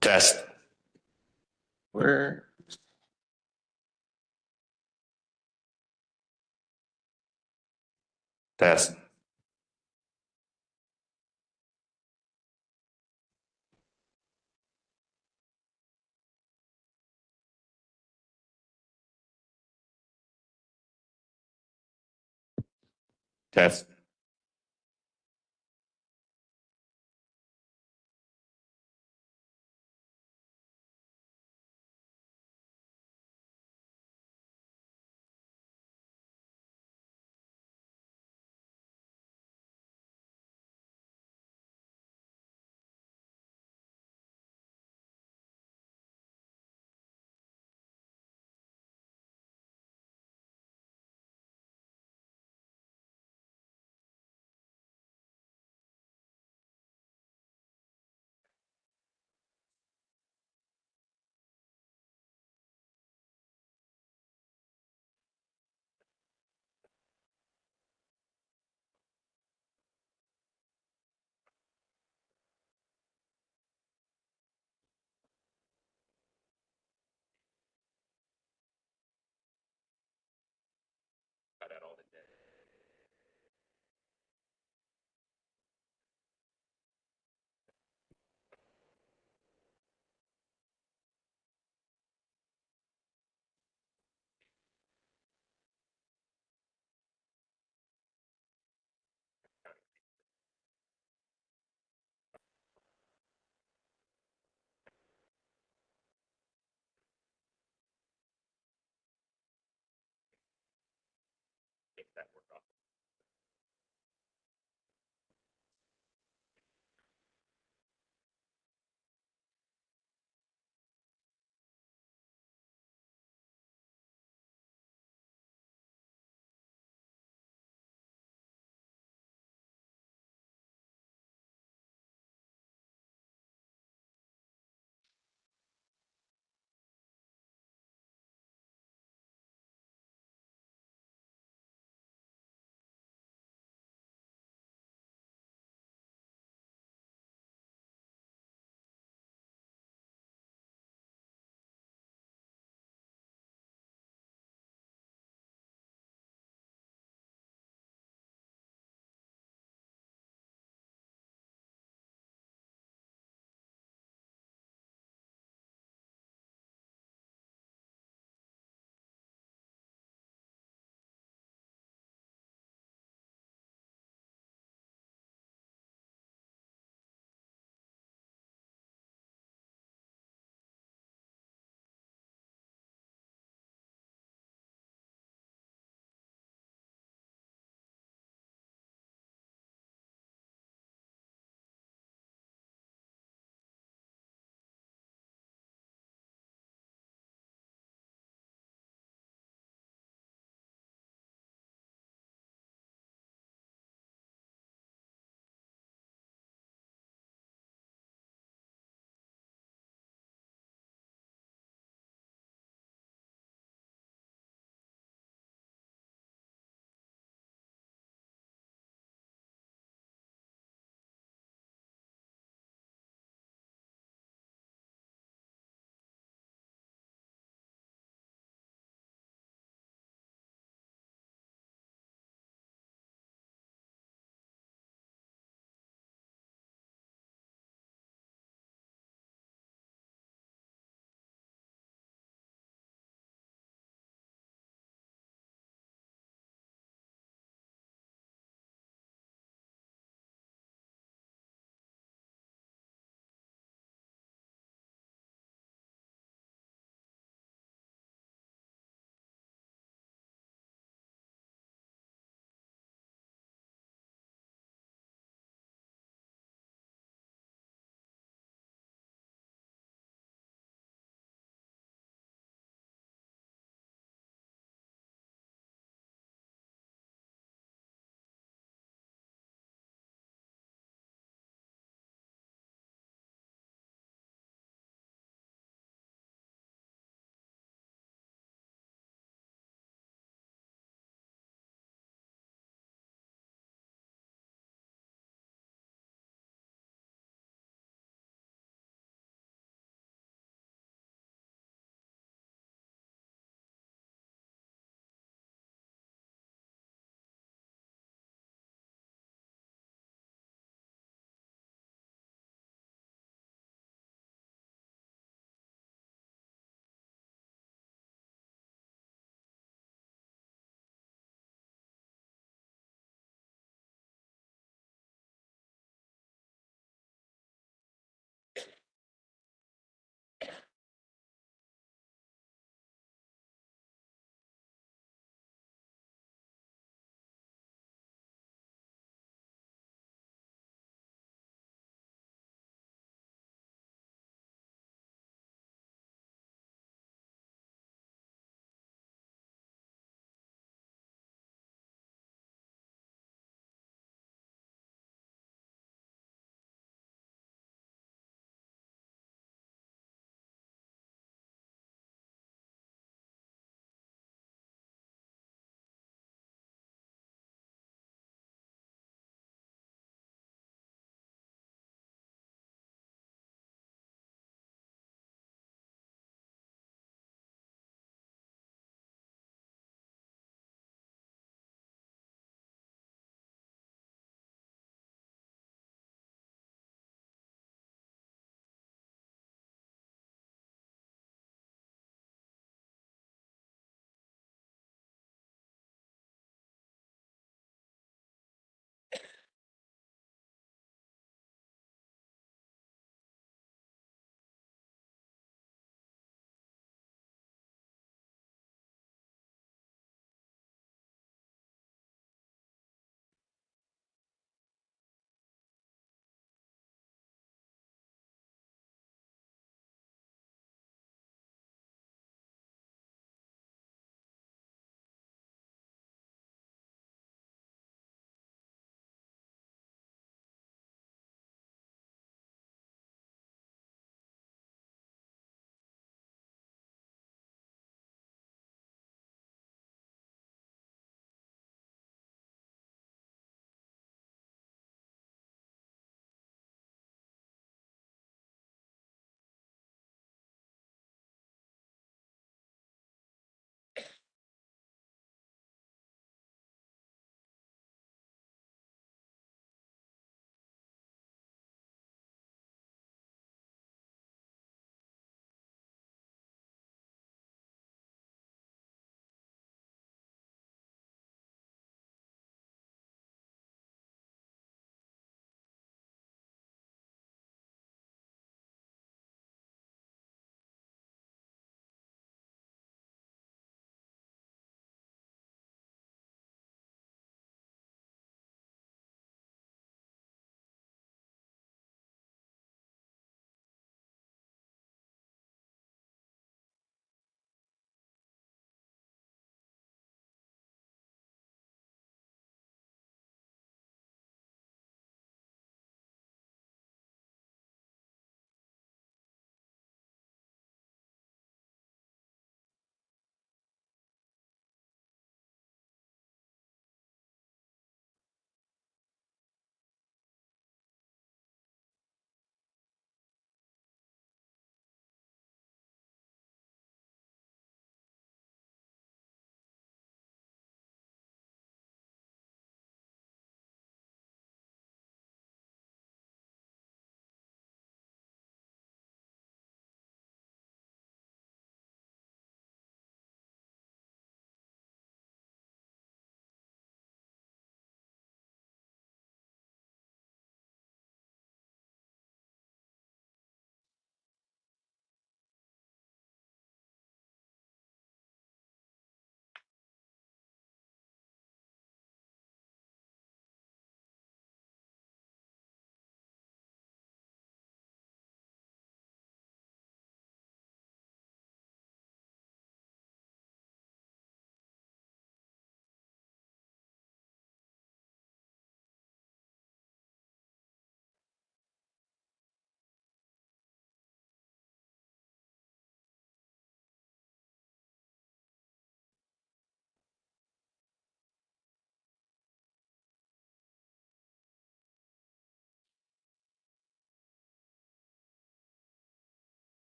Test. Where? Test. Test.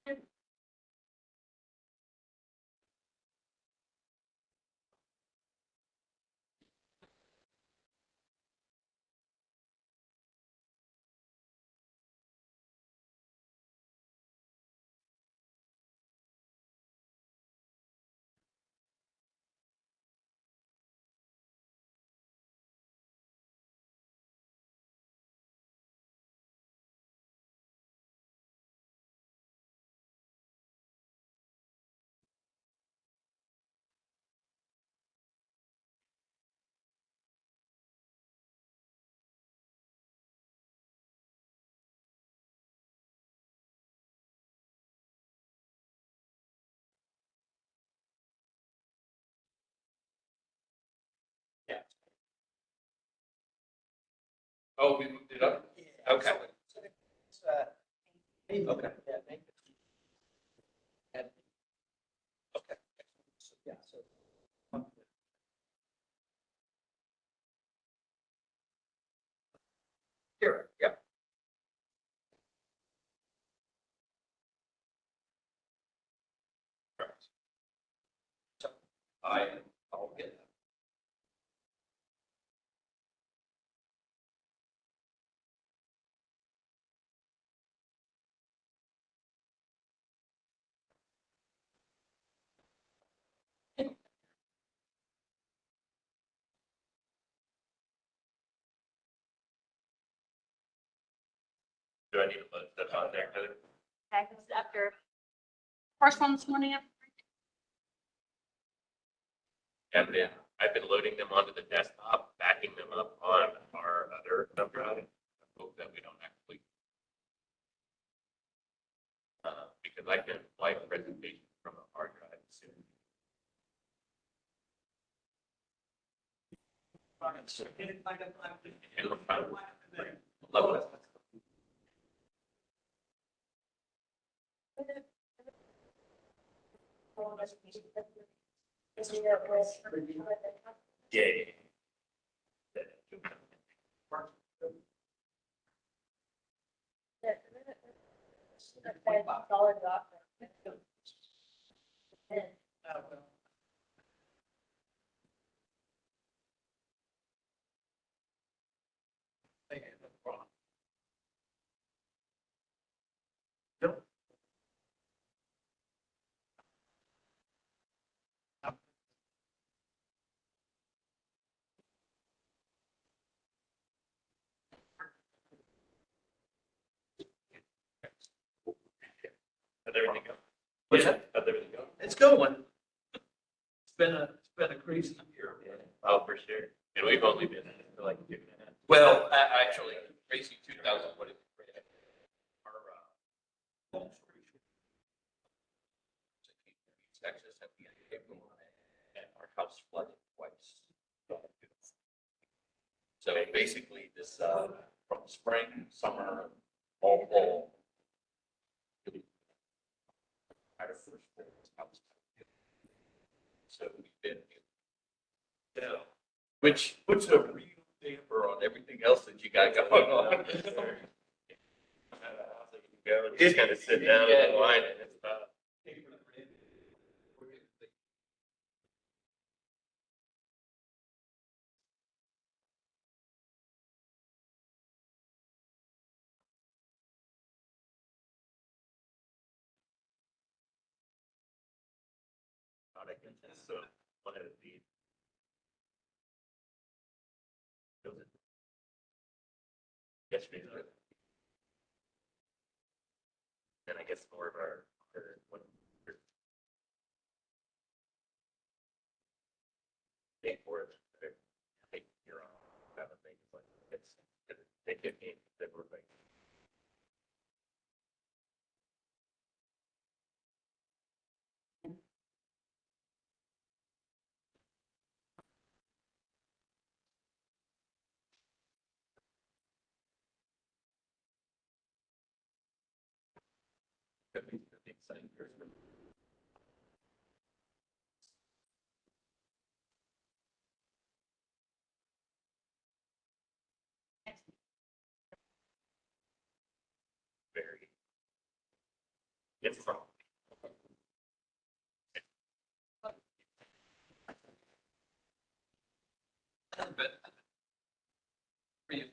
Yeah. Oh, we moved it up? Okay. Okay. And- Okay. Yeah, so. Here, yeah. So I'll get that. Do I need to put that on there? Okay, this is after first one this morning. And then I've been loading them onto the desktop, backing them up on our other thumb drive. I hope that we don't actually. Because I can fly a presentation from a hard drive soon. Love it. Yeah. How'd everything go? What's that? How'd everything go? It's going. It's been a crazy year. Oh, for sure. And we've only been in it for like 2 minutes. Well, actually, crazy 2000, what is it? Our, Texas at the end of April, and our house flooded twice. So basically this, from spring, summer, fall. Our first house. So we've been, which puts a real damper on everything else that you got going on. Go and just kind of sit down and whine and it's about. So one of the. Yesterday. And I guess more of our what. Pay for it. Take your own. Kind of thing. Like it's they get me that we're like. Could be the exciting person. Very. Yeah. It's from. But. For you.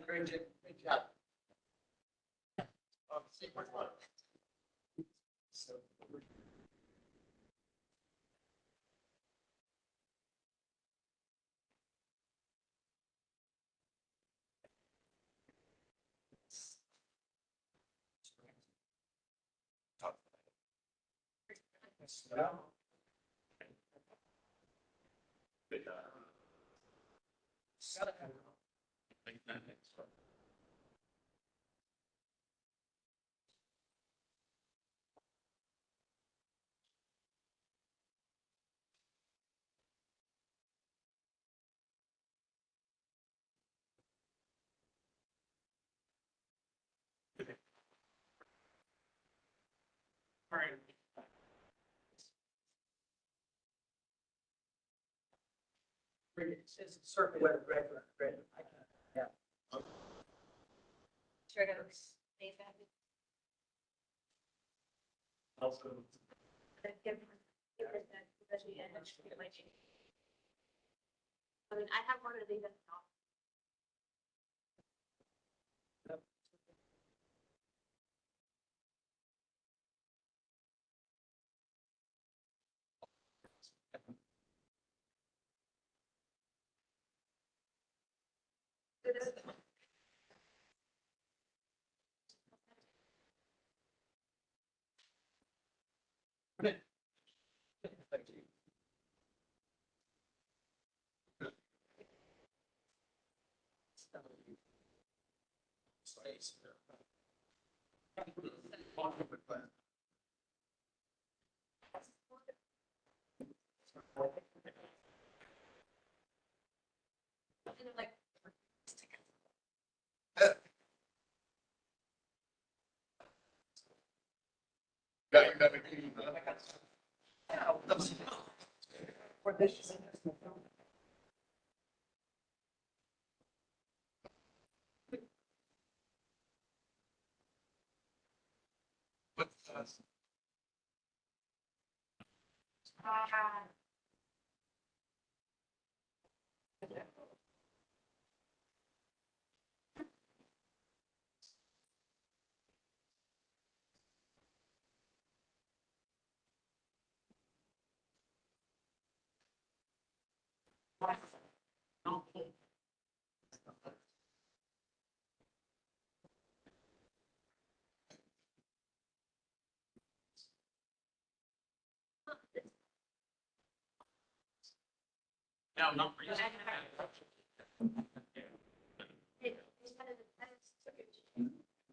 Great job. It's certainly what red. Yeah. Sure, I gotta save that. Also. I mean, I have one of these. Thank you. Space. And I'm like, For this. No, not for you.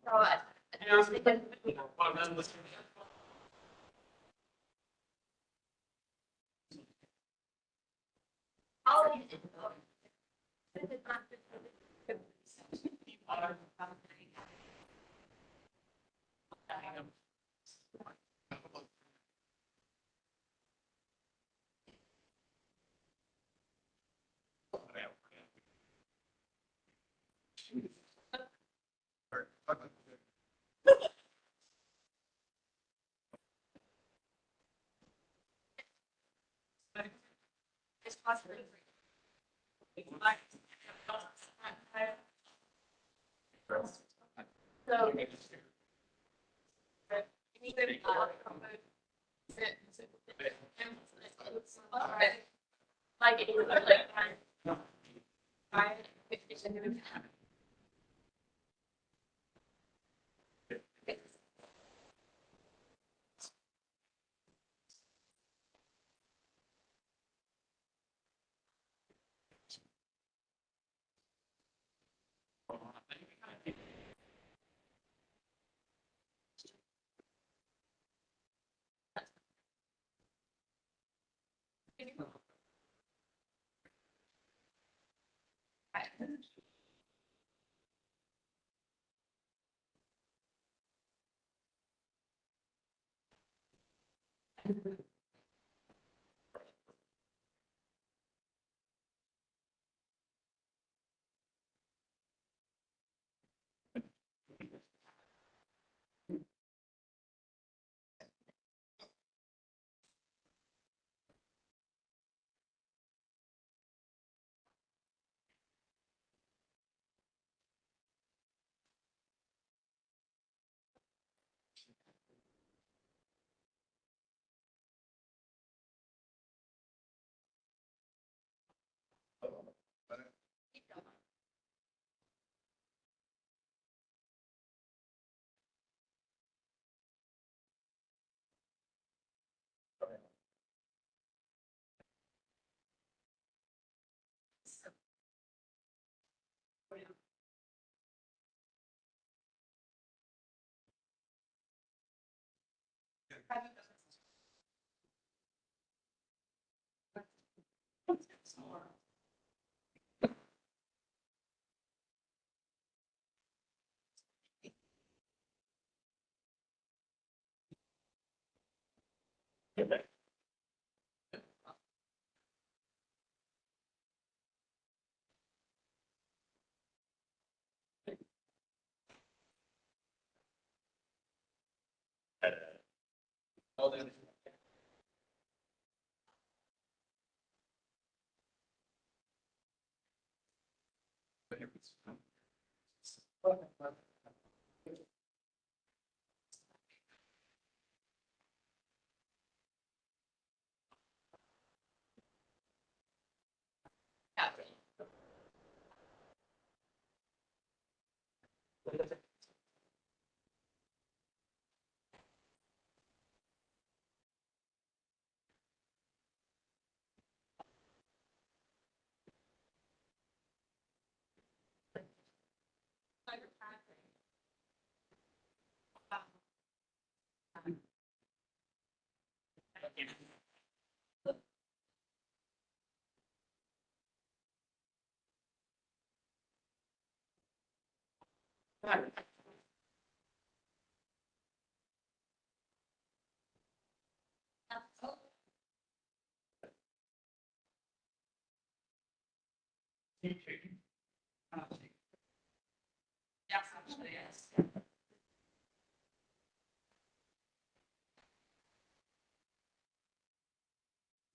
So I was thinking, Well, then let's- oh. It's possible. So. Like, it was like,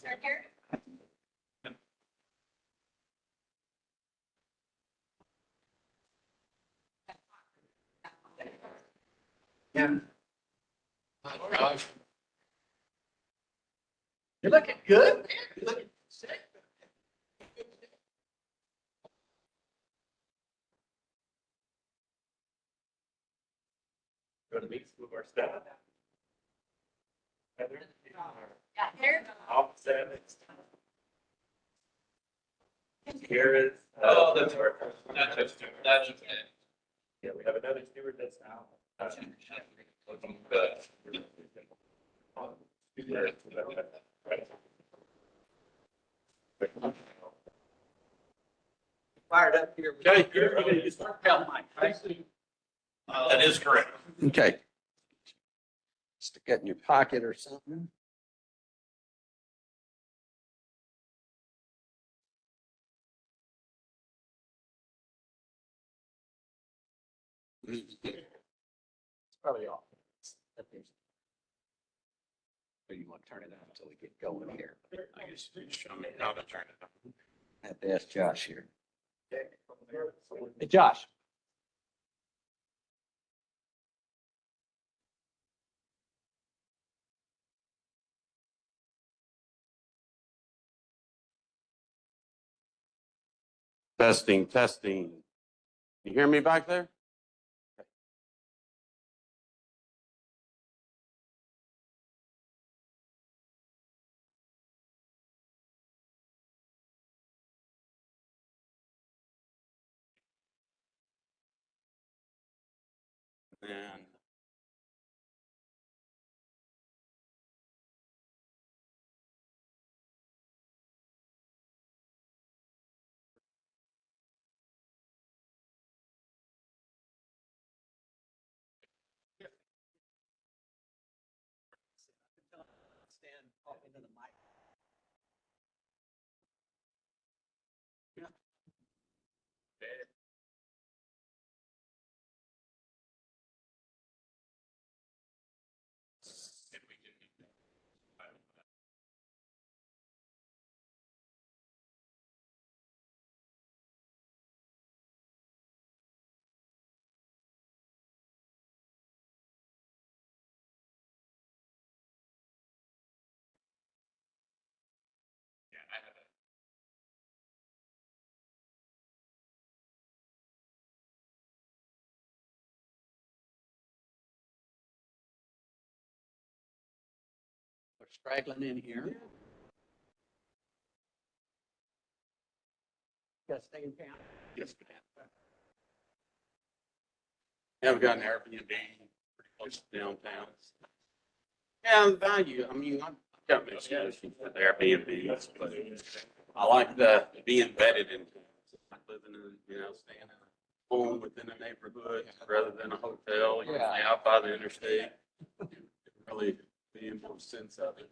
Start here. Yeah. You're looking good. You're looking sick. Go to meet some of our staff. Heather, Yeah, here. opposite. Here is. Oh, that's right. That's okay. Yeah, we have another steward that's now. Looking good. Fired up here. Okay. You're gonna use the lapel mic, right? That is correct. Okay. Stick that in your pocket or something. It's probably off. Or you want to turn it on until we get going here? I guess you just show me how to turn it on. I have to ask Josh here. Hey, Josh. Testing, testing. You hear me back there? And Talk into the mic. If we can. Yeah, I have a. We're straggling in here. Got to stay in town. Yes, ma'am. Yeah, we've got an Airbnb pretty close to downtown. Yeah, the value, I mean, I've got mixed emotions with Airbnbs, but I like the being embedded in, like living in, staying in a home within a neighborhood rather than a hotel, Yeah. out by the interstate. Really the more sense of it.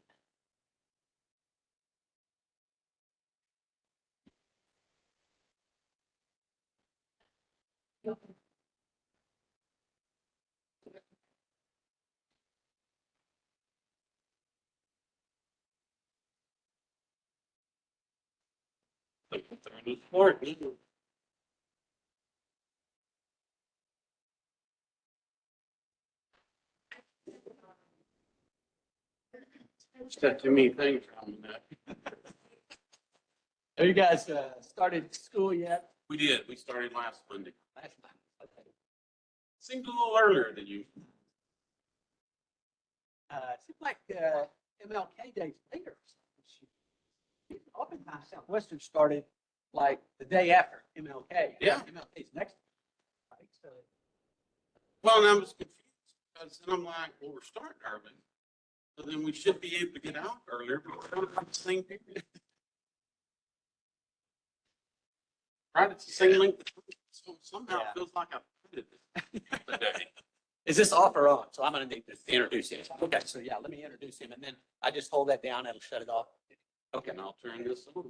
Got too many things wrong with that. Have you guys started school yet? We did, we started last Monday. Last night. Okay. Seemed a little earlier than you. It seems like MLK Day's later. Oftentimes Southwestern started like the day after MLK. Yeah. MLK's next. Right? So, Well, and I was confused because then I'm like, well, we're starting early. So then we should be able to get out earlier, but we're not the same period. Right, it's the same length. So somehow it Yeah. feels like I put it the day. is this off or on? So I'm going to need to introduce him. Okay, so yeah, let me introduce him and then I just hold that down. It'll shut it off. Okay. And I'll turn this on.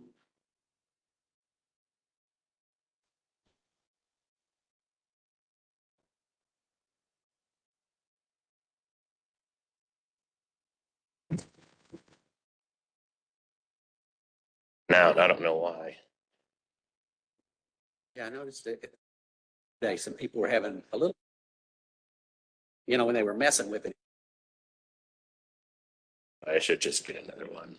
now, I don't know why. Yeah, I noticed that today some people were having a little, when they were messing with it. I should just get another one.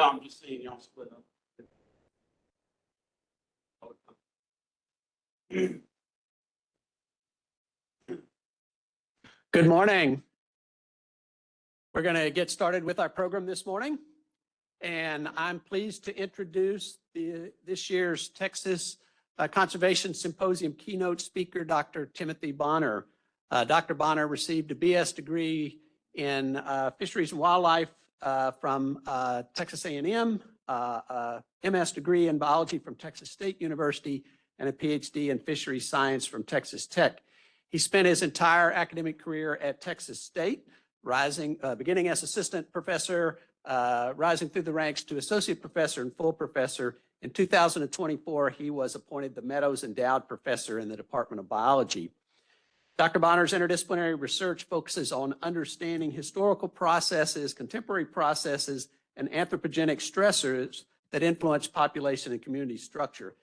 No, I'm just seeing y'all split up. Good morning. We're going to get started with our program this morning. And I'm pleased to introduce this year's Texas Conservation Symposium keynote speaker, Dr. Timothy Bonner. Dr. Bonner received a BS degree in Fisheries and Wildlife from Texas A&M, MS degree in Biology from Texas State University, and a PhD in Fisheries Science from Texas Tech. He spent his entire academic career at Texas State, beginning as assistant professor, rising through the ranks to associate professor and full professor. In 2024, he was appointed the Meadows Endowed Professor in the Department of Biology. Dr. Bonner's interdisciplinary research focuses on understanding historical processes, contemporary processes, and anthropogenic stressors that influence population and community structure.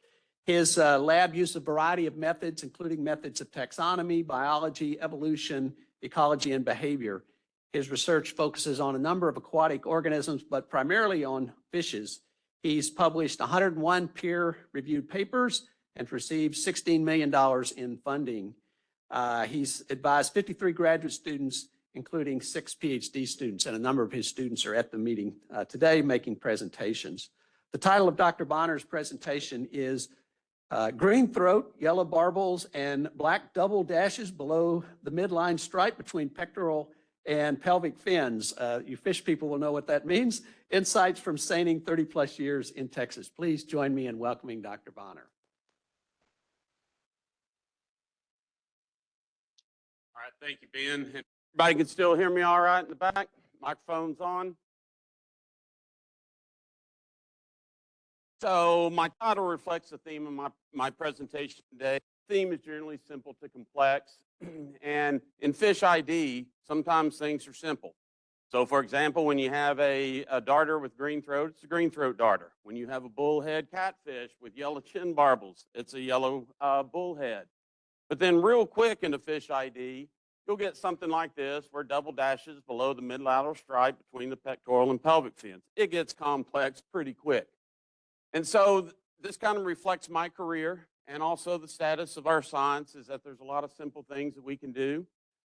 His lab used a variety of methods, including methods of taxonomy, biology, evolution, ecology, and behavior. His research focuses on a number of aquatic organisms, but primarily on fishes. He's published 101 peer-reviewed papers and received $16 million in funding. He's advised 53 graduate students, including 6 PhD students, and a number of his students are at the meeting today making presentations. The title of Dr. Bonner's presentation is Green throat, yellow barbels, and black double dashes below the midline stripe between pectoral and pelvic fins. You fish people will know what that means. Insights from seining 30 plus years in Texas. Please join me in welcoming Dr. Bonner. All right, thank you, Ben. Everybody can still hear me all right in the back? Microphone's on. So my title reflects the theme of my presentation today. The theme is generally simple to complex. And in fish ID, sometimes things are simple. So for example, when you have a darter with green throat, it's a green throat darter. When you have a bullhead catfish with yellow chin barbels, it's a yellow bullhead. But then real quick in the fish ID, you'll get something like this where double dashes below the midlateral stripe between the pectoral and pelvic fins. It gets complex pretty quick. And so this kind of reflects my career and also the status of our science is that there's a lot of simple things that we can do.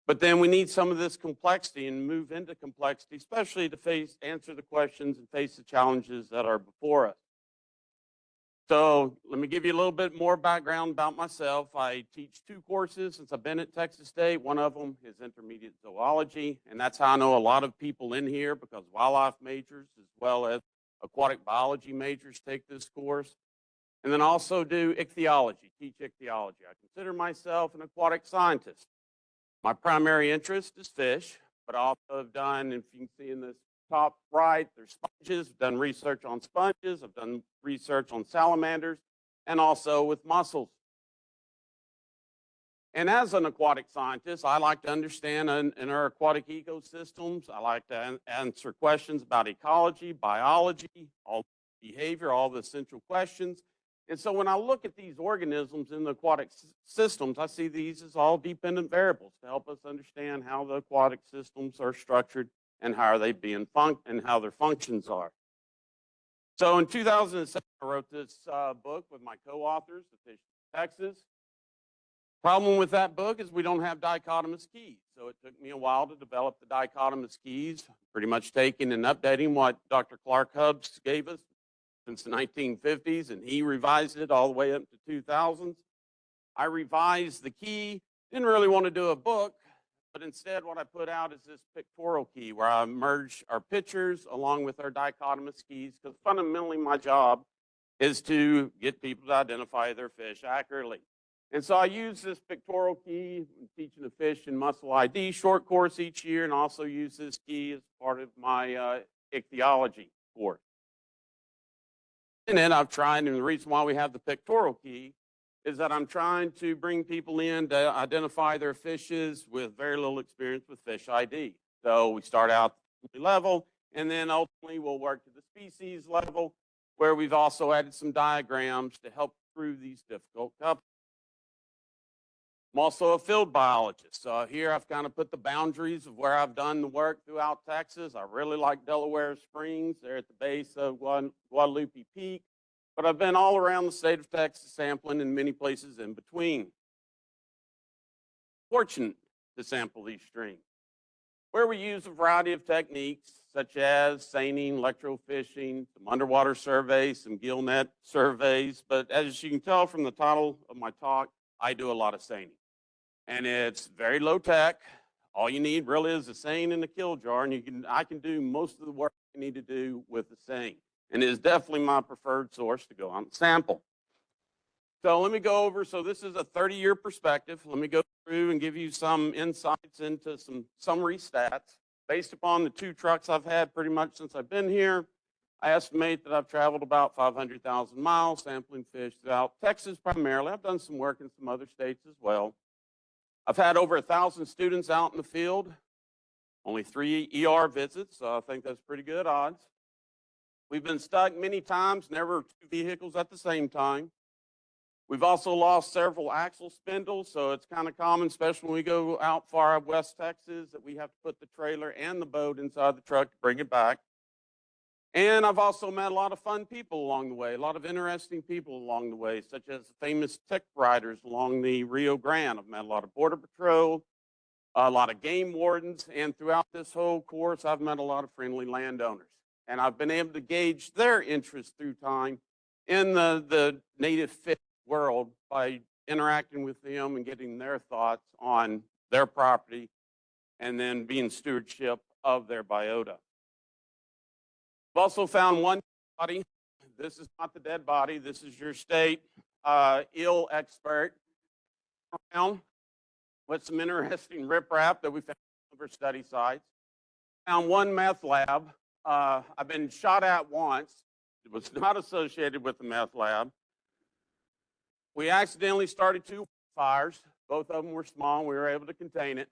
But then we need some of this complexity and move into complexity, especially to answer the questions and face the challenges that are before us. So let me give you a little bit more background about myself. I teach 2 courses since I've been at Texas State. One of them is intermediate zoology, and that's how I know a lot of people in here because wildlife majors as well as aquatic biology majors take this course. And then also do ichthyology, teach ichthyology. I consider myself an aquatic scientist. My primary interest is fish, but I also have done, if you can see in this top right, there's sponges. I've done research on sponges. I've done research on salamanders and also with mussels. And as an aquatic scientist, I like to understand in our aquatic ecosystems. I like to answer questions about ecology, biology, all behavior, all the essential questions. And so when I look at these organisms in the aquatic systems, I see these as all dependent variables to help us understand how the aquatic systems are structured and how are they being and how their functions are. So in 2007, I wrote this book with my co-authors, The Fish of Texas. Problem with that book is we don't have dichotomous keys. So it took me a while to develop the dichotomous keys, pretty much taking and updating what Dr. Clark Hubbs gave us since the 1950s, and he revised it all the way up to 2000s. I revised the key, didn't really want to do a book, but instead what I put out is this pictorial key where I merge our pictures along with our dichotomous keys, because fundamentally my job is to get people to identify their fish accurately. And so I use this pictorial key, I'm teaching a fish and mussel ID short course each year, and also use this key as part of my ichthyology course. And then I've tried, and the reason why we have the pictorial key is that I'm trying to bring people in to identify their fishes with very little experience with fish ID. So we start out at the level, and then ultimately we'll work to the species level, where we've also added some diagrams to help through these difficult couples. I'm also a field biologist. So here I've kind of put the boundaries of where I've done the work throughout Texas. I really like Delaware Springs. They're at the base of Guadalupe Peak. But I've been all around the state of Texas sampling in many places in between. Fortunate to sample these streams, where we use a variety of techniques such as seining, electrofishing, some underwater surveys, some gill net surveys. But as you can tell from the title of my talk, I do a lot of seining. And it's very low tech. All you need really is a seine and a kill jar, and I can do most of the work you need to do with the seine. And it is definitely my preferred source to go on and sample. So let me go over, so this is a 30-year perspective. Let me go through and give you some insights into some summary stats. Based upon the 2 trucks I've had pretty much since I've been here, I estimate that I've traveled about 500,000 miles sampling fish throughout Texas primarily. I've done some work in some other states as well. I've had over 1,000 students out in the field, only 3 ER visits, so I think that's pretty good odds. We've been stuck many times, never 2 vehicles at the same time. We've also lost several axle spindles, so it's kind of common, especially when we go out far up West Texas, that we have to put the trailer and the boat inside the truck to bring it back. And I've also met a lot of fun people along the way, a lot of interesting people along the way, such as famous tick riders along the Rio Grande. I've met a lot of Border Patrol, a lot of game wardens, and throughout this whole course, I've met a lot of friendly landowners. And I've been able to gauge their interest through time in the native fish world by interacting with them and getting their thoughts on their property and then being stewardship of their biota. I've also found one body. This is not the dead body. This is your state ill expert around with some interesting riprap that we found on our study sites. Found 1 meth lab. I've been shot at once. It was not associated with the meth lab. We accidentally started 2 fires. Both of them were small. We were able to contain it.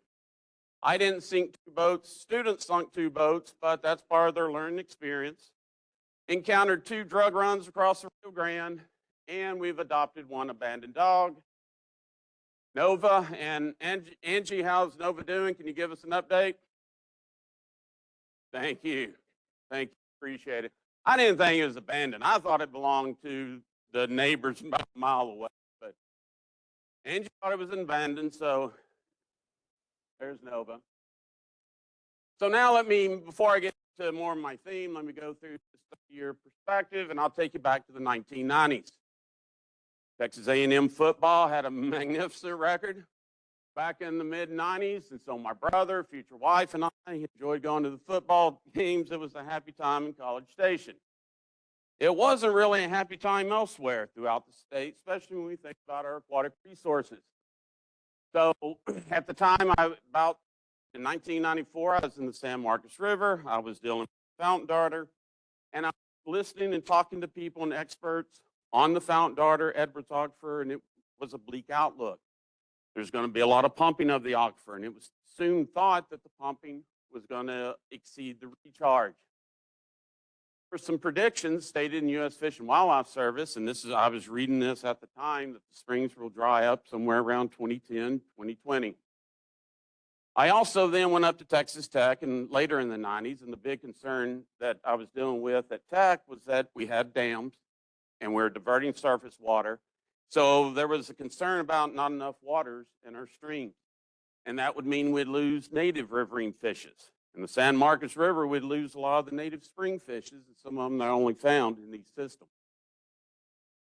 I didn't sink 2 boats. Students sunk 2 boats, but that's part of their learning experience. Encountered 2 drug runs across the Rio Grande, and we've adopted 1 abandoned dog. Nova and Angie, how's Nova doing? Can you give us an update? Thank you. Thank you. Appreciate it. I didn't think it was abandoned. I thought it belonged to the neighbors about a mile away, but Angie thought it was abandoned, so there's Nova. So now before I get to more of my theme, let me go through this 30-year perspective, and I'll take you back to the 1990s. Texas A&M football had a magnificent record back in the mid-90s, and so my brother, future wife, and I enjoyed going to the football games. It was a happy time in College Station. It wasn't really a happy time elsewhere throughout the state, especially when we think about our aquatic resources. So at the time, in 1994, I was in the San Marcos River. I was dealing with the fountain darter, and I was listening and talking to people and experts on the fountain darter, Edwards aquifer, and it was a bleak outlook. There's going to be a lot of pumping of the aquifer, and it was soon thought that the pumping was going to exceed the recharge. For some predictions stated in U.S. Fish and Wildlife Service, and I was reading this at the time, that the springs will dry up somewhere around 2010, 2020. I also then went up to Texas Tech and later in the 90s, and the big concern that I was dealing with at Tech was that we had dams and we were diverting surface water. So there was a concern about not enough waters in our streams. And that would mean we'd lose native riverine fishes. In the San Marcos River, we'd lose a lot of the native spring fishes, and some of them are only found in these systems.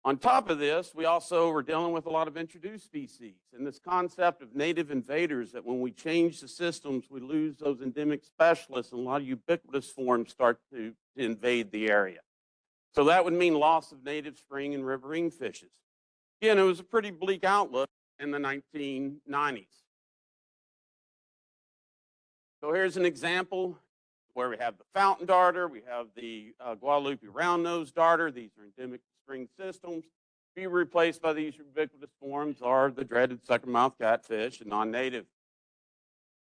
On top of this, we also were dealing with a lot of introduced species, and this concept of native invaders, that when we change the systems, we lose those endemic specialists, and a lot of ubiquitous forms start to invade the area. So that would mean loss of native spring and riverine fishes. Again, it was a pretty bleak outlook in the 1990s. So here's an example where we have the fountain darter, we have the Guadalupe round-nosed darter. These are endemic spring systems. Be replaced by these ubiquitous forms are the dreaded sucker-mouth catfish and non-native.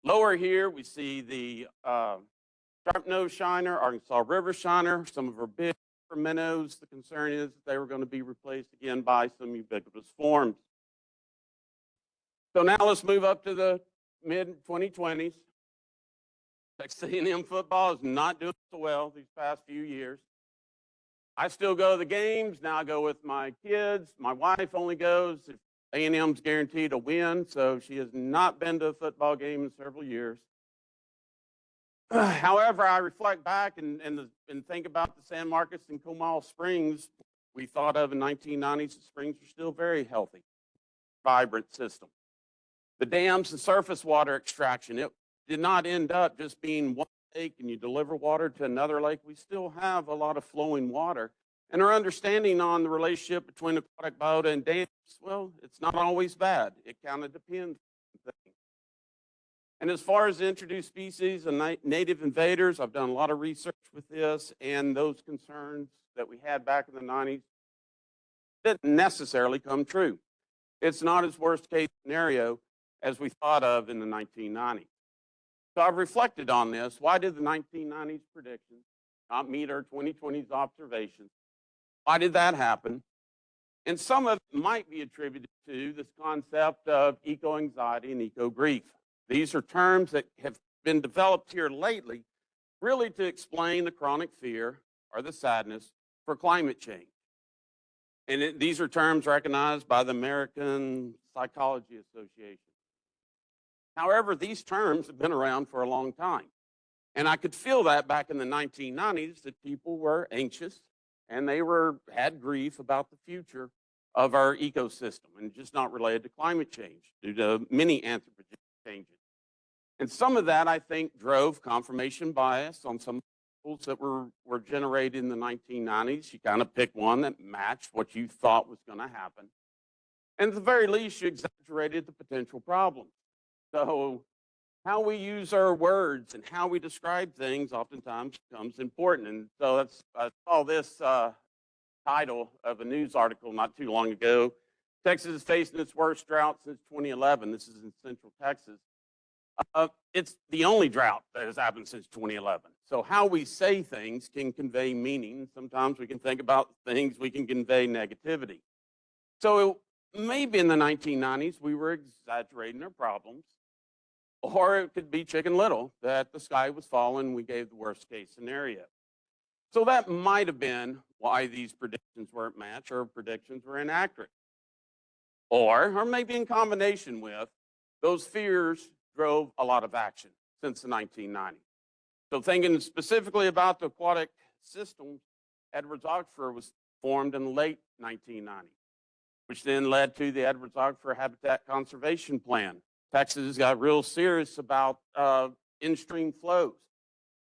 Lower here, we see the sharp-nosed shiner, Arkansas River shiner, some of our big minnows. The concern is that they were going to be replaced again by some ubiquitous forms. So now let's move up to the mid-2020s. Texas A&M football is not doing so well these past few years. I still go to the games. Now I go with my kids. My wife only goes if A&M's guaranteed a win, so she has not been to a football game in several years. However, I reflect back and think about the San Marcos and Comal Springs we thought of in 1990s. The springs are still very healthy, vibrant system. The dams and surface water extraction, it did not end up just being one lake and you deliver water to another lake. We still have a lot of flowing water. And our understanding on the relationship between aquatic biota and dams, well, it's not always bad. It kind of depends on things. And as far as introduced species and native invaders, I've done a lot of research with this, and those concerns that we had back in the 90s didn't necessarily come true. It's not as worst case scenario as we thought of in the 1990s. So I've reflected on this. Why did the 1990s predictions not meet our 2020s observations? Why did that happen? And some of it might be attributed to this concept of eco-anxiety and eco-grief. These are terms that have been developed here lately, really to explain the chronic fear or the sadness for climate change. And these are terms recognized by the American Psychology Association. However, these terms have been around for a long time. And I could feel that back in the 1990s that people were anxious and they had grief about the future of our ecosystem, and just not related to climate change due to many anthropogenic changes. And some of that, I think, drove confirmation bias on some rules that were generated in the 1990s. You kind of picked one that matched what you thought was going to happen. And at the very least, you exaggerated the potential problems. So how we use our words and how we describe things oftentimes becomes important. And so I saw this title of a news article not too long ago. Texas is facing its worst drought since 2011. This is in Central Texas. It's the only drought that has happened since 2011. So how we say things can convey meaning. Sometimes we can think about things, we can convey negativity. So maybe in the 1990s, we were exaggerating our problems. Or it could be Chicken Little, that the sky was falling, we gave the worst case scenario. So that might have been why these predictions weren't matched or predictions were inaccurate. Or maybe in combination with, those fears drove a lot of action since the 1990s. So thinking specifically about the aquatic systems, Edwards Aquifer was formed in the late 1990s, which then led to the Edwards Aquifer Habitat Conservation Plan. Texas got real serious about in-stream flows.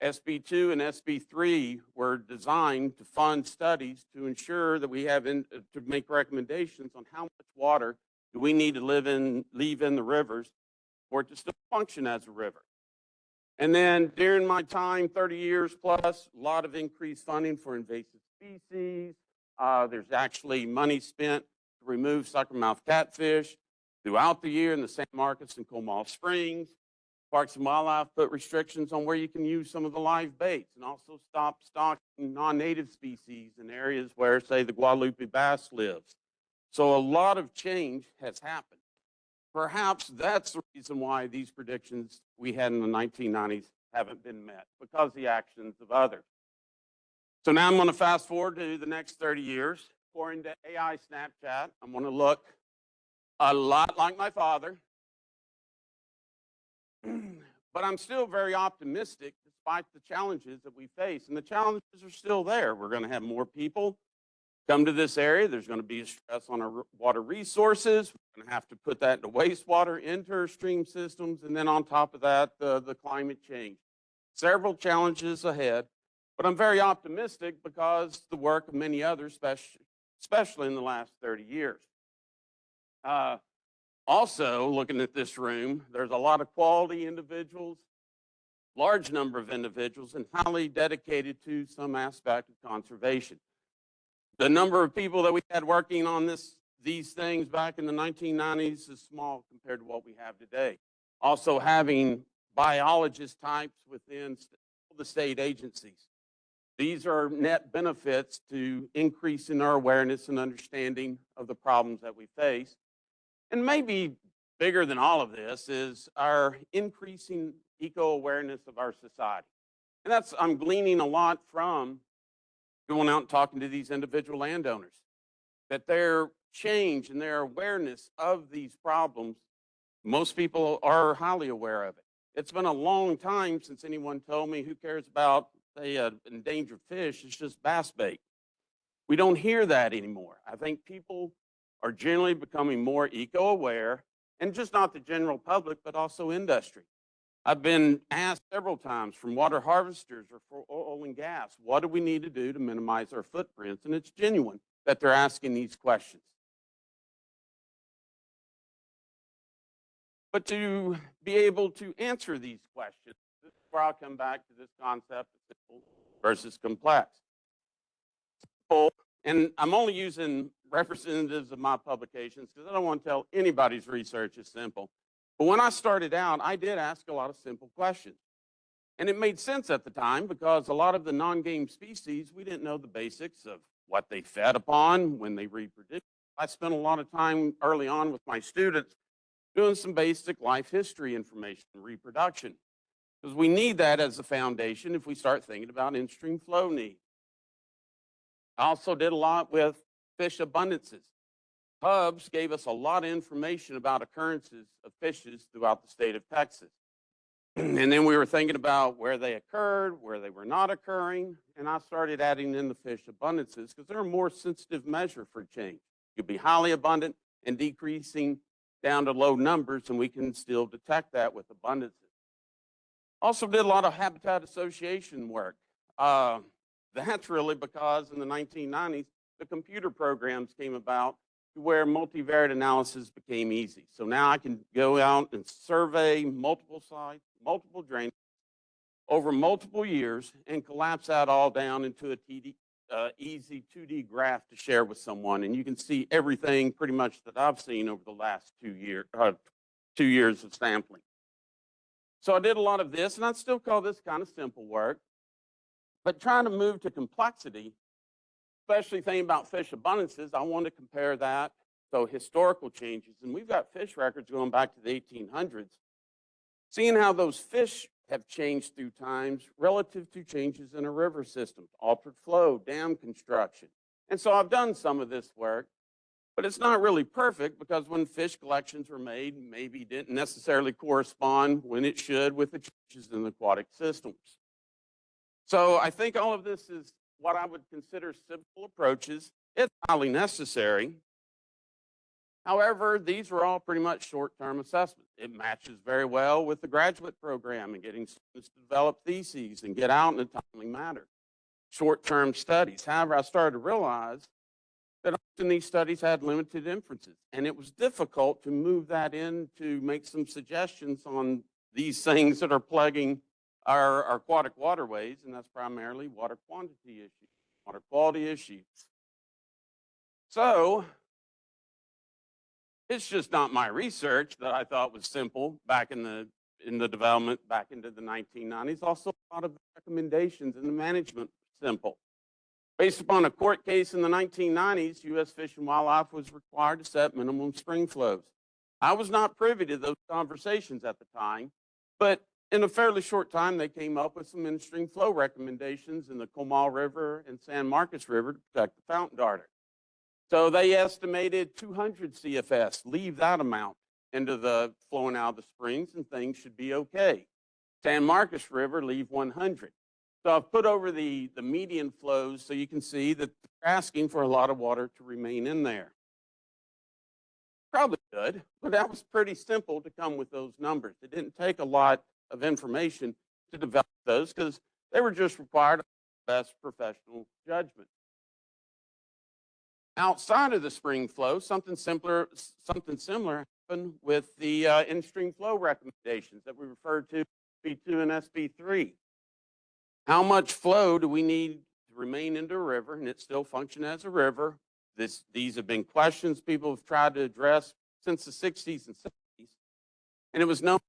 SB2 and SB3 were designed to fund studies to ensure that we have to make recommendations on how much water do we need to leave in the rivers for it to still function as a river. And then during my time, 30 years plus, a lot of increased funding for invasive species. There's actually money spent to remove suckermouth catfish throughout the year in the San Marcos and Comal Springs. Parks and Wildlife put restrictions on where you can use some of the live baits, and also stop stocking non-native species in areas where, say, the Guadalupe bass lives. So a lot of change has happened. Perhaps that's the reason why these predictions we had in the 1990s haven't been met, because of the actions of others. So now I'm going to fast forward to the next 30 years. According to AI Snapchat, I'm going to look a lot like my father. But I'm still very optimistic despite the challenges that we face. And the challenges are still there. We're going to have more people come to this area. There's going to be a stress on our water resources. We're going to have to put that into wastewater, into our stream systems. And then on top of that, the climate change. Several challenges ahead. But I'm very optimistic because the work of many others, especially in the last 30 years. Also, looking at this room, there's a lot of quality individuals, large number of individuals, and highly dedicated to some aspect of conservation. The number of people that we had working on these things back in the 1990s is small compared to what we have today. Also having biologist types within the state agencies. These are net benefits to increasing our awareness and understanding of the problems that we face. And maybe bigger than all of this is our increasing eco-awareness of our society. And that's, I'm gleaning a lot from going out and talking to these individual landowners, that their change and their awareness of these problems, most people are highly aware of it. It's been a long time since anyone told me who cares about, say, an endangered fish. It's just bass bait. We don't hear that anymore. I think people are generally becoming more eco-aware, and just not the general public, but also industry. I've been asked several times from water harvesters or for oil and gas, what do we need to do to minimize our footprints? And it's genuine that they're asking these questions. But to be able to answer these questions, this is where I'll come back to this concept of simple versus complex. Simple, and I'm only using representatives of my publications because I don't want to tell anybody's research is simple. But when I started out, I did ask a lot of simple questions. And it made sense at the time because a lot of the non-game species, we didn't know the basics of what they fed upon when they reproduced. I spent a lot of time early on with my students doing some basic life history information and reproduction, because we need that as a foundation if we start thinking about in-stream flow needs. I also did a lot with fish abundances. Hubs gave us a lot of information about occurrences of fishes throughout the state of Texas. And then we were thinking about where they occurred, where they were not occurring, and I started adding in the fish abundances because they're a more sensitive measure for change. You'd be highly abundant and decreasing down to low numbers, and we can still detect that with abundances. Also did a lot of habitat association work. That's really because in the 1990s, the computer programs came about where multivariate analysis became easy. So now I can go out and survey multiple sites, multiple drains over multiple years and collapse that all down into a easy 2D graph to share with someone. And you can see everything pretty much that I've seen over the last 2 years of sampling. So I did a lot of this, and I'd still call this kind of simple work. But trying to move to complexity, especially thinking about fish abundances, I want to compare that to historical changes. And we've got fish records going back to the 1800s, seeing how those fish have changed through times relative to changes in a river system, altered flow, dam construction. And so I've done some of this work, but it's not really perfect because when fish collections were made, maybe didn't necessarily correspond when it should with the changes in the aquatic systems. So I think all of this is what I would consider simple approaches. It's highly necessary. However, these are all pretty much short-term assessments. It matches very well with the graduate program and getting students to develop theses and get out in a timely manner. Short-term studies. However, I started to realize that often these studies had limited inferences, and it was difficult to move that in to make some suggestions on these things that are plaguing our aquatic waterways, and that's primarily water quantity issues, water quality issues. So it's just not my research that I thought was simple back in the development back into the 1990s. Also, a lot of the recommendations in the management simple. Based upon a court case in the 1990s, U.S. Fish and Wildlife was required to set minimum spring flows. I was not privy to those conversations at the time, but in a fairly short time, they came up with some in-stream flow recommendations in the Comal River and San Marcos River to protect the fountain darter. So they estimated 200 CFS, leave that amount into the flowing out of the springs and things should be okay. San Marcos River, leave 100. So I've put over the median flows so you can see that they're asking for a lot of water to remain in there. Probably good, but that was pretty simple to come with those numbers. It didn't take a lot of information to develop those because they were just required best professional judgment. Outside of the spring flow, something similar happened with the in-stream flow recommendations that we referred to SB2 and SB3. How much flow do we need to remain into a river and it still function as a river? These have been questions people have tried to address since the 60s and 70s, and it was known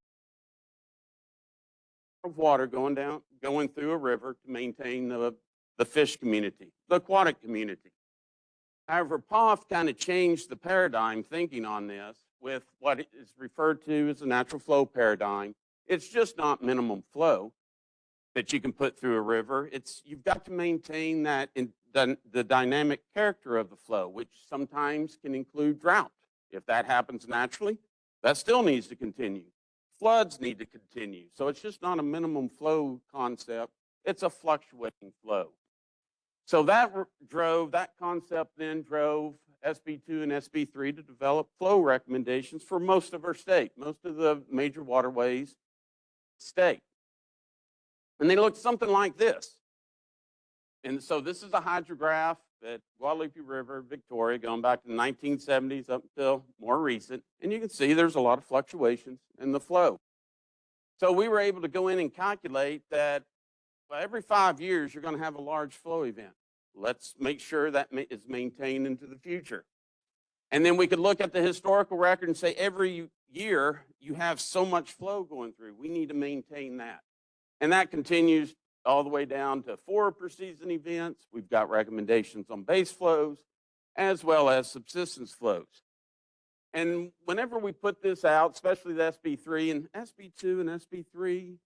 of water going through a river to maintain the fish community, the aquatic community. However, POF kind of changed the paradigm thinking on this with what is referred to as the natural flow paradigm. It's just not minimum flow that you can put through a river. You've got to maintain that in the dynamic character of the flow, which sometimes can include drought. If that happens naturally, that still needs to continue. Floods need to continue. So it's just not a minimum flow concept. It's a fluctuating flow. So that concept then drove SB2 and SB3 to develop flow recommendations for most of our state, most of the major waterways state. And they look something like this. And so this is a hydrograph at Guadalupe River, Victoria, going back to the 1970s up until more recent. And you can see there's a lot of fluctuations in the flow. So we were able to go in and calculate that every 5 years, you're going to have a large flow event. Let's make sure that is maintained into the future. And then we could look at the historical record and say every year you have so much flow going through. We need to maintain that. And that continues all the way down to 4 per season events. We've got recommendations on base flows as well as subsistence flows. And whenever we put this out, especially the SB3 and SB2 and SB3,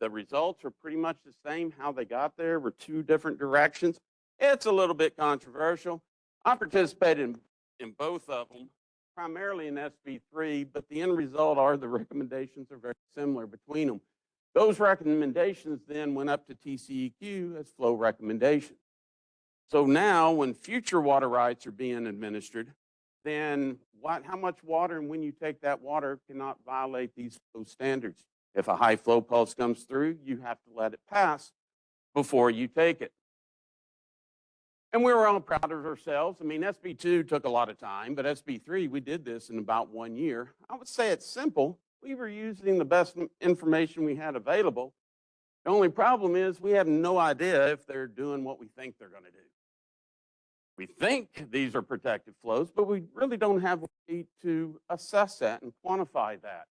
the results are pretty much the same. How they got there were 2 different directions. It's a little bit controversial. I participated in both of them, primarily in SB3, but the end result are the recommendations are very similar between them. Those recommendations then went up to TCEQ as flow recommendations. So now when future water rights are being administered, then how much water and when you take that water cannot violate these flow standards. If a high flow pulse comes through, you have to let it pass before you take it. And we were all proud of ourselves. I mean, SB2 took a lot of time, but SB3, we did this in about 1 year. I would say it's simple. We were using the best information we had available. The only problem is we have no idea if they're doing what we think they're going to do. We think these are protected flows, but we really don't have a way to assess that and quantify that.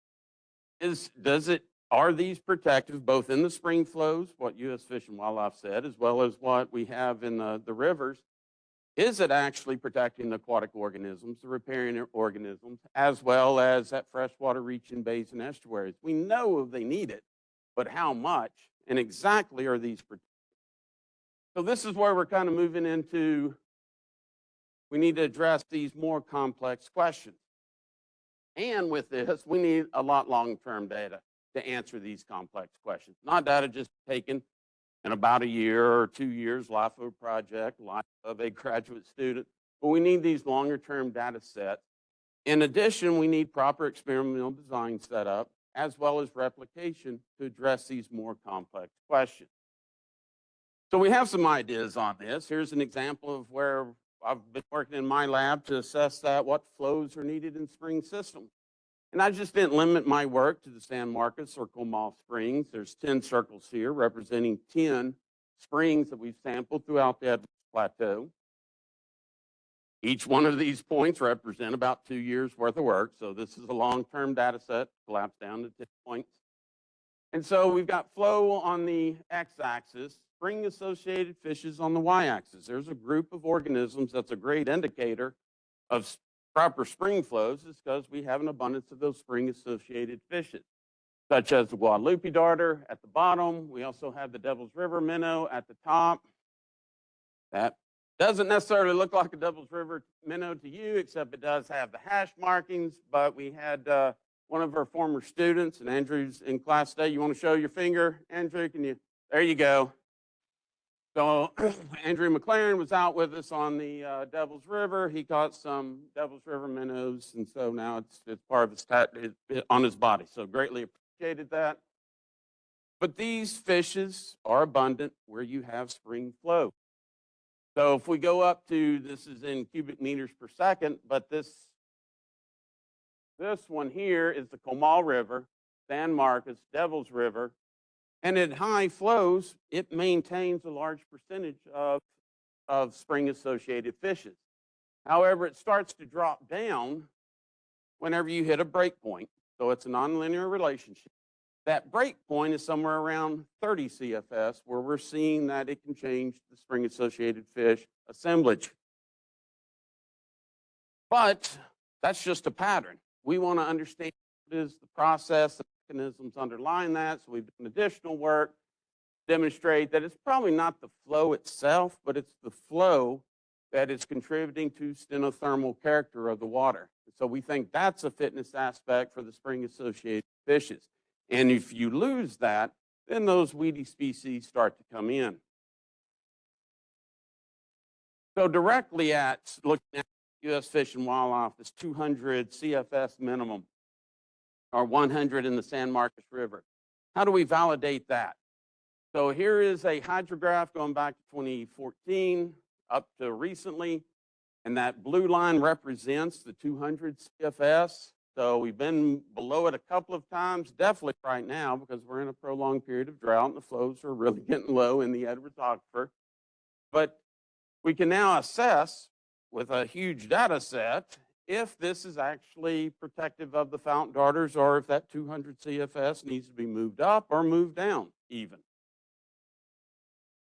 Are these protective both in the spring flows, what U.S. Fish and Wildlife said, as well as what we have in the rivers? Is it actually protecting the aquatic organisms, the riparian organisms, as well as that freshwater reaching bays and estuaries? We know they need it, but how much and exactly are these protected? So this is where we're kind of moving into, we need to address these more complex questions. And with this, we need a lot long-term data to answer these complex questions. Not data just taken in about a year or 2 years, life of a project, life of a graduate student, but we need these longer-term data sets. In addition, we need proper experimental design set up, as well as replication to address these more complex questions. So we have some ideas on this. Here's an example of where I've been working in my lab to assess that, what flows are needed in spring systems. And I just didn't limit my work to the San Marcos or Comal Springs. There's 10 circles here representing 10 springs that we've sampled throughout the Edwards Plateau. Each one of these points represent about 2 years worth of work. So this is a long-term data set, collapsed down to 10 points. And so we've got flow on the x-axis, spring-associated fishes on the y-axis. There's a group of organisms that's a great indicator of proper spring flows, is because we have an abundance of those spring-associated fishes, such as the Guadalupe darter at the bottom. We also have the Devil's River minnow at the top. That doesn't necessarily look like a Devil's River minnow to you, except it does have the hash markings. But we had one of our former students, and Andrew's in class today. You want to show your finger, Andrew? Can you? There you go. So Andrew McLaren was out with us on the Devil's River. He caught some Devil's River minnows, and so now it's part of his on his body. So greatly appreciated that. But these fishes are abundant where you have spring flow. So if we go up to, this is in cubic meters per second, but this one here is the Comal River, San Marcos, Devil's River. And at high flows, it maintains a large percentage of spring-associated fishes. However, it starts to drop down whenever you hit a break point. So it's a nonlinear relationship. That break point is somewhere around 30 CFS, where we're seeing that it can change the spring-associated fish assemblage. But that's just a pattern. we want to understand what is the process, the mechanisms underlying that. So we've done additional work, demonstrate that it's probably not the flow itself, but it's the flow that is contributing to stenothermal character of the water. So we think that's a fitness aspect for the spring-associated fishes. And if you lose that, then those weedy species start to come in. So directly at looking at U.S. Fish and Wildlife is 200 CFS minimum, or 100 in the San Marcos River. How do we validate that? So here is a hydrograph going back to 2014 up to recently, and that blue line represents the 200 CFS. So we've been below it a couple of times, definitely right now, because we're in a prolonged period of drought and the flows are really getting low in the Edwards Aquifer. But we can now assess with a huge data set if this is actually protective of the fountain darters, or if that 200 CFS needs to be moved up or moved down even.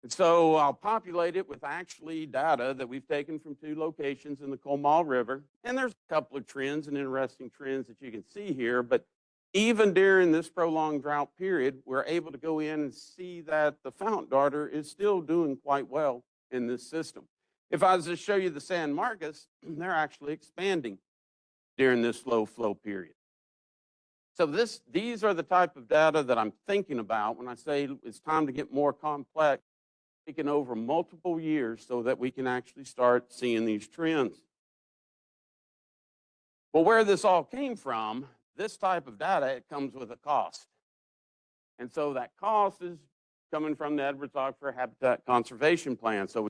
And so I'll populate it with actually data that we've taken from 2 locations in the Comal River. And there's a couple of trends and interesting trends that you can see here. But even during this prolonged drought period, we're able to go in and see that the fountain darter is still doing quite well in this system. If I was to show you the San Marcos, they're actually expanding during this low flow period. So these are the type of data that I'm thinking about when I say it's time to get more complex, taken over multiple years so that we can actually start seeing these trends. Well, where this all came from, this type of data, it comes with a cost. And so that cost is coming from the Edwards Aquifer Habitat Conservation Plan. So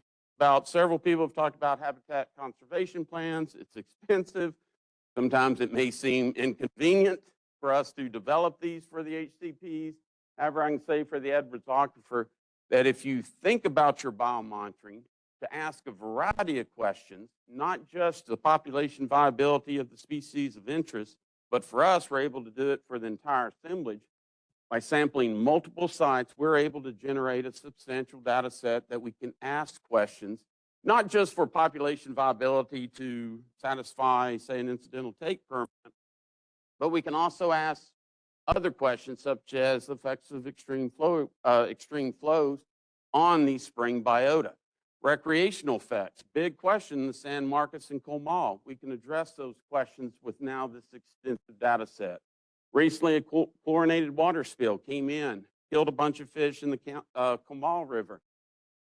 several people have talked about habitat conservation plans. It's expensive. Sometimes it may seem inconvenient for us to develop these for the HCPs. However, I can say for the Edwards Aquifer that if you think about your biomonitoring, to ask a variety of questions, not just the population viability of the species of interest, but for us, we're able to do it for the entire assemblage. By sampling multiple sites, we're able to generate a substantial data set that we can ask questions, not just for population viability to satisfy, say, an incidental take permit, but we can also ask other questions such as the effects of extreme flows on the spring biota. Recreational effects, big question in the San Marcos and Comal. We can address those questions with now this extensive data set. Recently, a chlorinated water spill came in, killed a bunch of fish in the Comal River.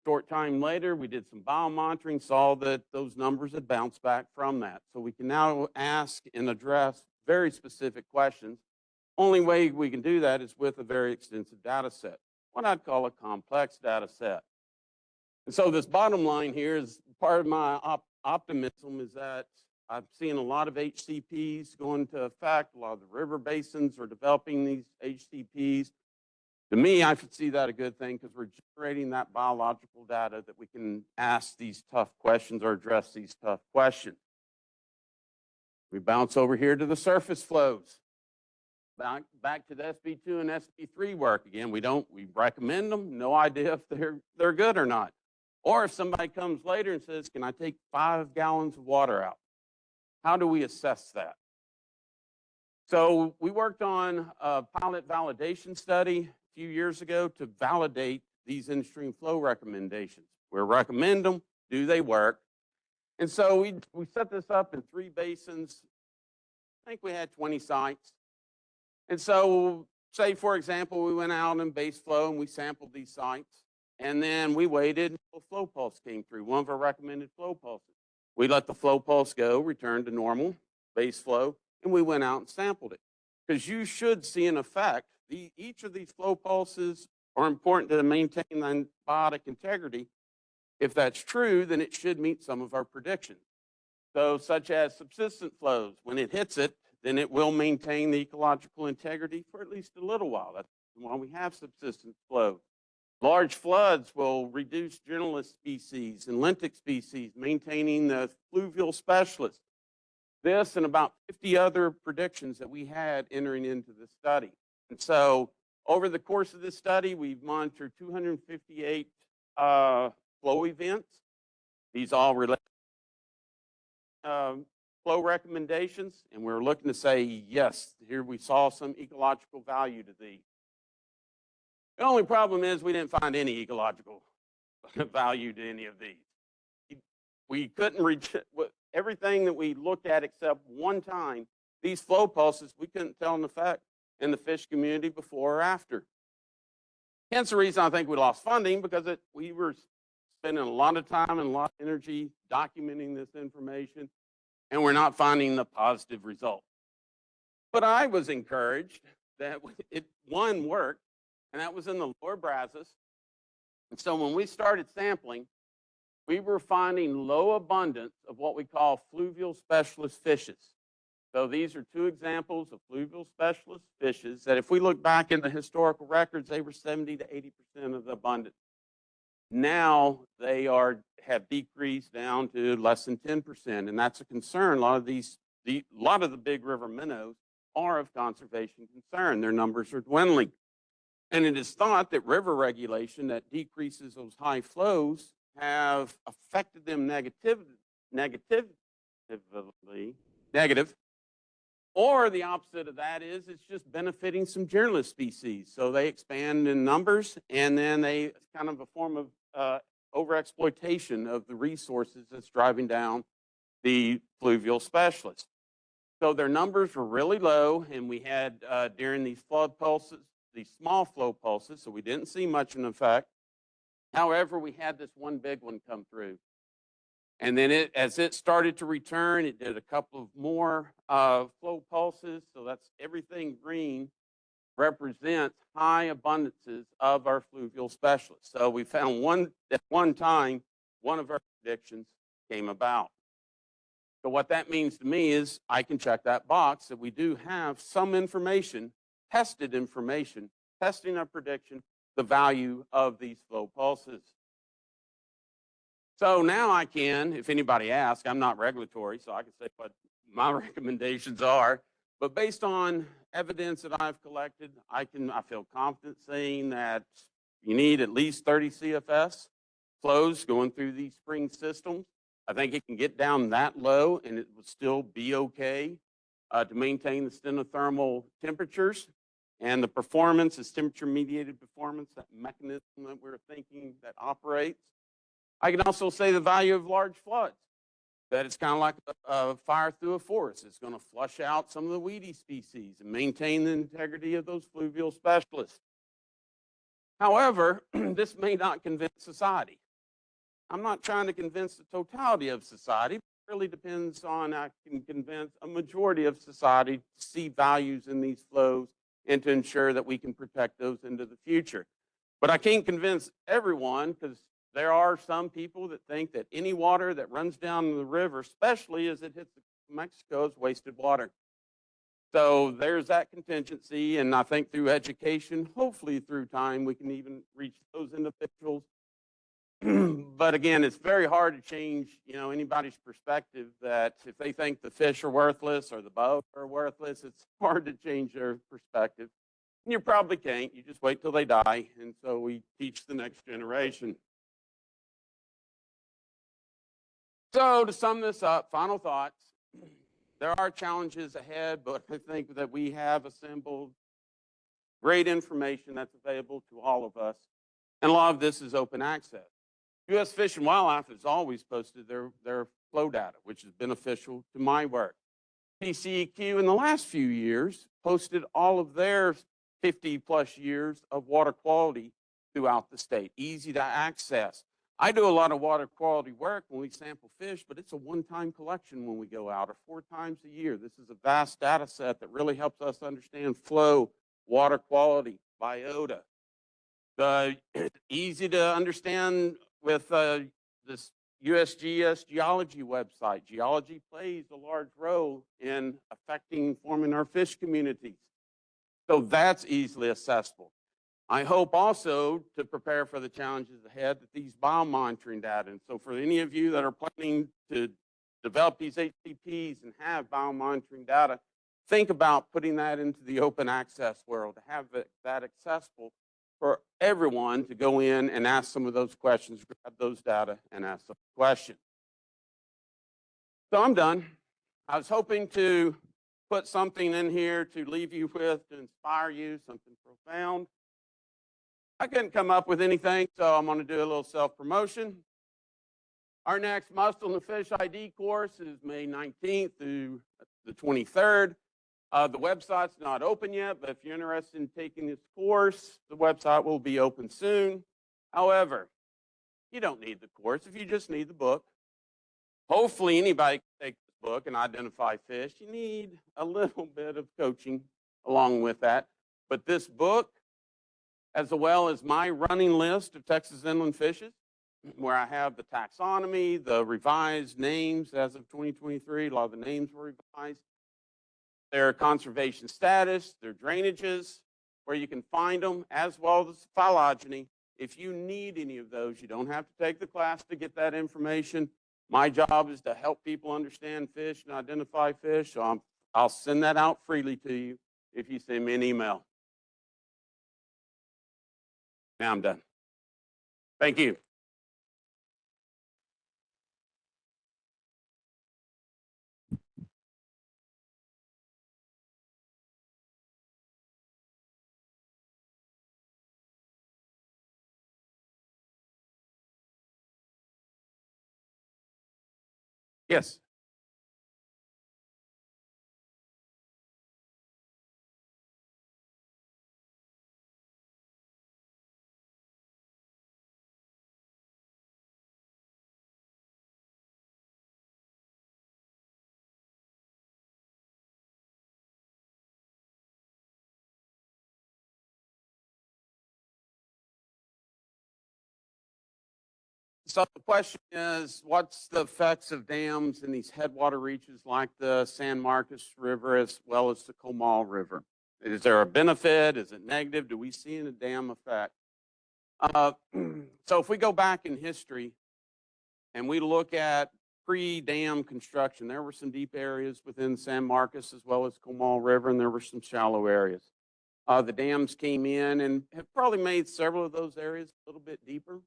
Short time later, we did some biomonitoring, saw that those numbers had bounced back from that. So we can now ask and address very specific questions. Only way we can do that is with a very extensive data set, what I'd call a complex data set. And so this bottom line here is part of my optimism is that I'm seeing a lot of HCPs go into effect. A lot of the river basins are developing these HCPs. To me, I should see that a good thing because we're generating that biological data that we can ask these tough questions or address these tough questions. We bounce over here to the surface flows. Back to the SB2 and SB3 work again. We recommend them, no idea if they're good or not. Or if somebody comes later and says, can I take 5 gallons of water out? How do we assess that? So we worked on a pilot validation study a few years ago to validate these in-stream flow recommendations. We recommend them, do they work? And so we set this up in 3 basins. I think we had 20 sites. And so say, for example, we went out in base flow and we sampled these sites. And then we waited until a flow pulse came through, one of our recommended flow pulses. We let the flow pulse go, return to normal, base flow, and we went out and sampled it. Because you should see an effect. Each of these flow pulses are important to maintain the biotic integrity. If that's true, then it should meet some of our predictions. So such as subsistent flows, when it hits it, then it will maintain the ecological integrity for at least a little while. That's why we have subsistent flows. Large floods will reduce generalist species and lentic species, maintaining the fluvial specialists. This and about 50 other predictions that we had entering into the study. And so over the course of this study, we've monitored 258 flow events. These all relate flow recommendations, and we're looking to say, yes, here we saw some ecological value to these. The only problem is we didn't find any ecological value to any of these. We couldn't reach everything that we looked at except one time. These flow pulses, we couldn't tell an effect in the fish community before or after. Hence the reason I think we lost funding, because we were spending a lot of time and a lot of energy documenting this information, and we're not finding the positive result. But I was encouraged that one worked, and that was in the lower Brazos. And so when we started sampling, we were finding low abundance of what we call fluvial specialist fishes. So these are two examples of fluvial specialist fishes that if we look back in the historical records, they were 70 to 80% of the abundance. Now they have decreased down to less than 10%, and that's a concern. A lot of the big river minnows are of conservation concern. Their numbers are dwindling. And it is thought that river regulation that decreases those high flows have affected them negative, or the opposite of that is it's just benefiting some generalist species. So they expand in numbers, and then it's kind of a form of overexploitation of the resources that's driving down the fluvial specialists. So their numbers were really low, and we had during these flood pulses, these small flow pulses, so we didn't see much in effect. However, we had this one big one come through. And then as it started to return, it did a couple of more flow pulses. So that's everything green represents high abundances of our fluvial specialists. So we found at one time, one of our predictions came about. So what that means to me is I can check that box that we do have some information, tested information, testing our prediction, the value of these flow pulses. So now I can, if anybody asks, I'm not regulatory, so I can say what my recommendations are. But based on evidence that I've collected, I feel confident saying that you need at least 30 CFS flows going through these spring systems. I think it can get down that low and it will still be okay to maintain the stenothermal temperatures and the performance is temperature-mediated performance, that mechanism that we're thinking that operates. I can also say the value of large floods, that it's kind of like a fire through a forest. It's going to flush out some of the weedy species and maintain the integrity of those fluvial specialists. However, this may not convince society. I'm not trying to convince the totality of society. It really depends on I can convince a majority of society to see values in these flows and to ensure that we can protect those into the future. But I can't convince everyone, because there are some people that think that any water that runs down the river, especially as it hits Mexico, is wasted water. So there's that contingency, and I think through education, hopefully through time, we can even reach those individuals. But again, it's very hard to change, anybody's perspective that if they think the fish are worthless or the boats are worthless, it's hard to change their perspective. And you probably can't. You just wait till they die, and so we teach the next generation. So to sum this up, final thoughts. There are challenges ahead, but I think that we have assembled great information that's available to all of us. And a lot of this is open access. U.S. Fish and Wildlife has always posted their flow data, which is beneficial to my work. PCEQ in the last few years posted all of their 50+ years of water quality throughout the state, easy to access. I do a lot of water quality work when we sample fish, but it's a one-time collection when we go out, or 4 times a year. This is a vast data set that really helps us understand flow, water quality, biota. Easy to understand with this USGS geology website. Geology plays a large role in affecting forming our fish communities. So that's easily accessible. I hope also to prepare for the challenges ahead that these biomonitoring data, and so for any of you that are planning to develop these HCPs and have biomonitoring data, think about putting that into the open access world, to have that accessible for everyone to go in and ask some of those questions, grab those data and ask some questions. So I'm done. I was hoping to put something in here to leave you with, to inspire you, something profound. I couldn't come up with anything, so I'm going to do a little self-promotion. Our next Muscle and Fish ID course is May 19th through the 23rd. The website's not open yet, but if you're interested in taking this course, the website will be open soon. However, you don't need the course if you just need the book. Hopefully anybody can take this book and identify fish. You need a little bit of coaching along with that. But this book, as well as my running list of Texas inland fishes, where I have the taxonomy, the revised names as of 2023, a lot of the names were revised, their conservation status, their drainages, where you can find them, as well as phylogeny. If you need any of those, you don't have to take the class to get that information. My job is to help people understand fish and identify fish, so I'll send that out freely to you if you send me an email. Now I'm done. Thank you. Yes. So the question is, what's the effects of dams in these headwater reaches like the San Marcos River as well as the Comal River? Is there a benefit? Is it negative? Do we see a dam effect? So if we go back in history and we look at pre-dam construction, there were some deep areas within San Marcos as well as Comal River, and there were some shallow areas. The dams came in and have probably made several of those areas a little bit deeper.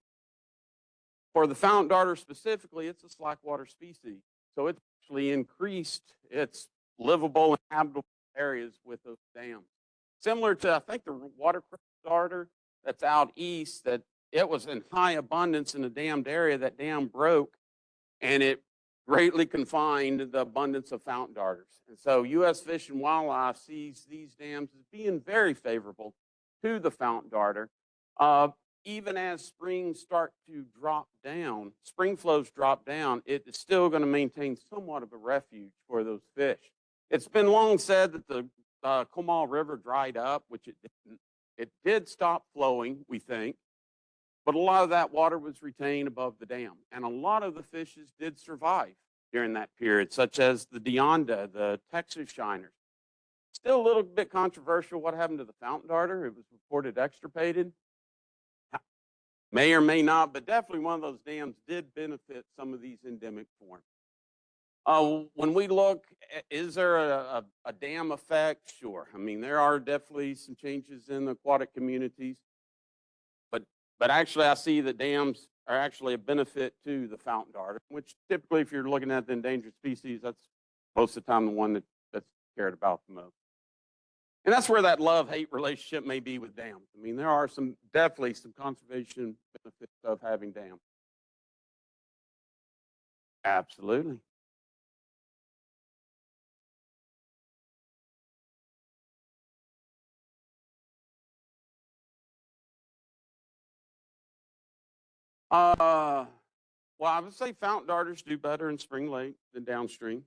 For the fountain darter specifically, it's a slackwater species. So it's actually increased its livable and habitable areas with those dams. Similar to, I think, the watercress darter that's out east, that it was in high abundance in a dammed area. That dam broke, and it greatly confined the abundance of fountain darters. And so U.S. Fish and Wildlife sees these dams as being very favorable to the fountain darter. Even as springs start to drop down, spring flows drop down, it is still going to maintain somewhat of a refuge for those fish. It's been long said that the Comal River dried up, which it didn't. It did stop flowing, we think, but a lot of that water was retained above the dam. And a lot of the fishes did survive during that period, such as the Deonda, the Texas shiners. Still a little bit controversial what happened to the fountain darter. It was reported extirpated. May or may not, but definitely one of those dams did benefit some of these endemic forms. When we look, is there a dam effect? Sure. I mean, there are definitely some changes in the aquatic communities, but actually I see that dams are actually a benefit to the fountain darter, which typically, if you're looking at the endangered species, that's most of the time the one that's cared about the most. And that's where that love-hate relationship may be with dams. I mean, there are definitely some conservation benefits of having dams. Absolutely. Well, I would say fountain darters do better in Spring Lake than downstream.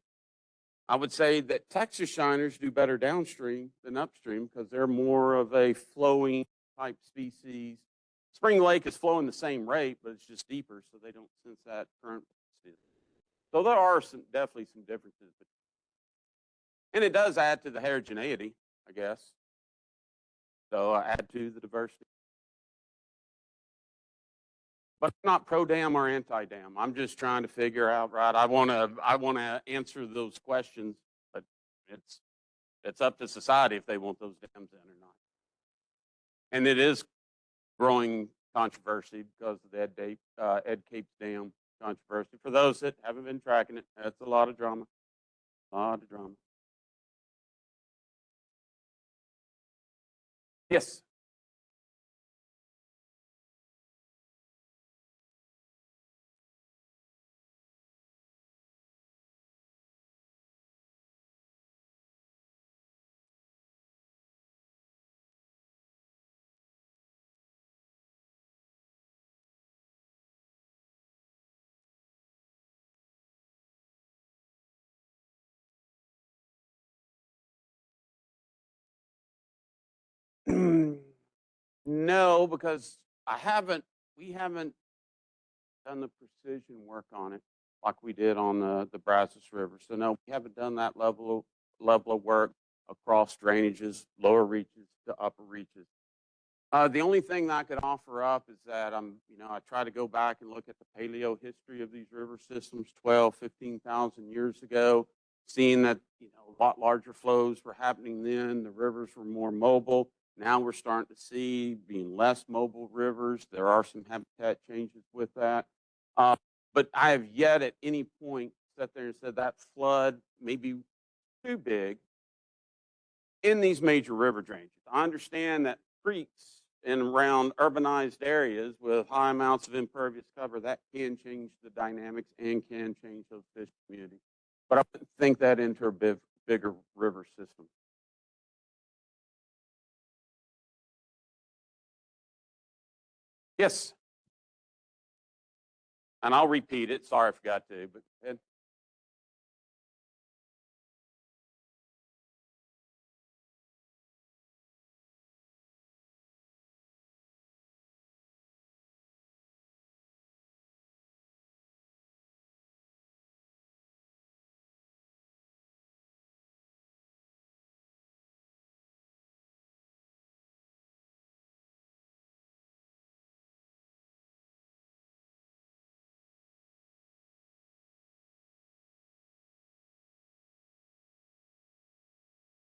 I would say that Texas shiners do better downstream than upstream because they're more of a flowing type species. Spring Lake is flowing the same rate, but it's just deeper, so they don't sense that current. So there are definitely some differences. And it does add to the heterogeneity, I guess. So add to the diversity. But I'm not pro-dam or anti-dam. I'm just trying to figure out, right? I want to answer those questions, but it's up to society if they want those dams in or not. And it is growing controversy because of the Ed Capes Dam controversy. For those that haven't been tracking it, that's a lot of drama. A lot of drama. Yes. No, because we haven't done the precision work on it like we did on the Brazos River. So no, we haven't done that level of work across drainages, lower reaches to upper reaches. The only thing that I could offer up is that I try to go back and look at the paleo history of these river systems 12, 15,000 years ago, seeing that, a lot larger flows were happening then. The rivers were more mobile. Now we're starting to see being less mobile rivers. There are some habitat changes with that. But I have yet at any point sat there and said that flood may be too big in these major river drainages. I understand that creeks and around urbanized areas with high amounts of impervious cover, that can change the dynamics and can change those fish communities. But I wouldn't think that into a bigger river system. Yes. And I'll repeat it. Sorry I forgot to, but go ahead.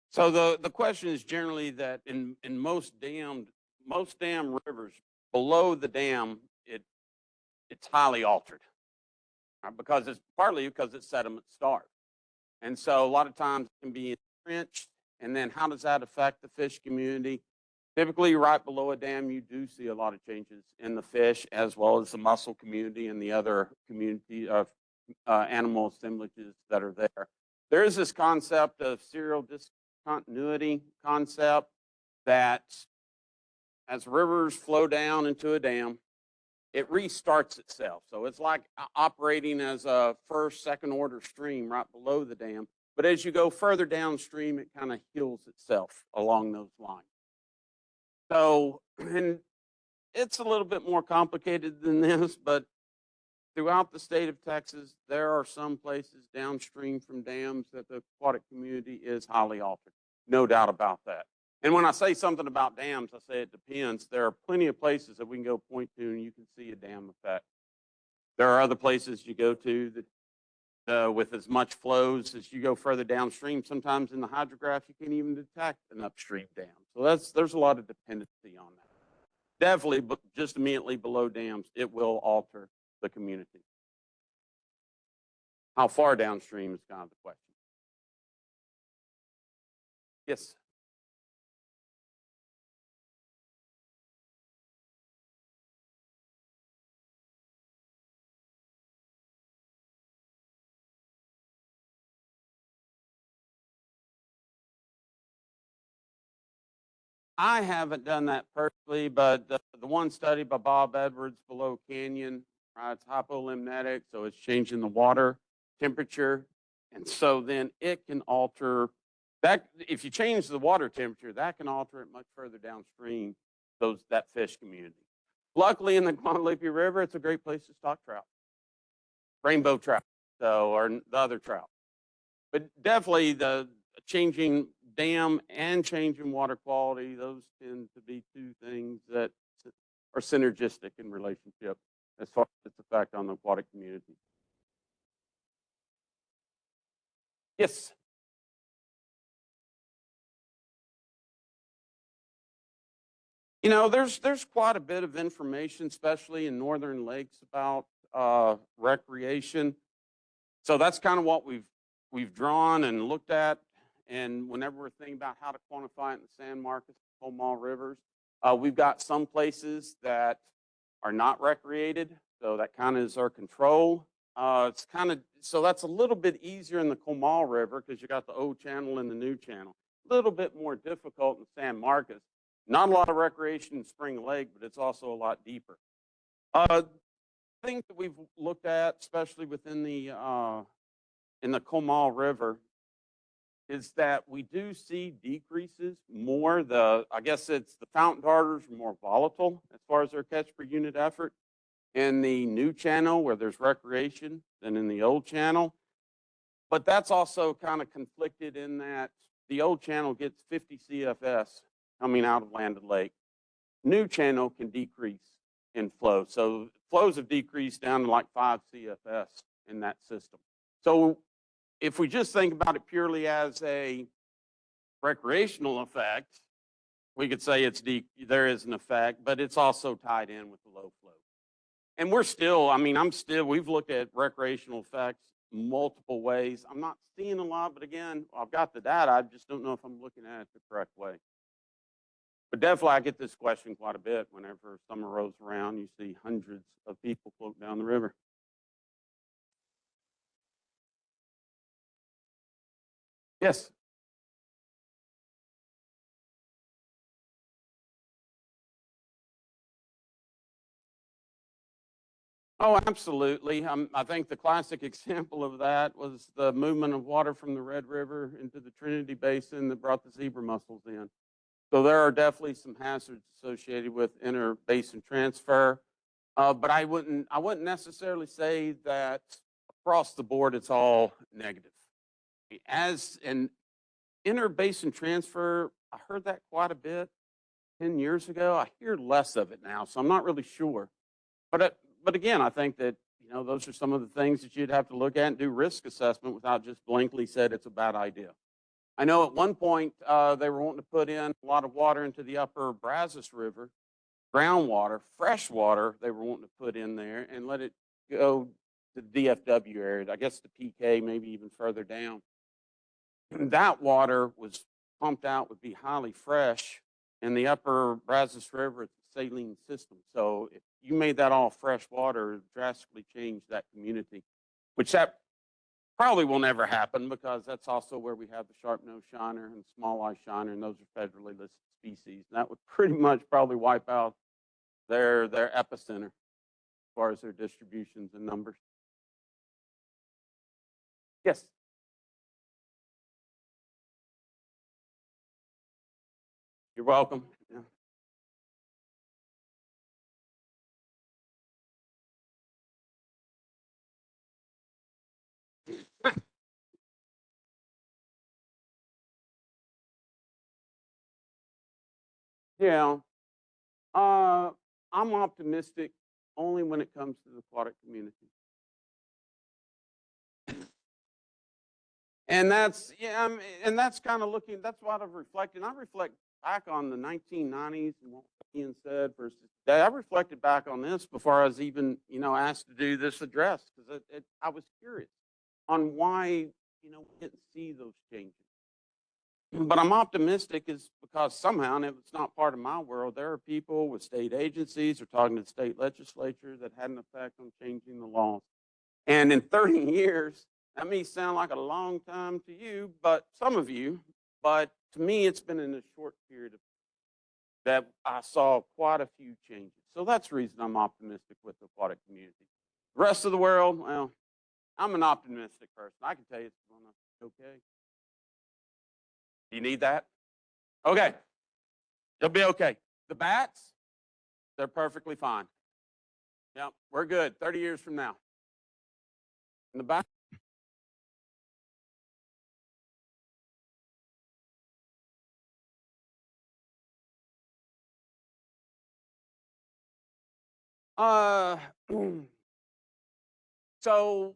So the question is generally that in most dam rivers, below the dam, it's highly altered because it's partly because it's sediment starved. And so a lot of times it can be entrenched. And then how does that affect the fish community? Typically, right below a dam, you do see a lot of changes in the fish as well as the mussel community and the other community of animal assemblages that are there. There is this concept of serial discontinuity concept that as rivers flow down into a dam, it restarts itself. So it's like operating as a first, second order stream right below the dam. But as you go further downstream, it kind of heals itself along those lines. So, and it's a little bit more complicated than this, but throughout the state of Texas, there are some places downstream from dams that the aquatic community is highly altered. No doubt about that. And when I say something about dams, I say it depends. There are plenty of places that we can go point to and you can see a dam effect. There are other places you go to that with as much flows as you go further downstream, sometimes in the hydrograph, you can't even detect an upstream dam. So there's a lot of dependency on that. Definitely, but just immediately below dams, it will alter the community. How far downstream is kind of the question. Yes. I haven't done that personally, but the one study by Bob Edwards below Canyon, it's hypolimnetic, so it's changing the water temperature. And so then it can alter that. If you change the water temperature, that can alter it much further downstream, that fish community. Luckily in the Guadalupe River, it's a great place to stock trout, rainbow trout, or the other trout. But definitely the changing dam and changing water quality, those tend to be two things that are synergistic in relationship as far as its effect on the aquatic community. Yes. There's quite a bit of information, especially in northern lakes, about recreation. So that's kind of what we've we've drawn and looked at, and whenever we're thinking about how to quantify it in the San Marcos, Comal rivers, we've got some places that are not recreated, so that kind of is our control. It's kind of, so that's a little bit easier in the Comal River because you got the old channel and the new channel. A little bit more difficult in San Marcos. Not a lot of recreation in Spring Lake, but it's also a lot deeper. Things that we've looked at, especially within the in the Comal River, is that we do see decreases more. I guess it's the fountain darters are more volatile as far as their catch per unit effort in the new channel where there's recreation than in the old channel. But that's also kind of conflicted in that the old channel gets 50 CFS coming out of Landed Lake. New channel can decrease in flow. So flows have decreased down to like 5 CFS in that system. So if we just think about it purely as a recreational effect, we could say there is an effect, but it's also tied in with the low flow. And we're still, I mean, we've looked at recreational effects multiple ways. I'm not seeing a lot, but again, I've got the data. I just don't know if I'm looking at it the correct way. But definitely I get this question quite a bit whenever summer rolls around. You see hundreds of people float down the river. Yes. Oh, absolutely. I think the classic example of that was the movement of water from the Red River into the Trinity Basin that brought the zebra mussels in. So there are definitely some hazards associated with interbasin transfer, but I wouldn't necessarily say that across the board it's all negative. As an interbasin transfer, I heard that quite a bit 10 years ago. I hear less of it now, so I'm not really sure. But again, I think that, you know, those are some of the things that you'd have to look at and do risk assessment without just blankly said it's a bad idea. I know at one point they were wanting to put in a lot of water into the upper Brazos River, groundwater, fresh water they were wanting to put in there and let it go to the DFW area, I guess the PK, maybe even further down. And that water was pumped out, would be highly fresh. In the upper Brazos River, it's a saline system. So if you made that all fresh water, it drastically changed that community, which that probably will never happen because that's also where we have the sharp-nosed shiner and small eye shiner, and those are federally listed species. And that would pretty much probably wipe out their epicenter as far as their distributions and numbers. Yes. You're welcome. Yeah. Yeah. I'm optimistic only when it comes to the aquatic community. And that's, yeah, and that's kind of looking, that's what I've reflected. I reflect back on the 1990s and what Ian said versus today. I reflected back on this before I was even, you know, asked to do this address because I was curious on why, you know, we didn't see those changes. But I'm optimistic is because somehow, and it's not part of my world, there are people with state agencies or talking to the state legislature that had an effect on changing the laws. And in 30 years, that may sound like a long time to you, but some of you, but to me, it's been in a short period of that I saw quite a few changes. So that's the reason I'm optimistic with the aquatic community. The rest of the world, well, I'm an optimistic person. I can tell you it's going to be okay. Do you need that? Okay. It'll be okay. The bats, they're perfectly fine. Yep, we're good 30 years from now. And the bat. So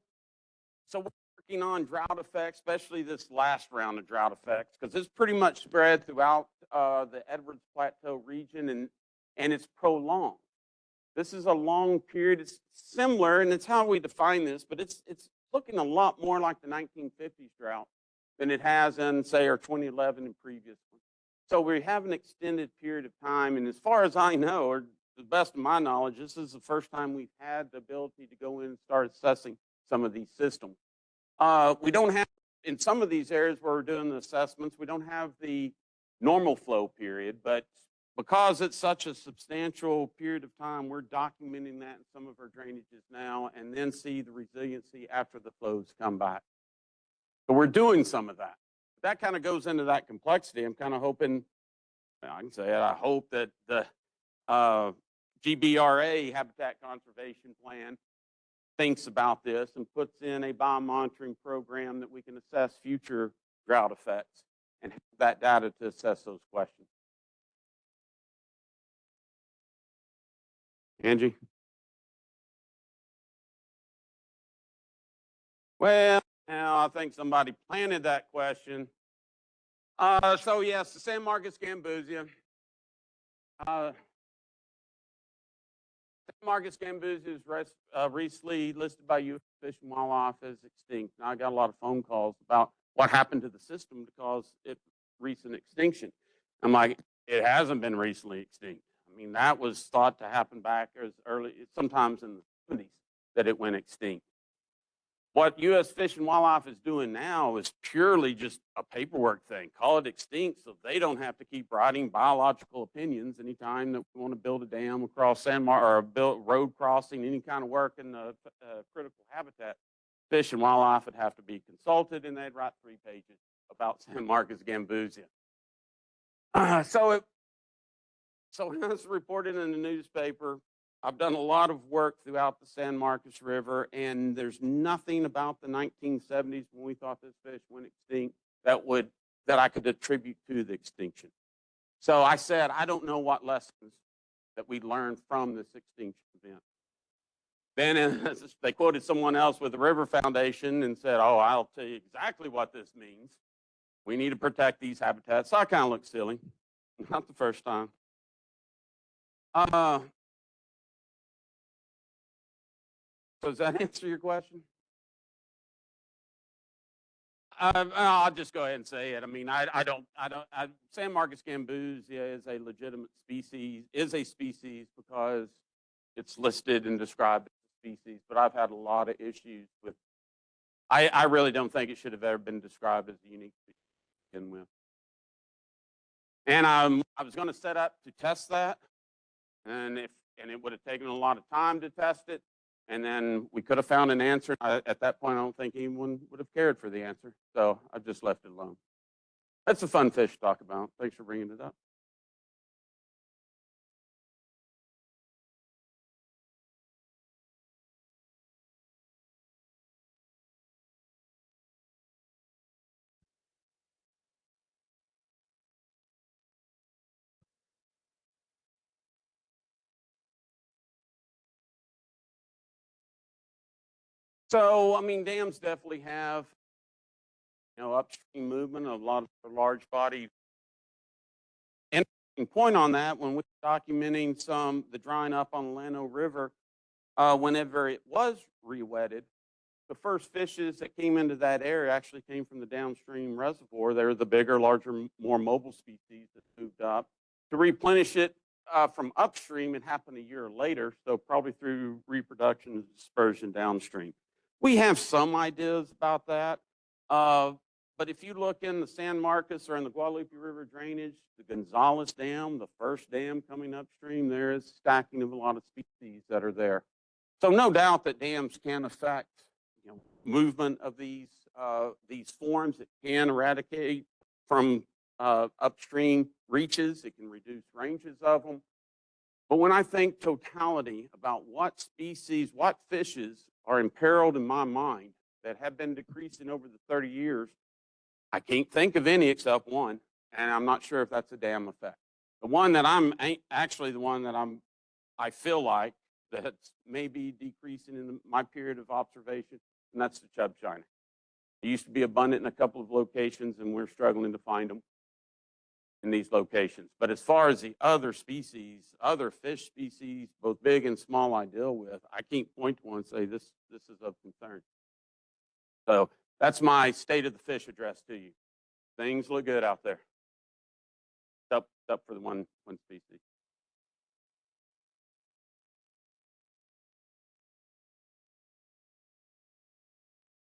we're working on drought effects, especially this last round of drought effects, because it's pretty much spread throughout the Edwards Plateau region, and it's prolonged. This is a long period. It's similar, and it's how we define this, but it's looking a lot more like the 1950s drought than it has in, say, our 2011 and previous one. So we have an extended period of time, and as far as I know, or to the best of my knowledge, this is the first time we've had the ability to go in and start assessing some of these systems. We don't have, in some of these areas where we're doing the assessments, we don't have the normal flow period, but because it's such a substantial period of time, we're documenting that in some of our drainages now and then see the resiliency after the flows come back. So we're doing some of that. That kind of goes into that complexity. I'm kind of hoping, well, I can say it, I hope that the GBRA Habitat Conservation Plan thinks about this and puts in a biomonitoring program that we can assess future drought effects and have that data to assess those questions. Angie? Well, now I think somebody planted that question. So yes, the San Marcos Gambusia. San Marcos Gambusia is recently listed by U.S. Fish and Wildlife as extinct. Now I got a lot of phone calls about what happened to the system to cause its recent extinction. I'm like, it hasn't been recently extinct. I mean, that was thought to happen back as early, sometimes in the 70s, that it went extinct. What U.S. Fish and Wildlife is doing now is purely just a paperwork thing. Call it extinct so they don't have to keep writing biological opinions anytime that we want to build a dam across San Marcos or build road crossing, any kind of work in the critical habitat. Fish and Wildlife would have to be consulted, and they'd write 3 pages about San Marcos Gambusia. So as reported in the newspaper, I've done a lot of work throughout the San Marcos River, and there's nothing about the 1970s when we thought this fish went extinct that I could attribute to the extinction. So I said, I don't know what lessons that we learned from this extinction event. Then they quoted someone else with the River Foundation and said, oh, I'll tell you exactly what this means. We need to protect these habitats. So I kind of looked silly. Not the first time. So does that answer your question? I'll just go ahead and say it. I mean, San Marcos Gambusia is a legitimate species, because it's listed and described as a species, but I've had a lot of issues with, I really don't think it should have ever been described as a unique species to begin with. And I was going to set up to test that, and it would have taken a lot of time to test it. And then we could have found an answer. At that point, I don't think anyone would have cared for the answer. So I've just left it alone. That's a fun fish to talk about. Thanks for bringing it up. So, I mean, dams definitely have, upstream movement of a lot of large body. Interesting point on that, when we're documenting the drying up on the Llano River, whenever it was re-wetted, the first fishes that came into that area actually came from the downstream reservoir. They're the bigger, larger, more mobile species that moved up. To replenish it from upstream, it happened a year later, so probably through reproduction and dispersion downstream. We have some ideas about that, but if you look in the San Marcos or in the Guadalupe River drainage, the Gonzales Dam, the first dam coming upstream, there is stacking of a lot of species that are there. So no doubt that dams can affect movement of these forms. It can eradicate from upstream reaches. It can reduce ranges of them. But when I think totality about what species, what fishes are imperiled in my mind that have been decreasing over the 30 years, I can't think of any except one, and I'm not sure if that's a dam effect. The one that I feel like that's maybe decreasing in my period of observation, and that's the chub shiner. It used to be abundant in a couple of locations, and we're struggling to find them in these locations. But as far as the other species, other fish species, both big and small, I deal with, I can't point to one and say this is of concern. So that's my state of the fish address to you. Things look good out there. Up for the one species.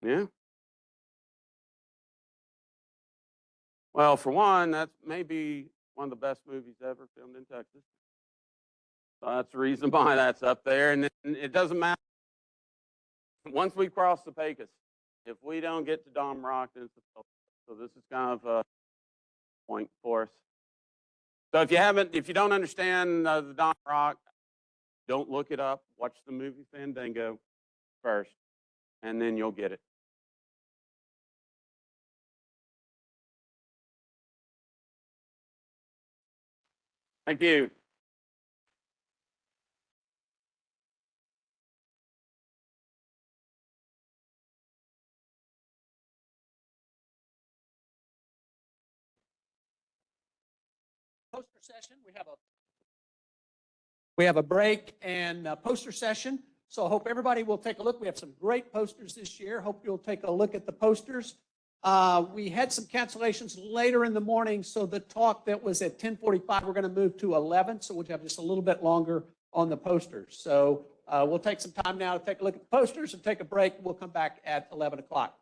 Yeah. Well, for one, that's maybe one of the best movies ever filmed in Texas. So that's the reason why that's up there. And then it doesn't matter. Once we cross the Pecos, if we don't get to Dom Rock, then it's a, so this is kind of a point for us. So if you don't understand the Dom Rock, don't look it up. Watch the movie Fandango first, and then you'll get it. Thank you. Poster session, we have a break and a poster session. So I hope everybody will take a look. We have some great posters this year. Hope you'll take a look at the posters. We had some cancellations later in the morning, so the talk that was at 10:45, we're going to move to 11, so we'll have just a little bit longer on the posters. So we'll take some time now to take a look at the posters and take a break. We'll come back at 11 o'clock.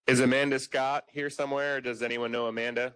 Is Amanda Scott here somewhere? Does anyone know Amanda?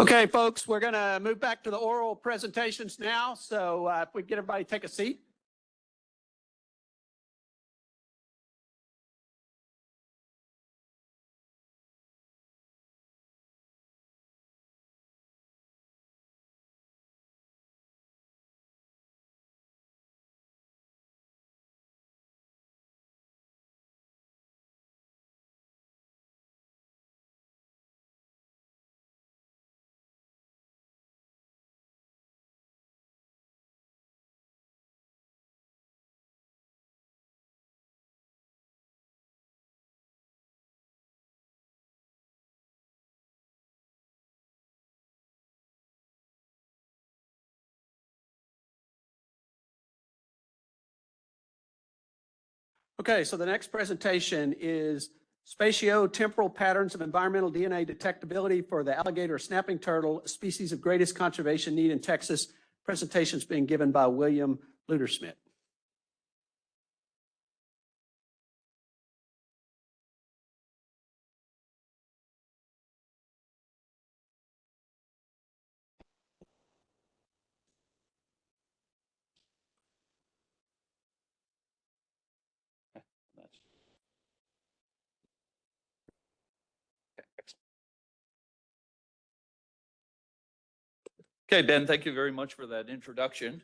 Okay, folks, we're going to move back to the oral presentations now. So if we get everybody to take a seat. Okay, so the next presentation is spatio-temporal patterns of environmental DNA detectability for the alligator snapping turtle, a species of greatest conservation need in Texas. Presentations being given by William Ludersmith. Okay, Ben, thank you very much for that introduction.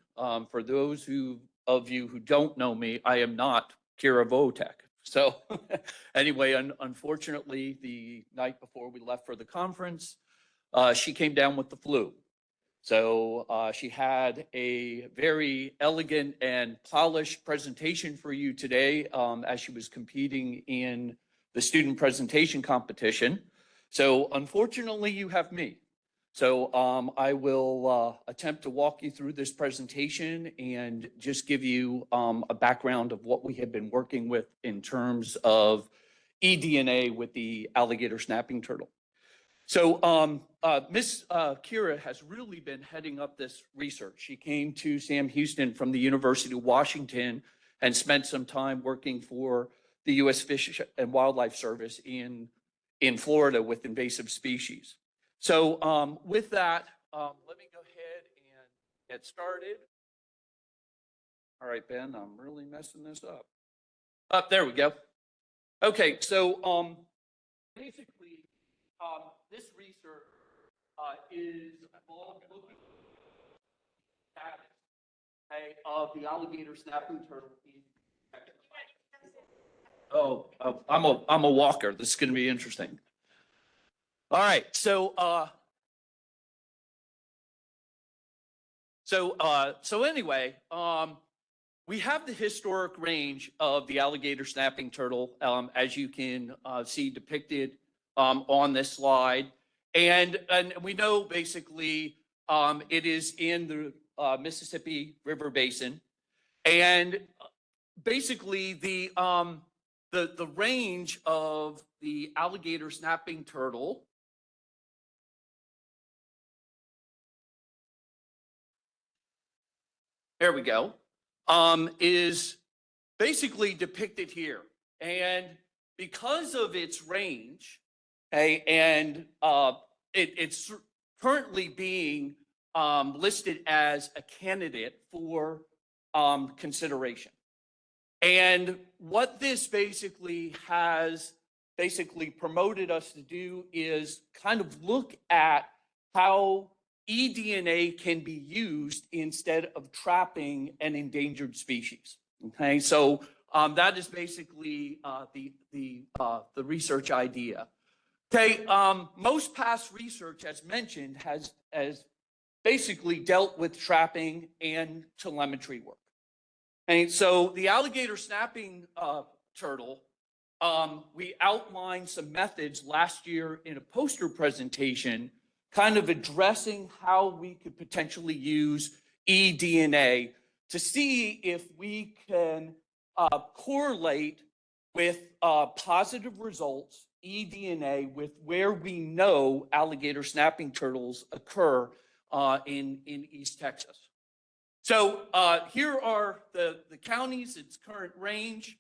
For those of you who don't know me, I am not Kira Votek. So anyway, unfortunately, the night before we left for the conference, she came down with the flu. So she had a very elegant and polished presentation for you today as she was competing in the student presentation competition. So unfortunately, you have me. So I will attempt to walk you through this presentation and just give you a background of what we have been working with in terms of eDNA with the alligator snapping turtle. So Miss Kira has really been heading up this research. She came to Sam Houston from the University of Washington and spent some time working for the U.S. Fish and Wildlife Service in Florida with invasive species. So with that, let me go ahead and get started. All right, Ben, I'm really messing this up. There we go. Okay, so basically, this research is involved looking at the status of the alligator snapping turtle in Texas. Oh, I'm a walker. This is going to be interesting. All right, so anyway, we have the historic range of the alligator snapping turtle, as you can see depicted on this slide. And we know basically it is in the Mississippi River Basin. And basically the range of the alligator snapping turtle there we go, is basically depicted here. And because of its range, okay, and it's currently being listed as a candidate for consideration. And what this basically has promoted us to do is kind of look at how eDNA can be used instead of trapping an endangered species. Okay, so that is basically the research idea. Okay, most past research, as mentioned, has basically dealt with trapping and telemetry work. And so the alligator snapping turtle, we outlined some methods last year in a poster presentation, kind of addressing how we could potentially use eDNA to see if we can correlate with positive results, eDNA, with where we know alligator snapping turtles occur in East Texas. So here are the counties, its current range.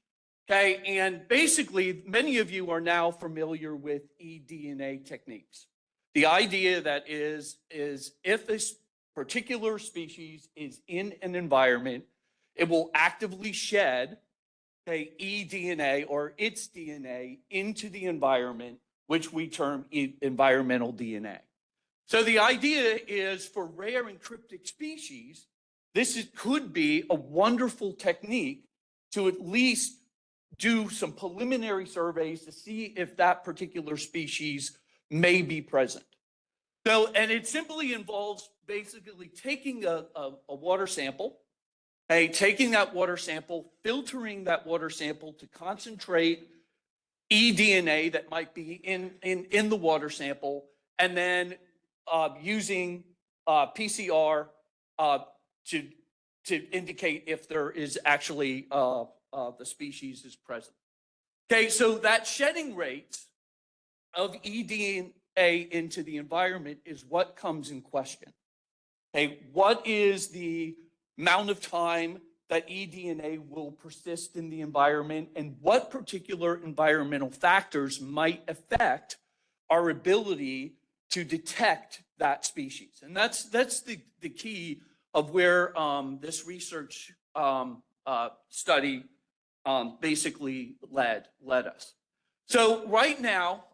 Okay, and basically many of you are now familiar with eDNA techniques. The idea that is if this particular species is in an environment, it will actively shed, okay, eDNA or its DNA into the environment, which we term environmental DNA. So the idea is for rare and cryptic species, could be a wonderful technique to at least do some preliminary surveys to see if that particular species may be present. So, and it simply involves basically taking a water sample, taking that water sample, filtering that water sample to concentrate eDNA that might be in the water sample, and then using PCR to indicate if there is actually the species is present. Okay, so that shedding rate of eDNA into the environment is what comes in question. Okay, what is the amount of time that eDNA will persist in the environment, and what particular environmental factors might affect our ability to detect that species? And that's the key of where this research study basically led us. So right now,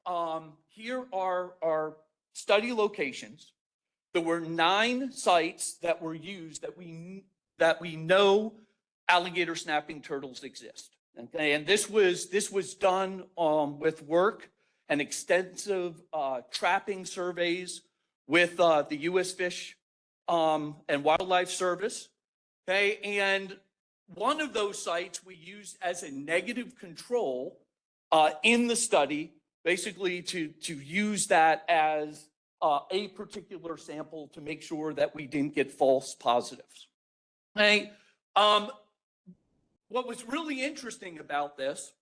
here are our study locations. There were 9 sites that were used that we know alligator snapping turtles exist. Okay, and this was done with work and extensive trapping surveys with the U.S. Fish and Wildlife Service. Okay, and one of those sites we used as a negative control in the study, basically to use that as a particular sample to make sure that we didn't get false positives. Okay. What was really interesting about this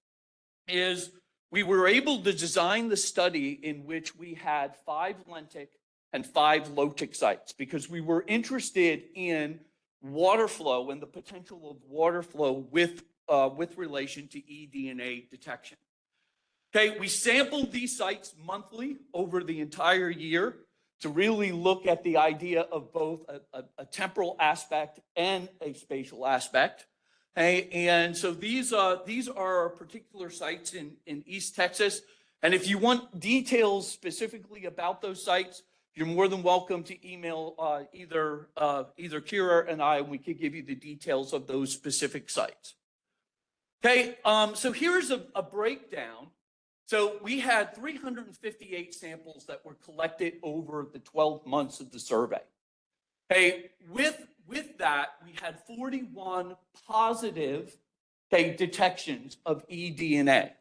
is we were able to design the study in which we had 5 lentic and 5 lotic sites because we were interested in water flow and the potential of water flow with relation to eDNA detection. Okay, we sampled these sites monthly over the entire year to really look at the idea of both a temporal aspect and a spatial aspect. Okay, and so these are our particular sites in East Texas. And if you want details specifically about those sites, you're more than welcome to email either Kira and I, and we could give you the details of those specific sites. Okay, so here's a breakdown. So we had 358 samples that were collected over the 12 months of the survey. Okay, with that, we had 41 positive detections of eDNA.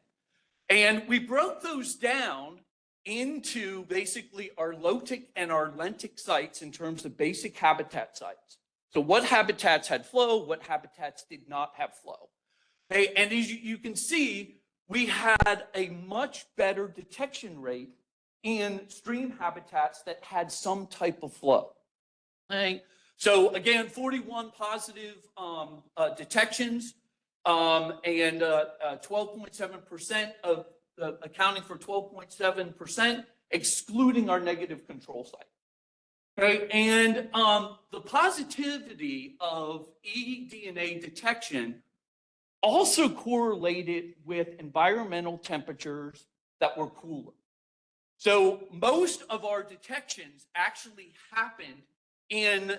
And we broke those down into basically our lotic and our lentic sites in terms of basic habitat sites. So what habitats had flow, what habitats did not have flow. Okay, and as you can see, we had a much better detection rate in stream habitats that had some type of flow. Okay, so again, 41 positive detections and 12.7% of accounting for 12.7%, excluding our negative control site. Okay, and the positivity of eDNA detection also correlated with environmental temperatures that were cooler. So most of our detections actually happened in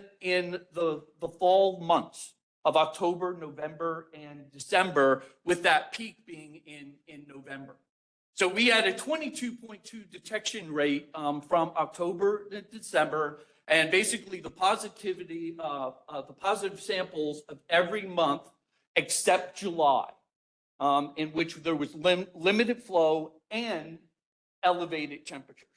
the fall months of October, November, and December, with that peak being in November. So we had a 22.2 detection rate from October to December, and basically the positivity of the positive samples of every month except July, in which there was limited flow and elevated temperatures.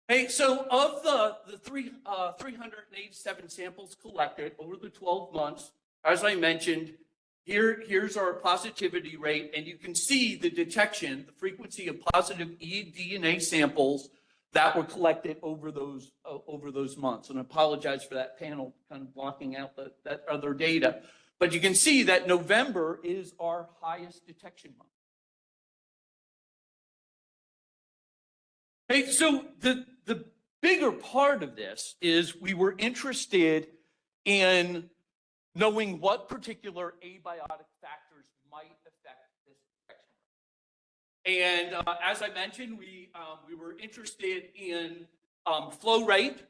Hey, so of the 387 samples collected over the 12 months, as I mentioned, here's our positivity rate, and you can see the detection, the frequency of positive eDNA samples that were collected over those months. And I apologize for that panel kind of blocking out that other data. But you can see that November is our highest detection month. Hey, so the bigger part of this is we were interested in knowing what particular abiotic factors might affect this detection. And as I mentioned, we were interested in flow rate.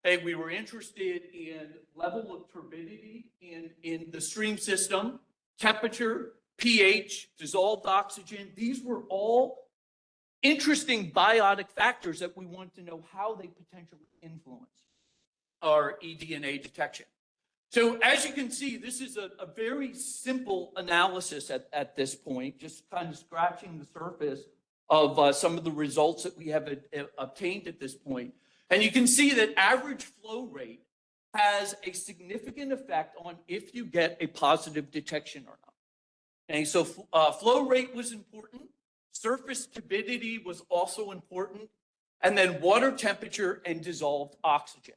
Okay, we were interested in level of turbidity in the stream system, temperature, pH, dissolved oxygen. These were all interesting biotic factors that we want to know how they potentially influence our eDNA detection. So as you can see, this is a very simple analysis at this point, just kind of scratching the surface of some of the results that we have obtained at this point. And you can see that average flow rate has a significant effect on if you get a positive detection or not. Okay, so flow rate was important. Surface turbidity was also important. And then water temperature and dissolved oxygen.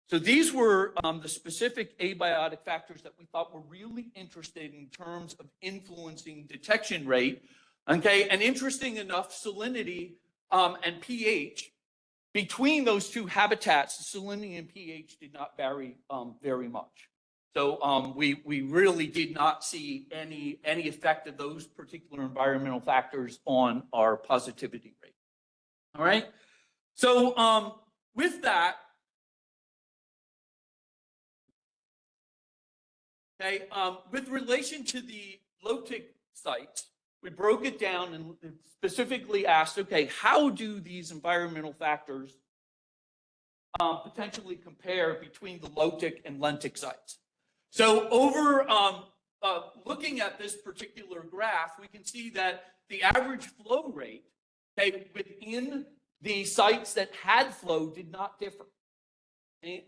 So these were the specific abiotic factors that we thought were really interested in terms of influencing detection rate. Okay, and interesting enough, salinity and pH, between those two habitats, salinity and pH did not vary very much. So we really did not see any effect of those particular environmental factors on our positivity rate. All right. So with that, okay, with relation to the low-tick sites, we broke it down and specifically asked, okay, how do these environmental factors potentially compare between the low-tick and lentic sites? So over looking at this particular graph, we can see that the average flow rate, okay, within the sites that had flow did not differ. Okay?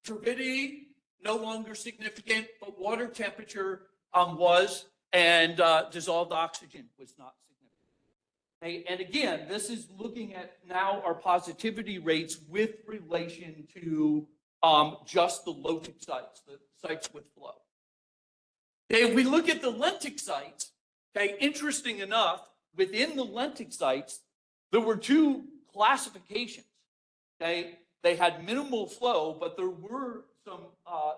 Turbidity, no longer significant, but water temperature was, and dissolved oxygen was not significant. Okay? And again, this is looking at now our positivity rates with relation to just the low-tick sites, the sites with flow. Okay, if we look at the lentic sites, okay, interesting enough, within the lentic sites, there were two classifications. Okay, they had minimal flow, but there were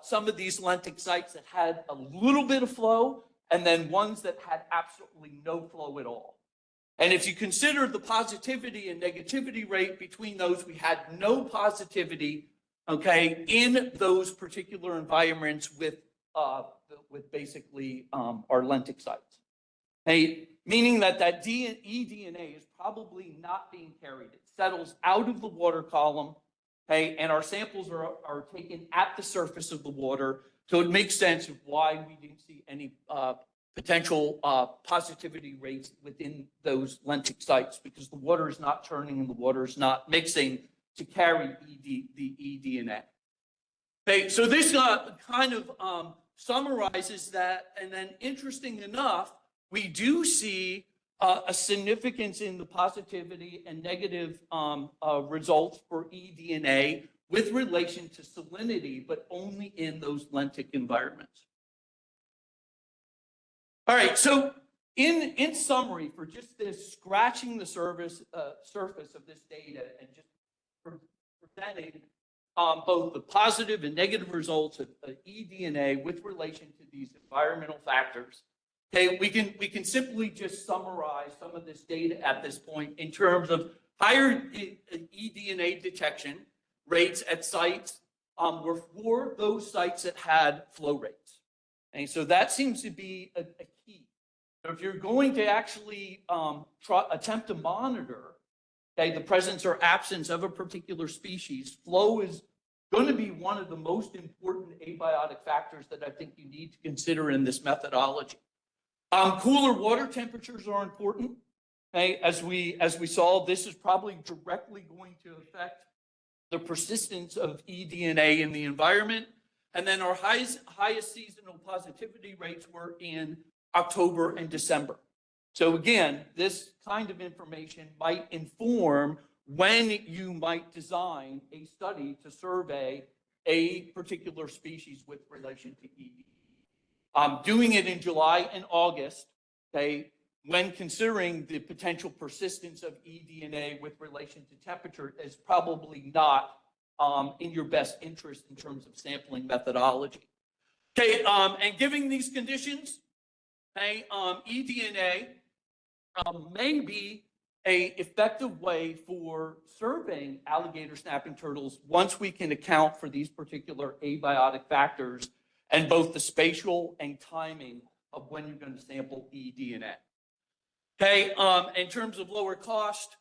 some of these lentic sites that had a little bit of flow, and then ones that had absolutely no flow at all. And if you consider the positivity and negativity rate between those, we had no positivity, okay, in those particular environments with basically our lentic sites. Okay, meaning that eDNA is probably not being carried. It settles out of the water column, okay, and our samples are taken at the surface of the water. So it makes sense of why we didn't see any potential positivity rates within those lentic sites, because the water is not turning and the water is not mixing to carry the eDNA. Okay, so this kind of summarizes that, and then interesting enough, we do see a significance in the positivity and negative results for eDNA with relation to salinity, but only in those lentic environments. All right, so in summary, for just this scratching the surface of this data and just presenting both the positive and negative results of eDNA with relation to these environmental factors, okay, we can simply just summarize some of this data at this point in terms of higher eDNA detection rates at sites were for those sites that had flow rates. And so that seems to be a key. So if you're going to actually attempt to monitor, okay, the presence or absence of a particular species, flow is going to be one of the most important abiotic factors that I think you need to consider in this methodology. Cooler water temperatures are important. Okay, as we saw, this is probably directly going to affect the persistence of eDNA in the environment. And then our highest seasonal positivity rates were in October and December. So again, this kind of information might inform when you might design a study to survey a particular species with relation to eDNA. Doing it in July and August, okay, when considering the potential persistence of eDNA with relation to temperature is probably not in your best interest in terms of sampling methodology. Okay, and given these conditions, okay, eDNA may be an effective way for surveying alligator snapping turtles once we can account for these particular abiotic factors and both the spatial and timing of when you're going to sample eDNA. Okay, in terms of lower cost,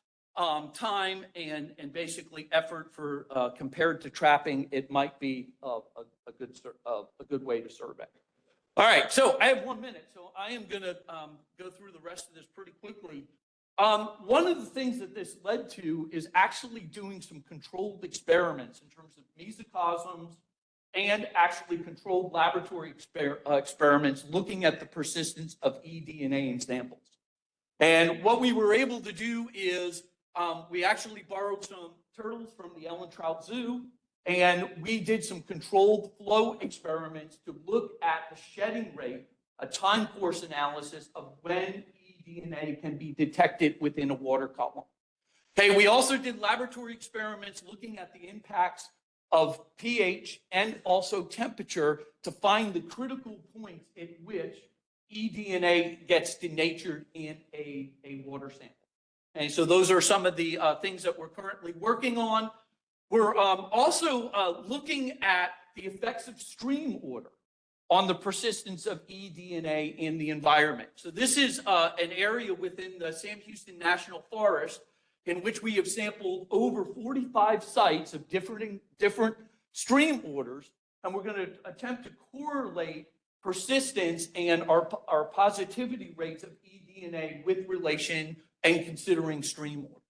time, and basically effort for compared to trapping, it might be a good way to survey. All right, so I have 1 minute, so I am going to go through the rest of this pretty quickly. One of the things that this led to is actually doing some controlled experiments in terms of mesocosms and actually controlled laboratory experiments looking at the persistence of eDNA in samples. And what we were able to do is we actually borrowed some turtles from the Ellen Trout Zoo, and we did some controlled flow experiments to look at the shedding rate, a time course analysis of when eDNA can be detected within a water column. Okay, we also did laboratory experiments looking at the impacts of pH and also temperature to find the critical points at which eDNA gets denatured in a water sample. And so those are some of the things that we're currently working on. We're also looking at the effects of stream order on the persistence of eDNA in the environment. So this is an area within the Sam Houston National Forest in which we have sampled over 45 sites of different stream orders, and we're going to attempt to correlate persistence and our positivity rates of eDNA with relation and considering stream order.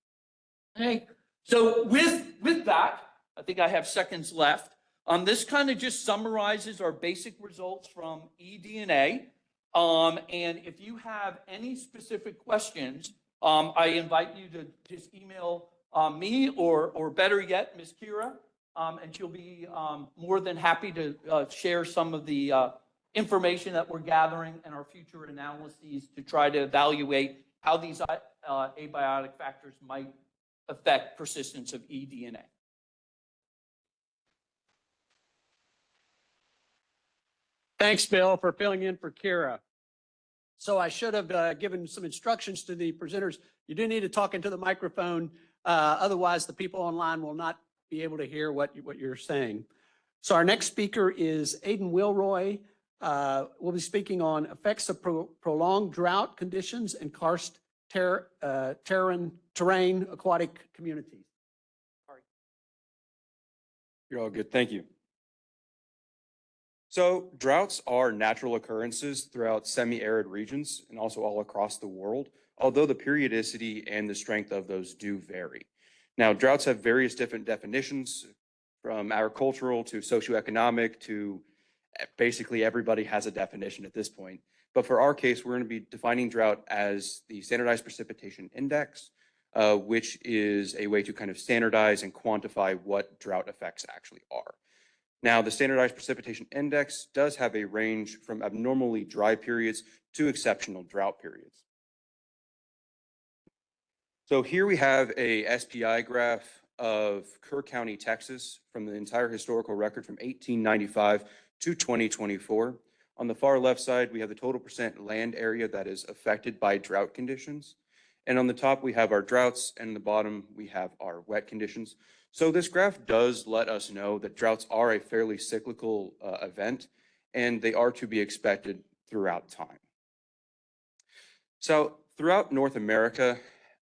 Okay, so with that, I think I have seconds left. This kind of just summarizes our basic results from eDNA. And if you have any specific questions, I invite you to just email me or better yet, Ms. Kira, and she'll be more than happy to share some of the information that we're gathering and our future analyses to try to evaluate how these abiotic factors might affect persistence of eDNA. Thanks, Bill, for filling in for Kira. So I should have given some instructions to the presenters. You do need to talk into the microphone. Otherwise, the people online will not be able to hear what you're saying. So our next speaker is Aidan Wilroy. We'll be speaking on effects of prolonged drought conditions and karst terrain aquatic communities. Sorry. You're all good. Thank you. So droughts are natural occurrences throughout semi-arid regions and also all across the world, although the periodicity and the strength of those do vary. Now, droughts have various different definitions, from agricultural to socioeconomic to basically everybody has a definition at this point. But for our case, we're going to be defining drought as the standardized precipitation index, which is a way to kind of standardize and quantify what drought effects actually are. Now, the standardized precipitation index does have a range from abnormally dry periods to exceptional drought periods. So here we have a SPI graph of Kerr County, Texas, from the entire historical record from 1895 to 2024. On the far left side, we have the total percent land area that is affected by drought conditions. And on the top, we have our droughts, and on the bottom, we have our wet conditions. So this graph does let us know that droughts are a fairly cyclical event, and they are to be expected throughout time. So throughout North America,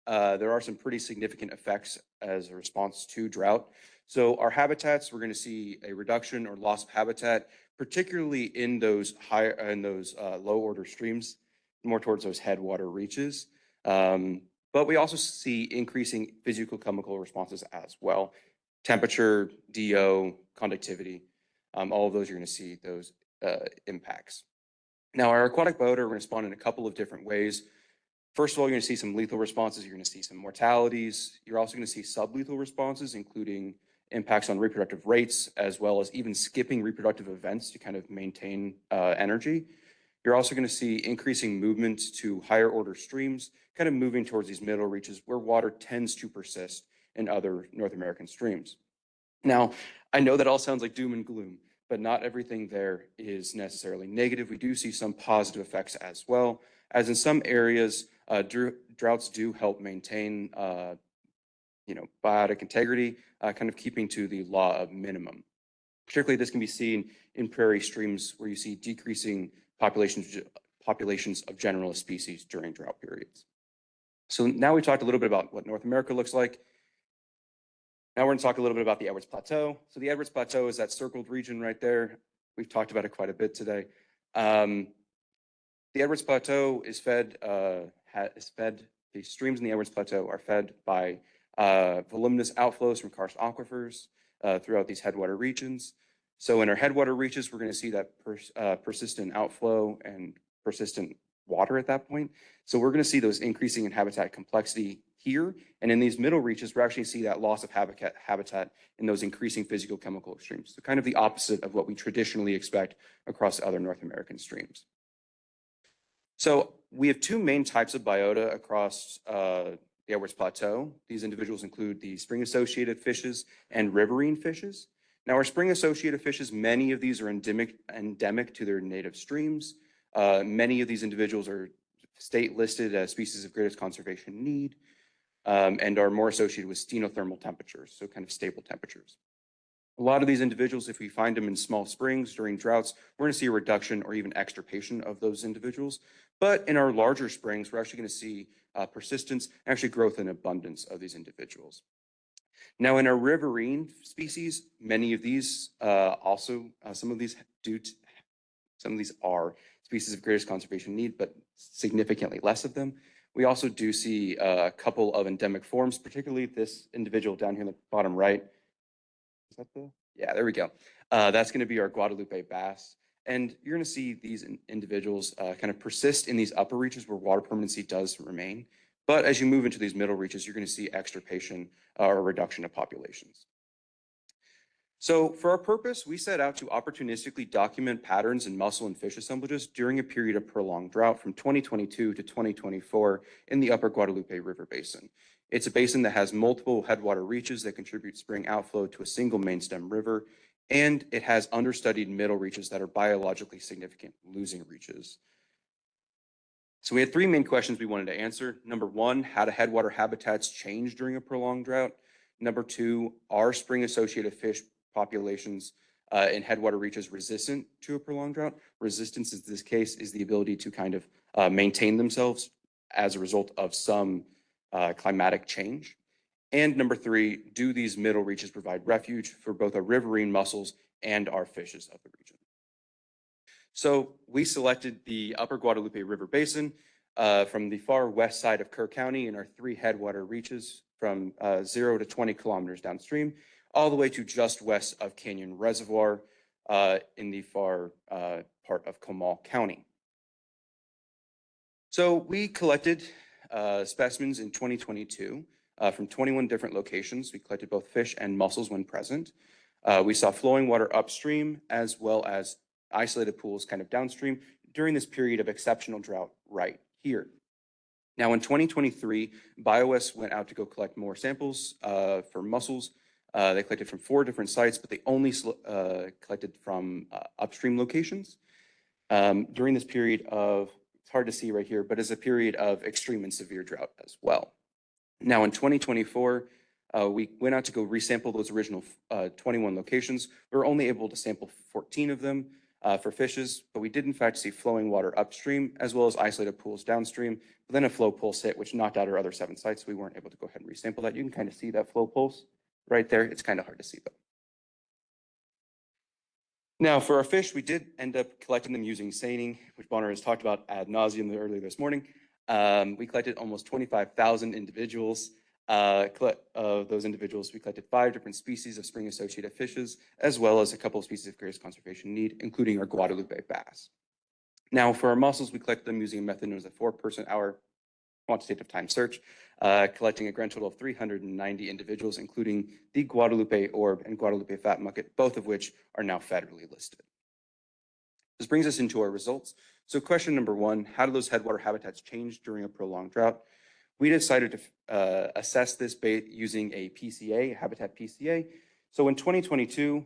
there are some pretty significant effects as a response to drought. So our habitats, we're going to see a reduction or loss of habitat, particularly in those low order streams, more towards those headwater reaches. But we also see increasing physical chemical responses as well. Temperature, DO, conductivity, all of those you're going to see those impacts. Now, our aquatic biota are going to respond in a couple of different ways. First of all, you're going to see some lethal responses. You're going to see some mortalities. You're also going to see sublethal responses, including impacts on reproductive rates, as well as even skipping reproductive events to kind of maintain energy. You're also going to see increasing movement to higher order streams, kind of moving towards these middle reaches where water tends to persist in other North American streams. Now, I know that all sounds like doom and gloom, but not everything there is necessarily negative. We do see some positive effects as well, as in some areas, droughts do help maintain, biotic integrity, kind of keeping to the law of minimum. Particularly, this can be seen in prairie streams where you see decreasing populations of generalist species during drought periods. So now we talked a little bit about what North America looks like. Now we're going to talk a little bit about the Edwards Plateau. So the Edwards Plateau is that circled region right there. We've talked about it quite a bit today. The Edwards Plateau is fed, the streams in the Edwards Plateau are fed by voluminous outflows from karst aquifers throughout these headwater regions. So in our headwater reaches, we're going to see that persistent outflow and persistent water at that point. So we're going to see those increasing in habitat complexity here. And in these middle reaches, we're actually see that loss of habitat in those increasing physicochemical extremes. So kind of the opposite of what we traditionally expect across other North American streams. So we have two main types of biota across the Edwards Plateau. These individuals include the spring-associated fishes and riverine fishes. Now, our spring-associated fishes, many of these are endemic to their native streams. Many of these individuals are state listed as species of greatest conservation need and are more associated with stenothermal temperatures, so kind of stable temperatures. A lot of these individuals, if we find them in small springs during droughts, we're going to see a reduction or even extirpation of those individuals. But in our larger springs, we're actually going to see persistence, actually growth and abundance of these individuals. Now, in our riverine species, many of these some of these are species of greatest conservation need, but significantly less of them. We also do see a couple of endemic forms, particularly this individual down here in the bottom right. Is that yeah, there we go. That's going to be our Guadalupe bass. And you're going to see these individuals kind of persist in these upper reaches where water permanency does remain. But as you move into these middle reaches, you're going to see extirpation or reduction of populations. So for our purpose, we set out to opportunistically document patterns in mussel and fish assemblages during a period of prolonged drought from 2022 to 2024 in the upper Guadalupe River Basin. It's a basin that has multiple headwater reaches that contribute spring outflow to a single main stem river, and it has understudied middle reaches that are biologically significant losing reaches. So we had three main questions we wanted to answer. Number one, how do headwater habitats change during a prolonged drought? Number two, are spring-associated fish populations in headwater reaches resistant to a prolonged drought? Resistance in this case is the ability to kind of maintain themselves as a result of some climatic change. And number three, do these middle reaches provide refuge for both our riverine mussels and our fishes of the region? So we selected the upper Guadalupe River Basin from the far west side of Kerr County in our three headwater reaches from 0 to 20 kilometers downstream, all the way to just west of Canyon Reservoir in the far part of Comal County. So we collected specimens in 2022 from 21 different locations. We collected both fish and mussels when present. We saw flowing water upstream as well as isolated pools kind of downstream during this period of exceptional drought right here. Now in 2023, BioWest went out to go collect more samples for mussels. They collected from 4 different sites, but they only collected from upstream locations during this period of, it's hard to see right here, but it's a period of extreme and severe drought as well. Now in 2024, we went out to go resample those original 21 locations. We were only able to sample 14 of them for fishes, but we did in fact see flowing water upstream as well as isolated pools downstream, but then a flow pulse hit, which knocked out our other 7 sites. We weren't able to go ahead and resample that. You can kind of see that flow pulse right there. It's kind of hard to see though. Now for our fish, we did end up collecting them using seining, which Bonner has talked about ad nauseum earlier this morning. We collected almost 25,000 individuals. Of those individuals, we collected 5 different species of spring-associated fishes, as well as a couple of species of greatest conservation need, including our Guadalupe bass. Now, for our mussels, we collected them using a method known as a 4-person-hour quantitative time search, collecting a grand total of 390 individuals, including the Guadalupe orb and Guadalupe fat mucket, both of which are now federally listed. This brings us into our results. So question number one, how do those headwater habitats change during a prolonged drought? We decided to assess this using a PCA, habitat PCA. So in 2022,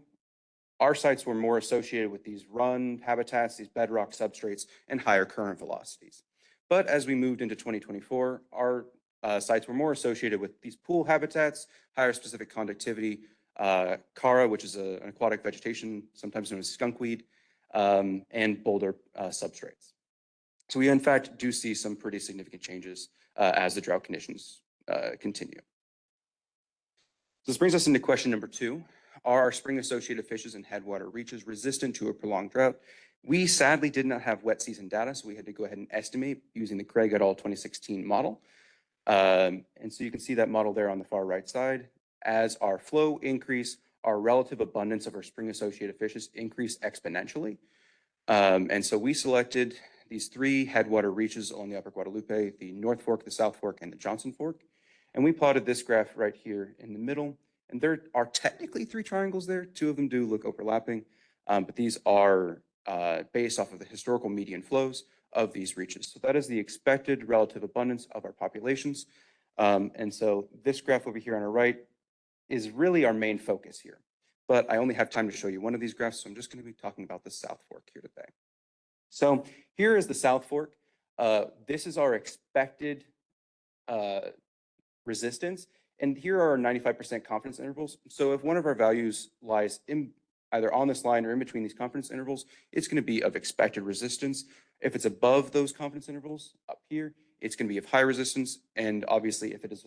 our sites were more associated with these run habitats, these bedrock substrates, and higher current velocities. But as we moved into 2024, our sites were more associated with these pool habitats, higher specific conductivity, Cara, which is an aquatic vegetation, sometimes known as skunkweed, and boulder substrates. So we in fact do see some pretty significant changes as the drought conditions continue. This brings us into question number two. Are our spring-associated fishes and headwater reaches resistant to a prolonged drought? We sadly did not have wet season data, so we had to go ahead and estimate using the Craig et al. 2016 model. And so you can see that model there on the far right side. As our flow increase, our relative abundance of our spring-associated fishes increased exponentially. And so we selected these three headwater reaches along the Upper Guadalupe, the North Fork, the South Fork, and the Johnson Fork. And we plotted this graph right here in the middle. And there are technically three triangles there. Two of them do look overlapping, but these are based off of the historical median flows of these reaches. So that is the expected relative abundance of our populations. And so this graph over here on our right is really our main focus here. But I only have time to show you one of these graphs, so I'm just going to be talking about the South Fork here today. So here is the South Fork. This is our expected resistance. And here are our 95% confidence intervals. So if one of our values lies in either on this line or in between these confidence intervals, it's going to be of expected resistance. If it's above those confidence intervals up here, it's going to be of high resistance. And obviously, if it is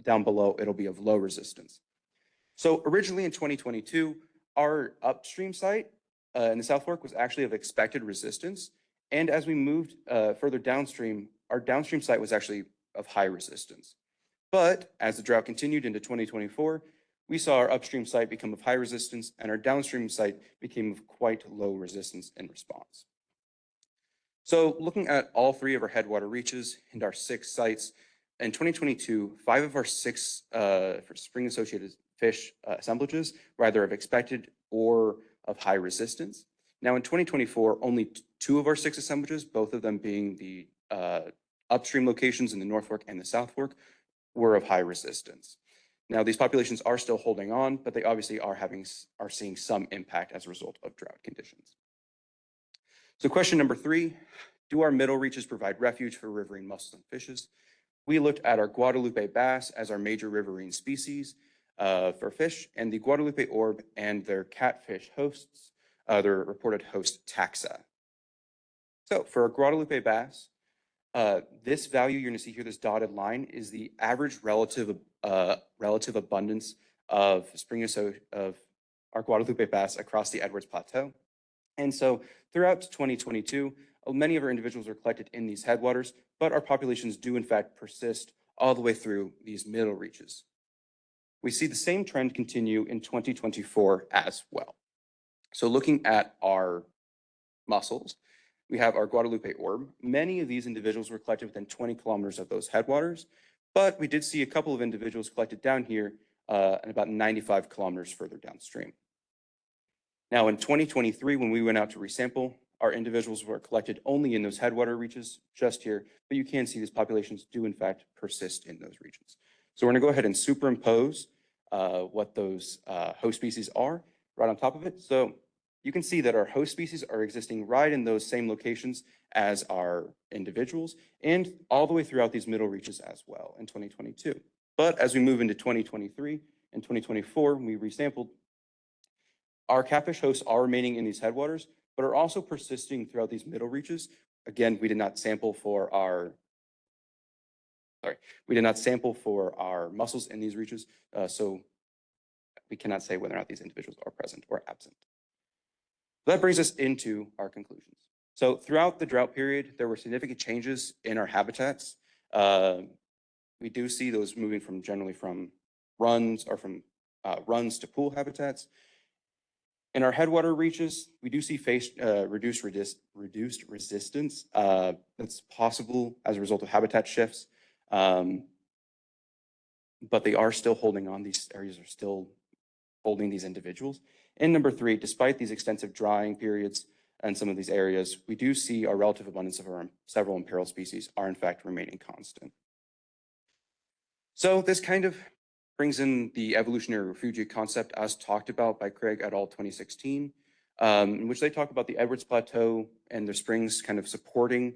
down below, it'll be of low resistance. So originally in 2022, our upstream site in the South Fork was actually of expected resistance. And as we moved further downstream, our downstream site was actually of high resistance. But as the drought continued into 2024, we saw our upstream site become of high resistance and our downstream site became of quite low resistance in response. So looking at all three of our headwater reaches and our 6 sites, in 2022, 5 of our 6 spring-associated fish assemblages were either of expected or of high resistance. Now in 2024, only 2 of our 6 assemblages, both of them being the upstream locations in the North Fork and the South Fork, were of high resistance. Now these populations are still holding on, but they obviously are seeing some impact as a result of drought conditions. So question number 3, do our middle reaches provide refuge for riverine mussels and fishes? We looked at our Guadalupe bass as our major riverine species for fish, and the Guadalupe orb and their catfish hosts, their reported host taxa. So for our Guadalupe bass, this value you're going to see here, this dotted line, is the average relative abundance of of our Guadalupe bass across the Edwards Plateau. And so throughout 2022, many of our individuals are collected in these headwaters, but our populations do in fact persist all the way through these middle reaches. We see the same trend continue in 2024 as well. So looking at our mussels, we have our Guadalupe orb. Many of these individuals were collected within 20 kilometers of those headwaters, but we did see a couple of individuals collected down here and about 95 kilometers further downstream. Now in 2023, when we went out to resample, our individuals were collected only in those headwater reaches just here, but you can see these populations do in fact persist in those regions. So we're gonna go ahead and superimpose what those host species are right on top of it. So you can see that our host species are existing right in those same locations as our individuals and all the way throughout these middle reaches as well in 2022. But as we move into 2023 and 2024, when we resampled, our catfish hosts are remaining in these headwaters, but are also persisting throughout these middle reaches. Again, we did not sample for our mussels in these reaches, so we cannot say whether or not these individuals are present or absent. That brings us into our conclusions. So throughout the drought period, there were significant changes in our habitats. We do see those moving from generally from runs to pool habitats. In our headwater reaches, we do see reduced resistance that's possible as a result of habitat shifts, but they are still holding on. These areas are still holding these individuals. And number 3, despite these extensive drying periods and some of these areas, we do see our relative abundance of our several imperiled species are in fact remaining constant. So this kind of brings in the evolutionary refugia concept as talked about by Craig et al. 2016, in which they talk about the Edwards Plateau and the springs kind of supporting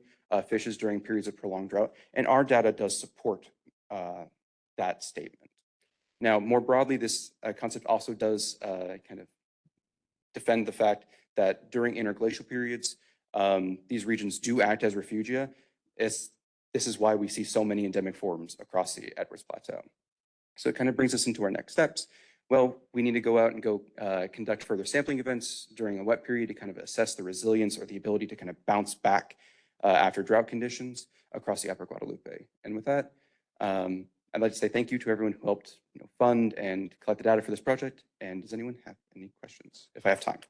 fishes during periods of prolonged drought. And our data does support that statement. Now, more broadly, this concept also does kind of defend the fact that during interglacial periods, these regions do act as refugia. This is why we see so many endemic forms across the Edwards Plateau. So it kind of brings us into our next steps. Well, we need to go out and conduct further sampling events during a wet period to kind of assess the resilience or the ability to kind of bounce back after drought conditions across the Upper Guadalupe. And with that, I'd like to say thank you to everyone who helped fund and collect the data for this project. And does anyone have any questions, if I have time?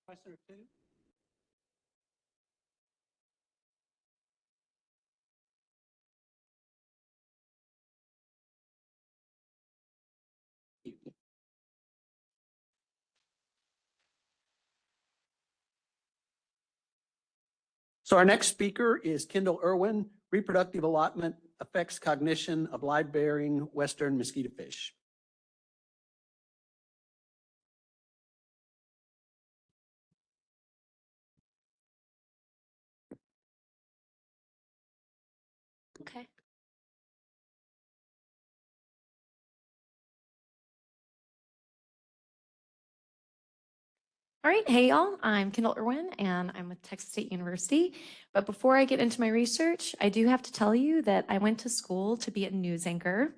Question or two? So our next speaker is Kendall Irwin, Reproductive Allotment Affects Cognition of Live-Bearing Western Mosquito Fish. Okay. All right, hey y'all, I'm Kendall Irwin and I'm with Texas State University. But before I get into my research, I do have to tell you that I went to school to be a news anchor.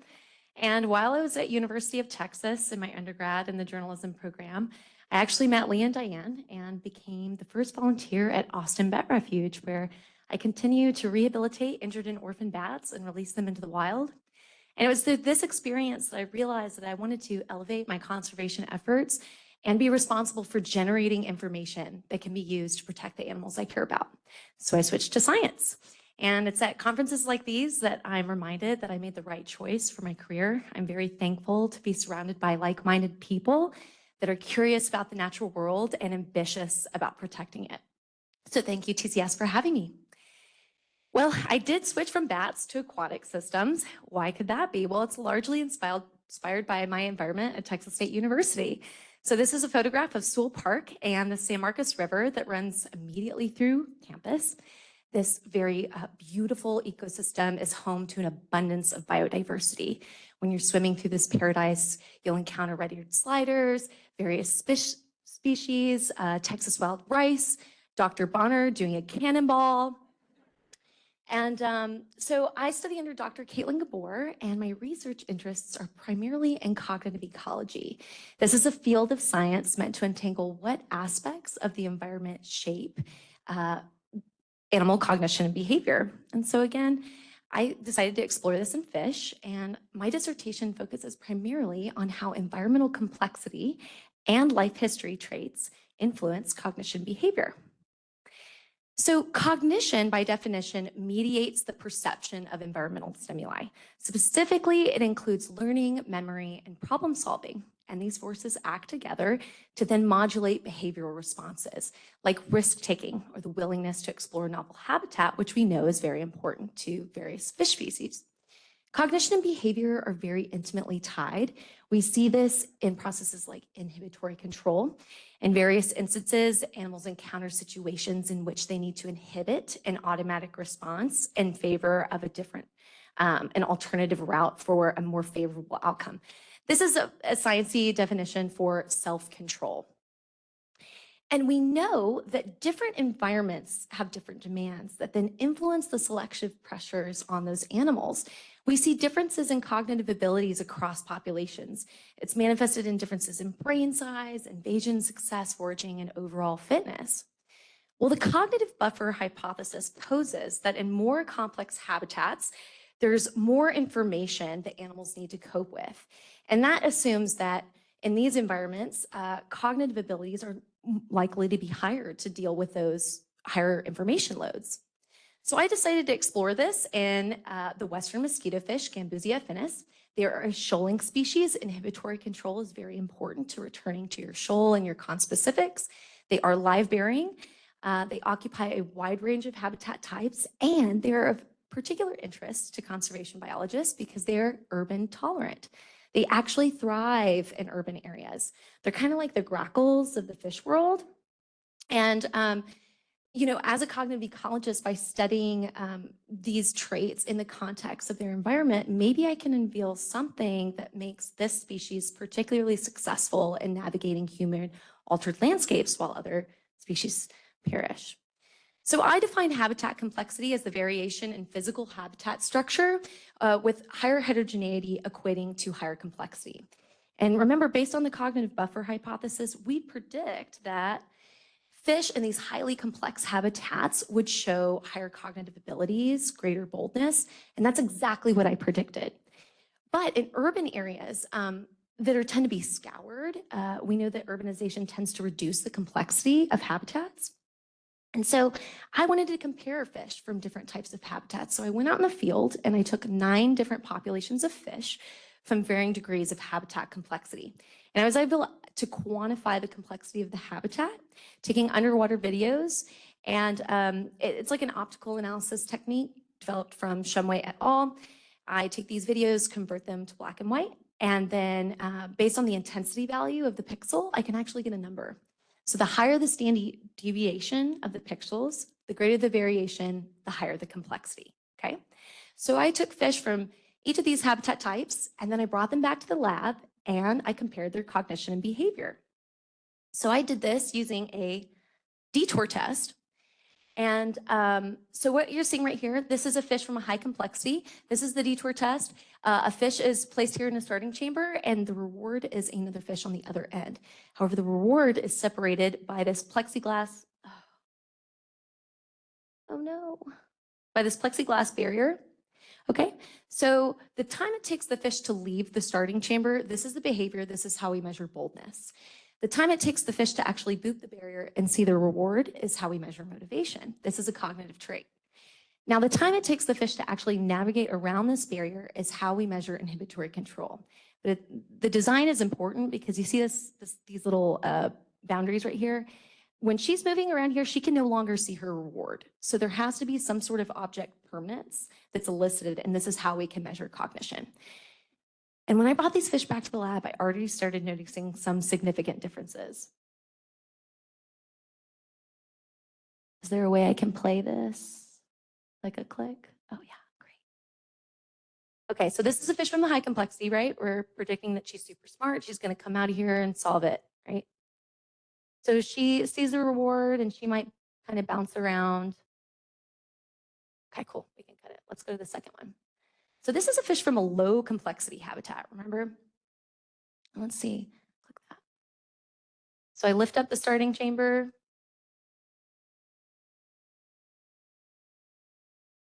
And while I was at University of Texas in my undergrad in the journalism program, I actually met Lee and Diane and became the first volunteer at Austin Bat Refuge, where I continue to rehabilitate injured and orphan bats and release them into the wild. And it was through this experience that I realized that I wanted to elevate my conservation efforts and be responsible for generating information that can be used to protect the animals I care about. So I switched to science. And it's at conferences like these that I'm reminded that I made the right choice for my career. I'm very thankful to be surrounded by like-minded people that are curious about the natural world and ambitious about protecting it. So thank you, TCS, for having me. Well, I did switch from bats to aquatic systems. Why could that be? Well, it's largely inspired by my environment at Texas State University. So this is a photograph of Sewell Park and the San Marcos River that runs immediately through campus. This very beautiful ecosystem is home to an abundance of biodiversity. When you're swimming through this paradise, you'll encounter red-eared sliders, various species, Texas wild rice, Dr. Bonner doing a cannonball. And so I study under Dr. Caitlin Gabor, and my research interests are primarily in cognitive ecology. This is a field of science meant to untangle what aspects of the environment shape animal cognition and behavior. And so again, I decided to explore this in fish, and my dissertation focuses primarily on how environmental complexity and life history traits influence cognition behavior. So cognition, by definition, mediates the perception of environmental stimuli. Specifically, it includes learning, memory, and problem solving. And these forces act together to then modulate behavioral responses, like risk-taking or the willingness to explore novel habitat, which we know is very important to various fish species. Cognition and behavior are very intimately tied. We see this in processes like inhibitory control. In various instances, animals encounter situations in which they need to inhibit an automatic response in favor of a different, an alternative route for a more favorable outcome. This is a sciencey definition for self-control. And we know that different environments have different demands that then influence the selective pressures on those animals. We see differences in cognitive abilities across populations. It's manifested in differences in brain size, invasion success, foraging, and overall fitness. Well, the cognitive buffer hypothesis poses that in more complex habitats, there's more information that animals need to cope with. And that assumes that in these environments, cognitive abilities are likely to be higher to deal with those higher information loads. So I decided to explore this in the western mosquito fish, Gambusia affinis. They are a shoaling species. Inhibitory control is very important to returning to your shoal and your conspecifics. They are live bearing. They occupy a wide range of habitat types, and they're of particular interest to conservation biologists because they're urban tolerant. They actually thrive in urban areas. They're kind of like the grackles of the fish world. And you know, as a cognitive ecologist, by studying these traits in the context of their environment, maybe I can unveil something that makes this species particularly successful in navigating human altered landscapes while other species perish. So I define habitat complexity as the variation in physical habitat structure with higher heterogeneity equating to higher complexity. And remember, based on the cognitive buffer hypothesis, we predict that fish in these highly complex habitats would show higher cognitive abilities, greater boldness, and that's exactly what I predicted. But in urban areas that tend to be scoured, we know that urbanization tends to reduce the complexity of habitats. And so I wanted to compare fish from different types of habitats. So I went out in the field and I took 9 different populations of fish from varying degrees of habitat complexity. And I was able to quantify the complexity of the habitat, taking underwater videos. And it's like an optical analysis technique developed from Shumway et al. I take these videos, convert them to black and white, and then based on the intensity value of the pixel, I can actually get a number. So the higher the standard deviation of the pixels, the greater the variation, the higher the complexity, okay? So I took fish from each of these habitat types, and then I brought them back to the lab, and I compared their cognition and behavior. So I did this using a detour test. And so what you're seeing right here, this is a fish from a high complexity. This is the detour test. A fish is placed here in a starting chamber, and the reward is another fish on the other end. However, the reward is separated by this plexiglass. Oh no. By this plexiglass barrier. Okay, so the time it takes the fish to leave the starting chamber, this is the behavior, this is how we measure boldness. The time it takes the fish to actually boot the barrier and see the reward is how we measure motivation. This is a cognitive trait. Now, the time it takes the fish to actually navigate around this barrier is how we measure inhibitory control. But the design is important because you see these little boundaries right here. When she's moving around here, she can no longer see her reward. So there has to be some sort of object permanence that's elicited, and this is how we can measure cognition. And when I brought these fish back to the lab, I already started noticing some significant differences. Is there a way I can play this? Like a click? Oh yeah, great. Okay, so this is a fish from the high complexity, right? We're predicting that she's super smart. She's gonna come out of here and solve it, right? So she sees the reward and she might kind of bounce around. Okay, cool, we can cut it. Let's go to the second one. So this is a fish from a low complexity habitat, remember? Let's see, click that. So I lift up the starting chamber.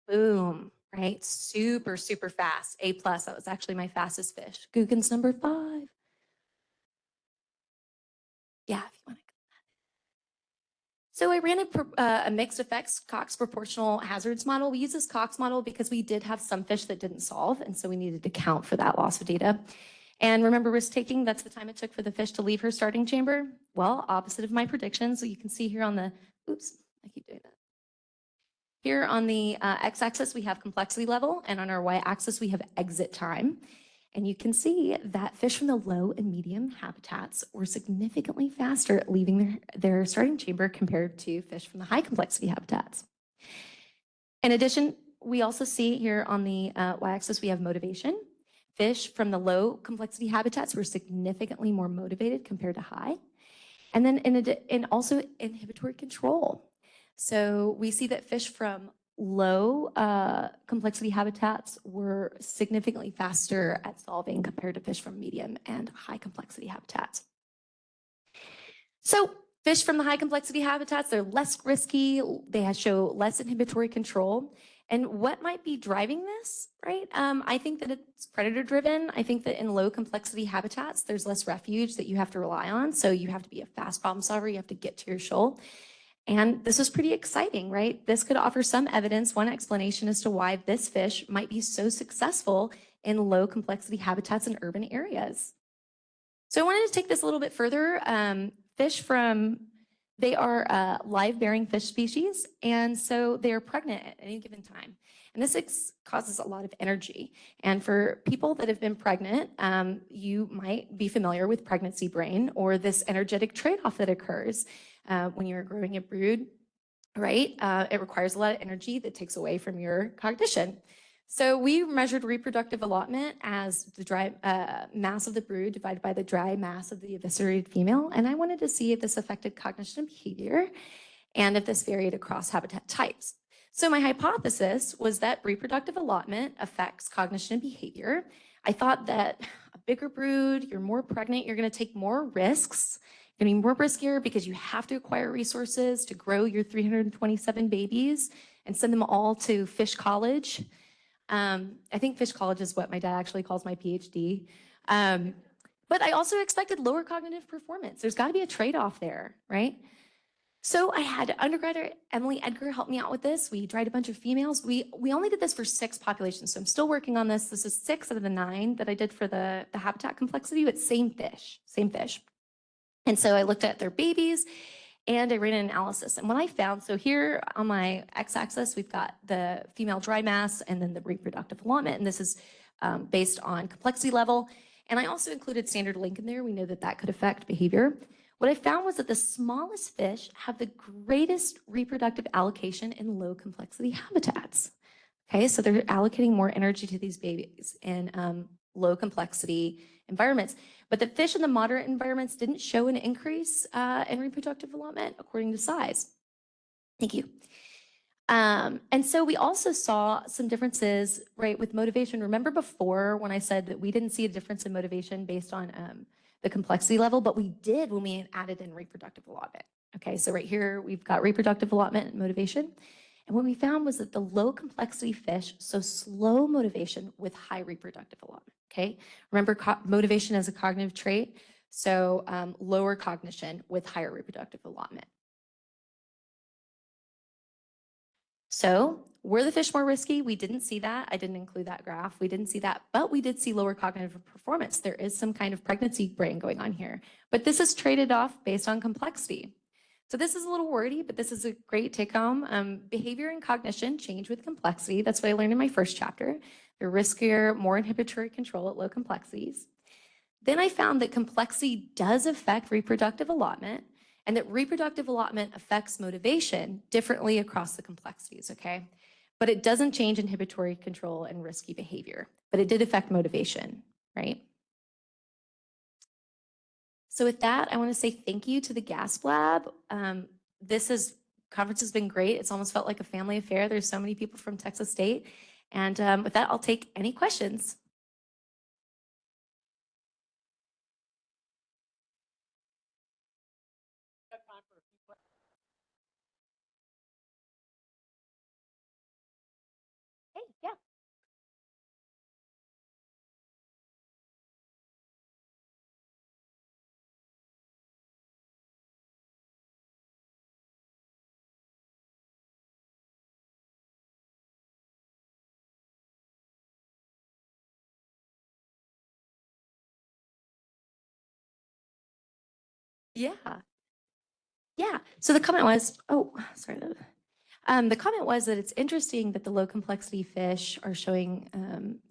Boom, right? Super, super fast. A+, that was actually my fastest fish. Guggen's number 5. Yeah, if you want to. So I ran a mixed effects Cox proportional hazards model. We use this Cox model because we did have some fish that didn't solve, and so we needed to count for that loss of data. And remember risk taking, that's the time it took for the fish to leave her starting chamber. Well, opposite of my predictions. So you can see here on the, oops, I keep doing that. Here on the x-axis, we have complexity level, and on our y-axis, we have exit time. And you can see that fish from the low and medium habitats were significantly faster at leaving their starting chamber compared to fish from the high complexity habitats. In addition, we also see here on the y-axis, we have motivation. Fish from the low complexity habitats were significantly more motivated compared to high. And then and also inhibitory control. So we see that fish from low complexity habitats were significantly faster at solving compared to fish from medium and high complexity habitats. So fish from the high complexity habitats, they're less risky, they show less inhibitory control. And what might be driving this, right? I think that it's predator driven. I think that in low complexity habitats, there's less refuge that you have to rely on. So you have to be a fast problem solver, you have to get to your shoal. And this was pretty exciting, right? This could offer some evidence, one explanation as to why this fish might be so successful in low complexity habitats in urban areas. So I wanted to take this a little bit further. They are live bearing fish species, and so they are pregnant at any given time. And this causes a lot of energy. And for people that have been pregnant, you might be familiar with pregnancy brain or this energetic trade-off that occurs when you're growing a brood, right? It requires a lot of energy that takes away from your cognition. So we measured reproductive allotment as the dry mass of the brood divided by the dry mass of the eviscerated female. And I wanted to see if this affected cognition and behavior and if this varied across habitat types. So my hypothesis was that reproductive allotment affects cognition and behavior. I thought that a bigger brood, you're more pregnant, you're gonna take more risks. You're gonna be more riskier because you have to acquire resources to grow your 327 babies and send them all to fish college. I think fish college is what my dad actually calls my PhD. But I also expected lower cognitive performance. There's got to be a trade-off there, right? So I had undergraduate Emily Edgar help me out with this. We tried a bunch of females. We only did this for 6 populations, so I'm still working on this. This is 6 out of the 9 that I did for the habitat complexity, but same fish. And so I looked at their babies and I ran an analysis. And what I found, so here on my x-axis, we've got the female dry mass and then the reproductive allotment. And this is based on complexity level. And I also included standard link in there. We know that that could affect behavior. What I found was that the smallest fish have the greatest reproductive allocation in low complexity habitats. Okay, so they're allocating more energy to these babies in low complexity environments. But the fish in the moderate environments didn't show an increase in reproductive allotment according to size. Thank you. And so we also saw some differences, right, with motivation. Remember before when I said that we didn't see a difference in motivation based on the complexity level, but we did when we added in reproductive allotment. Okay, so right here we've got reproductive allotment and motivation. And what we found was that the low complexity fish, so slow motivation with high reproductive allotment, okay? Remember motivation as a cognitive trait, so lower cognition with higher reproductive allotment. So were the fish more risky? We didn't see that. I didn't include that graph. We didn't see that, but we did see lower cognitive performance. There is some kind of pregnancy brain going on here, but this is traded off based on complexity. So this is a little wordy, but this is a great take home. Behavior and cognition change with complexity. That's what I learned in my first chapter. They're riskier, more inhibitory control at low complexities. Then I found that complexity does affect reproductive allotment and that reproductive allotment affects motivation differently across the complexities, okay? But it doesn't change inhibitory control and risky behavior, but it did affect motivation, right? So with that, I want to say thank you to the GASP Lab. Conference has been great. It's almost felt like a family affair. There's so many people from Texas State. And with that, I'll take any questions. Hey, yeah. Yeah. Yeah. So the comment was, oh, sorry. The comment was that it's interesting that the low complexity fish are showing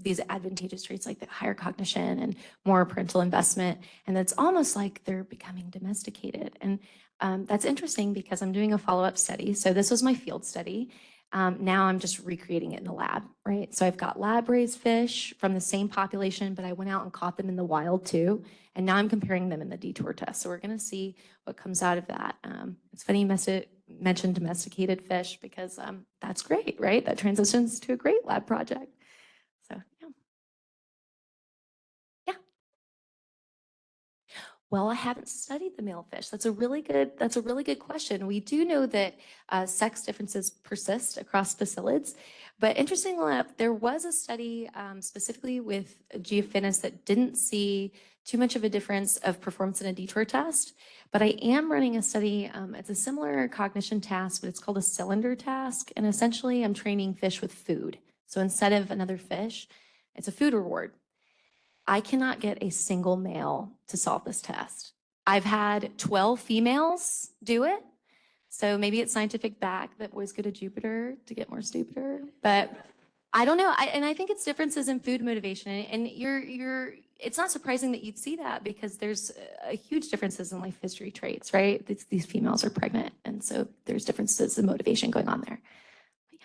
these advantageous traits like the higher cognition and more parental investment. And that's almost like they're becoming domesticated. And that's interesting because I'm doing a follow-up study. So this was my field study. Now I'm just recreating it in the lab, right? So I've got lab raised fish from the same population, but I went out and caught them in the wild too. And now I'm comparing them in the detour test. So we're gonna see what comes out of that. It's funny you mentioned domesticated fish because that's great, right? That transitions to a great lab project. So yeah. Yeah. Well, I haven't studied the male fish. That's a really good question. We do know that sex differences persist across facilids, but interestingly enough, there was a study specifically with Geophinus that didn't see too much of a difference of performance in a detour test, but I am running a study. It's a similar cognition task, but it's called a cylinder task. And essentially I'm training fish with food. So instead of another fish, it's a food reward. I cannot get a single male to solve this test. I've had 12 females do it. So maybe it's scientific back that boys go to Jupiter to get more stupider, but I don't know. And I think it's differences in food motivation. And it's not surprising that you'd see that because there's a huge differences in life history traits, right? These females are pregnant. And so there's differences in motivation going on there. But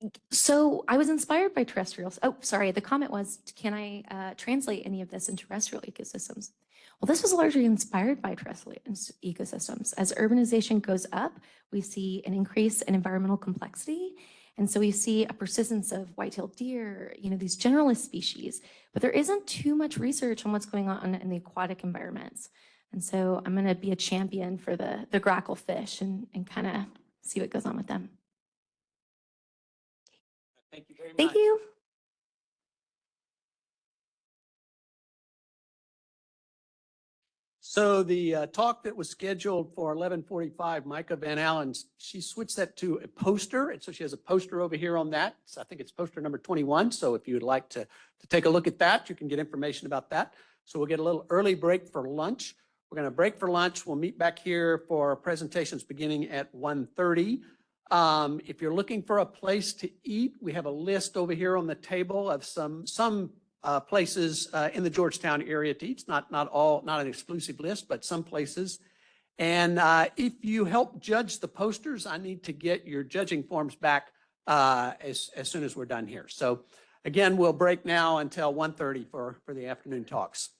yeah. So I was inspired by terrestrials. Oh, sorry. The comment was, can I translate any of this into terrestrial ecosystems? Well, this was largely inspired by terrestrial ecosystems. As urbanization goes up, we see an increase in environmental complexity. And so we see a persistence of white-tailed deer, these generalist species, but there isn't too much research on what's going on in the aquatic environments. And so I'm going to be a champion for the grackle fish and kind of see what goes on with them. Thank you very much. Thank you. So the talk that was scheduled for 11:45, Micah Van Allen, she switched that to a poster. And so she has a poster over here on that. So I think it's poster number 21. So if you would like to take a look at that, you can get information about that. So we'll get a little early break for lunch. We're going to break for lunch. We'll meet back here for presentations beginning at 1:30. If you're looking for a place to eat, we have a list over here on the table of some places in the Georgetown area to eat. It's not an exclusive list, but some places. And if you help judge the posters, I need to get your judging forms back as soon as we're done here. So again, we'll break now until 1:30 for the afternoon talks.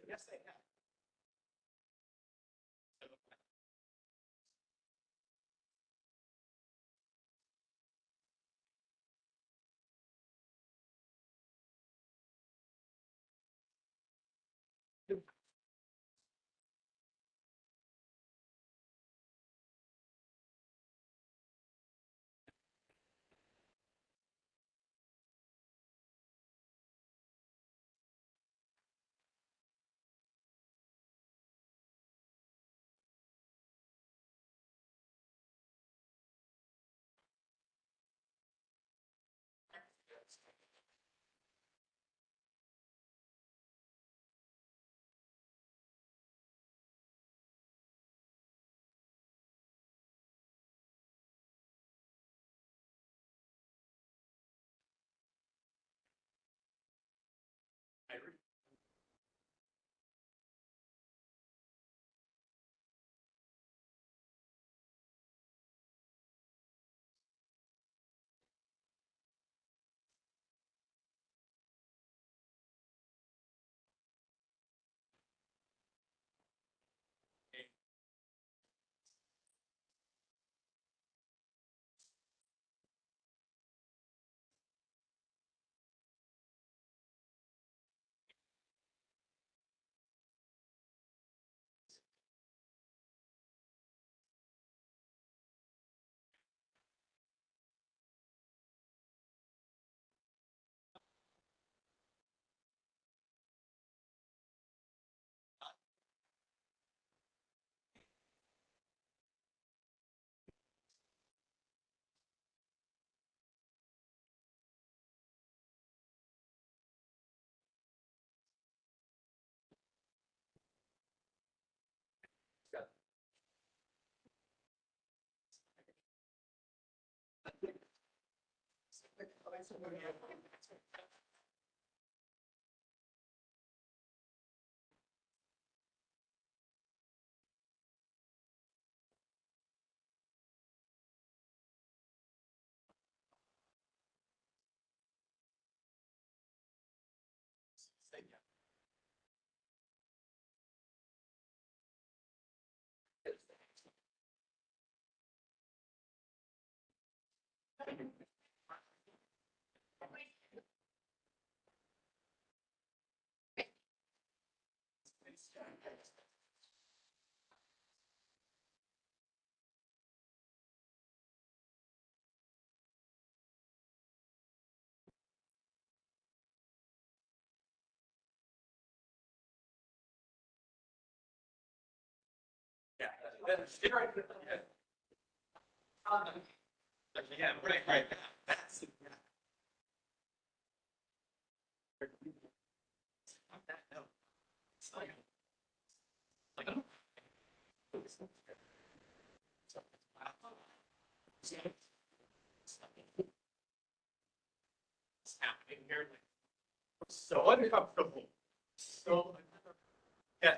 Yes, they have. Yeah, right. That's happening here. So uncomfortable. So, yeah,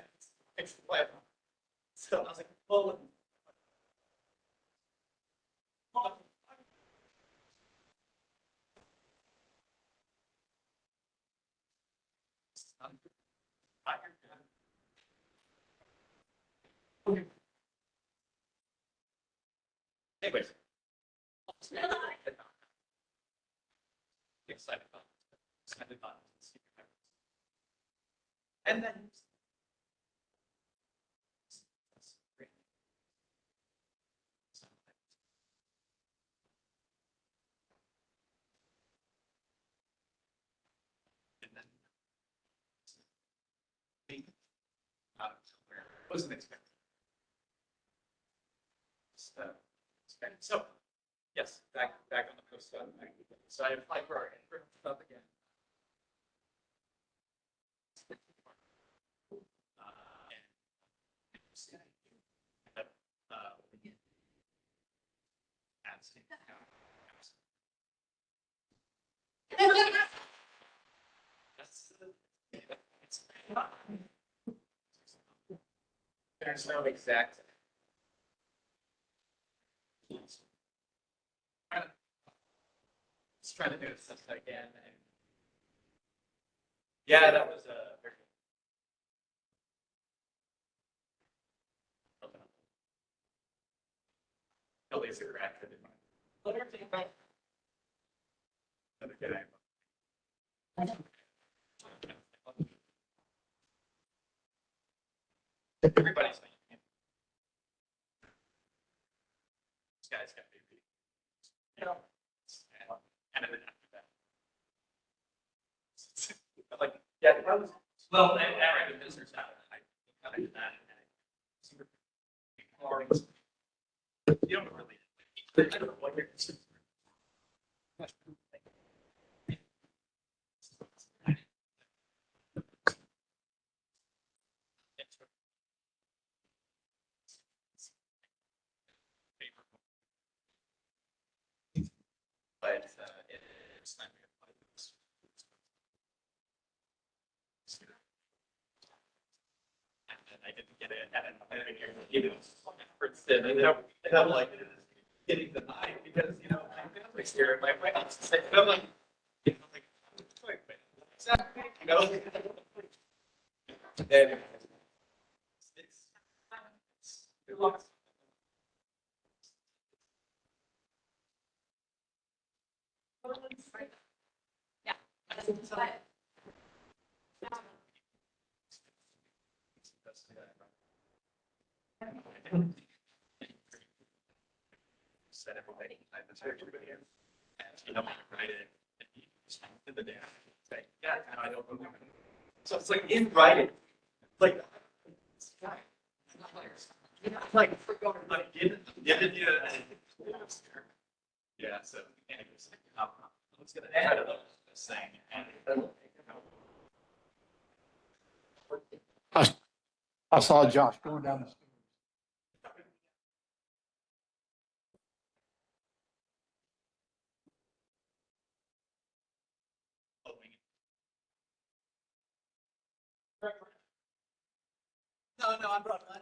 explain. So I was like, well. Anyways. Excited about it. Excited about it. And then. And then. Out of nowhere. Wasn't expecting. So, yes, back on the post. So I applied for our intern stuff again. There's no exact. Just trying to do it as best I can. Yeah, that was a very always a crack. Another guy. Everybody's like, this guy's got BP. You know, and then after that. Like, yeah, that was, well, I ran a business out of it. I kind of did that. You don't really. I don't know what you're. But it's not. And I didn't get it. And even efforts did. And I'm like getting denied because, you know, my family's here and my wife's sick. And I'm like, you know, like, wait, exactly, you know? And it's lots. Yeah. Said everything. I was everybody here. And you know, write it. In the day. Say, yeah, and I don't remember. So it's like in writing, like. Like, didn't you? Yeah, so. Anyways, let's get ahead of this thing. And I saw Josh going down the stairs. No, I brought mine.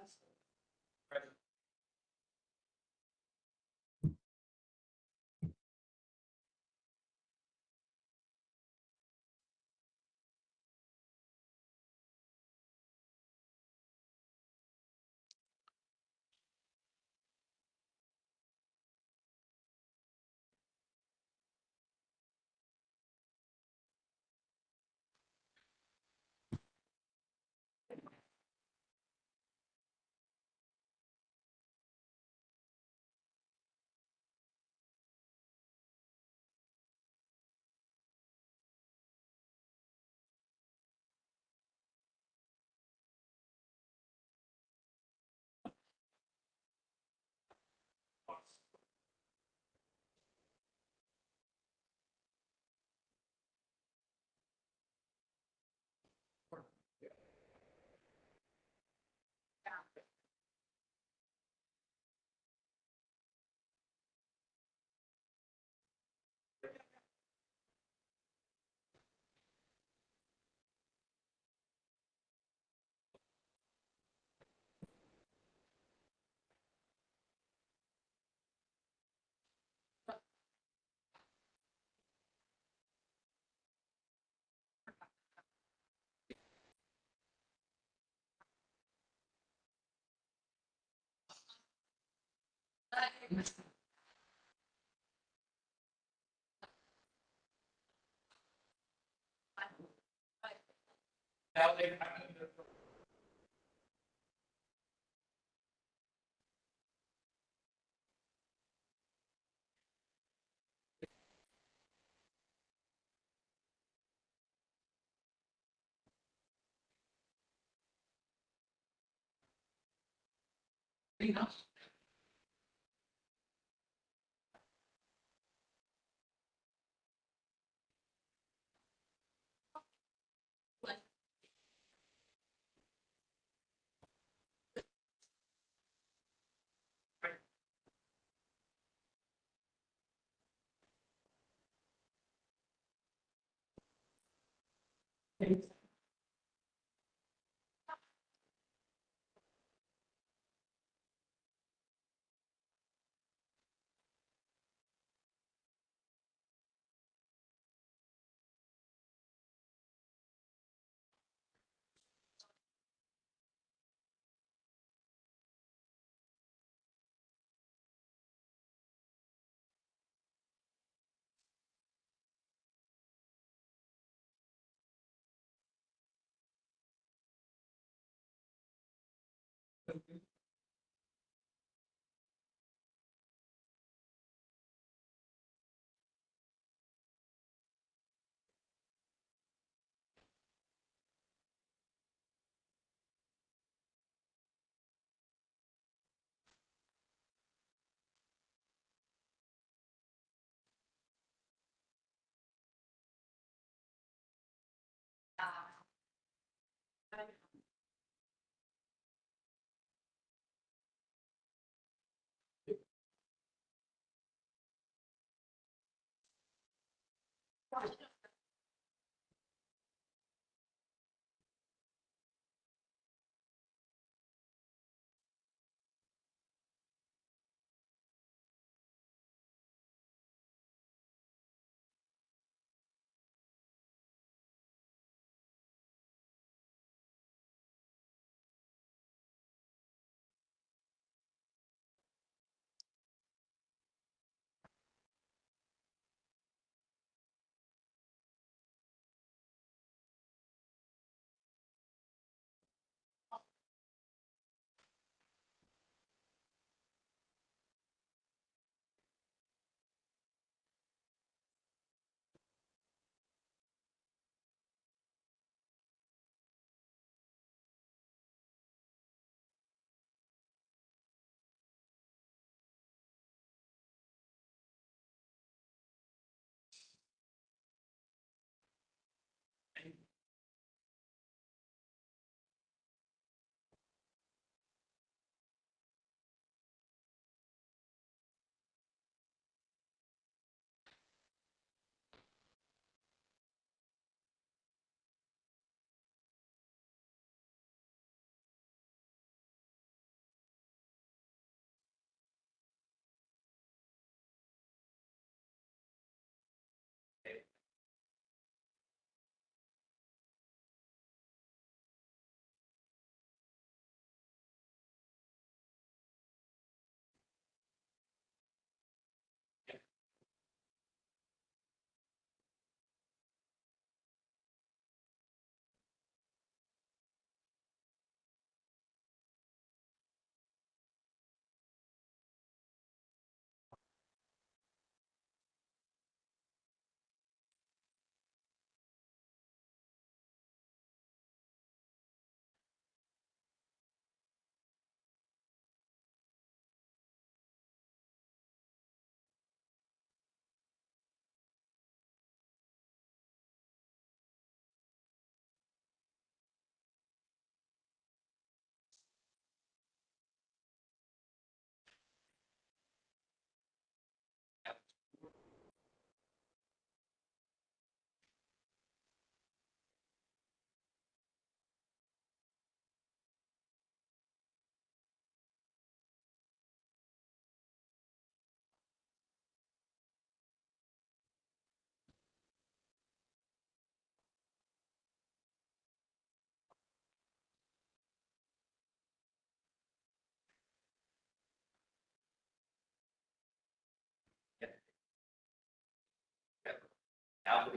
Now,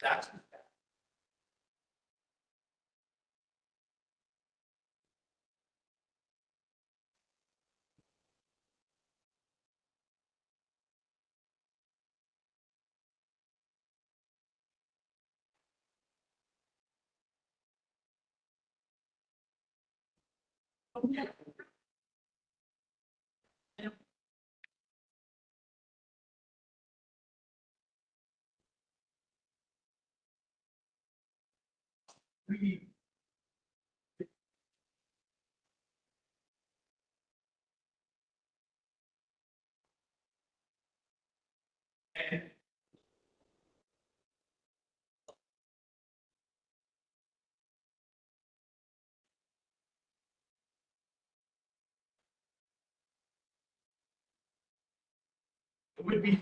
That's. It would be.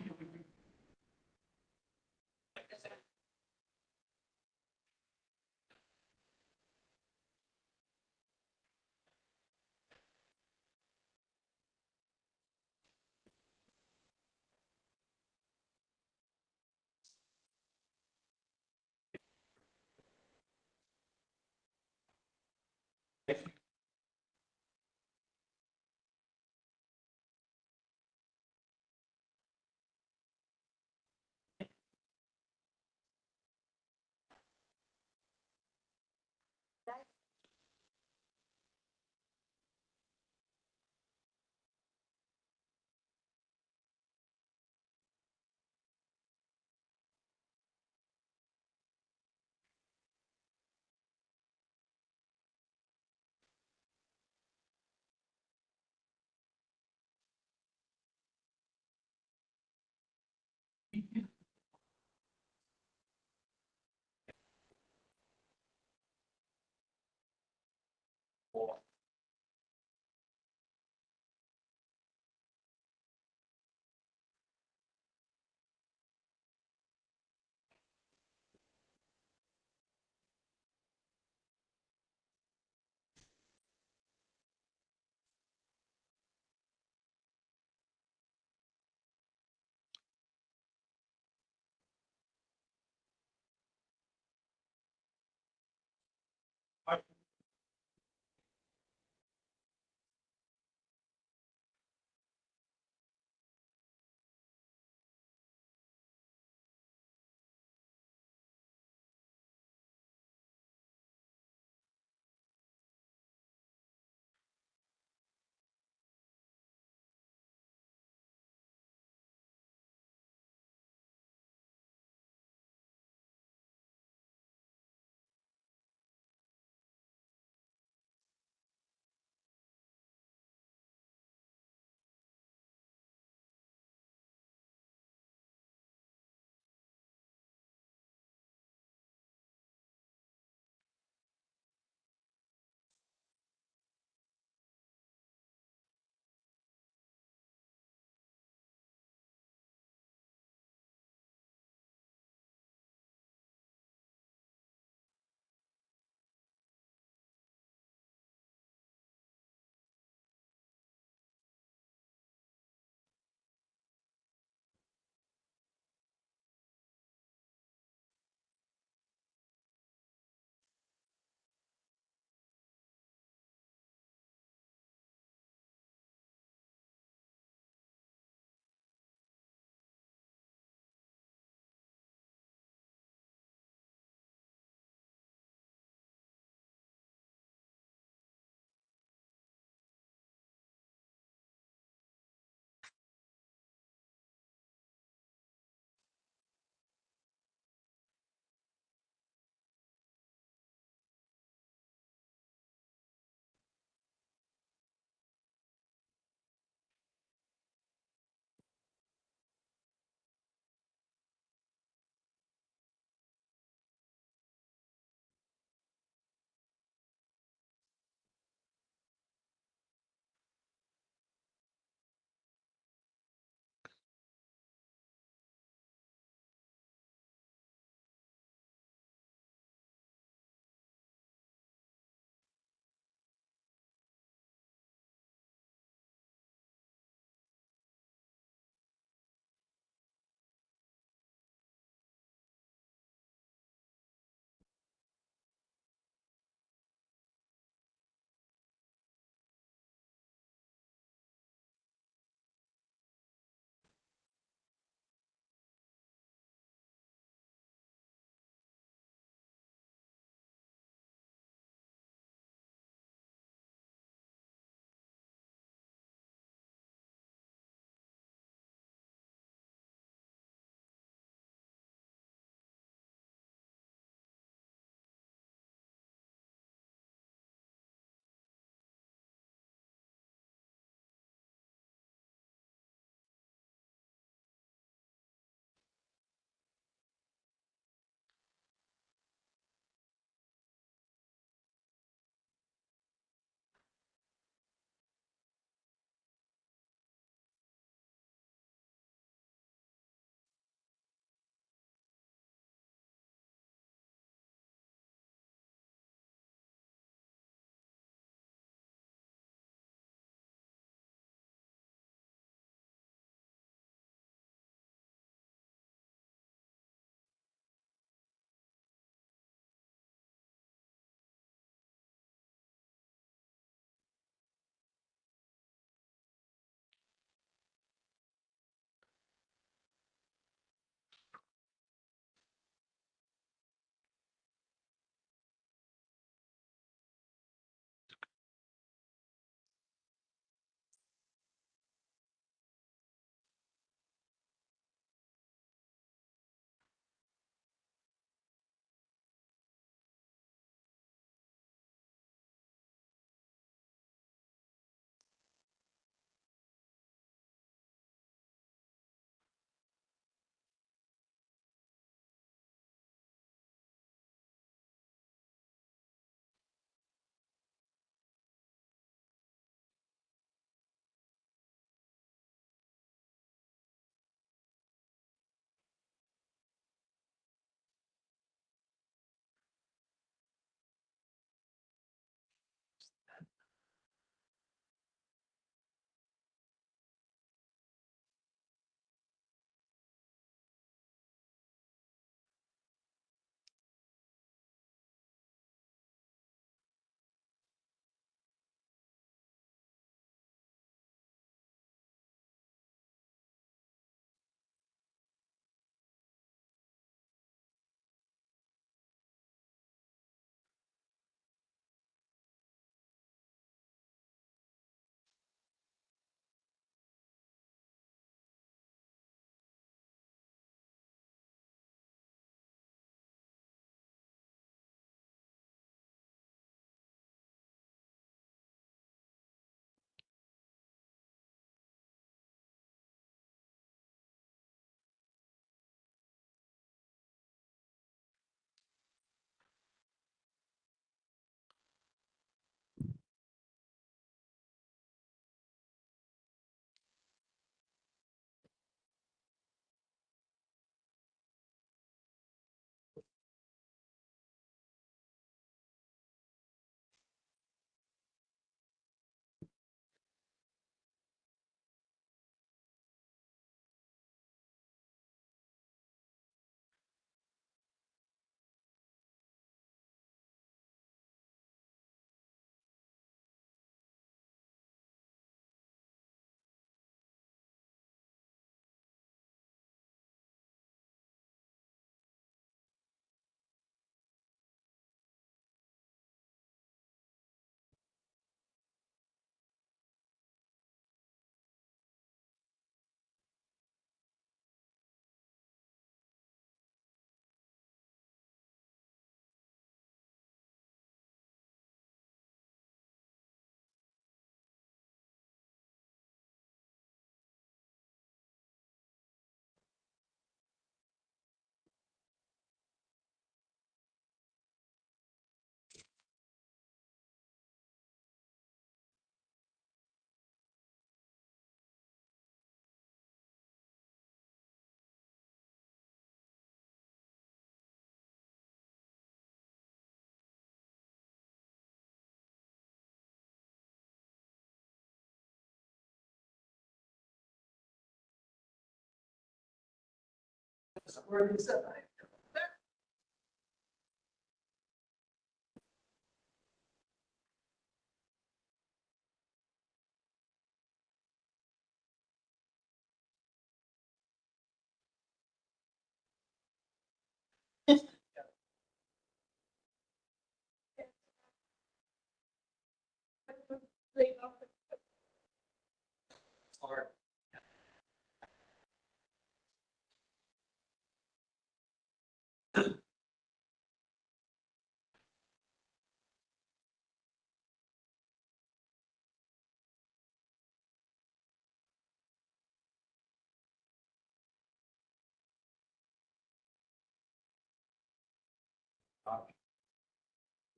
Where is that?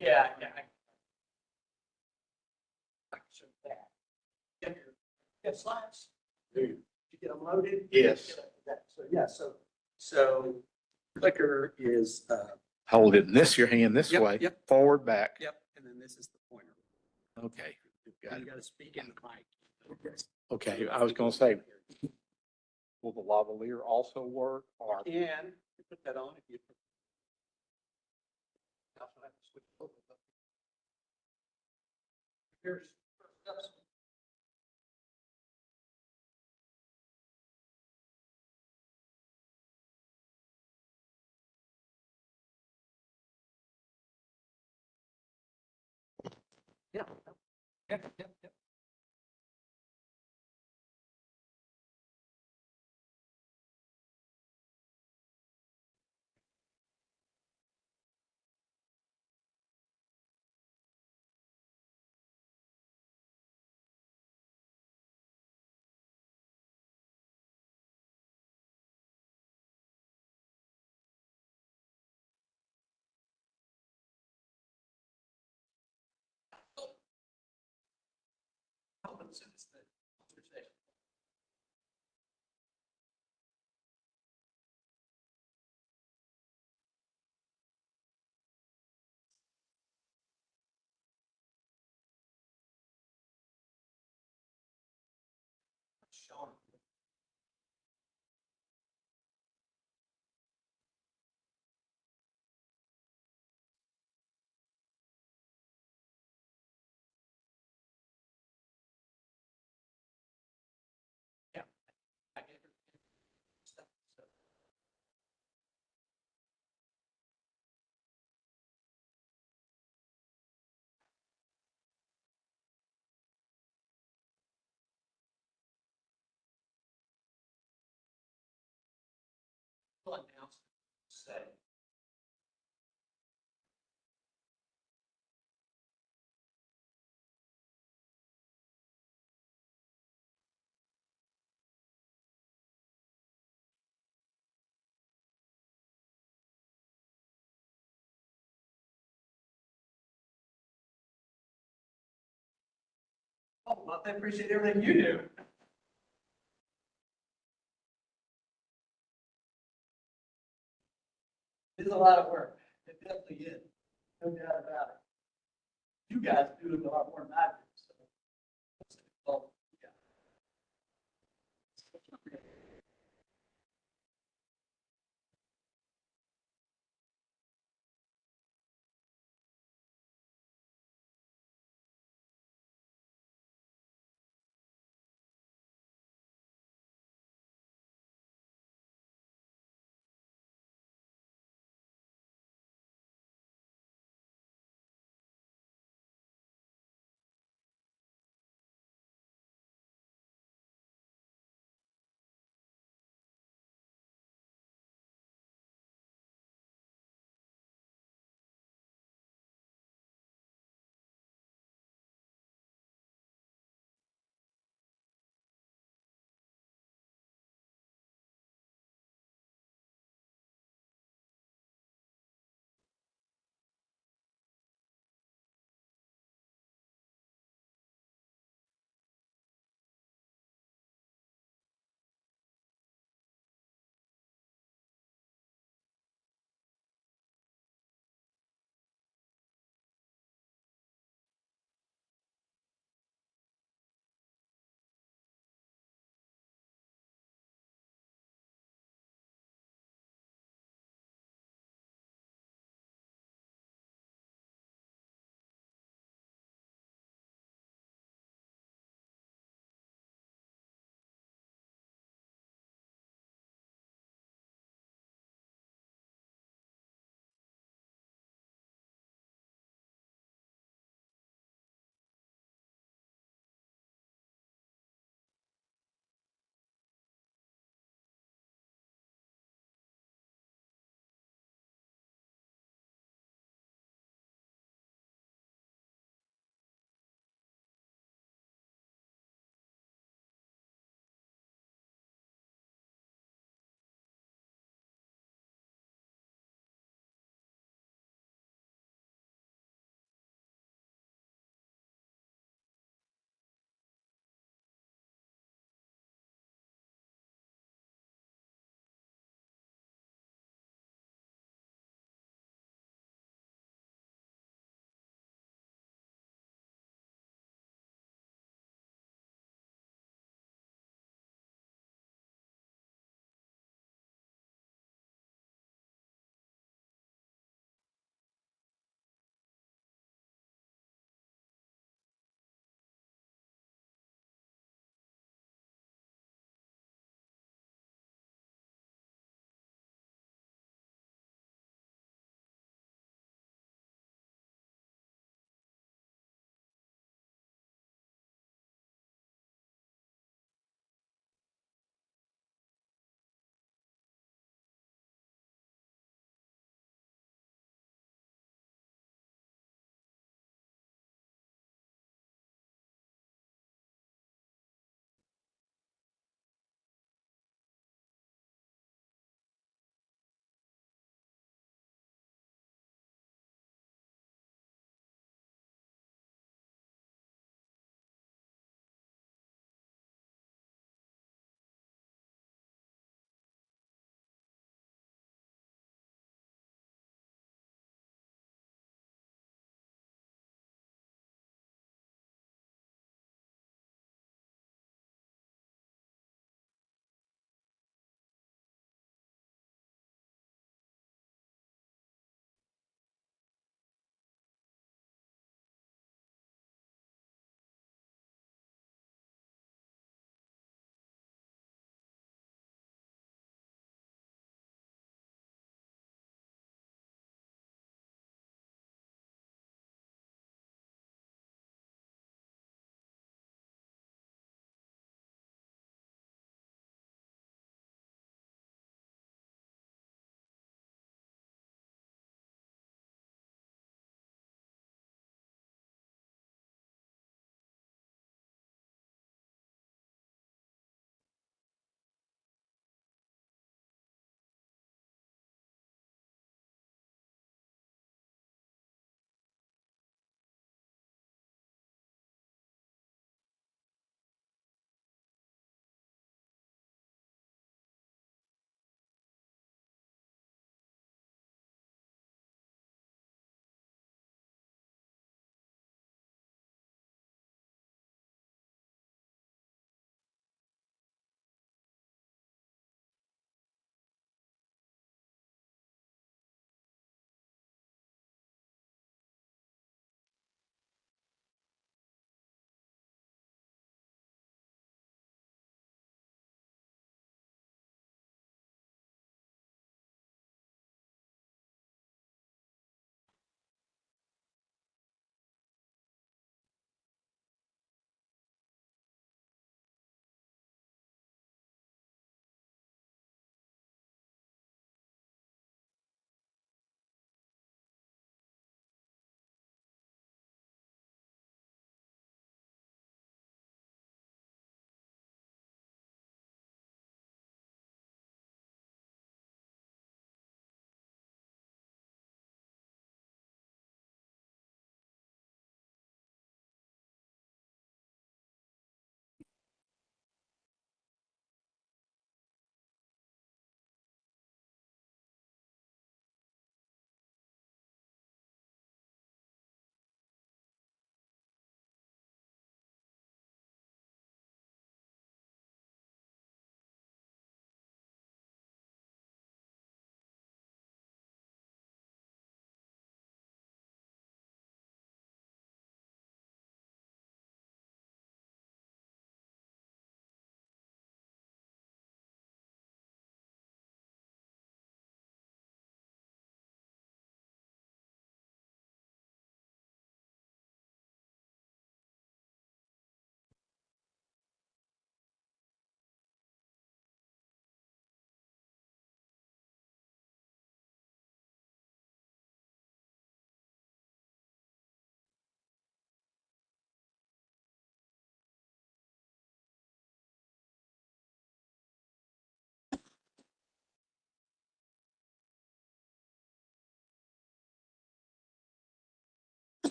Yeah, yeah. Get slides? Did you get them loaded? Yes. So, yeah, so clicker is, Hold it in this, your hand this Yep, way. yep. Forward, back. yep, and then this is the pointer. Okay. Got And it. you gotta speak in the mic. Okay, I was gonna say, will the lavalier also work or? And you put that on if you. Also have to switch over. Here's first steps. Yeah. Yep, yep, yep. Sean. Yeah. I get it. Stuff, so. Well, announcement, say. Oh, well, I appreciate everything you do. It's a lot of work. It definitely is. No doubt about it. You guys do a lot more than I do. So. Well, yeah.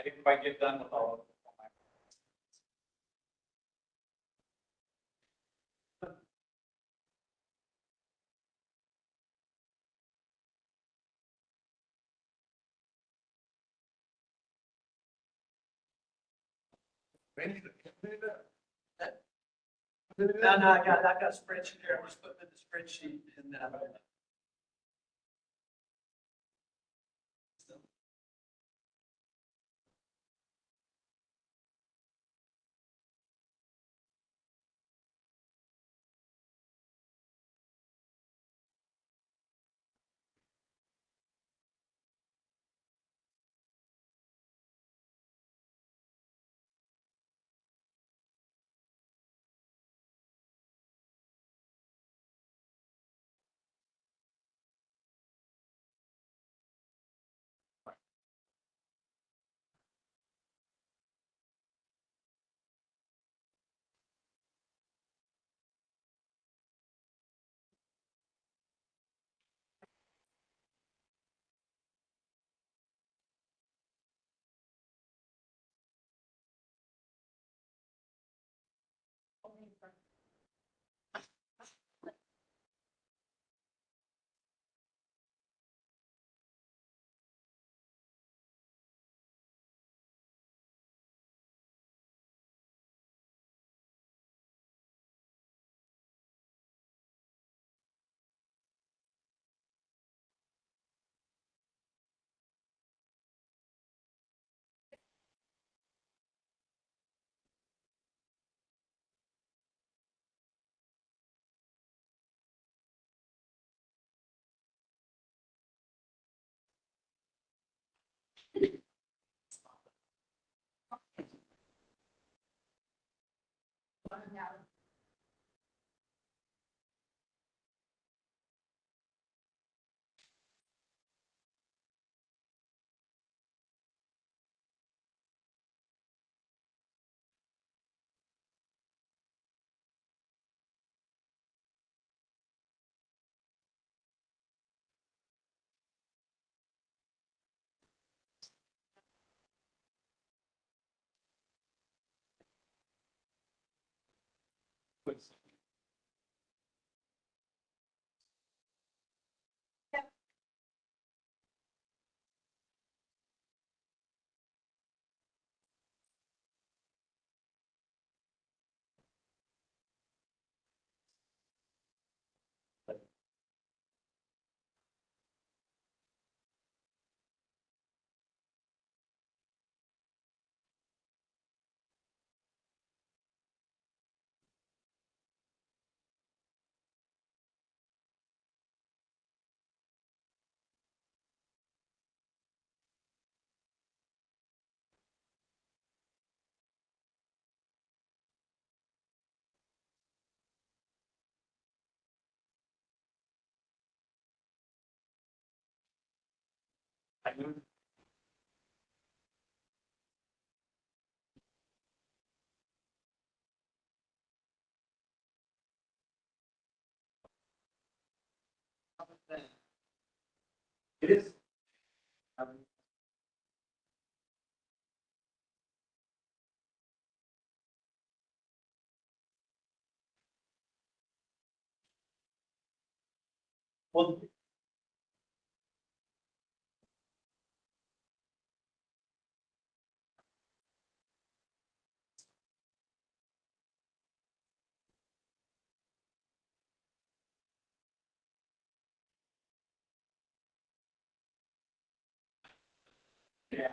I didn't quite get done with all of them. No, I've got a spreadsheet here. I'm just putting in the spreadsheet and it is. Well, yeah.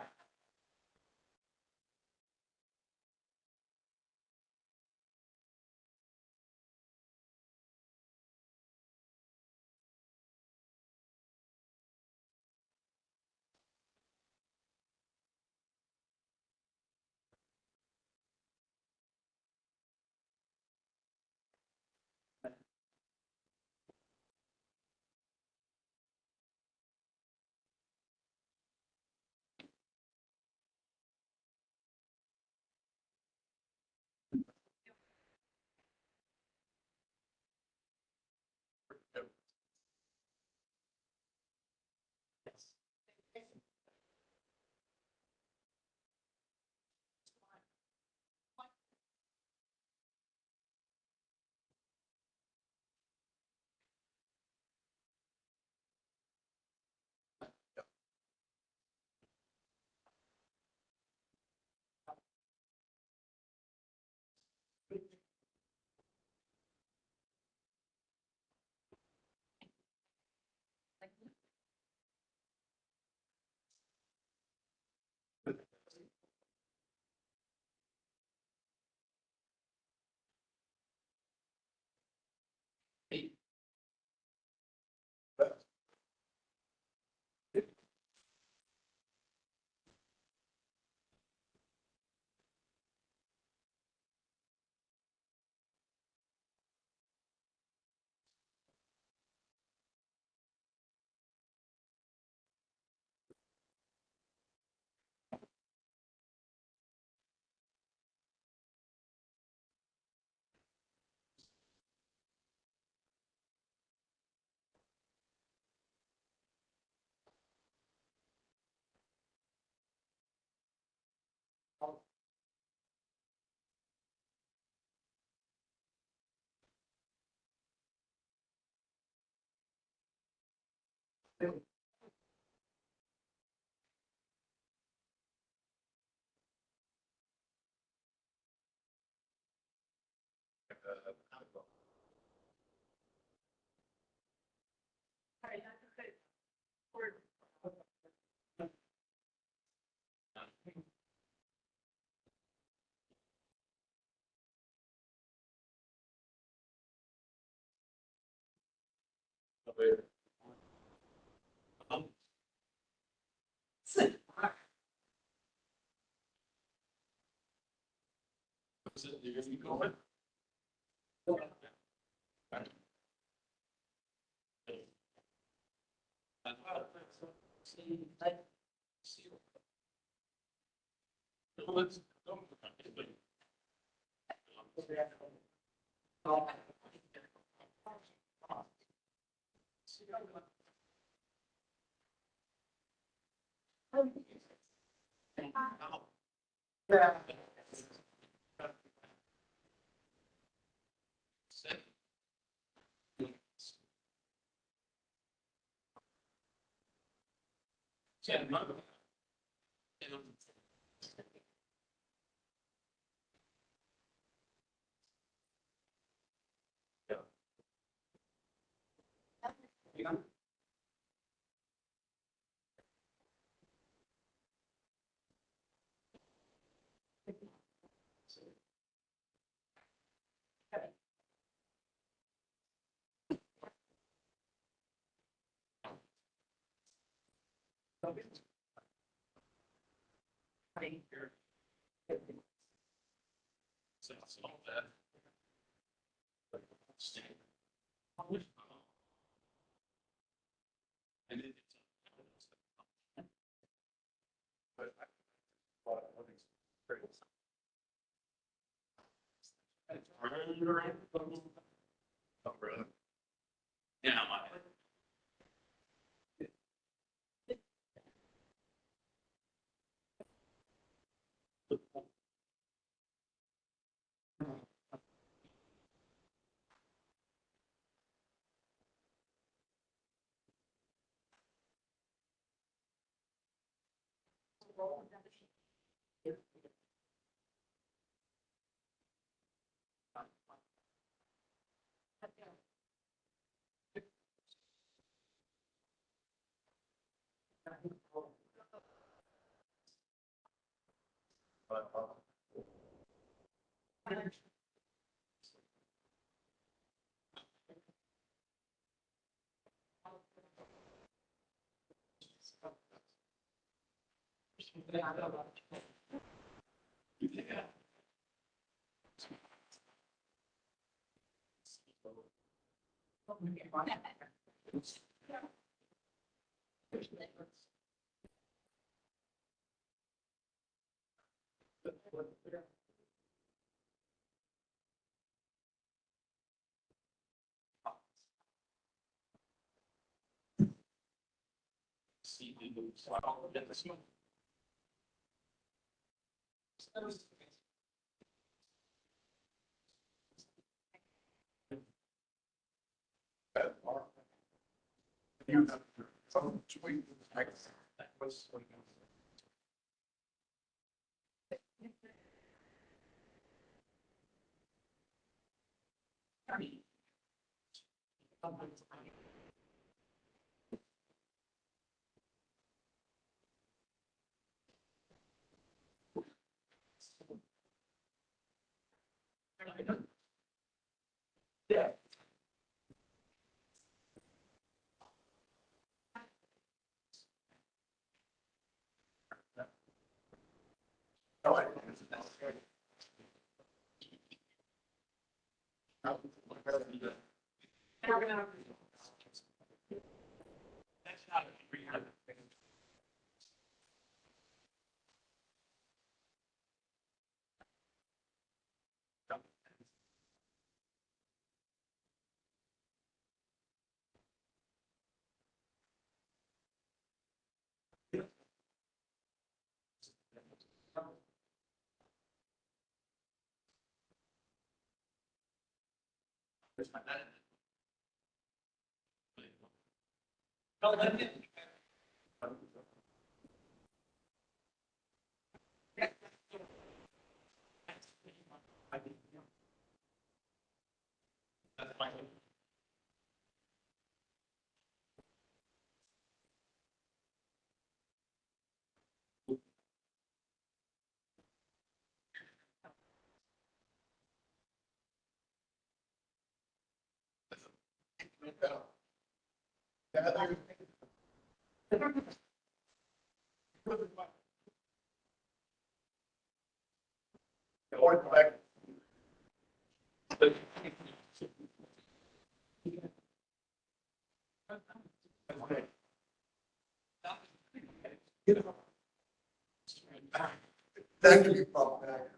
That could be problematic.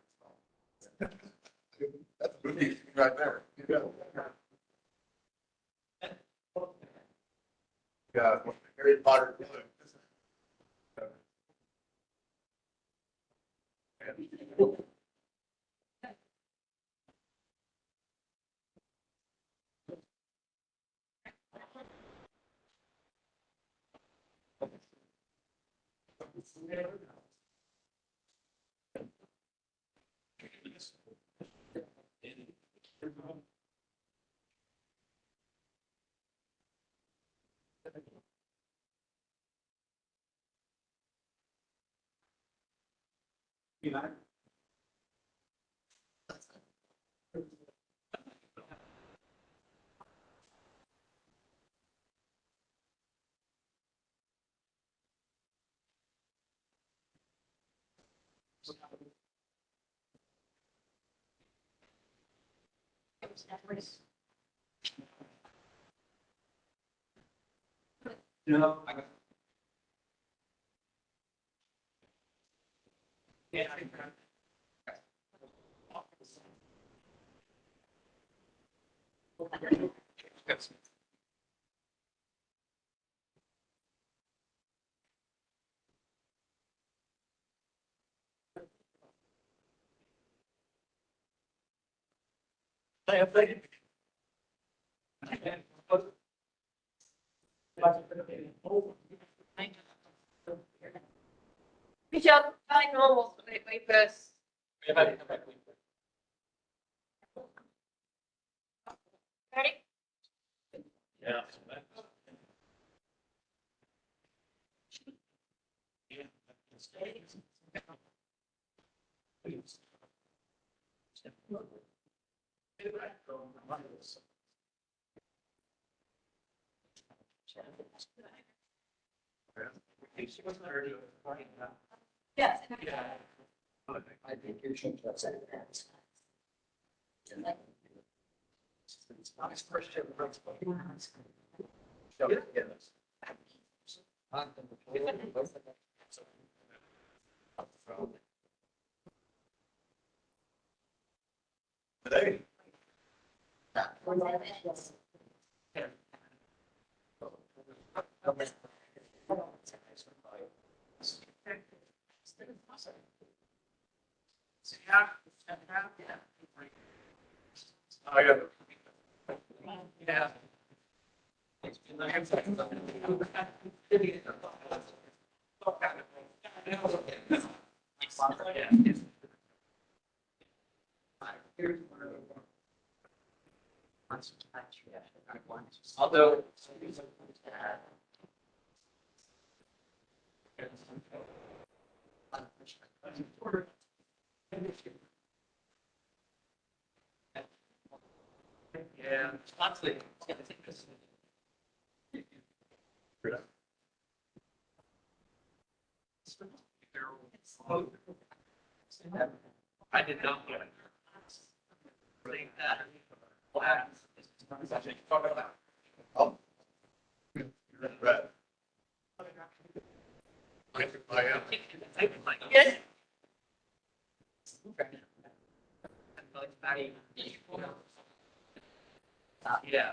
That's a movie right there. Yeah, Harry Potter. Good job, finding normal, wait first. Ready? Yeah. Yes. I think you should. It's Christian principle. Today. I got it. Yeah. Although. Yeah, honestly. I did not get it. Oh. Right. I am. Yes. Yeah.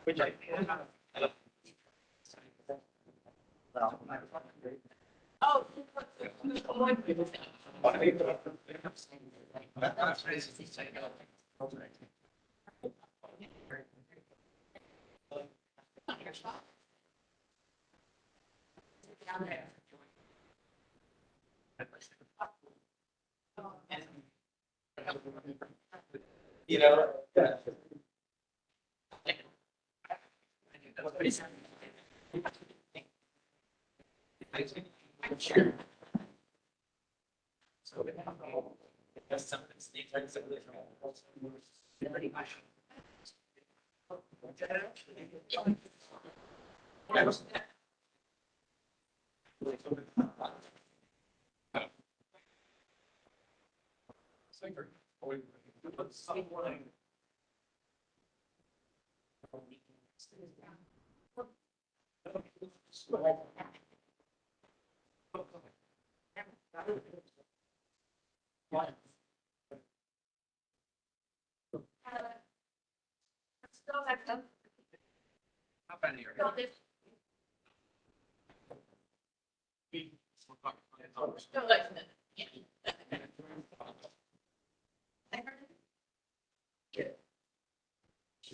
Which I. Oh. You know. Sure. So that's something Steve turns to live from. Pretty much.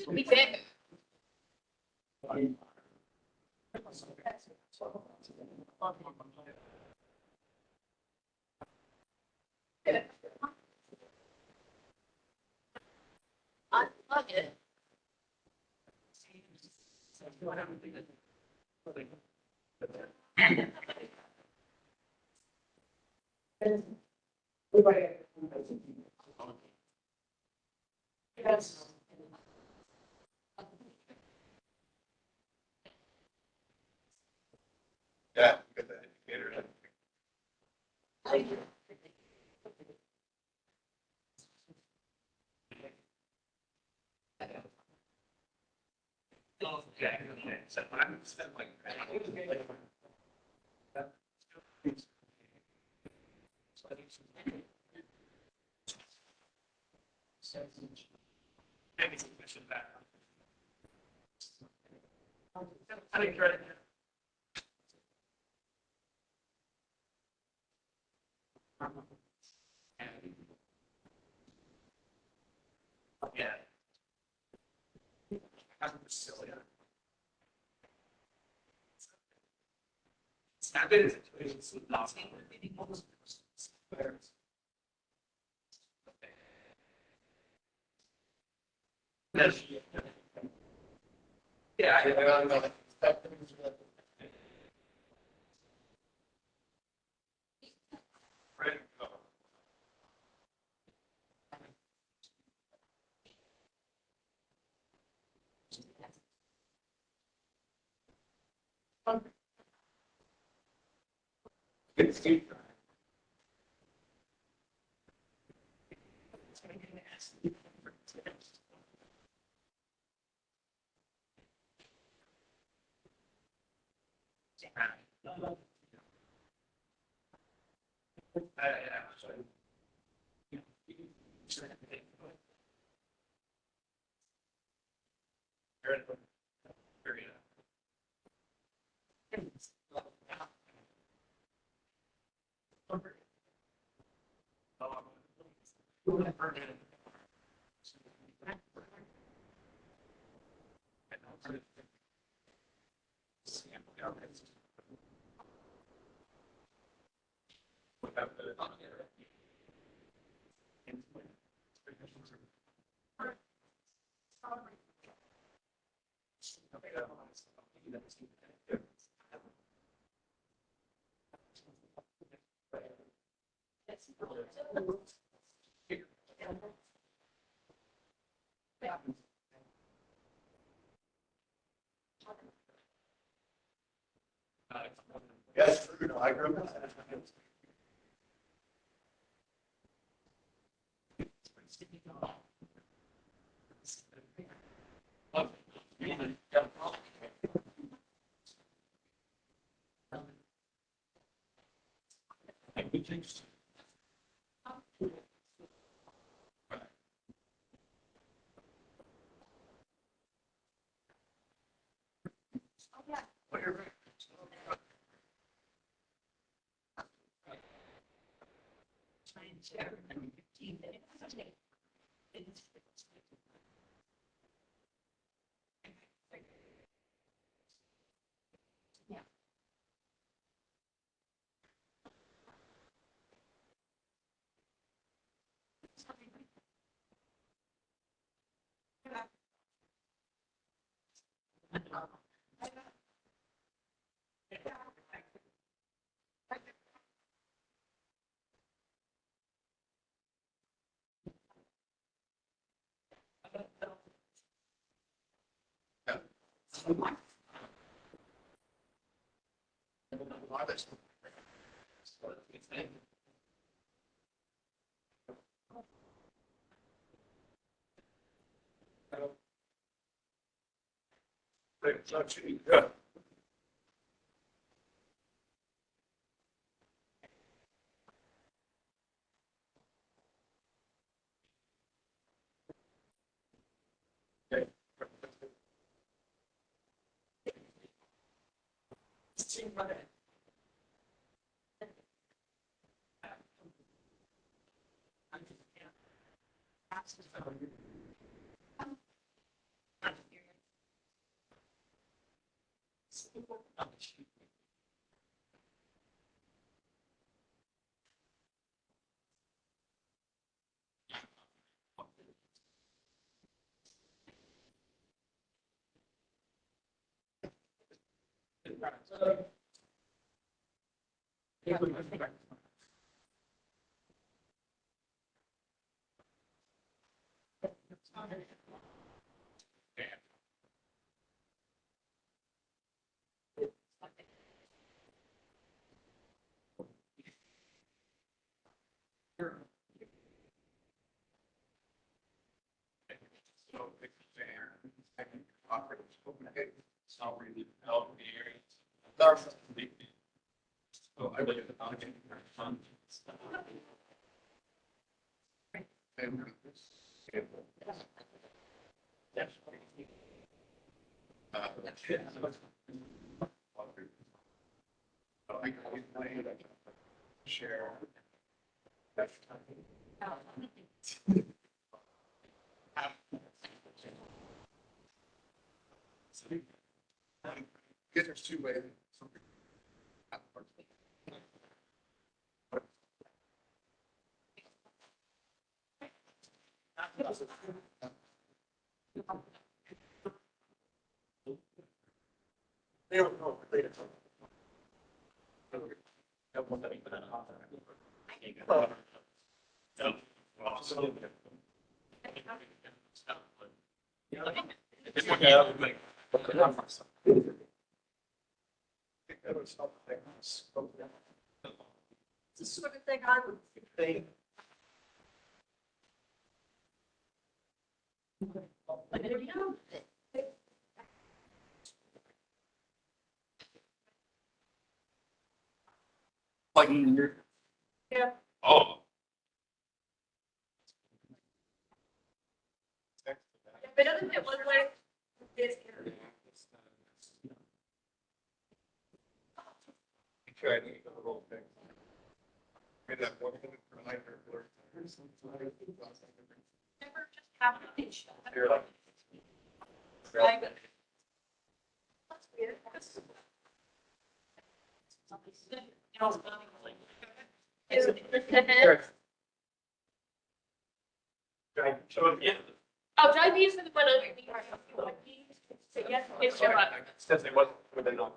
We did. Unplug it. Yes. Yeah, get that indicator. Okay, okay, so I'm like. Maybe some question back. I think you're right. Yeah. I'm silly. It's not good. It's not. Yeah, I don't know. Right. Good Steve. Yes, true. No, I grew up. Good. So I really have not getting very fun. Share. Guess there's two ways. It's the sort of thing I would think. Like, there you go. Like, you're. Yeah. Oh. But doesn't it look like this? Try to eat the whole thing. Made that one thing for a night or blur. Never just have a pitch. You're like. Right. Oh, drive these for the one under the. Yes, it's your. Since it wasn't within. Oh,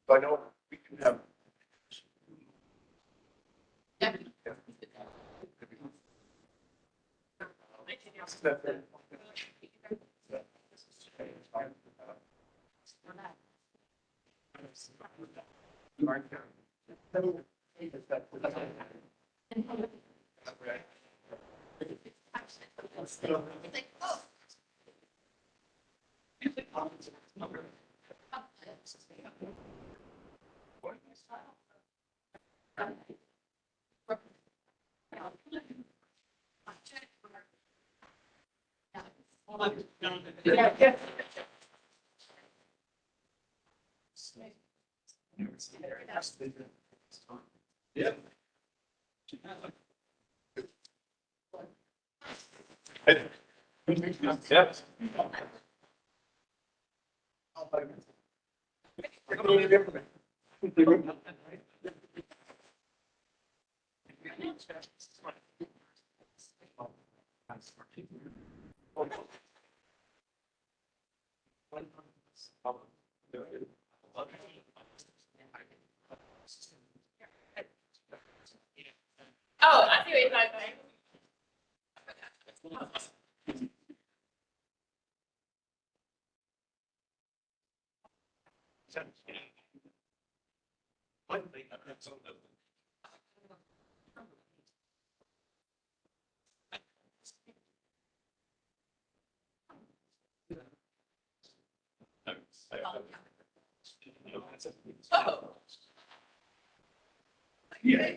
So I know we can have. Yeah. Yeah. oh, I see what you're talking about. Yeah.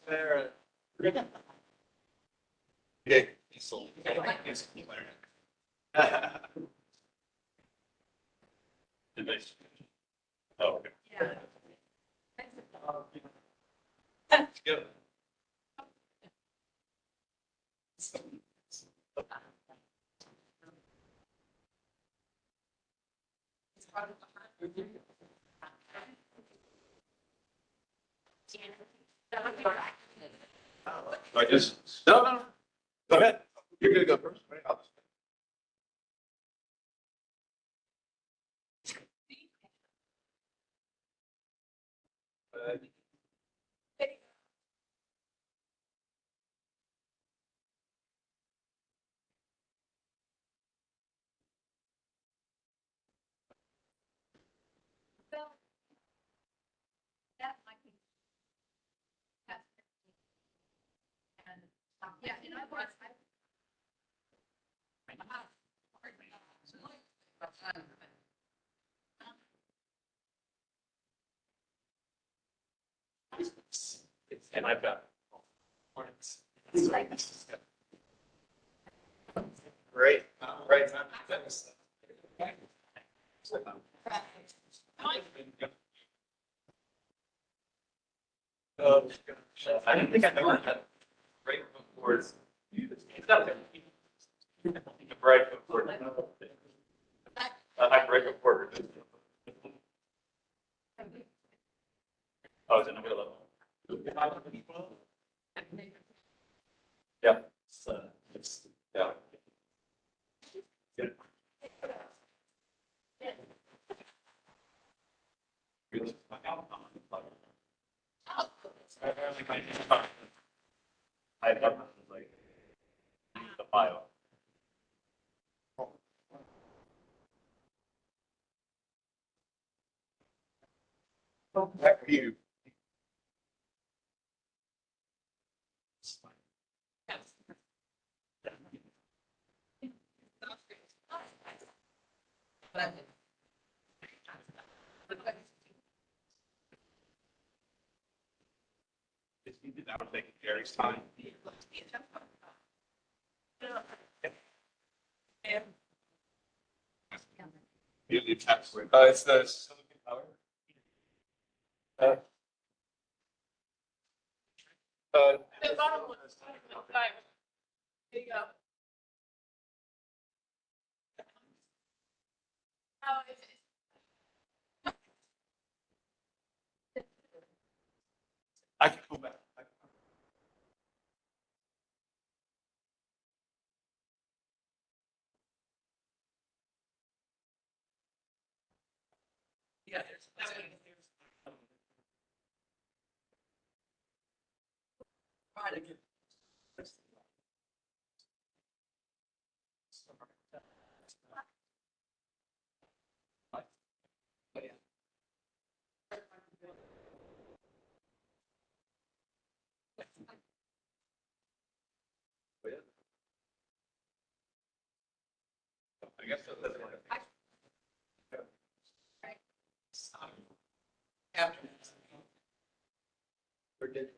There. Yeah. Oh, okay. Good. I just, no. Go ahead. You're gonna go first, right? I'll just- Yeah, and I was. And I've got. Great, great. I don't think I've ever had great reports. It's not that. Right. I break a quarter. Oh, it's in the middle of. Yeah. It's, yeah. Good. I have like the file. Back to you. That would take Gary's time. Usually text with. It's the silicon power. The bottom one. Five. There you go. Oh, it's. I can go back. Yeah. I guess that doesn't work. After. We're good.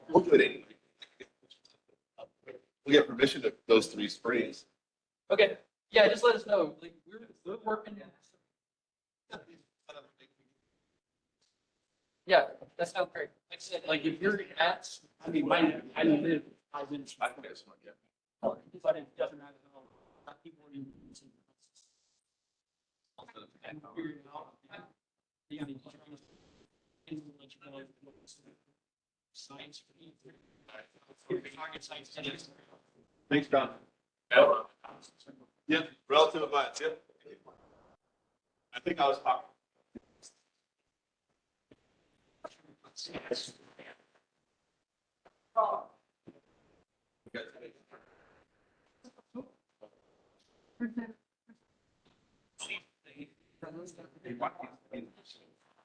We'll do it anyway. We get permission to those 3 sprays. Okay, yeah, just let us know. Like, we're working. Yeah, that sounds great. Like I said, like if you're at, I mean, I live 5 minutes. I think that's one, yeah. But it doesn't matter at all. People are in. And figure it out. Yeah, I mean, science. Target science. Thanks, Don. Yeah, relative advice, yeah. I think I was talking.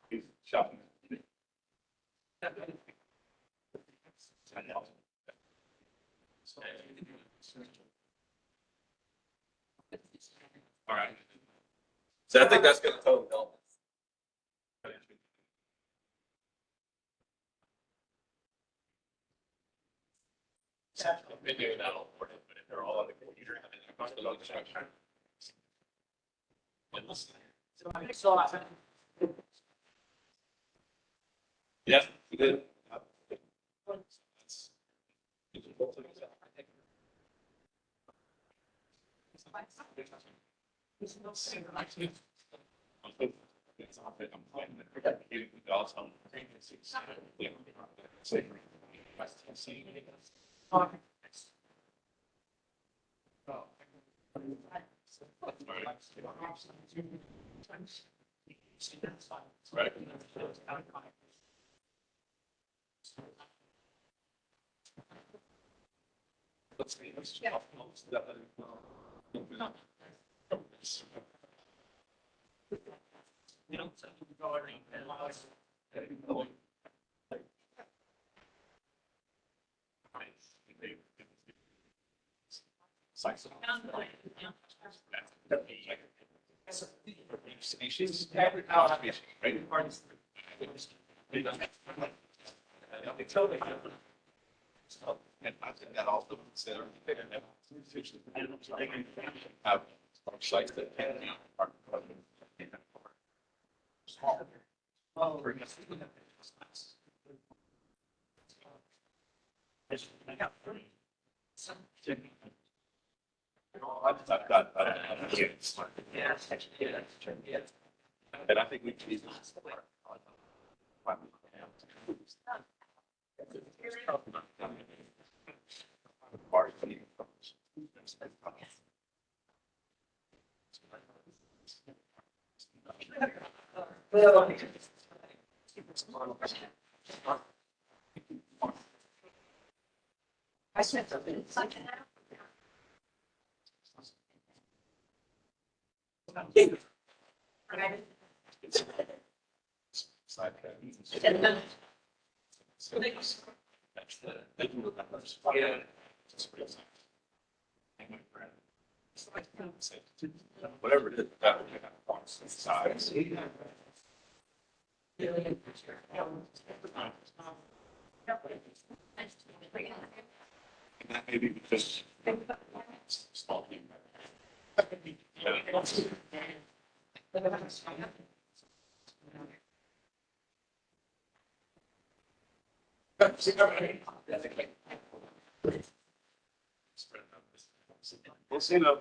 He's shopping. All right. So I think that's gonna totally help. They do that all for it, but if they're all on the computer, then it costs a lot of structure. Yes, we did. Right. Let's see. Species. And I think that also consider have sites that can be small. And I think we can use this. I said something. Whatever it is, that size. That may be because. Small team. We'll see though.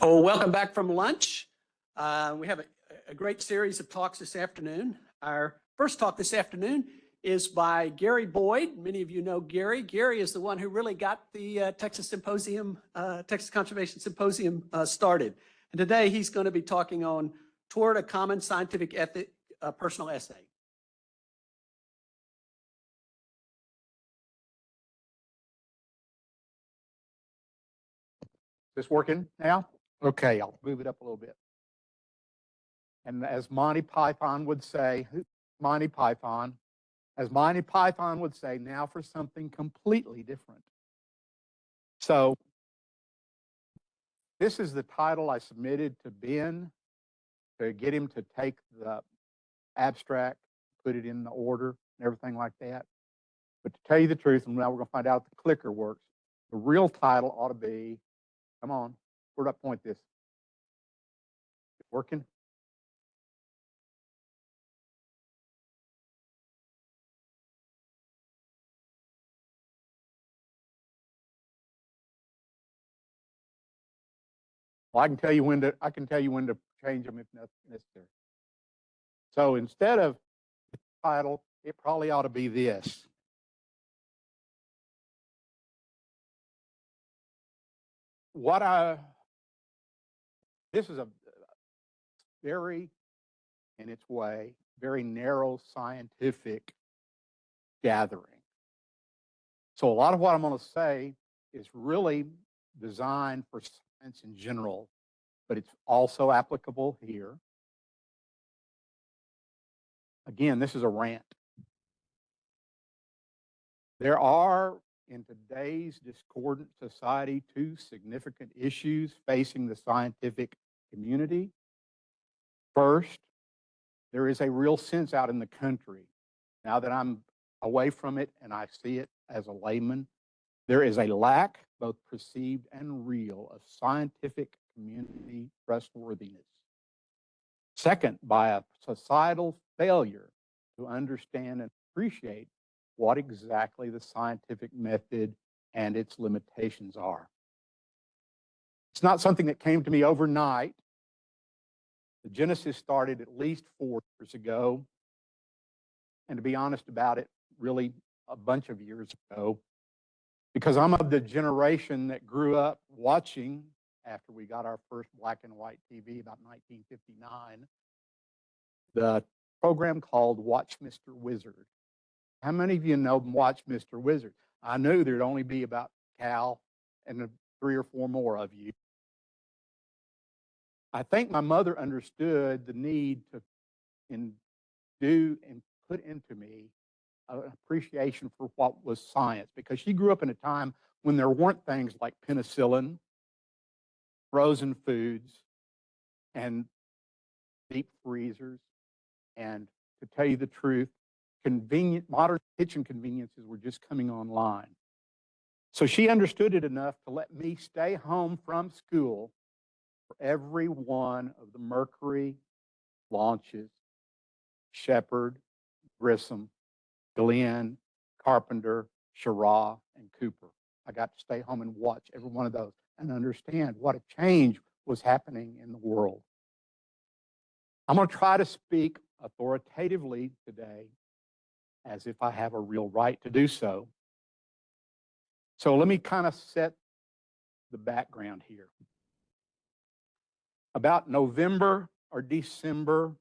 Oh, welcome back from lunch. We have a great series of talks this afternoon. Our first talk this afternoon is by Gary Boyd. Many of you know Gary. Gary is the one who really got the Texas Symposium, Texas Conservation Symposium started. And today he's going to be talking on Toward a Common Scientific Ethic, personal essay. Is this working now? Okay, I'll move it up a little bit. And as Monty Python would say, Monty Python, as Monty Python would say, now for something completely different. So this is the title I submitted to Ben to get him to take the abstract, put it in the order and everything like that. But to tell you the truth, and now we're going to find out if the clicker works, the real title ought to be, come on, where do I point this? Working? Well, I can tell you when to change them if necessary. So instead of the title, it probably ought to be this. This is a very, in its way, very narrow scientific gathering. So a lot of what I'm going to say is really designed for science in general, but it's also applicable here. Again, this is a rant. There are, in today's discordant society, two significant issues facing the scientific community. First, there is a real sense out in the country, now that I'm away from it and I see it as a layman, there is a lack, both perceived and real, of scientific community trustworthiness. Second, by a societal failure to understand and appreciate what exactly the scientific method and its limitations are. It's not something that came to me overnight. The genesis started at least 4 years ago. And to be honest about it, really a bunch of years ago, because I'm of the generation that grew up watching, after we got our first black and white TV about 1959, the program called Watch Mr. Wizard. How many of you know Watch Mr. Wizard? I knew there'd only be about Cal and 3 or 4 more of you. I think my mother understood the need to do and put into me an appreciation for what was science, because she grew up in a time when there weren't things like penicillin, frozen foods, and deep freezers. And to tell you the truth, modern kitchen conveniences were just coming online. So she understood it enough to let me stay home from school for every one of the Mercury launches: Shepard, Grissom, Glenn, Carpenter, Schirra, and Cooper. I got to stay home and watch every one of those and understand what a change was happening in the world. I'm going to try to speak authoritatively today as if I have a real right to do so. So let me kind of set the background here. About November or December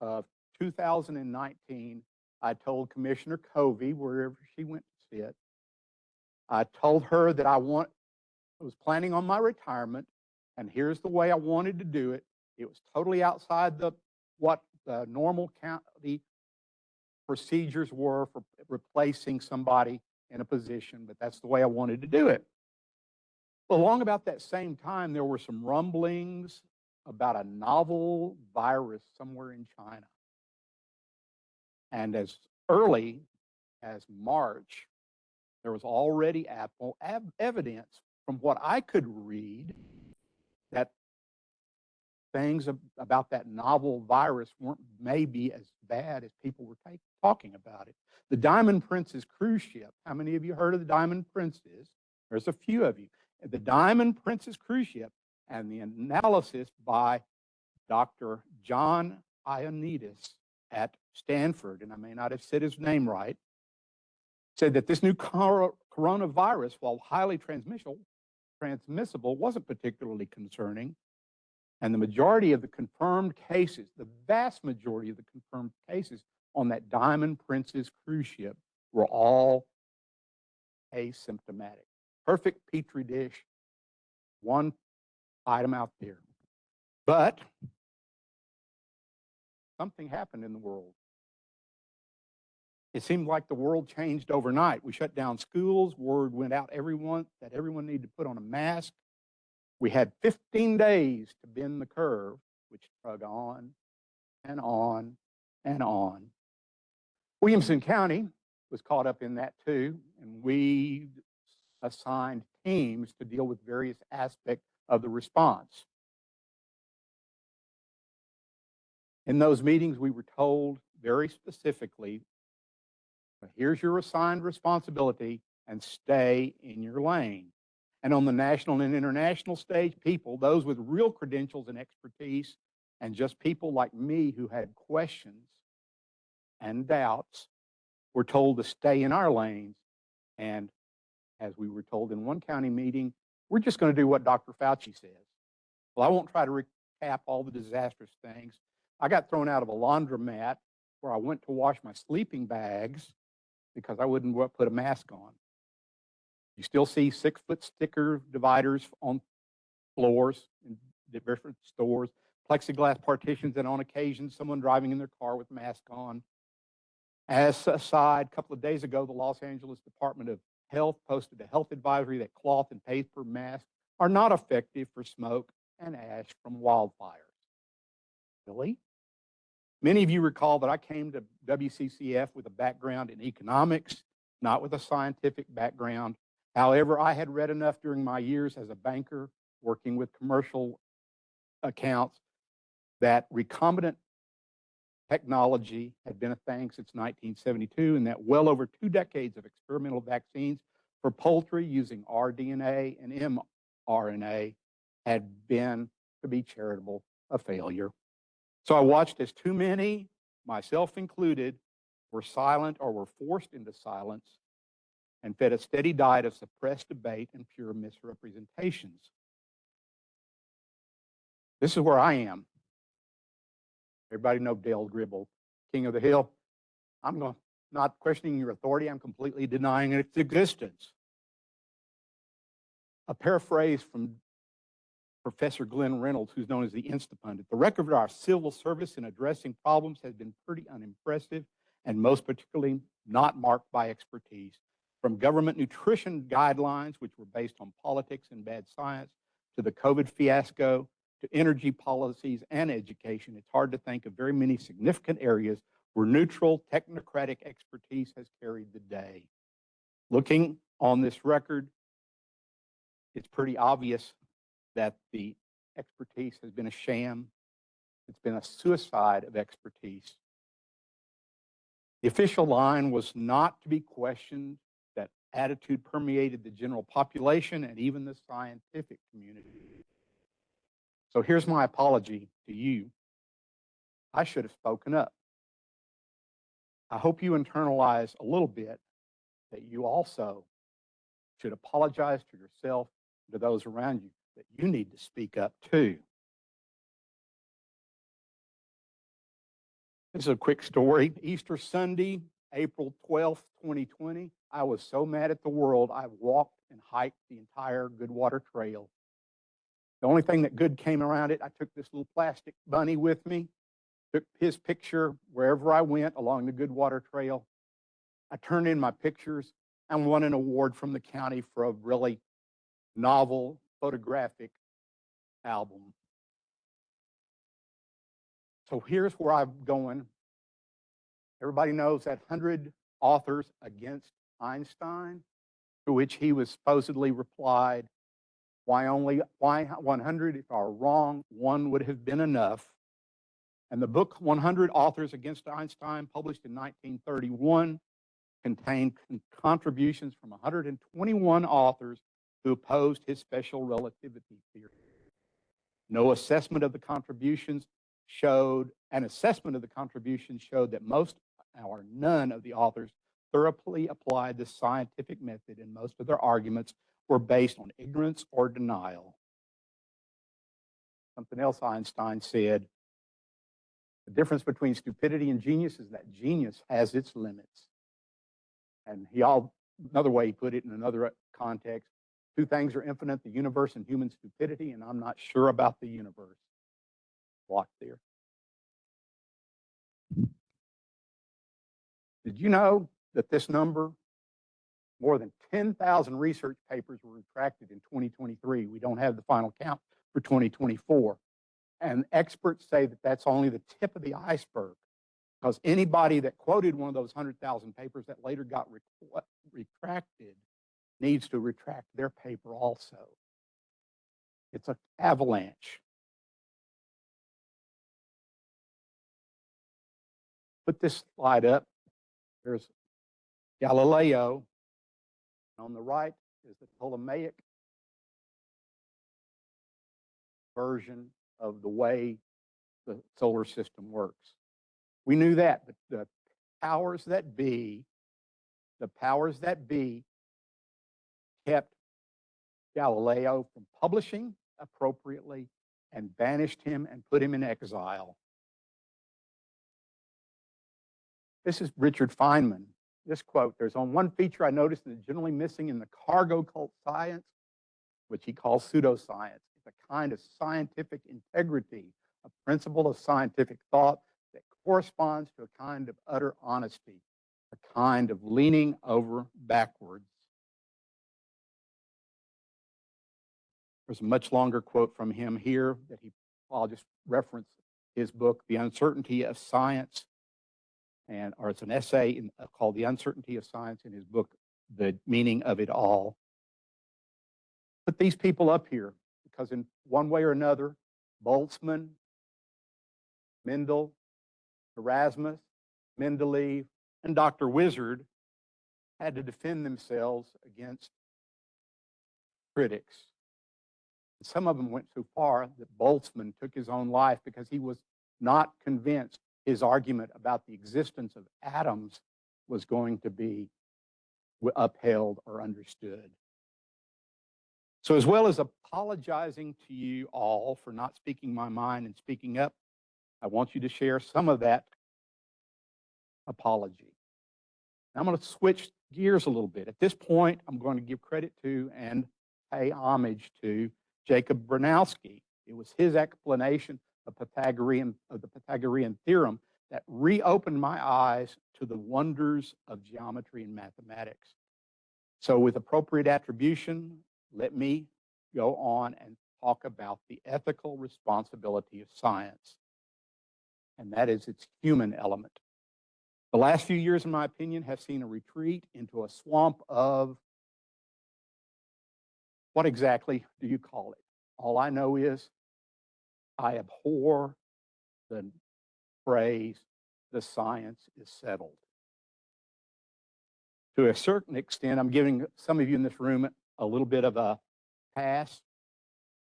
of 2019, I told Commissioner Covey, wherever she went to sit, I told her that I was planning on my retirement, and here's the way I wanted to do it. It was totally outside what the normal county procedures were for replacing somebody in a position, but that's the way I wanted to do it. Along about that same time, there were some rumblings about a novel virus somewhere in China. And as early as March, there was already evidence from what I could read that things about that novel virus weren't maybe as bad as people were talking about it. The Diamond Princess cruise ship. How many of you heard of the Diamond Princess? There's a few of you. The Diamond Princess cruise ship, and the analysis by Dr. John Ioannidis at Stanford, and I may not have said his name right, said that this new coronavirus, while highly transmissible, wasn't particularly concerning. And the majority of the confirmed cases, the vast majority of the confirmed cases on that Diamond Princess cruise ship were all asymptomatic. Perfect petri dish, one item out there. But something happened in the world. It seemed like the world changed overnight. We shut down schools. Word went out that everyone needed to put on a mask. We had 15 days to bend the curve, which drug on and on and on. Williamson County was caught up in that too, and we assigned teams to deal with various aspects of the response. In those meetings, we were told very specifically, here's your assigned responsibility and stay in your lane. And on the national and international stage, those with real credentials and expertise, and just people like me who had questions and doubts, were told to stay in our lanes. And as we were told in one county meeting, we're just going to do what Dr. Fauci says. Well, I won't try to recap all the disastrous things. I got thrown out of a laundromat where I went to wash my sleeping bags because I wouldn't put a mask on. You still see 6-foot sticker dividers on floors in different stores, plexiglass partitions, and on occasion, someone driving in their car with a mask on. As aside, a couple of days ago, the Los Angeles Department of Health posted a health advisory that cloth and paper masks are not effective for smoke and ash from wildfires. Really? Many of you recall that I came to WCCF with a background in economics, not with a scientific background. However, I had read enough during my years as a banker working with commercial accounts that recombinant technology had been a thing since 1972, and that well over 2 decades of experimental vaccines for poultry using rDNA and mRNA had been, to be charitable, a failure. So I watched as too many, myself included, were silent or were forced into silence and fed a steady diet of suppressed debate and pure misrepresentations. This is where I am. Everybody know Dale Gribble, King of the Hill. I'm not questioning your authority. I'm completely denying its existence. A paraphrase from Professor Glenn Reynolds, who's known as the Instapundit. The record of our civil service in addressing problems has been pretty unimpressive and most particularly not marked by expertise. From government nutrition guidelines, which were based on politics and bad science, to the COVID fiasco, to energy policies and education, it's hard to think of very many significant areas where neutral technocratic expertise has carried the day. Looking on this record, it's pretty obvious that the expertise has been a sham. It's been a suicide of expertise. The official line was not to be questioned. That attitude permeated the general population and even the scientific community. So here's my apology to you. I should have spoken up. I hope you internalize a little bit that you also should apologize to yourself and to those around you, that you need to speak up too. This is a quick story. Easter Sunday, April 12th, 2020. I was so mad at the world, I walked and hiked the entire Goodwater Trail. The only thing that good came around it, I took this little plastic bunny with me, took his picture wherever I went along the Goodwater Trail. I turned in my pictures and won an award from the county for a really novel photographic album. So here's where I'm going. Everybody knows that 100 authors against Einstein, to which he was supposedly replied, why 100? If I were wrong, one would have been enough. And the book 100 Authors Against Einstein, published in 1931, contained contributions from 121 authors who opposed his special relativity theory. No assessment of the contributions showed, an assessment of the contributions showed that most or none of the authors thoroughly applied the scientific method, and most of their arguments were based on ignorance or denial. Something else Einstein said, the difference between stupidity and genius is that genius has its limits. And another way he put it in another context, two things are infinite, the universe and human stupidity, and I'm not sure about the universe. Blocked there. Did you know that this number, more than 10,000 research papers were retracted in 2023? We don't have the final count for 2024. And experts say that that's only the tip of the iceberg, because anybody that quoted one of those 100,000 papers that later got retracted needs to retract their paper also. It's an avalanche. Put this slide up. There's Galileo. On the right is the Ptolemaic version of the way the solar system works. We knew that, but the powers that be kept Galileo from publishing appropriately and banished him and put him in exile. This is Richard Feynman. This quote, there's on one feature I noticed that is generally missing in the cargo cult science, which he calls pseudoscience. It's a kind of scientific integrity, a principle of scientific thought that corresponds to a kind of utter honesty, a kind of leaning over backwards. There's a much longer quote from him here that I'll just reference his book, The Uncertainty of Science, or it's an essay called The Uncertainty of Science, in his book, The Meaning of It All. Put these people up here because in one way or another, Boltzmann, Mendel, Erasmus, Mendeleev, and Dr. Wizard had to defend themselves against critics. Some of them went so far that Boltzmann took his own life because he was not convinced his argument about the existence of atoms was going to be upheld or understood. So as well as apologizing to you all for not speaking my mind and speaking up, I want you to share some of that apology. I'm going to switch gears a little bit. At this point, I'm going to give credit to and pay homage to Jacob Bronowski. It was his explanation of the Pythagorean theorem that reopened my eyes to the wonders of geometry and mathematics. So with appropriate attribution, let me go on and talk about the ethical responsibility of science, and that is its human element. The last few years, in my opinion, have seen a retreat into a swamp of, what exactly do you call it? All I know is I abhor the phrase, the science is settled. To a certain extent, I'm giving some of you in this room a little bit of a pass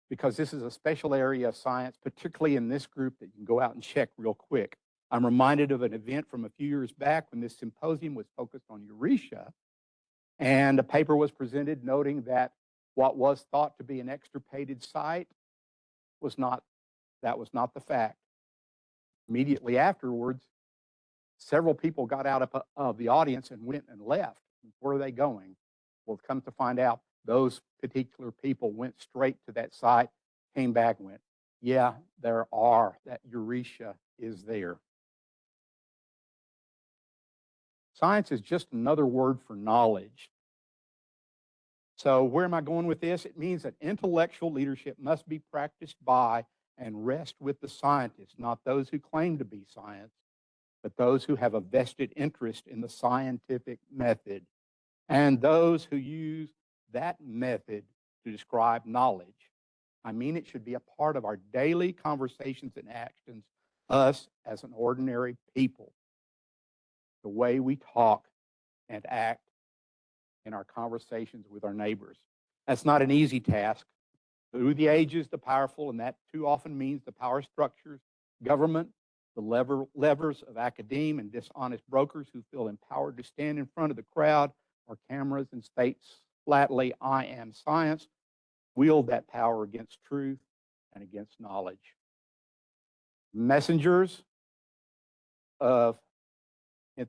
because this is a special area of science, particularly in this group that you can go out and check real quick. I'm reminded of an event from a few years back when this symposium was focused on Eurasia, and a paper was presented noting that what was thought to be an extirpated site was not the fact. Immediately afterwards, several people got out of the audience and went and left. Where are they going? Well, come to find out, those particular people went straight to that site, came back and went, yeah, that Eurasia is there. Science is just another word for knowledge. So where am I going with this? It means that intellectual leadership must be practiced by and rest with the scientists, not those who claim to be science, but those who have a vested interest in the scientific method and those who use that method to describe knowledge. I mean, it should be a part of our daily conversations and actions, us as an ordinary people, the way we talk and act in our conversations with our neighbors. That's not an easy task. Through the ages, the powerful, and that too often means the power structures, government, the levers of academe and dishonest brokers who feel empowered to stand in front of the crowd or cameras and state flatly, I am science, wield that power against truth and against knowledge. Messengers of the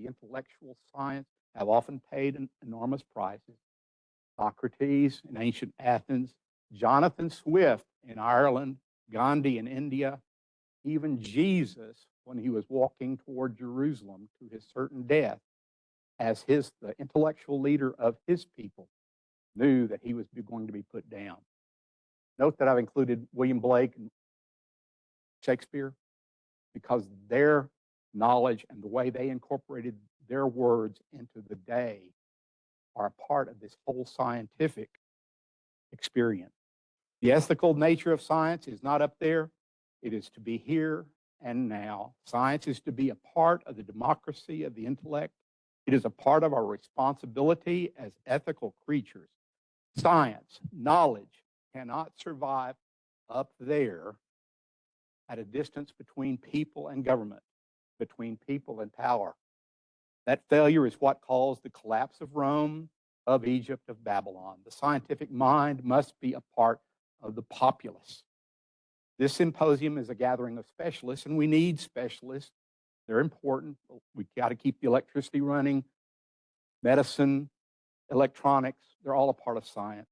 intellectual science have often paid enormous prices. Socrates in ancient Athens, Jonathan Swift in Ireland, Gandhi in India, even Jesus when he was walking toward Jerusalem to his certain death as the intellectual leader of his people knew that he was going to be put down. Note that I've included William Blake and Shakespeare because their knowledge and the way they incorporated their words into the day are a part of this whole scientific experience. The ethical nature of science is not up there. It is to be here and now. Science is to be a part of the democracy of the intellect. It is a part of our responsibility as ethical creatures. Science, knowledge cannot survive up there at a distance between people and government, between people and power. That failure is what caused the collapse of Rome, of Egypt, of Babylon. The scientific mind must be a part of the populace. This symposium is a gathering of specialists, and we need specialists. They're important. We've got to keep the electricity running. Medicine, electronics, they're all a part of science.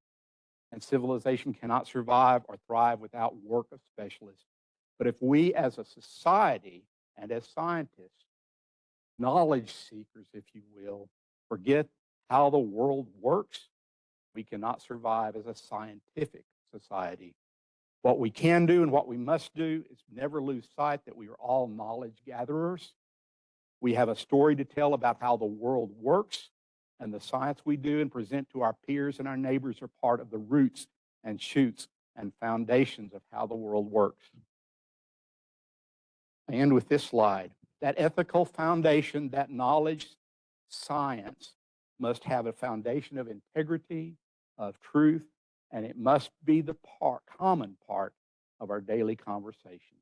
And civilization cannot survive or thrive without work of specialists. But if we as a society and as scientists, knowledge seekers, if you will, forget how the world works, we cannot survive as a scientific society. What we can do and what we must do is never lose sight that we are all knowledge gatherers. We have a story to tell about how the world works, and the science we do and present to our peers and our neighbors are part of the roots and shoots and foundations of how the world works. I end with this slide. That ethical foundation, that knowledge, science must have a foundation of integrity, of truth, and it must be the common part of our daily conversation.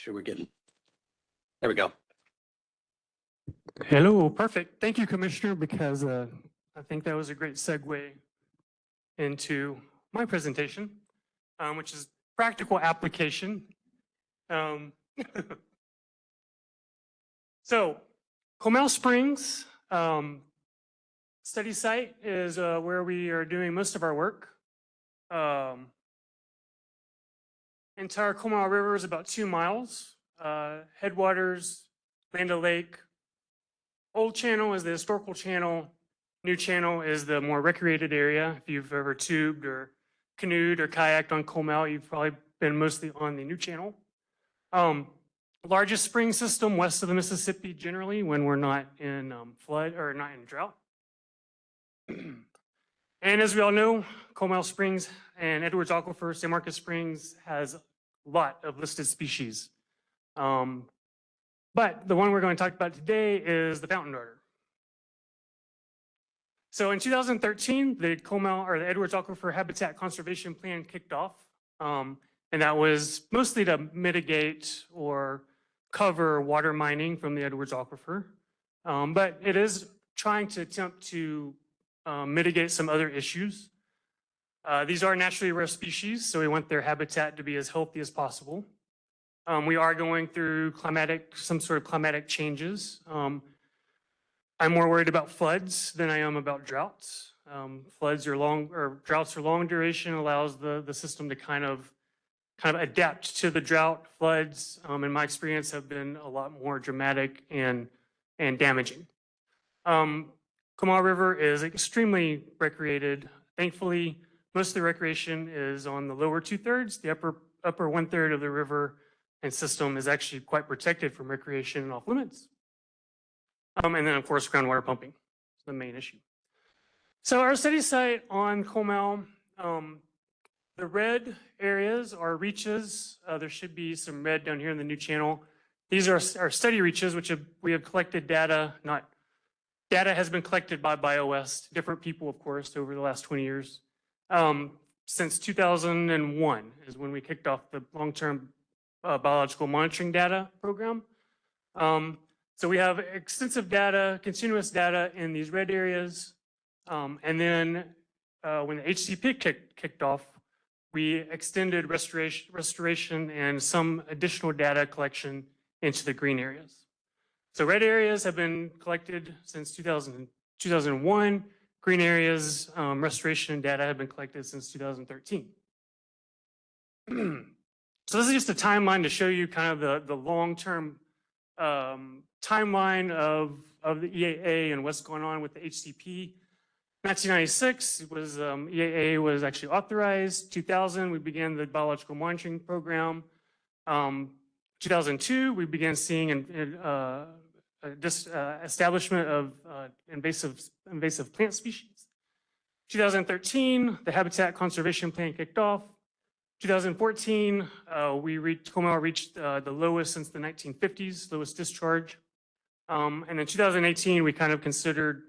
Sure, we're getting, there we go. Hello, perfect. Thank you, Commissioner, because I think that was a great segue into my presentation, which is practical application. Um, So Comel Springs study site is where we are doing most of our work. Entire Comel River is about 2 miles. Headwaters, Land O'Lake. Old channel is the historical channel. New channel is the more recreated area. If you've ever tubed or canoed or kayaked on Comel, you've probably been mostly on the new channel. Largest spring system west of the Mississippi generally when we're not in flood or not in drought. And as we all know, Comel Springs and Edwards Aquifer, San Marcos Springs has a lot of listed species. But the one we're going to talk about today is the fountain darter. So in 2013, the Comel or the Edwards Aquifer Habitat Conservation Plan kicked off. And that was mostly to mitigate or cover water mining from the Edwards Aquifer. But it is trying to attempt to mitigate some other issues. These are naturally rare species, so we want their habitat to be as healthy as possible. We are going through some sort of climatic changes. I'm more worried about floods than I am about droughts. Floods are long, or droughts are long duration, allows the system to kind of adapt to the drought. Floods, in my experience, have been a lot more dramatic and damaging. Comel River is extremely recreated. Thankfully, most of the recreation is on the lower 2/3. The upper 1/3 of the river and system is actually quite protected from recreation and off limits. And then, of course, groundwater pumping is the main issue. So our study site on Comel, the red areas are reaches. There should be some red down here in the new channel. These are our study reaches, which we have collected data, data has been collected by BioWest, different people, of course, over the last 20 years. Since 2001 is when we kicked off the long-term biological monitoring data program. So we have extensive data, continuous data in these red areas. And then when the HCP kicked off, we extended restoration and some additional data collection into the green areas. So red areas have been collected since 2001. Green areas, restoration data have been collected since 2013. So this is just a timeline to show you kind of the long-term timeline of the EAA and what's going on with the HCP. 1996 was EAA was actually authorized. 2000 we began the biological monitoring program. 2002 we began seeing establishment of invasive plant species. 2013 the Habitat Conservation Plan kicked off. 2014 Comel reached the lowest since the 1950s, lowest discharge. And in 2018 we kind of considered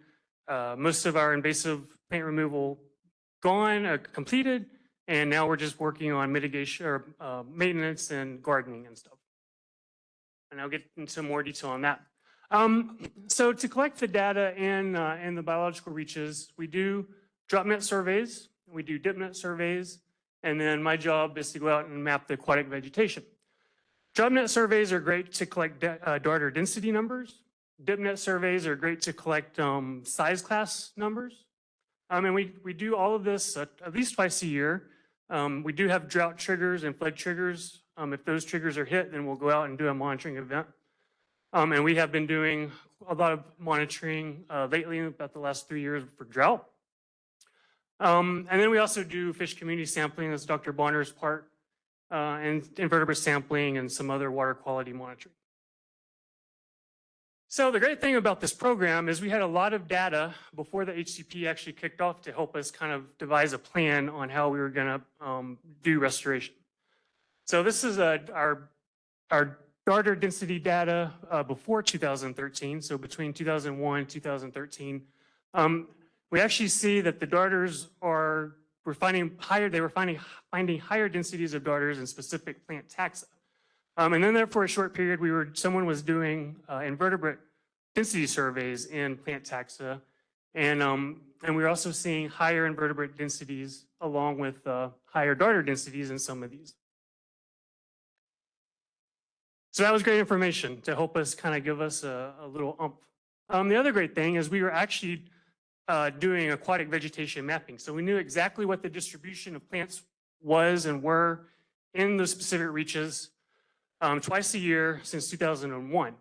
most of our invasive plant removal gone, completed, and now we're just working on mitigation or maintenance and gardening and stuff. And I'll get into more detail on that. So to collect the data in the biological reaches, we do drop net surveys, we do dip net surveys, and then my job is to go out and map the aquatic vegetation. Drop net surveys are great to collect darter density numbers. Dip net surveys are great to collect size class numbers. And we do all of this at least twice a year. We do have drought triggers and flood triggers. If those triggers are hit, then we'll go out and do a monitoring event. And we have been doing a lot of monitoring lately, about the last 3 years for drought. And then we also do fish community sampling, that's Dr. Bonner's part, and invertebrate sampling and some other water quality monitoring. So the great thing about this program is we had a lot of data before the HCP actually kicked off to help us kind of devise a plan on how we were going to do restoration. So this is our darter density data before 2013. So between 2001 and 2013, we actually see that the darters were finding higher densities of darters in specific plant taxa. And then there for a short period, someone was doing invertebrate density surveys in plant taxa. And we were also seeing higher invertebrate densities along with higher darter densities in some of these. So that was great information to help us kind of give us a little umph. The other great thing is we were actually doing aquatic vegetation mapping. So we knew exactly what the distribution of plants was and were in the specific reaches twice a year since 2001.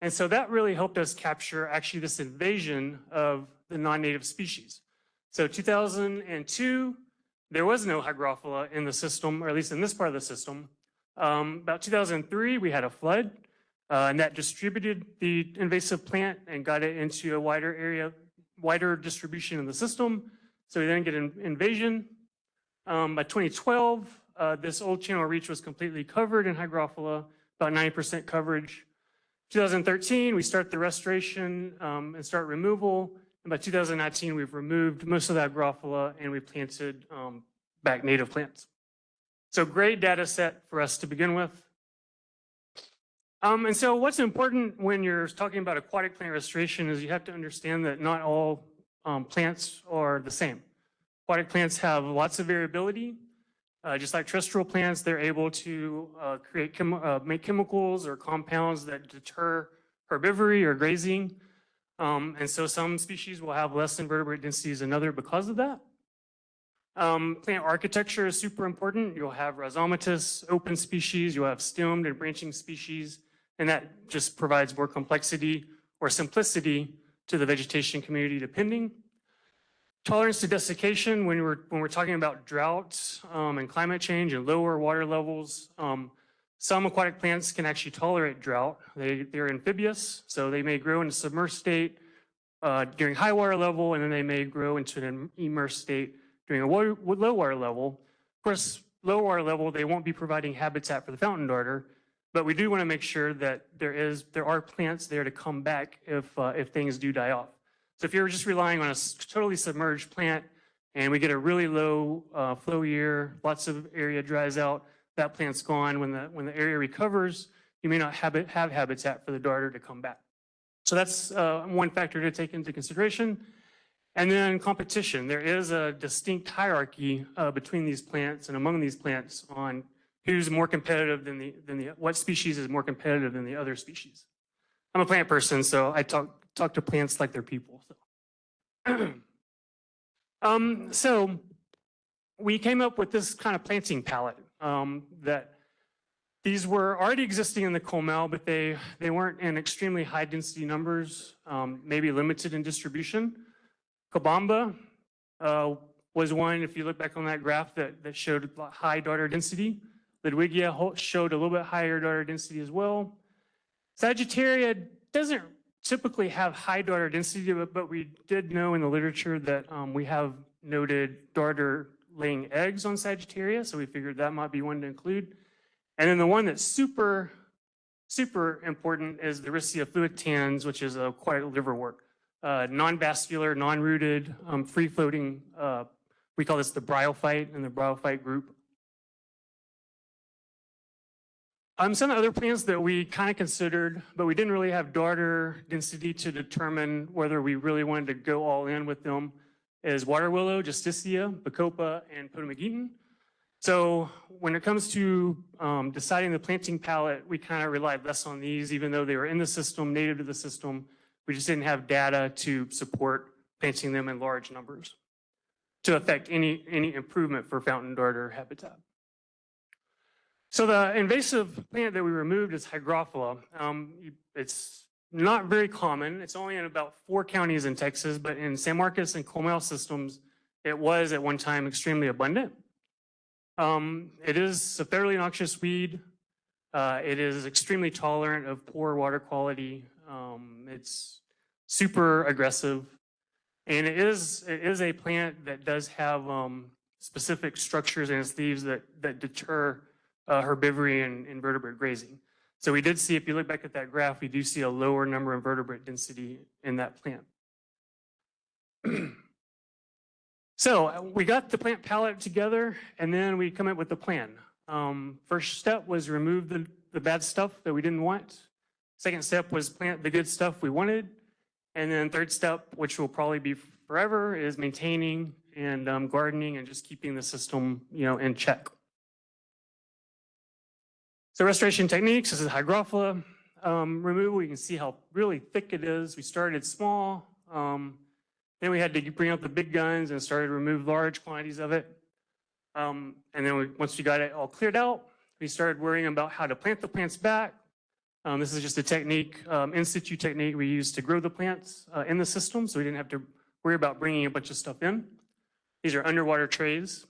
And so that really helped us capture actually this invasion of the non-native species. So 2002, there was no Hygrophila in the system, or at least in this part of the system. About 2003, we had a flood, and that distributed the invasive plant and got it into a wider area, wider distribution in the system. So we then get an invasion. By 2012, this old channel reach was completely covered in Hygrophila, about 90% coverage. 2013, we start the restoration and start removal. And by 2019, we've removed most of that Hygrophila and we planted back native plants. So great data set for us to begin with. And so what's important when you're talking about aquatic plant restoration is you have to understand that not all plants are the same. Aquatic plants have lots of variability. Just like terrestrial plants, they're able to make chemicals or compounds that deter herbivory or grazing. And so some species will have less invertebrate densities than others because of that. Plant architecture is super important. You'll have rhizomatous open species, you'll have stemmed and branching species, and that just provides more complexity or simplicity to the vegetation community depending. Tolerance to desiccation, when we're talking about drought and climate change and lower water levels, some aquatic plants can actually tolerate drought. They're amphibious, so they may grow in a submerged state during high water level, and then they may grow into an immersed state during a low water level. Of course, low water level, they won't be providing habitat for the fountain darter, but we do want to make sure that there are plants there to come back if things do die off. So if you're just relying on a totally submerged plant and we get a really low flow year, lots of area dries out, that plant's gone. When the area recovers, you may not have habitat for the darter to come back. So that's one factor to take into consideration. And then competition. There is a distinct hierarchy between these plants and among these plants on who's more competitive than what species is more competitive than the other species. I'm a plant person, so I talk to plants like they're people. So we came up with this kind of planting palette that these were already existing in the Comau, but they weren't in extremely high density numbers, maybe limited in distribution. Kabamba was one, if you look back on that graph, that showed high darter density. Ludwigia showed a little bit higher darter density as well. Sagittaria doesn't typically have high darter density, but we did know in the literature that we have noted darter laying eggs on Sagittaria, so we figured that might be one to include. And then the one that's super, super important is the Riccia fluitans, which is a aquatic liverwort. Non-vascular, non-rooted, free-floating, we call this the bryophyte in the bryophyte group. Some other plants that we kind of considered, but we didn't really have darter density to determine whether we really wanted to go all in with them is water willow, justicia, bacopa, and potamogeton. So when it comes to deciding the planting palette, we kind of relied less on these, even though they were in the system, native to the system. We just didn't have data to support planting them in large numbers to affect any improvement for fountain darter habitat. So the invasive plant that we removed is Hygrophila. It's not very common. It's only in about 4 counties in Texas, but in San Marcos and Comau systems, it was at one time extremely abundant. It is a fairly noxious weed. It is extremely tolerant of poor water quality. It's super aggressive. And it is a plant that does have specific structures in its leaves that deter herbivory and invertebrate grazing. So we did see, if you look back at that graph, we do see a lower number of vertebrate density in that plant. So we got the plant palette together, and then we come up with the plan. First step was remove the bad stuff that we didn't want. Second step was plant the good stuff we wanted. And then third step, which will probably be forever, is maintaining and gardening and just keeping the system, in check. So restoration techniques, this is hygrophila removal. You can see how really thick it is. We started small. Then we had to bring out the big guns and started to remove large quantities of it. And then once we got it all cleared out, we started worrying about how to plant the plants back. This is just a technique, in situ technique we used to grow the plants in the system, so we didn't have to worry about bringing a bunch of stuff in. These are underwater trays.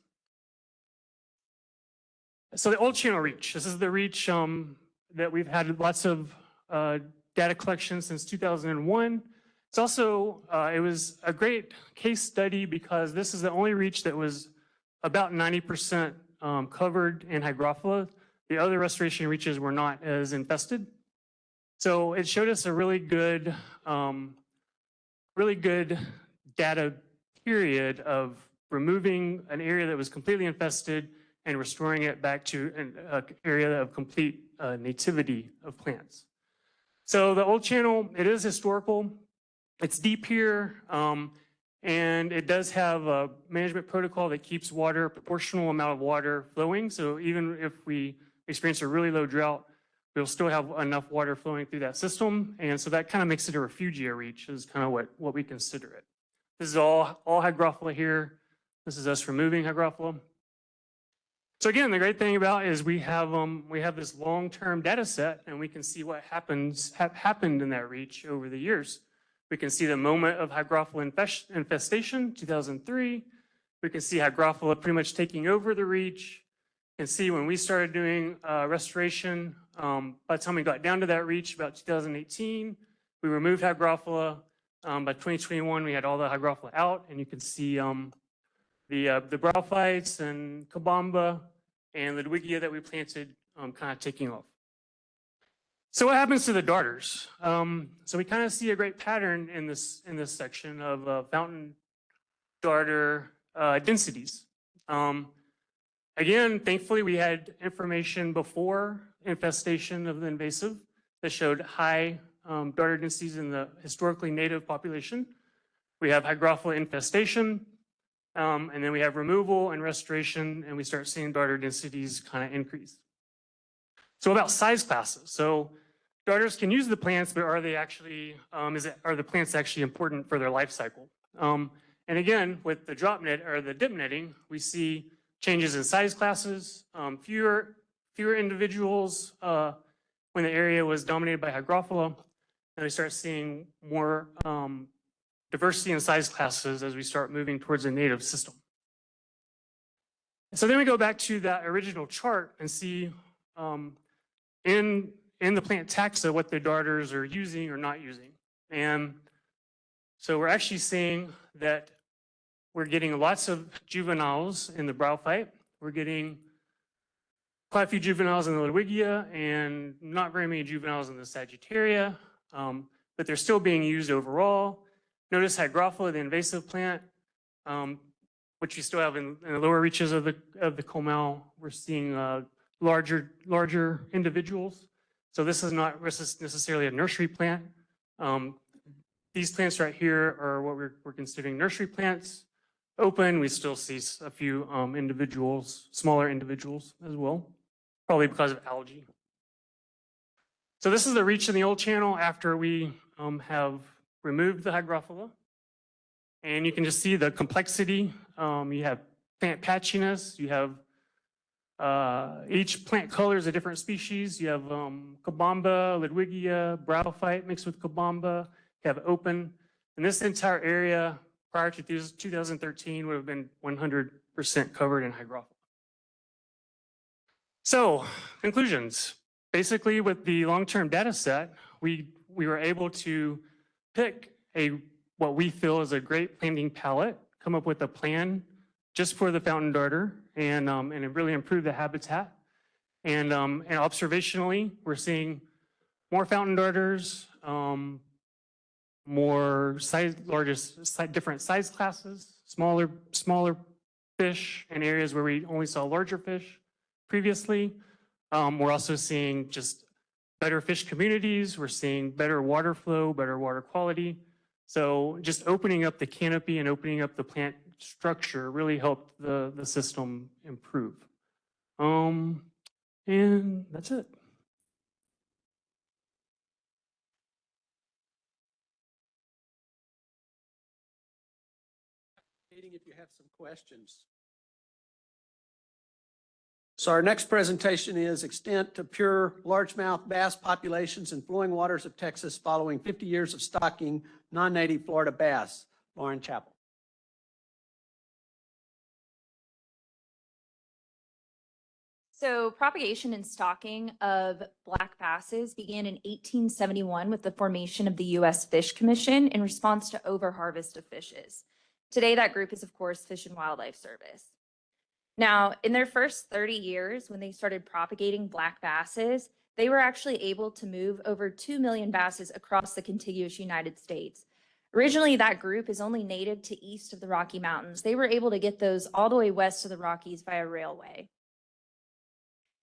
So the old channel reach, this is the reach that we've had lots of data collection since 2001. It's also, it was a great case study because this is the only reach that was about 90% covered in hygrophila. The other restoration reaches were not as infested. So it showed us a really good data period of removing an area that was completely infested and restoring it back to an area of complete nativity of plants. So the old channel, it is historical. It's deep here, and it does have a management protocol that keeps water, a proportional amount of water flowing. So even if we experience a really low drought, we'll still have enough water flowing through that system. And so that kind of makes it a refugia reach is kind of what we consider it. This is all hygrophila here. This is us removing hygrophila. So again, the great thing about is we have this long-term data set and we can see what happened in that reach over the years. We can see the moment of hygrophila infestation, 2003. We can see hygrophila pretty much taking over the reach. You can see when we started doing restoration, by the time we got down to that reach, about 2018, we removed hygrophila. By 2021, we had all the hygrophila out, and you can see the bryophytes and kabamba and Ludwigia that we planted kind of taking off. So what happens to the darters? So we kind of see a great pattern in this section of fountain darter densities. Again, thankfully, we had information before infestation of the invasive that showed high darter densities in the historically native population. We have hygrophila infestation, and then we have removal and restoration, and we start seeing darter densities kind of increase. So about size classes. So darters can use the plants, but are they actually, are the plants actually important for their life cycle? And again, with the drop net or the dip netting, we see changes in size classes, fewer individuals when the area was dominated by hygrophila, and we start seeing more diversity in size classes as we start moving towards a native system. So then we go back to that original chart and see in the plant taxa what the darters are using or not using. And so we're actually seeing that we're getting lots of juveniles in the bryophyte. We're getting quite a few juveniles in the Ludwigia and not very many juveniles in the Sagittaria, but they're still being used overall. Notice hygrophila, the invasive plant, which you still have in the lower reaches of the Comau. We're seeing larger individuals. So this is not necessarily a nursery plant. These plants right here are what we're considering nursery plants. Open, we still see a few individuals, smaller individuals as well, probably because of algae. So this is the reach in the old channel after we have removed the hygrophila. And you can just see the complexity. You have plant patchiness, you have each plant color is a different species. You have kabamba, Ludwigia, bryophyte mixed with kabamba. You have open. And this entire area prior to 2013 would have been 100% covered in hygrophila. So conclusions. Basically with the long-term data set, we were able to pick what we feel is a great planting palette, come up with a plan just for the fountain darter and really improve the habitat. And observationally, we're seeing more fountain darters, more different size classes, smaller fish in areas where we only saw larger fish. previously. We're also seeing just better fish communities. We're seeing better water flow, better water quality. So just opening up the canopy and opening up the plant structure really helped the system improve. And that's it. If you have some questions. So our next presentation is extent to pure largemouth bass populations in flowing waters of Texas following 50 years of stocking non-native Florida bass. Lauren Chappell. So propagation and stocking of black basses began in 1871 with the formation of the U.S. Fish Commission in response to overharvest of fishes. Today, that group is, of course, Fish and Wildlife Service. Now, in their first 30 years, when they started propagating black basses, they were actually able to move over 2 million basses across the contiguous United States. Originally, that group is only native to east of the Rocky Mountains. They were able to get those all the way west of the Rockies via railway.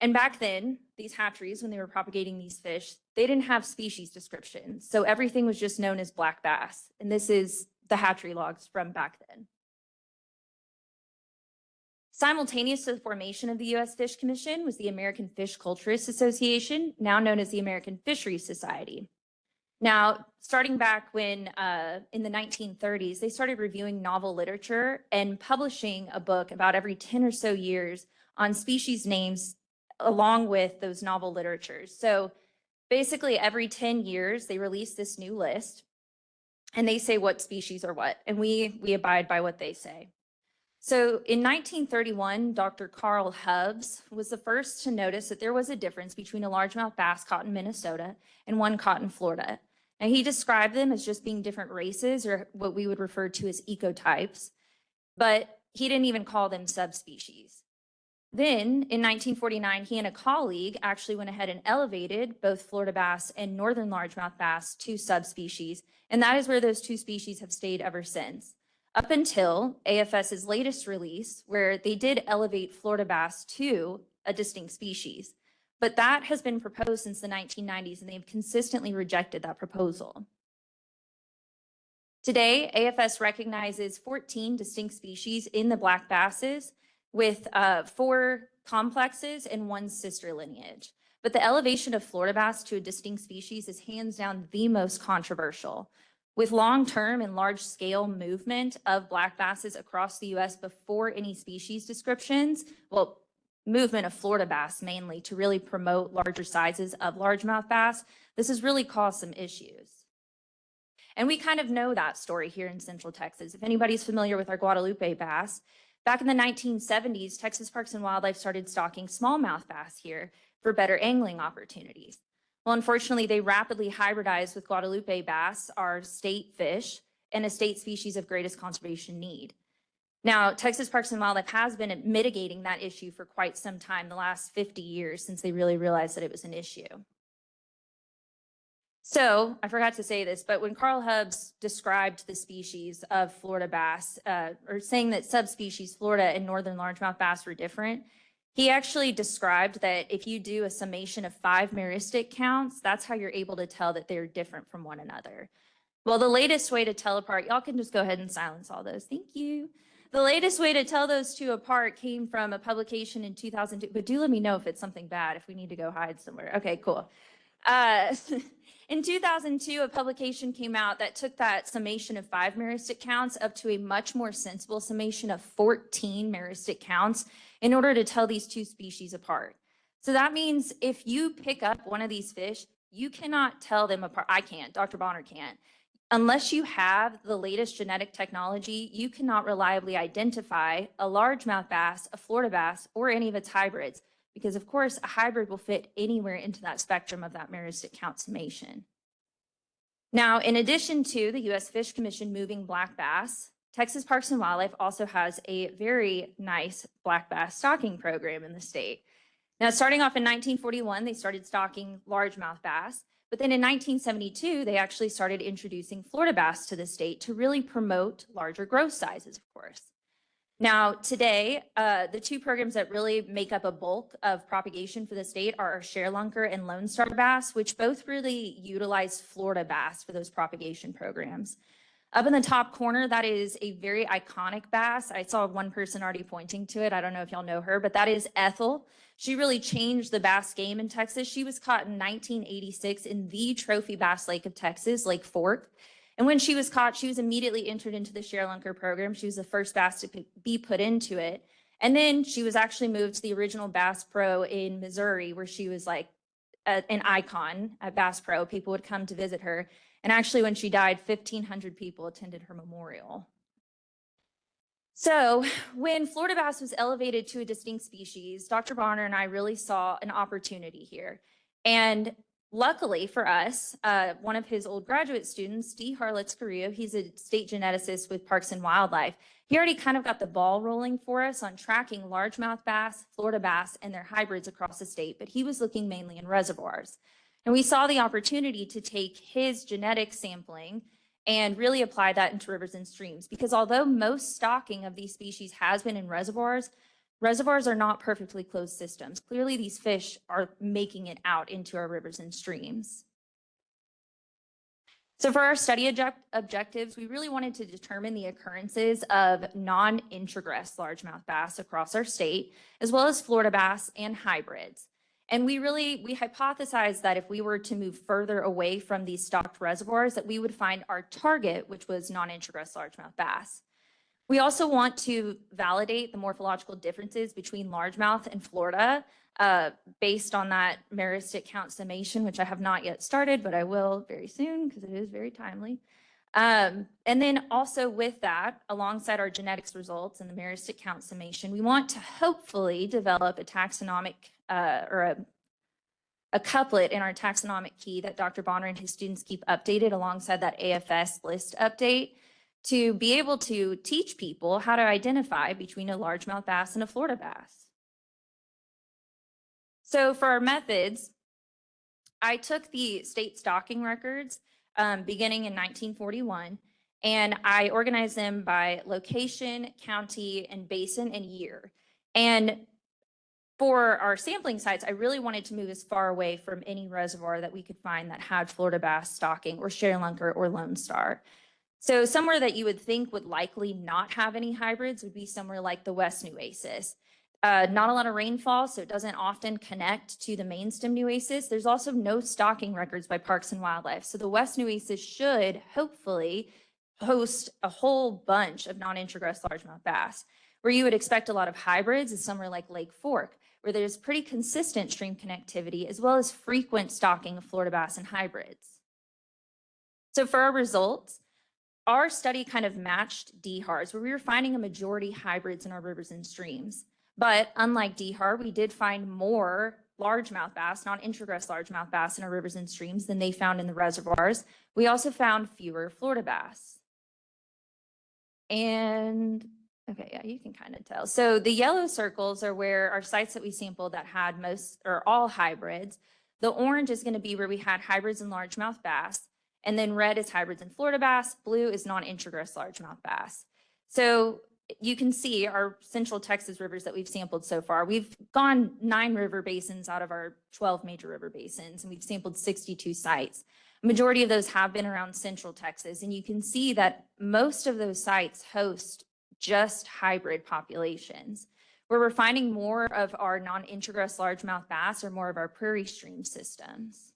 And back then, these hatcheries, when they were propagating these fish, they didn't have species descriptions. So everything was just known as black bass. And this is the hatchery logs from back then. Simultaneous to the formation of the U.S. Fish Commission was the American Fish Culturists Association, now known as the American Fisheries Society. Now, starting back when in the 1930s, they started reviewing novel literature and publishing a book about every 10 or so years on species names along with those novel literatures. So basically every 10 years, they release this new list and they say what species are what, and we abide by what they say. So in 1931, Dr. Carl Hubbs was the first to notice that there was a difference between a largemouth bass caught in Minnesota and one caught in Florida. Now, he described them as just being different races, or what we would refer to as ecotypes, but he didn't even call them subspecies. Then in 1949, he and a colleague actually went ahead and elevated both Florida bass and northern largemouth bass to subspecies, and that is where those two species have stayed ever since. Up until AFS's latest release, where they did elevate Florida bass to a distinct species. But that has been proposed since the 1990s, and they've consistently rejected that proposal. Today, AFS recognizes 14 distinct species in the black basses with 4 complexes and 1 sister lineage. But the elevation of Florida bass to a distinct species is hands down the most controversial. With long-term and large-scale movement of black basses across the U.S. before any species descriptions, well, movement of Florida bass mainly to really promote larger sizes of largemouth bass, this has really caused some issues. And we kind of know that story here in Central Texas. If anybody's familiar with our Guadalupe bass, back in the 1970s, Texas Parks and Wildlife started stocking smallmouth bass here for better angling opportunities. Well, unfortunately, they rapidly hybridized with Guadalupe bass, our state fish, and a state species of greatest conservation need. Now, Texas Parks and Wildlife has been mitigating that issue for quite some time, the last 50 years, since they really realized that it was an issue. So, I forgot to say this, but when Carl Hubbs described the species of Florida bass, or saying that subspecies Florida and northern largemouth bass were different, he actually described that if you do a summation of 5 meristic counts, that's how you're able to tell that they're different from one another. Well, the latest way to tell apart, y'all can just go ahead and silence all those. Thank you. The latest way to tell those two apart came from a publication in 2002, but do let me know if it's something bad, if we need to go hide somewhere. Okay, cool. In 2002, a publication came out that took that summation of 5 meristic counts up to a much more sensible summation of 14 meristic counts in order to tell these two species apart. So that means if you pick up one of these fish, you cannot tell them apart. I can't, Dr. Bonner can't. Unless you have the latest genetic technology, you cannot reliably identify a largemouth bass, a Florida bass, or any of its hybrids. Because of course, a hybrid will fit anywhere into that spectrum of that meristic count summation. Now, in addition to the U.S. Fish Commission moving black bass, Texas Parks and Wildlife also has a very nice black bass stocking program in the state. Now, starting off in 1941, they started stocking largemouth bass, but then in 1972, they actually started introducing Florida bass to the state to really promote larger growth sizes, of course. Now, today, the two programs that really make up a bulk of propagation for the state are our Sharelunker and Lone Star bass, which both really utilize Florida bass for those propagation programs. Up in the top corner, that is a very iconic bass. I saw one person already pointing to it. I don't know if y'all know her, but that is Ethel. She really changed the bass game in Texas. She was caught in 1986 in the trophy bass lake of Texas, Lake Fork. And when she was caught, she was immediately entered into the Sharelunker program. She was the first bass to be put into it. And then she was actually moved to the original Bass Pro in Missouri, where she was like an icon at Bass Pro. People would come to visit her. And actually, when she died, 1,500 people attended her memorial. So when Florida bass was elevated to a distinct species, Dr. Bonner and I really saw an opportunity here. And luckily for us, one of his old graduate students, D. Harlitz Carrillo, he's a state geneticist with Parks and Wildlife. He already kind of got the ball rolling for us on tracking largemouth bass, Florida bass, and their hybrids across the state, but he was looking mainly in reservoirs. And we saw the opportunity to take his genetic sampling and really apply that into rivers and streams. Because although most stocking of these species has been in reservoirs, reservoirs are not perfectly closed systems. Clearly, these fish are making it out into our rivers and streams. So for our study objectives, we really wanted to determine the occurrences of non-introgress largemouth bass across our state, as well as Florida bass and hybrids. And we hypothesized that if we were to move further away from these stocked reservoirs, that we would find our target, which was non-introgress largemouth bass. We also want to validate the morphological differences between largemouth and Florida based on that meristic count summation, which I have not yet started, but I will very soon because it is very timely. And then also with that, alongside our genetics results and the meristic count summation, we want to hopefully develop a taxonomic or a couplet in our taxonomic key that Dr. Bonner and his students keep updated alongside that AFS list update to be able to teach people how to identify between a largemouth bass and a Florida bass. So for our methods, I took the state stocking records beginning in 1941, and I organized them by location, county, and basin and year. And for our sampling sites, I really wanted to move as far away from any reservoir that we could find that had Florida bass stocking or Sharelunker or Lone Star. So somewhere that you would think would likely not have any hybrids would be somewhere like the West Nueces. Not a lot of rainfall, so it doesn't often connect to the main stem Nueces. There's also no stocking records by Parks and Wildlife. So the West Nueces should hopefully host a whole bunch of non-introgress largemouth bass. Where you would expect a lot of hybrids is somewhere like Lake Fork, where there's pretty consistent stream connectivity as well as frequent stocking of Florida bass and hybrids. So for our results, our study kind of matched DHARS, where we were finding a majority hybrids in our rivers and streams. But unlike DHAR, we did find more largemouth bass, non-introgress largemouth bass in our rivers and streams than they found in the reservoirs. We also found fewer Florida bass. And okay, yeah, you can kind of tell. So the yellow circles are where our sites that we sampled that had most or all hybrids. The orange is going to be where we had hybrids and largemouth bass. And then red is hybrids and Florida bass. Blue is non-introgress largemouth bass. So you can see our central Texas rivers that we've sampled so far. We've gone 9 river basins out of our 12 major river basins, and we've sampled 62 sites. A majority of those have been around central Texas. And you can see that most of those sites host just hybrid populations. Where we're finding more of our non-introgress largemouth bass or more of our prairie stream systems.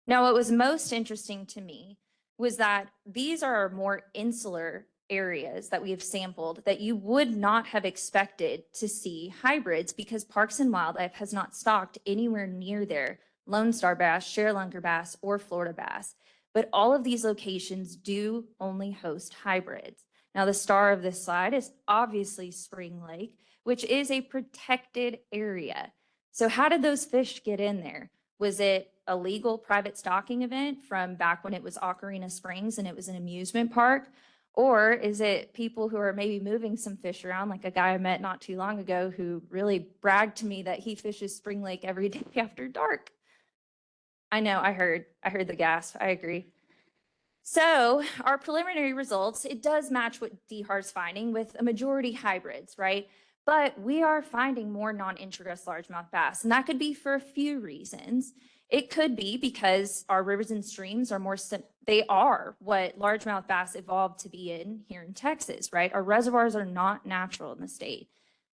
Now, what was most interesting to me was that these are more insular areas that we have sampled that you would not have expected to see hybrids because Parks and Wildlife has not stocked anywhere near there Lone Star bass, Sharelunker bass, or Florida bass. But all of these locations do only host hybrids. Now, the star of this slide is obviously Spring Lake, which is a protected area. So how did those fish get in there? Was it a legal private stocking event from back when it was Ocarina Springs and it was an amusement park? Or is it people who are maybe moving some fish around, like a guy I met not too long ago who really bragged to me that he fishes Spring Lake every day after dark? I know, I heard the gasp, I agree. So our preliminary results, it does match what DHAR's finding with a majority hybrids, right? But we are finding more non-introgress largemouth bass, and that could be for a few reasons. It could be because our rivers and streams are they are what largemouth bass evolved to be in here in Texas, right? Our reservoirs are not natural in the state.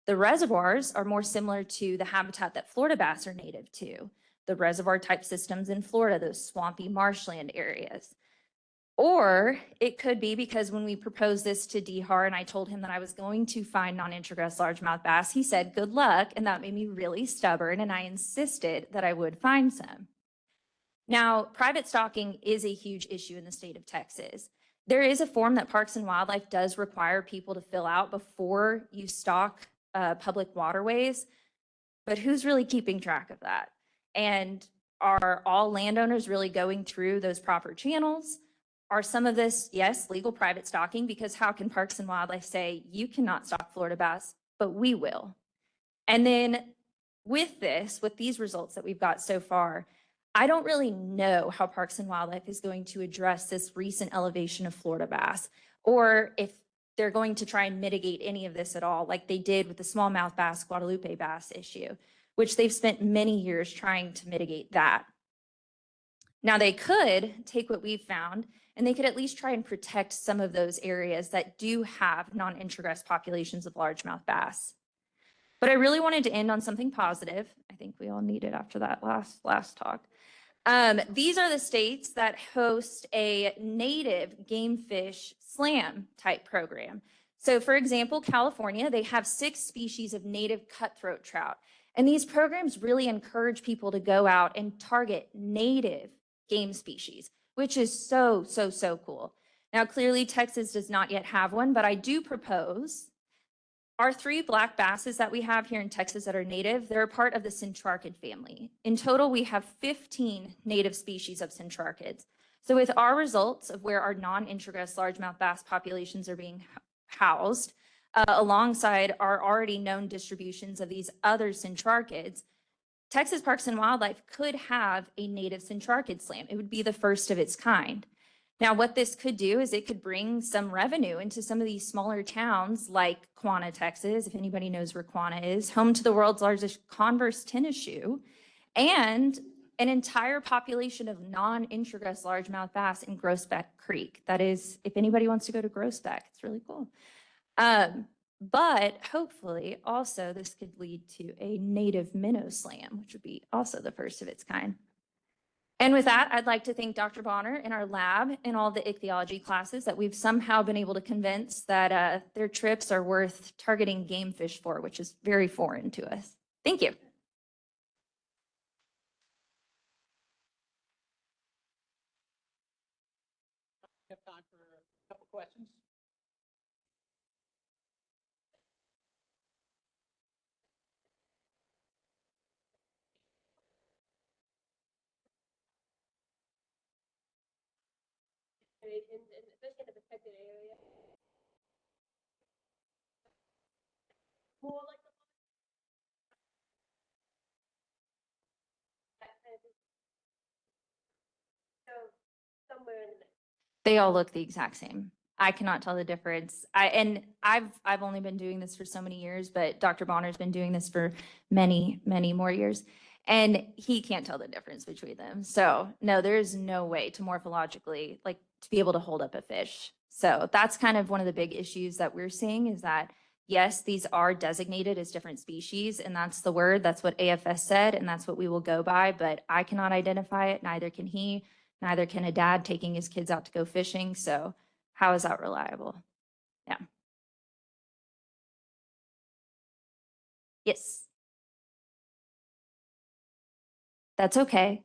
The reservoirs are more similar to the habitat that Florida bass are native to, the reservoir type systems in Florida, those swampy marshland areas. Or it could be because when we proposed this to DHAR and I told him that I was going to find non-introgress largemouth bass, he said, good luck. And that made me really stubborn. And I insisted that I would find some. Now, private stocking is a huge issue in the state of Texas. There is a form that Parks and Wildlife does require people to fill out before you stock public waterways, but who's really keeping track of that? And are all landowners really going through those proper channels? Are some of this, yes, legal private stocking? Because how can Parks and Wildlife say you cannot stock Florida bass, but we will? And then with these results that we've got so far, I don't really know how Parks and Wildlife is going to address this recent elevation of Florida bass, or if they're going to try and mitigate any of this at all, like they did with the smallmouth bass, Guadalupe bass issue, which they've spent many years trying to mitigate that. Now they could take what we've found and they could at least try and protect some of those areas that do have non-introgress populations of largemouth bass. But I really wanted to end on something positive. I think we all need it after that last talk. These are the states that host a native game fish slam type program. So for example, California, they have 6 species of native cutthroat trout. And these programs really encourage people to go out and target native game species, which is so cool. Now, clearly Texas does not yet have one, but I do propose our 3 black basses that we have here in Texas that are native, they're a part of the centrarchid family. In total, we have 15 native species of centrarchids. So with our results of where our non-introgress largemouth bass populations are being housed, alongside our already known distributions of these other centrarchids, Texas Parks and Wildlife could have a native centrarchid slam. It would be the first of its kind. Now, what this could do is it could bring some revenue into some of these smaller towns like Quanah, Texas, if anybody knows where Quanah is, home to the world's largest Converse tennis shoe, and an entire population of non-introgress largemouth bass in Groesbeck Creek. That is, if anybody wants to go to Groesbeck, it's really cool. But hopefully also this could lead to a native minnow slam, which would be also the first of its kind. And with that, I'd like to thank Dr. Bonner and our lab and all the ichthyology classes that we've somehow been able to convince that their trips are worth targeting game fish for, which is very foreign to us. Thank you. We have time for a couple questions. And especially in the protected area. More like the so somewhere in the They all look the exact same. I cannot tell the difference. I've only been doing this for so many years, but Dr. Bonner's been doing this for many more years. And he can't tell the difference between them. So no, there's no way to morphologically, like to be able to hold up a fish. So that's kind of one of the big issues that we're seeing is that, yes, these are designated as different species, and that's the word, that's what AFS said, and that's what we will go by, but I cannot identify it, neither can he, neither can a dad taking his kids out to go fishing. So how is that reliable? Yeah. Yes. That's okay.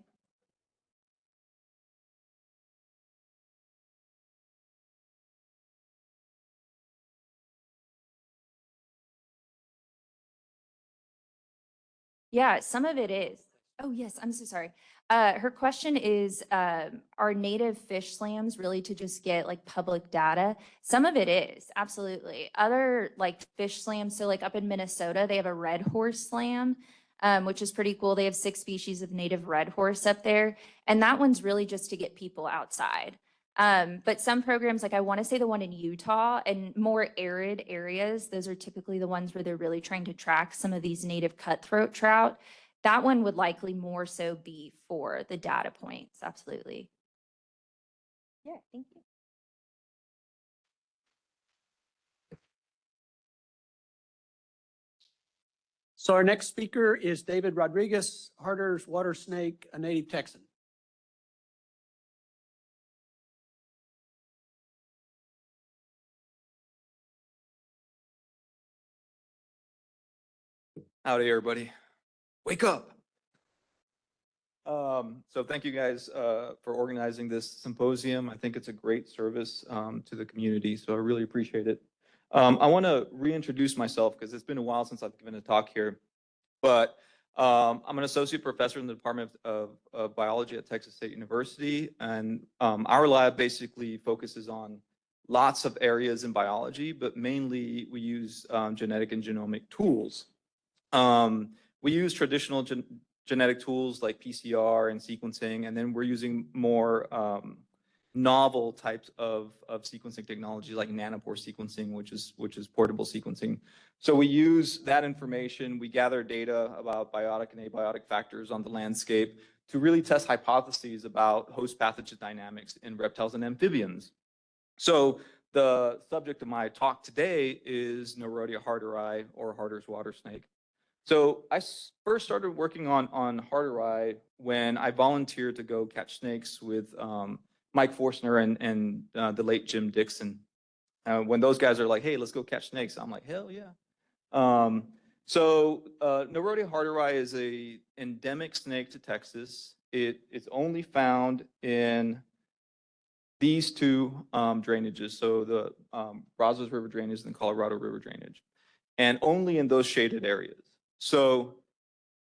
Yeah, some of it is. Oh, yes, I'm so sorry. Her question is, are native fish slams really to just get like public data? Some of it is, absolutely. Other like fish slams, so like up in Minnesota, they have a red horse slam, which is pretty cool. They have 6 species of native red horse up there. And that one's really just to get people outside. But some programs, like I want to say the one in Utah and more arid areas, those are typically the ones where they're really trying to track some of these native cutthroat trout. That one would likely more so be for the data points. Absolutely. Yeah, thank you. So our next speaker is David Rodriguez, Harder's water snake, a native Texan. Howdy, everybody. Wake up. So thank you guys for organizing this symposium. I think it's a great service to the community, so I really appreciate it. I want to reintroduce myself because it's been a while since I've given a talk here, but I'm an associate professor in the Department of Biology at Texas State University, and our lab basically focuses on lots of areas in biology, but mainly we use genetic and genomic tools. We use traditional genetic tools like PCR and sequencing, and then we're using more novel types of sequencing technology like nanopore sequencing, which is portable sequencing. So we use that information, we gather data about biotic and abiotic factors on the landscape to really test hypotheses about host pathogen dynamics in reptiles and amphibians. So the subject of my talk today is Neurodia harderi, or Harder's water snake. So I first started working on harderi when I volunteered to go catch snakes with Mike Forstner and the late Jim Dixon. When those guys are like, hey, let's go catch snakes, I'm like, hell yeah. Neurodia harderi is a endemic snake to Texas. It's only found in these two drainages, so the Brazos River drainage and the Colorado River drainage, and only in those shaded areas. So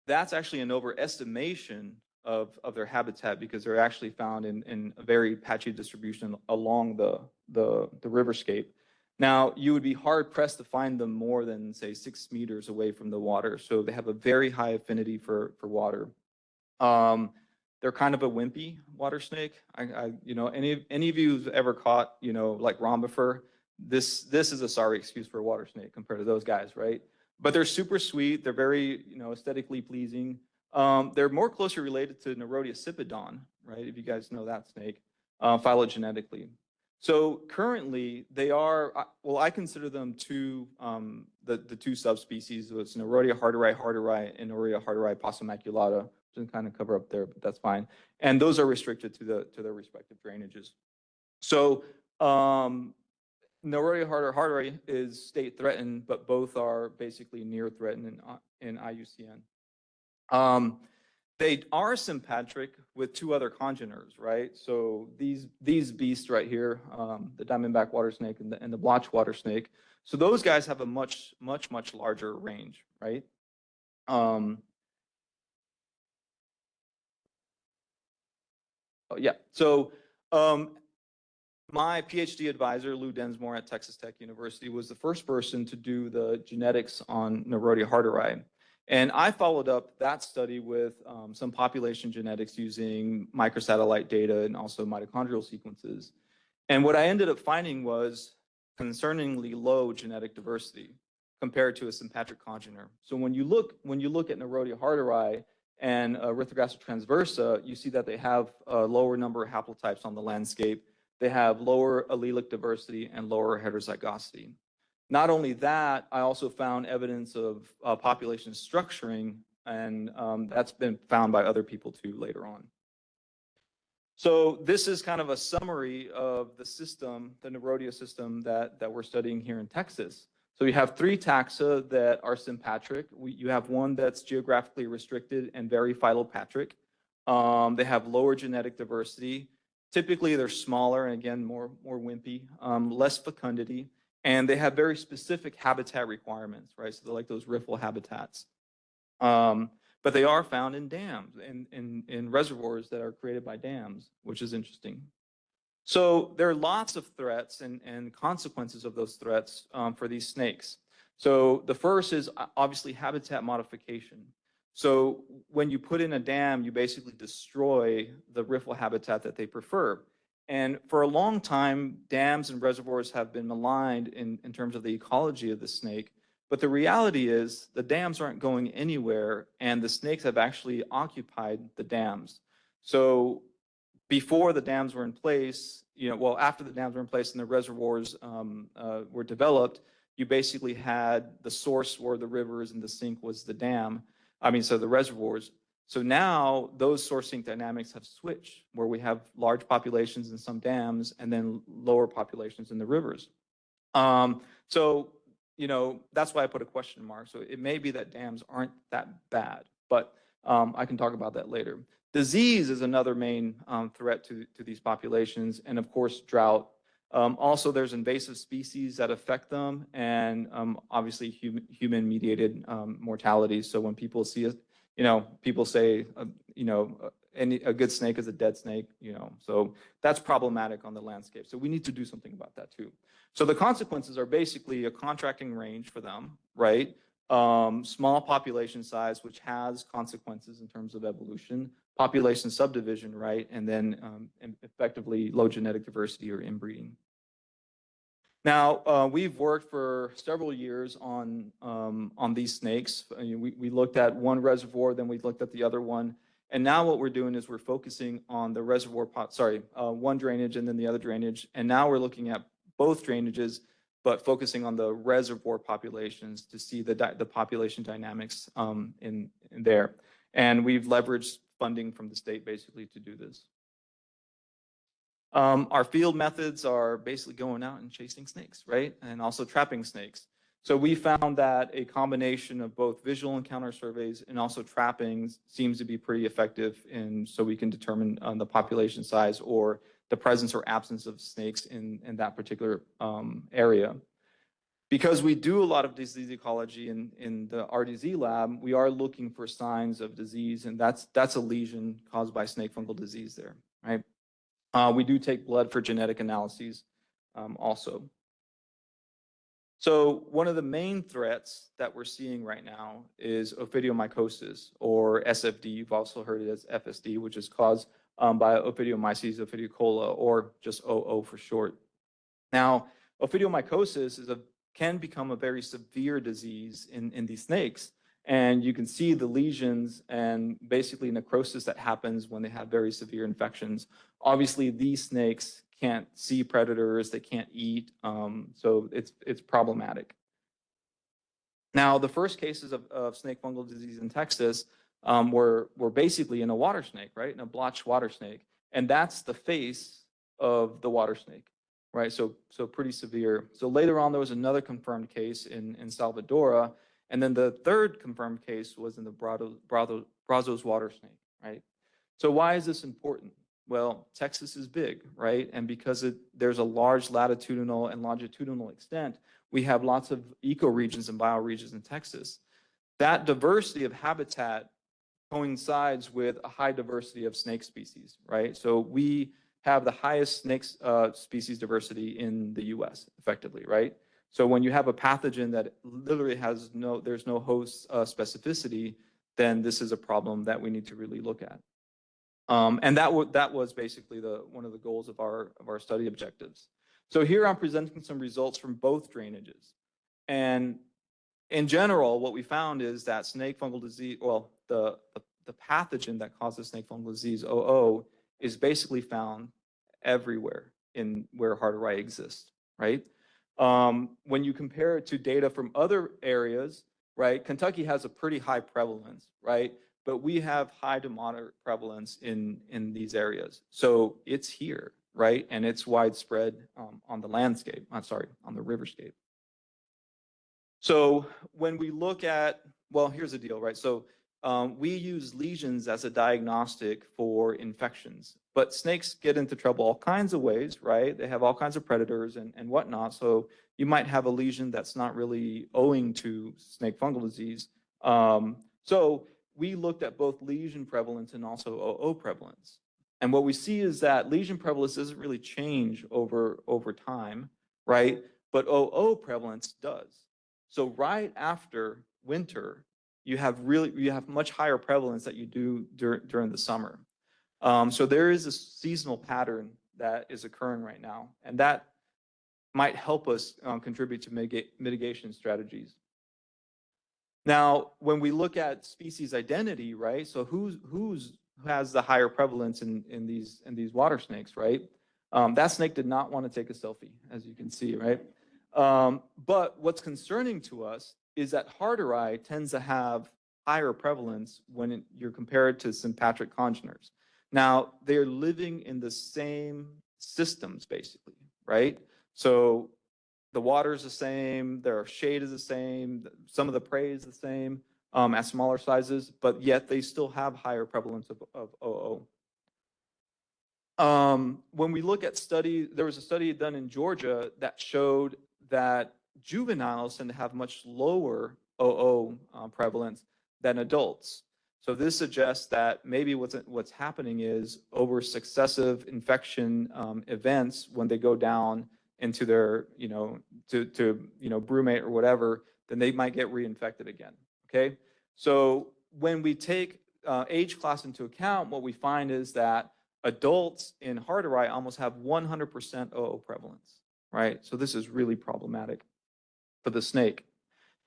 that's actually an overestimation of their habitat because they're actually found in a very patchy distribution along the riverscape. Now, you would be hard pressed to find them more than, say, 6 meters away from the water. So they have a very high affinity for water. They're kind of a wimpy water snake. Any of you who've ever caught, like rhombifer, this is a sorry excuse for a water snake compared to those guys, right? But they're super sweet. They're very, aesthetically pleasing. They're more closely related to Neurodia sipidon, right? If you guys know that snake, phylogenetically. So currently they are, I consider them the two subspecies. So it's Neurodia harderi and Neurodia harderi possumaculata. Doesn't kind of cover up there, but that's fine. And those are restricted to their respective drainages. So Neurodia harderi is state threatened, but both are basically near threatened in IUCN. They are sympatric with two other congeners, right? So these beasts right here, the diamondback water snake and the blotch water snake. So those guys have a much larger range, right? So my PhD advisor, Lou Densmore at Texas Tech University, was the first person to do the genetics on Neurodia harderi. And I followed up that study with some population genetics using microsatellite data and also mitochondrial sequences. And what I ended up finding was concerningly low genetic diversity compared to a sympatric congener. So when you look at Neurodia harderi and Erythrograpsa transversa, you see that they have a lower number of haplotypes on the landscape. They have lower allelic diversity and lower heterozygosity. Not only that, I also found evidence of population structuring, and that's been found by other people too later on. So this is kind of a summary of the system, the Neurodia system that we're studying here in Texas. So you have 3 taxa that are sympatric. You have one that's geographically restricted and very phylopatric. They have lower genetic diversity. Typically, they're smaller and again, more wimpy, less fecundity, and they have very specific habitat requirements, right? So they're like those riffle habitats. But they are found in dams, in reservoirs that are created by dams, which is interesting. So there are lots of threats and consequences of those threats for these snakes. So the first is obviously habitat modification. So when you put in a dam, you basically destroy the riffle habitat that they prefer. And for a long time, dams and reservoirs have been maligned in terms of the ecology of the snake. But the reality is the dams aren't going anywhere, and the snakes have actually occupied the dams. So before the dams were in place, well, after the dams were in place and the reservoirs were developed, you basically had the source were the rivers and the sink was the dam. So the reservoirs. So now those source sink dynamics have switched, where we have large populations in some dams and then lower populations in the rivers. So that's why I put a question mark. So it may be that dams aren't that bad, but I can talk about that later. Disease is another main threat to these populations, and of course, drought. Also, there's invasive species that affect them, and obviously human-mediated mortality. So when people see it, people say, a good snake is a dead snake, so that's problematic on the landscape. So we need to do something about that too. So the consequences are basically a contracting range for them, right? Small population size, which has consequences in terms of evolution, population subdivision, right? And then effectively low genetic diversity or inbreeding. Now, we've worked for several years on these snakes. We looked at one reservoir, then we looked at the other one. And now what we're doing is we're focusing on the reservoir, one drainage and then the other drainage. And now we're looking at both drainages, but focusing on the reservoir populations to see the population dynamics in there. And we've leveraged funding from the state basically to do this. Our field methods are basically going out and chasing snakes, right? And also trapping snakes. So we found that a combination of both visual encounter surveys and also trapping seems to be pretty effective so we can determine the population size or the presence or absence of snakes in that particular area. Because we do a lot of disease ecology in the RDZ lab, we are looking for signs of disease, and that's a lesion caused by snake fungal disease there, right? We do take blood for genetic analyses also. So one of the main threats that we're seeing right now is ophidiomycosis, or SFD. You've also heard it as FSD, which is caused by Ophidiomyces ophidicola, or just OO for short. Now, ophidiomycosis can become a very severe disease in these snakes. And you can see the lesions and basically necrosis that happens when they have very severe infections. Obviously, these snakes can't see predators, they can't eat, so it's problematic. Now, the first cases of snake fungal disease in Texas were basically in a water snake, right? In a blotched water snake. And that's the face of the water snake, right? So pretty severe. So later on, there was another confirmed case in Salvadora. And then the third confirmed case was in the Brazos water snake, right? So why is this important? Well, Texas is big, right? And because there's a large latitudinal and longitudinal extent, we have lots of ecoregions and bioregions in Texas. That diversity of habitat coincides with a high diversity of snake species, right? So we have the highest snake species diversity in the US, effectively, right? So when you have a pathogen that literally there's no host specificity, then this is a problem that we need to really look at. And that was basically one of the goals of our study objectives. So here I'm presenting some results from both drainages. And in general, what we found is that snake fungal disease, well, the pathogen that causes snake fungal disease, OO, is basically found everywhere where Harderei exists, right? When you compare it to data from other areas, right? Kentucky has a pretty high prevalence, right? But we have high to moderate prevalence in these areas. So it's here, right? And it's widespread on the landscape, on the riverscape. So when we look at, well, here's the deal, right? So we use lesions as a diagnostic for infections, but snakes get into trouble all kinds of ways, right? They have all kinds of predators and whatnot. So you might have a lesion that's not really owing to snake fungal disease. So we looked at both lesion prevalence and also OO prevalence. And what we see is that lesion prevalence doesn't really change over time, right? But OO prevalence does. So right after winter, you have much higher prevalence that you do during the summer. So there is a seasonal pattern that is occurring right now. And that might help us contribute to mitigation strategies. Now, when we look at species identity, right? So who has the higher prevalence in these water snakes, right? That snake did not want to take a selfie, as you can see, right? But what's concerning to us is that Harderi tends to have higher prevalence when you're compared to sympatric congeners. Now, they're living in the same systems, basically, right? So the water is the same, their shade is the same, some of the prey is the same at smaller sizes, but yet they still have higher prevalence of OO. When we look at there was a study done in Georgia that showed that juveniles tend to have much lower OO prevalence than adults. So this suggests that maybe what's happening is over successive infection events, when they go down into their, brumate or whatever, then they might get reinfected again, okay? So when we take age class into account, what we find is that adults in Harderi almost have 100% OO prevalence, right? So this is really problematic for the snake.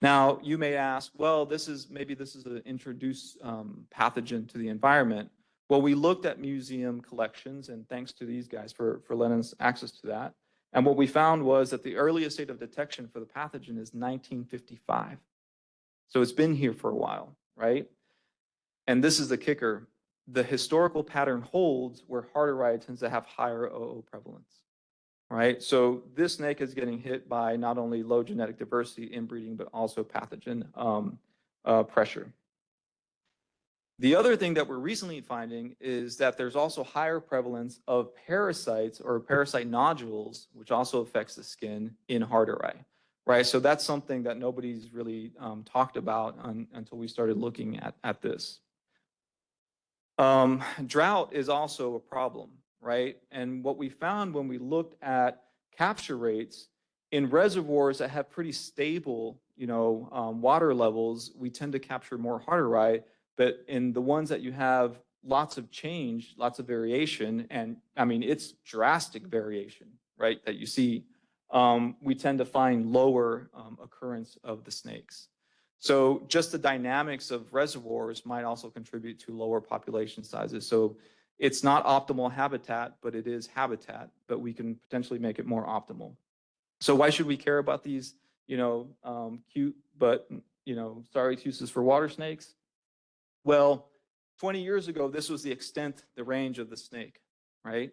Now, you may ask, well, maybe this is an introduced pathogen to the environment. Well, we looked at museum collections, and thanks to these guys for letting us access to that. And what we found was that the earliest date of detection for the pathogen is 1955. So it's been here for a while, right? And this is the kicker. The historical pattern holds where Harderi tends to have higher OO prevalence, right? So this snake is getting hit by not only low genetic diversity inbreeding, but also pathogen pressure. The other thing that we're recently finding is that there's also higher prevalence of parasites or parasite nodules, which also affects the skin in Harderi, right? So that's something that nobody's really talked about until we started looking at this. Drought is also a problem, right? And what we found when we looked at capture rates in reservoirs that have pretty stable, water levels, we tend to capture more Harderi. But in the ones that you have lots of change, lots of variation, and I mean, it's drastic variation, right, that you see, we tend to find lower occurrence of the snakes. So just the dynamics of reservoirs might also contribute to lower population sizes. So it's not optimal habitat, but it is habitat, but we can potentially make it more optimal. So why should we care about these, cute, but, sorry excuses for water snakes? Well, 20 years ago, this was the extent, the range of the snake, right?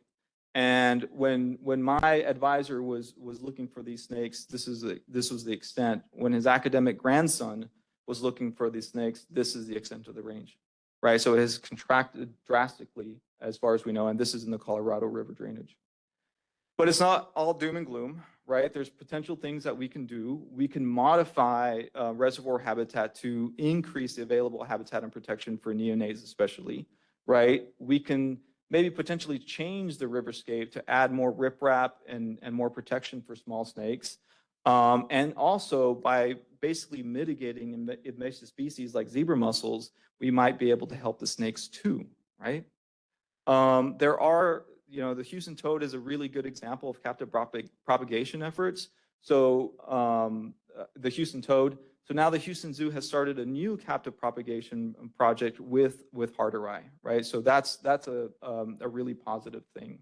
And when my advisor was looking for these snakes, this was the extent. When his academic grandson was looking for these snakes, this is the extent of the range, right? So it has contracted drastically as far as we know, and this is in the Colorado River drainage. But it's not all doom and gloom, right? There's potential things that we can do. We can modify reservoir habitat to increase the available habitat and protection for neonates especially, right? We can maybe potentially change the riverscape to add more riprap and more protection for small snakes. And also by basically mitigating invasive species like zebra mussels, we might be able to help the snakes too, right? There are, the Houston toad is a really good example of captive propagation efforts. So the Houston toad, so now the Houston Zoo has started a new captive propagation project with Harderi, right? So that's a really positive thing.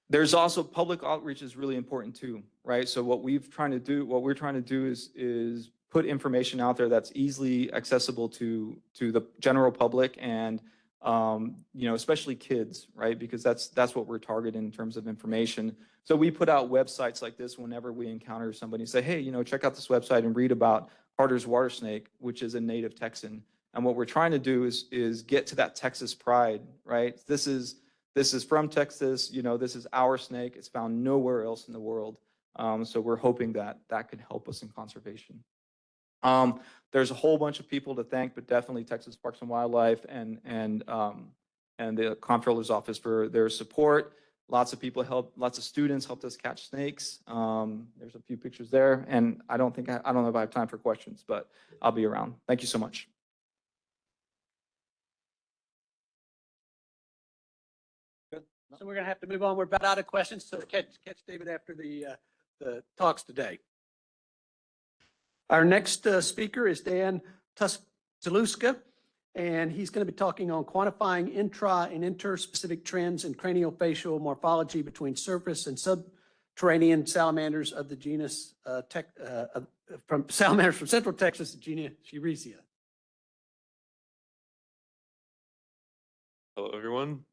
There's also public outreach is really important too, right? So what we're trying to do is put information out there that's easily accessible to the general public and especially kids, right? Because that's what we're targeting in terms of information. So we put out websites like this whenever we encounter somebody, say, hey, check out this website and read about Harder's water snake, which is a native Texan. And what we're trying to do is get to that Texas pride, right? This is from Texas, this is our snake. It's found nowhere else in the world. So we're hoping that can help us in conservation. There's a whole bunch of people to thank, but definitely Texas Parks and Wildlife and the comptroller's office for their support. Lots of people lots of students helped us catch snakes. There's a few pictures there, and I don't know if I have time for questions, but I'll be around. Thank you so much. Good. So we're going to have to move on. We're about out of questions, so catch David after the talks today. Our next speaker is Dan Tuskaluska, and he's going to be talking on quantifying intra and interspecific trends in craniofacial morphology between surface and subterranean salamanders of the genus from salamanders from Central Texas, genus Euresia. Hello, everyone.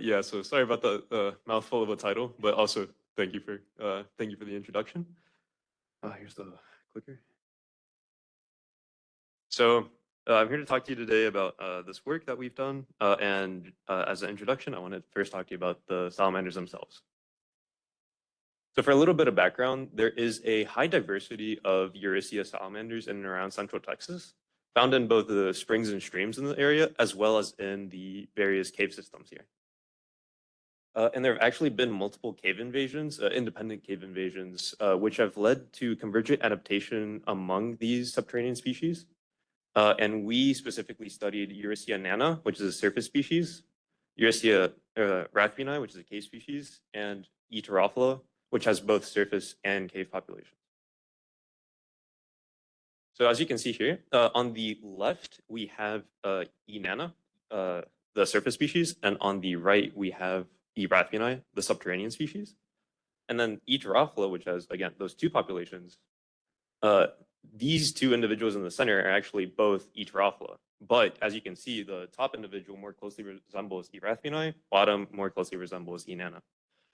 Yeah, so sorry about the mouthful of a title, but also thank you for the introduction. Here's the clicker. So I'm here to talk to you today about this work that we've done, and as an introduction, I want to first talk to you about the salamanders themselves. So for a little bit of background, there is a high diversity of Euresia salamanders in and around Central Texas, found in both the springs and streams in the area, as well as in the various cave systems here. And there have actually been multiple cave invasions, independent cave invasions, which have led to convergent adaptation among these subterranean species. And we specifically studied Euresia nana, which is a surface species, Euresia rathbuni, which is a cave species, and Eterophila, which has both surface and cave populations. So as you can see here, on the left, we have E. nana, the surface species, and on the right, we have E. rathbuni, the subterranean species. And then Eterophila, which has, again, those two populations, these two individuals in the center are actually both Eterophila. But as you can see, the top individual more closely resembles E. rathbuni, bottom more closely resembles E. nana,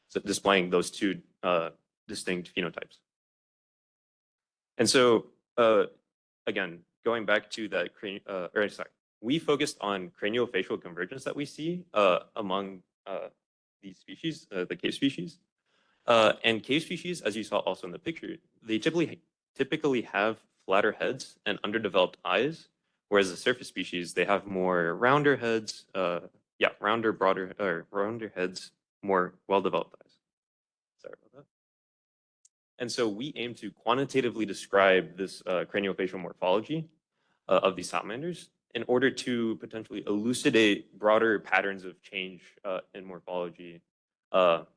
so displaying those two distinct phenotypes. And so, again, going back to that, we focused on craniofacial convergence that we see among these species, the cave species. And cave species, as you saw also in the picture, they typically have flatter heads and underdeveloped eyes, whereas the surface species, they have more rounder heads, rounder heads, more well-developed eyes. Sorry about that. And so we aim to quantitatively describe this craniofacial morphology of these salamanders in order to potentially elucidate broader patterns of change in morphology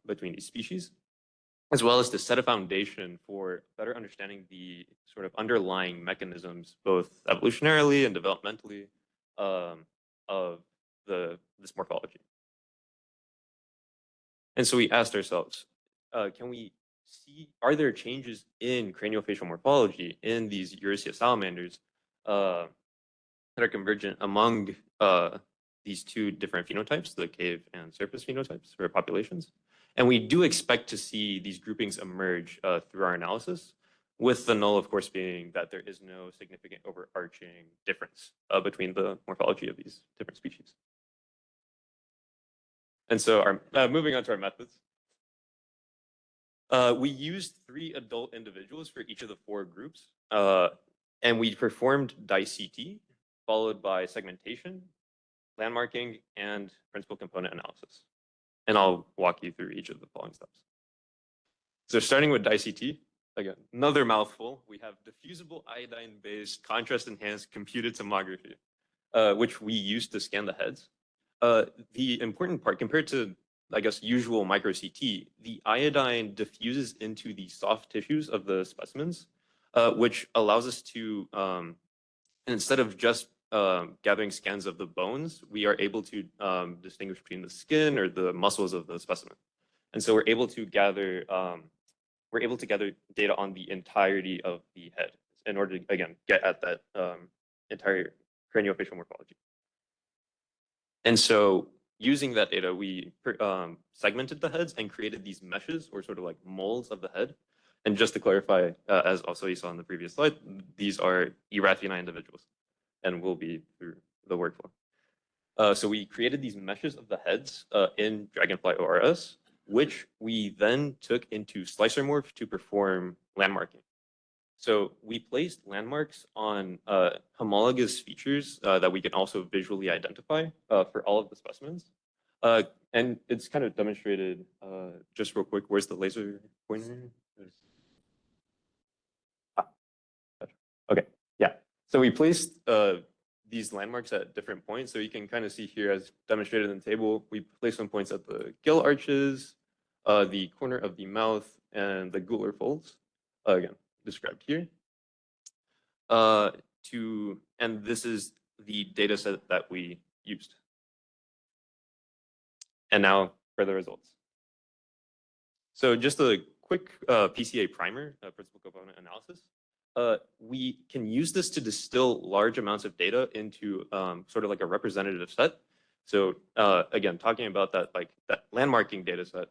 between these species, as well as to set a foundation for better understanding the sort of underlying mechanisms, both evolutionarily and developmentally, of this morphology. And so we asked ourselves, can we see, are there changes in craniofacial morphology in these Euresia salamanders that are convergent among these two different phenotypes, the cave and surface phenotypes for populations? And we do expect to see these groupings emerge through our analysis, with the null, of course, being that there is no significant overarching difference between the morphology of these different species. And so moving on to our methods. We used 3 adult individuals for each of the 4 groups, and we performed DICE-CT, followed by segmentation, landmarking, and principal component analysis. And I'll walk you through each of the following steps. So starting with DICE-CT, again, another mouthful, we have diffusible iodine-based contrast-enhanced computed tomography, which we use to scan the heads. The important part, compared to, I guess, usual micro-CT, the iodine diffuses into the soft tissues of the specimens, which allows us to, instead of just gathering scans of the bones, we are able to distinguish between the skin or the muscles of the specimen. And so we're able to gather data on the entirety of the head in order to, again, get at that entire craniofacial morphology. And so using that data, we segmented the heads and created these meshes, or sort of like molds of the head. And just to clarify, as also you saw in the previous slide, these are Erathini individuals, and will be through the workflow. So we created these meshes of the heads in Dragonfly ORS, which we then took into SlicerMorph to perform landmarking. So we placed landmarks on homologous features that we can also visually identify for all of the specimens. And it's kind of demonstrated just real quick. Where's the laser pointer? Okay, yeah. So we placed these landmarks at different points. So you can kind of see here, as demonstrated in the table, we place some points at the gill arches, the corner of the mouth, and the gular folds, again, described here. And this is the data set that we used. And now for the results. So just a quick PCA primer, principal component analysis. We can use this to distill large amounts of data into sort of like a representative set. So again, talking about that landmarking data set,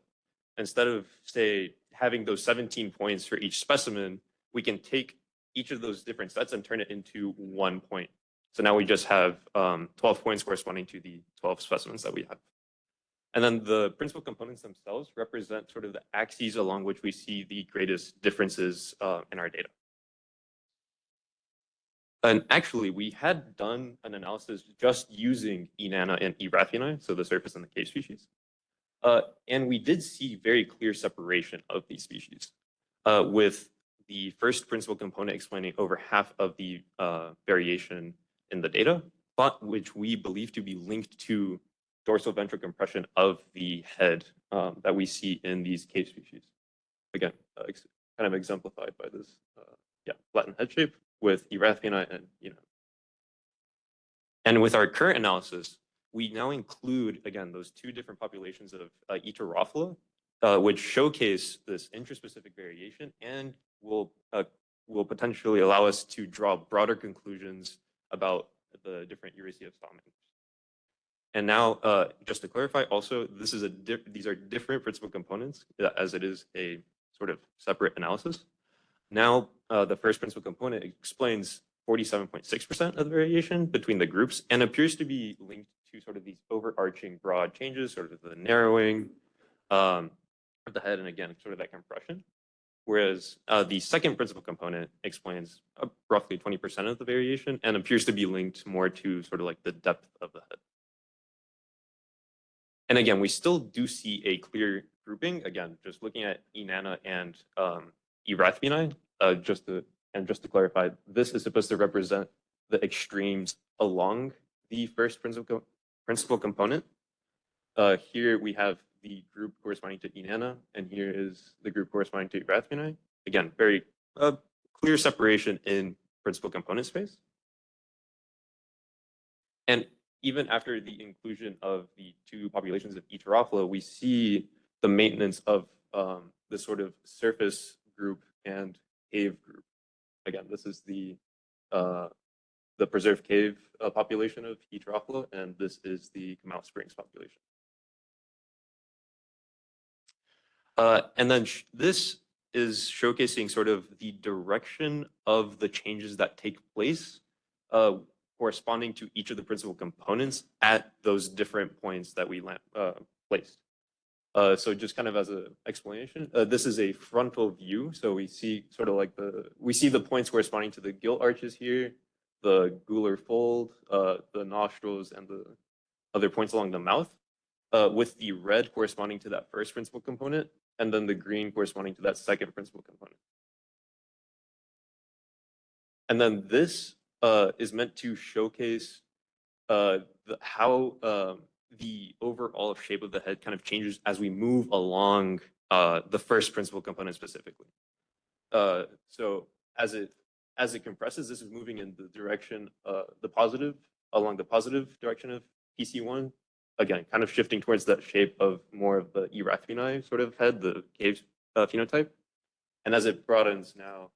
instead of say having those 17 points for each specimen, we can take each of those different sets and turn it into 1 point. So now we just have 12 points corresponding to the 12 specimens that we have. And then the principal components themselves represent sort of the axes along which we see the greatest differences in our data. And actually, we had done an analysis just using Inanna and Erathini, so the surface and the cave species. And we did see very clear separation of these species, with the first principal component explaining over half of the variation in the data, but which we believe to be linked to dorsal ventral compression of the head that we see in these cave species. Again, kind of exemplified by this flattened head shape with Erathini and And with our current analysis, we now include, again, those two different populations of Eterophila, which showcase this interspecific variation and will potentially allow us to draw broader conclusions about the different Eurycia stomachs. And now, just to clarify, also, these are different principal components, as it is a sort of separate analysis. Now, the first principal component explains 47.6% of the variation between the groups and appears to be linked to sort of these overarching broad changes, sort of the narrowing of the head, and again, sort of that compression. Whereas the second principal component explains roughly 20% of the variation and appears to be linked more to sort of like the depth of the head. And again, we still do see a clear grouping. Again, just looking at Inanna and Erathini, just to clarify, this is supposed to represent the extremes along the first principal component. Here we have the group corresponding to Inanna, and here is the group corresponding to Erathini. Again, very clear separation in principal component space. And even after the inclusion of the two populations of Eterophila, we see the maintenance of the sort of surface group and cave group. Again, this is the preserved cave population of Eterophila, and this is the Kamau Springs population. And then this is showcasing sort of the direction of the changes that take place corresponding to each of the principal components at those different points that we placed. So just kind of as an explanation, this is a frontal view. So we see sort of like the points corresponding to the gill arches here, the gular fold, the nostrils, and the other points along the mouth, with the red corresponding to that first principal component, and then the green corresponding to that second principal component. And then this is meant to showcase how the overall shape of the head kind of changes as we move along the first principal component specifically. So as it compresses, this is moving in the direction, along the positive direction of PC1. Again, kind of shifting towards that shape of more of the Erathini sort of head, the cave phenotype. And as it broadens now,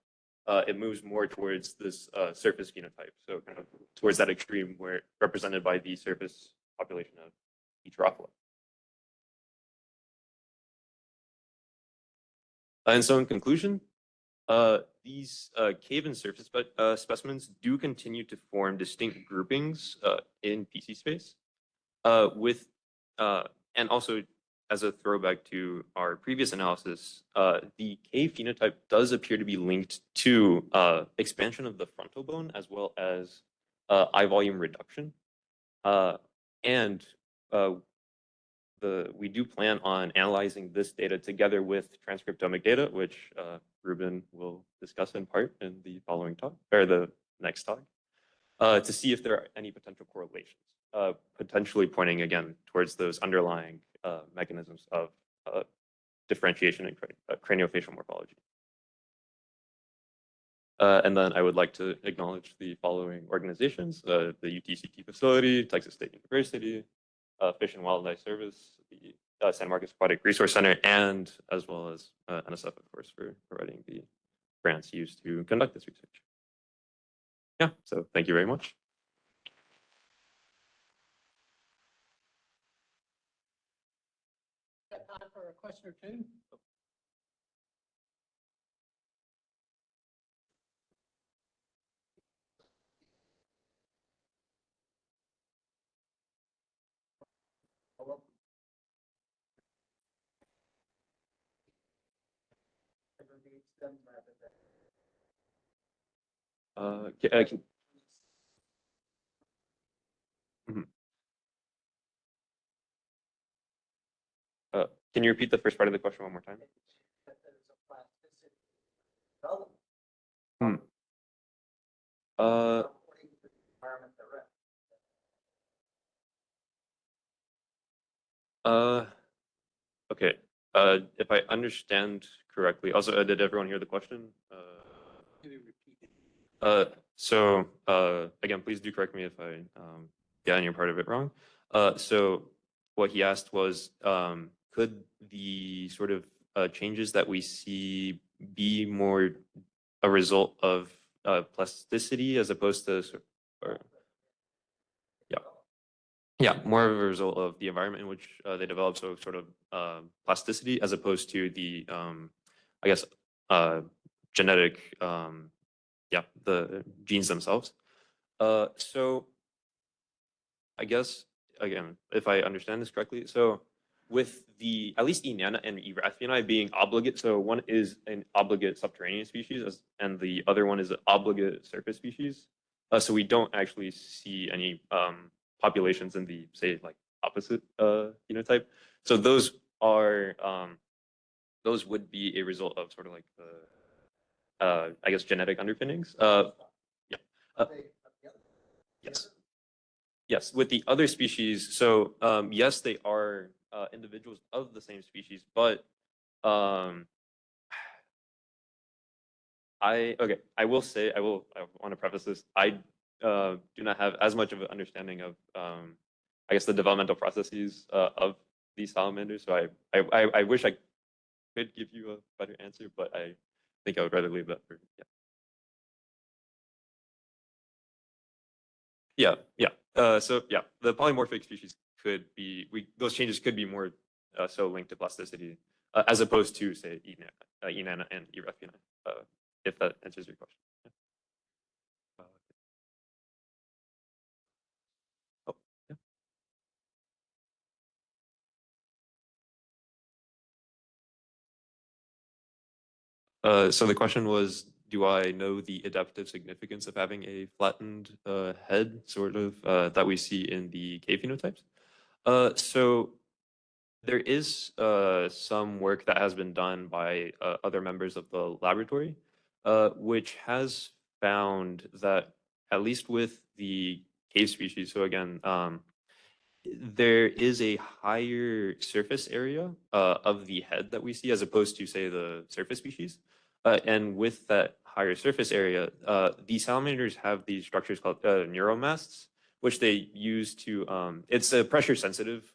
it moves more towards this surface phenotype. So kind of towards that extreme where represented by the surface population of Eterophila. And so in conclusion, these cave and surface specimens do continue to form distinct groupings in PC space. And also as a throwback to our previous analysis, the cave phenotype does appear to be linked to expansion of the frontal bone as well as eye volume reduction. And we do plan on analyzing this data together with transcriptomic data, which Ruben will discuss in part in the following talk, or the next talk. to see if there are any potential correlations, potentially pointing again towards those underlying mechanisms of differentiation in craniofacial morphology. And then I would like to acknowledge the following organizations: the UTCT facility, Texas State University, Fish and Wildlife Service, the San Marcos Aquatic Resource Center, and as well as NSF, of course, for providing the grants used to conduct this research. Yeah, so thank you very much. Got time for a question or two? Mhm. Can you repeat the first part of the question one more time? Hmm. Uh, okay. If I understand correctly, also, did everyone hear the question? Again, please do correct me if I get any part of it wrong. So what he asked was, could the sort of changes that we see be more a result of plasticity as opposed to, or, yeah, yeah, more of a result of the environment in which they develop, so sort of plasticity as opposed to the, I guess, genetic, yeah, the genes themselves. So I guess, again, if I understand this correctly, so with the, at least Enana and Erathionine being obligate, so one is an obligate subterranean species and the other one is an obligate surface species. So we don't actually see any populations in the, say, like opposite phenotype. So those are, those would be a result of sort of like the, I guess, genetic underpinnings. Yeah. Yes. Yes, with the other species, so yes, they are individuals of the same species, but I will say, I want to preface this, I do not have as much of an understanding of, I guess, the developmental processes of these salamanders, so I wish I could give you a better answer, but I think I would rather leave that for, yeah. So yeah, the polymorphic species could be, those changes could be more so linked to plasticity as opposed to, say, Enana and Erathionine, if that answers your question. Yeah. Oh, yeah. So the question was, do I know the adaptive significance of having a flattened head, sort of, that we see in the cave phenotypes? So there is some work that has been done by other members of the laboratory, which has found that, at least with the cave species, so again, there is a higher surface area of the head that we see as opposed to, say, the surface species. And with that higher surface area, the salamanders have these structures called neuromasts, which they use to, it's a pressure sensitive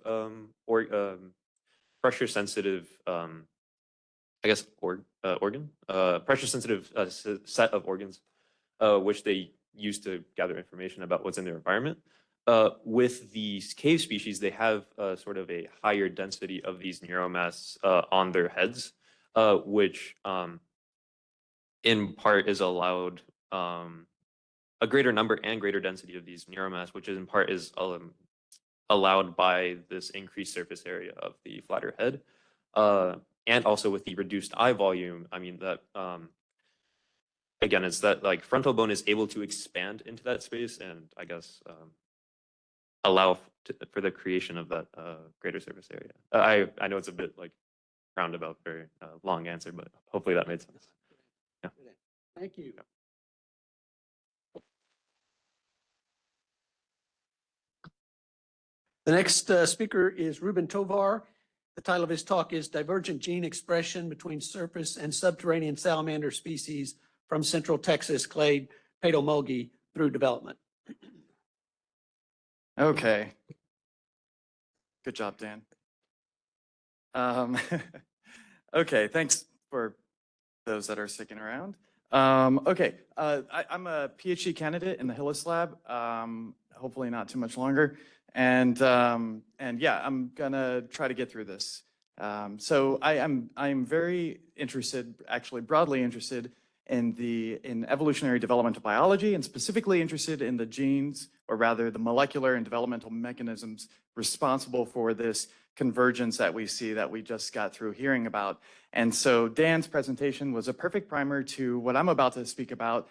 pressure sensitive, I guess, organ, pressure sensitive set of organs, which they use to gather information about what's in their environment. With these cave species, they have sort of a higher density of these neuromasts on their heads, which in part is allowed a greater number and greater density of these neuromasts, which in part is allowed by this increased surface area of the flatter head. And also with the reduced eye volume, I mean that, again, it's that like frontal bone is able to expand into that space and I guess allow for the creation of that greater surface area. I know it's a bit like roundabout, very long answer, but hopefully that made sense. Yeah. Thank you. The next speaker is Ruben Tovar. The title of his talk is Divergent Gene Expression Between Surface and Subterranean Salamander Species from Central Texas Clade Padomulgi Through Development. Okay. Good job, Dan. Okay, thanks for those that are sticking around. Okay, I'm a PhD candidate in the Hillis Lab, hopefully not too much longer. And yeah, I'm gonna try to get through this. So I'm very interested, actually broadly interested in evolutionary developmental biology, and specifically interested in the genes, or rather the molecular and developmental mechanisms responsible for this convergence that we see that we just got through hearing about. And so Dan's presentation was a perfect primer to what I'm about to speak about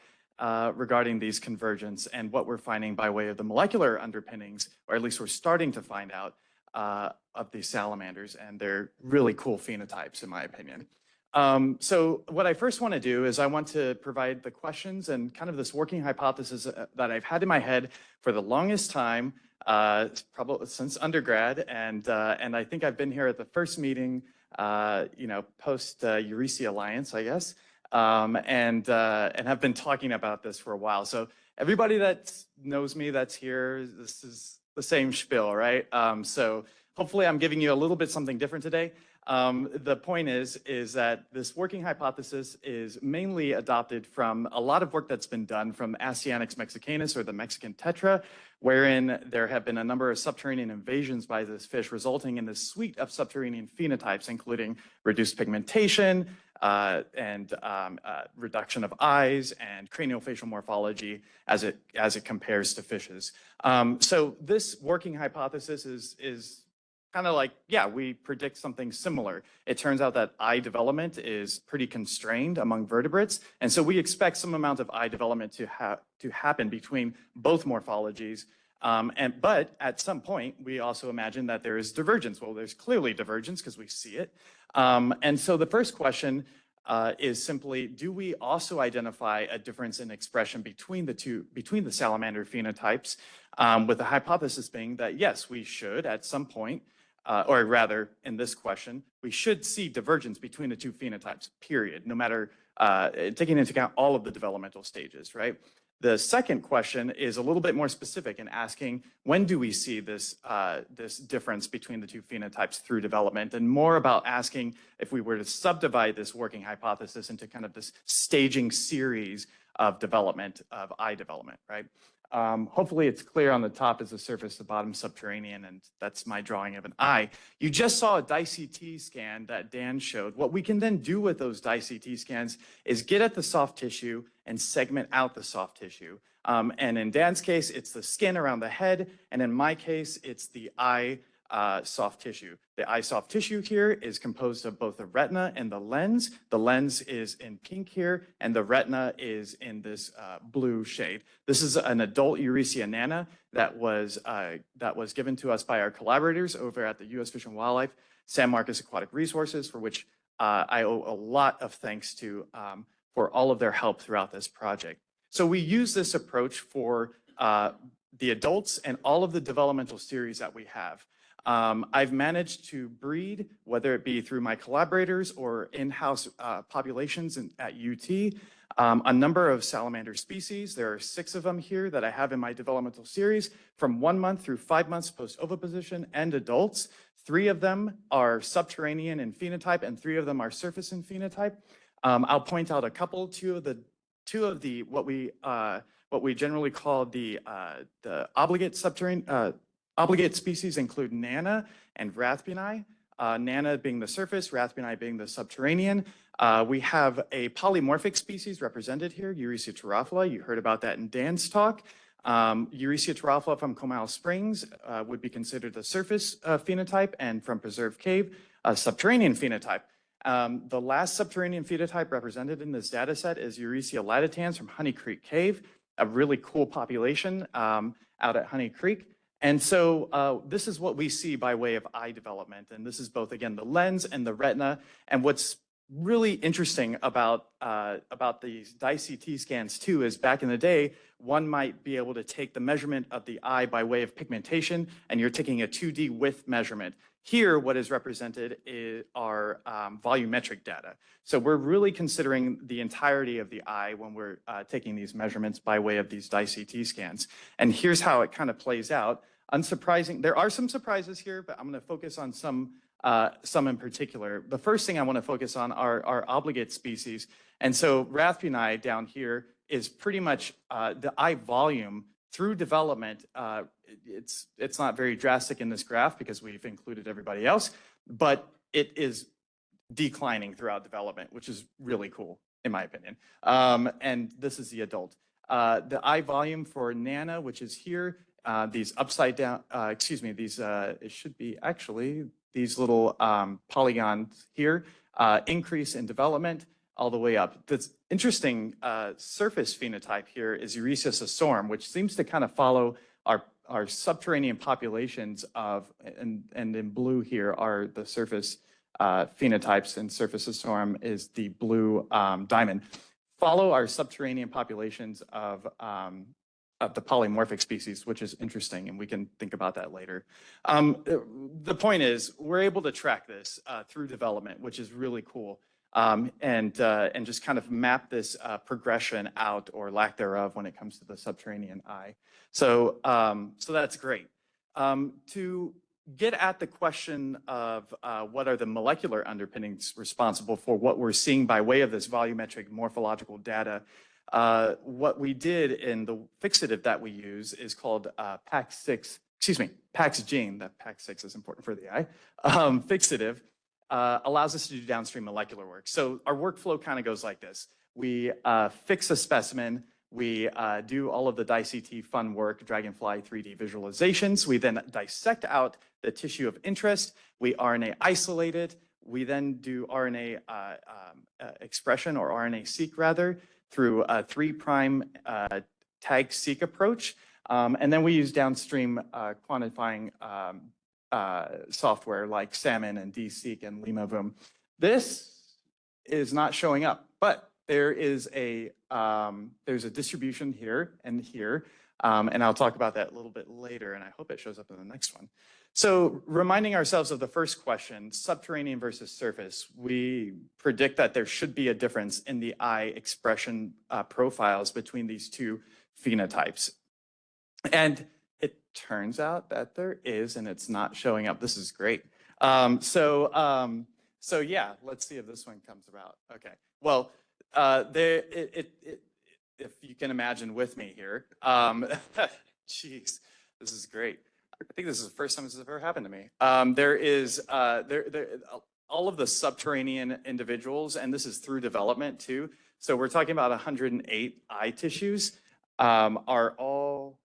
regarding these convergence and what we're finding by way of the molecular underpinnings, or at least we're starting to find out of these salamanders and their really cool phenotypes, in my opinion. So what I first want to do is I want to provide the questions and kind of this working hypothesis that I've had in my head for the longest time, probably since undergrad, and I think I've been here at the first meeting, post Eurecia Alliance, I guess, and have been talking about this for a while. So everybody that knows me that's here, this is the same spiel, right? So hopefully I'm giving you a little bit something different today. The point is that this working hypothesis is mainly adopted from a lot of work that's been done from Asianix mexicanus, or the Mexican tetra, wherein there have been a number of subterranean invasions by this fish, resulting in this suite of subterranean phenotypes, including reduced pigmentation and reduction of eyes and craniofacial morphology as it compares to fishes. So this working hypothesis is kind of like, yeah, we predict something similar. It turns out that eye development is pretty constrained among vertebrates. And so we expect some amount of eye development to happen between both morphologies. But at some point, we also imagine that there is divergence. Well, there's clearly divergence because we see it. And so the first question is simply, do we also identify a difference in expression between the salamander phenotypes, with the hypothesis being that, yes, we should at some point, or rather, in this question, we should see divergence between the two phenotypes, period, no matter, taking into account all of the developmental stages, right? The second question is a little bit more specific in asking, when do we see this difference between the two phenotypes through development, and more about asking if we were to subdivide this working hypothesis into kind of this staging series of development, of eye development, right? Hopefully it's clear on the top is the surface, the bottom subterranean, and that's my drawing of an eye. You just saw a dye-CT scan that Dan showed. What we can then do with those dye-CT scans is get at the soft tissue and segment out the soft tissue. And in Dan's case, it's the skin around the head, and in my case, it's the eye soft tissue. The eye soft tissue here is composed of both the retina and the lens. The lens is in pink here, and the retina is in this blue shade. This is an adult Eurecia nana that was given to us by our collaborators over at the U.S. Fish and Wildlife, San Marcos Aquatic Resources, for which I owe a lot of thanks to for all of their help throughout this project. So we use this approach for the adults and all of the developmental series that we have. I've managed to breed, whether it be through my collaborators or in-house populations at UT, a number of salamander species. There are 6 of them here that I have in my developmental series, from 1 month through 5 months post-oviposition, and adults. 3 of them are subterranean in phenotype, and 3 of them are surface in phenotype. I'll point out a couple, two of the what we generally call the obligate subterranean. Obligate species include Nana and Rathbuni, Nana being the surface, Rathbuni being the subterranean. We have a polymorphic species represented here, Eurecia terophylla. You heard about that in Dan's talk. Eurecia terophylla from Comal Springs would be considered a surface phenotype, and from Preserve Cave, a subterranean phenotype. The last subterranean phenotype represented in this data set is Eurecia latitans from Honey Creek Cave, a really cool population out at Honey Creek. And so this is what we see by way of eye development. And this is both, again, the lens and the retina. And what's really interesting about these dye-CT scans too is back in the day, one might be able to take the measurement of the eye by way of pigmentation, and you're taking a 2D width measurement. Here, what is represented are volumetric data. So we're really considering the entirety of the eye when we're taking these measurements by way of these dye-CT scans. And here's how it kind of plays out. Unsurprising, there are some surprises here, but I'm going to focus on some in particular. The first thing I want to focus on are obligate species. And so rathbunai down here is pretty much the eye volume through development. It's not very drastic in this graph because we've included everybody else, but it is declining throughout development, which is really cool in my opinion. And this is the adult. The eye volume for Nana, which is here, these upside down, these, it should be actually these little polygons here, increase in development all the way up. This interesting surface phenotype here is Euresis assorum, which seems to kind of follow our subterranean populations of, and in blue here are the surface phenotypes, and Surface assorum is the blue diamond. Follow our subterranean populations of the polymorphic species, which is interesting, and we can think about that later. The point is, we're able to track this through development, which is really cool, and just kind of map this progression out or lack thereof when it comes to the subterranean eye. So that's great. To get at the question of what are the molecular underpinnings responsible for what we're seeing by way of this volumetric morphological data, what we did in the fixative that we use is called PAX6, PAX gene, that PAX6 is important for the eye. Fixative allows us to do downstream molecular work. So our workflow kind of goes like this. We fix a specimen, we do all of the dye-CT fun work, Dragonfly 3D visualizations. We then dissect out the tissue of interest. We RNA isolate it. We then do RNA expression, or RNA-seq rather, through a 3' tag-seq approach. And then we use downstream quantifying software like Salmon and DSeq and LimaVum. This is not showing up, but there's a distribution here and here, and I'll talk about that a little bit later, and I hope it shows up in the next one. So reminding ourselves of the first question, subterranean versus surface, we predict that there should be a difference in the eye expression profiles between these two phenotypes. And it turns out that there is, and it's not showing up. This is great. So yeah, let's see if this one comes about. Okay, well, if you can imagine with me here, geez, this is great. I think this is the first time this has ever happened to me. There is all of the subterranean individuals, and this is through development too. So we're talking about 108 eye tissues are all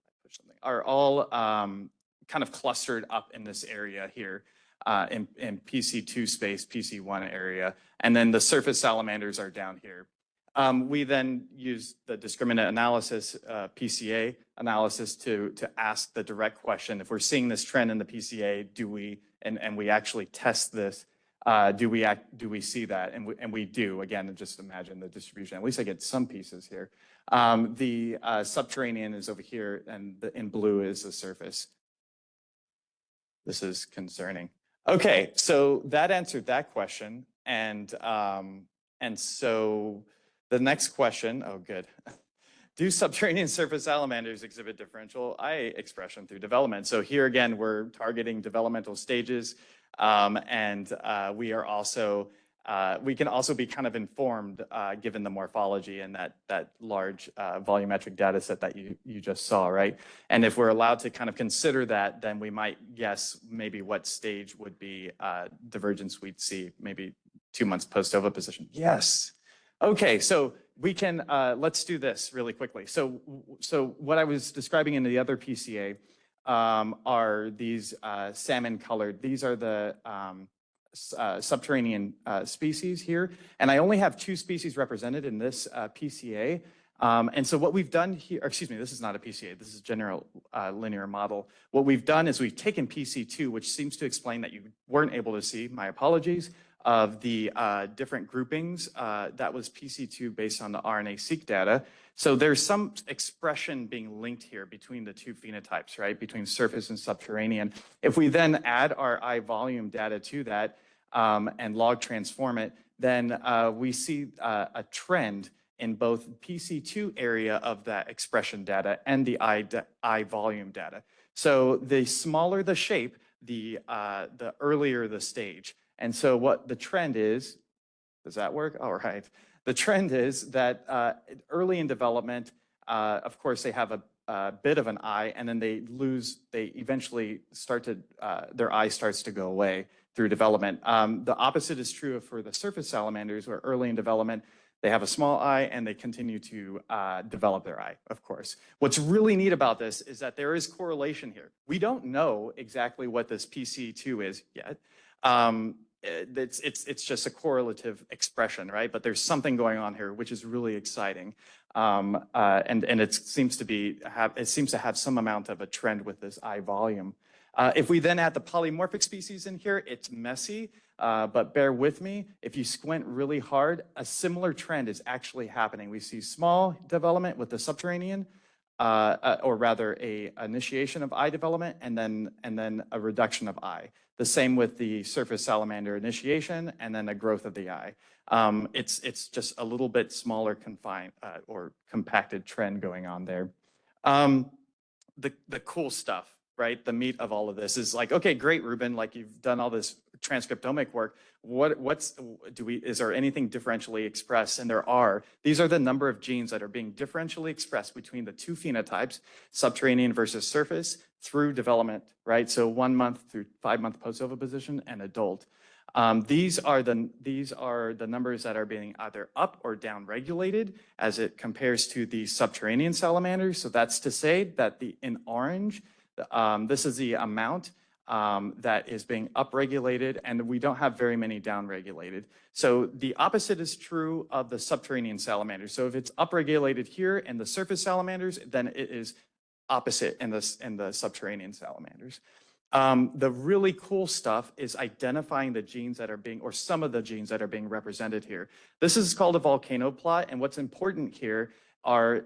kind of clustered up in this area here in PC2 space, PC1 area, and then the surface salamanders are down here. We then use the discriminant analysis, PCA analysis, to ask the direct question: if we're seeing this trend in the PCA, do we, and we actually test this, do we see that? And we do. Again, just imagine the distribution. At least I get some pieces here. The subterranean is over here, and in blue is the surface. This is concerning. Okay, so that answered that question, and so the next question, oh good. Do subterranean surface salamanders exhibit differential eye expression through development? So here again, we're targeting developmental stages, and we are also, we can also be kind of informed given the morphology and that large volumetric data set that you just saw, right? And if we're allowed to kind of consider that, then we might guess maybe what stage would be divergence we'd see, maybe 2 months post-ova position. Yes. Okay, so we can, let's do this really quickly. So what I was describing in the other PCA are these salmon colored. These are the subterranean species here. And I only have 2 species represented in this PCA. And so what we've done here, excuse me, this is not a PCA, this is general linear model. What we've done is we've taken PC2, which seems to explain that you weren't able to see, my apologies, of the different groupings. That was PC2 based on the RNA-seq data. So there's some expression being linked here between the two phenotypes, right? Between surface and subterranean. If we then add our eye volume data to that and log transform it, then we see a trend in both PC2 area of that expression data and the eye volume data. So the smaller the shape, the earlier the stage. And so what the trend is, does that work? All right. The trend is that early in development, of course, they have a bit of an eye, and then they eventually their eye starts to go away through development. The opposite is true for the surface salamanders, where early in development, they have a small eye and they continue to develop their eye, of course. What's really neat about this is that there is correlation here. We don't know exactly what this PC2 is yet. It's just a correlative expression, right? But there's something going on here, which is really exciting. And it seems to have some amount of a trend with this eye volume. If we then add the polymorphic species in here, it's messy, but bear with me. If you squint really hard, a similar trend is actually happening. We see small development with the subterranean, or rather a initiation of eye development, and then a reduction of eye. The same with the surface salamander initiation, and then a growth of the eye. It's just a little bit smaller confined or compacted trend going on there. The cool stuff, right? The meat of all of this is like, okay, great, Ruben, like you've done all this transcriptomic work. Is there anything differentially expressed? And there are. These are the number of genes that are being differentially expressed between the two phenotypes, subterranean versus surface, through development, right? So 1 month through 5 month post-oviposition and adult. These are the numbers that are being either up or down regulated as it compares to the subterranean salamanders. So that's to say that in orange, this is the amount that is being upregulated, and we don't have very many downregulated. So the opposite is true of the subterranean salamanders. So if it's upregulated here in the surface salamanders, then it is opposite in the subterranean salamanders. The really cool stuff is identifying the genes that are or some of the genes that are being represented here. This is called a volcano plot, and what's important here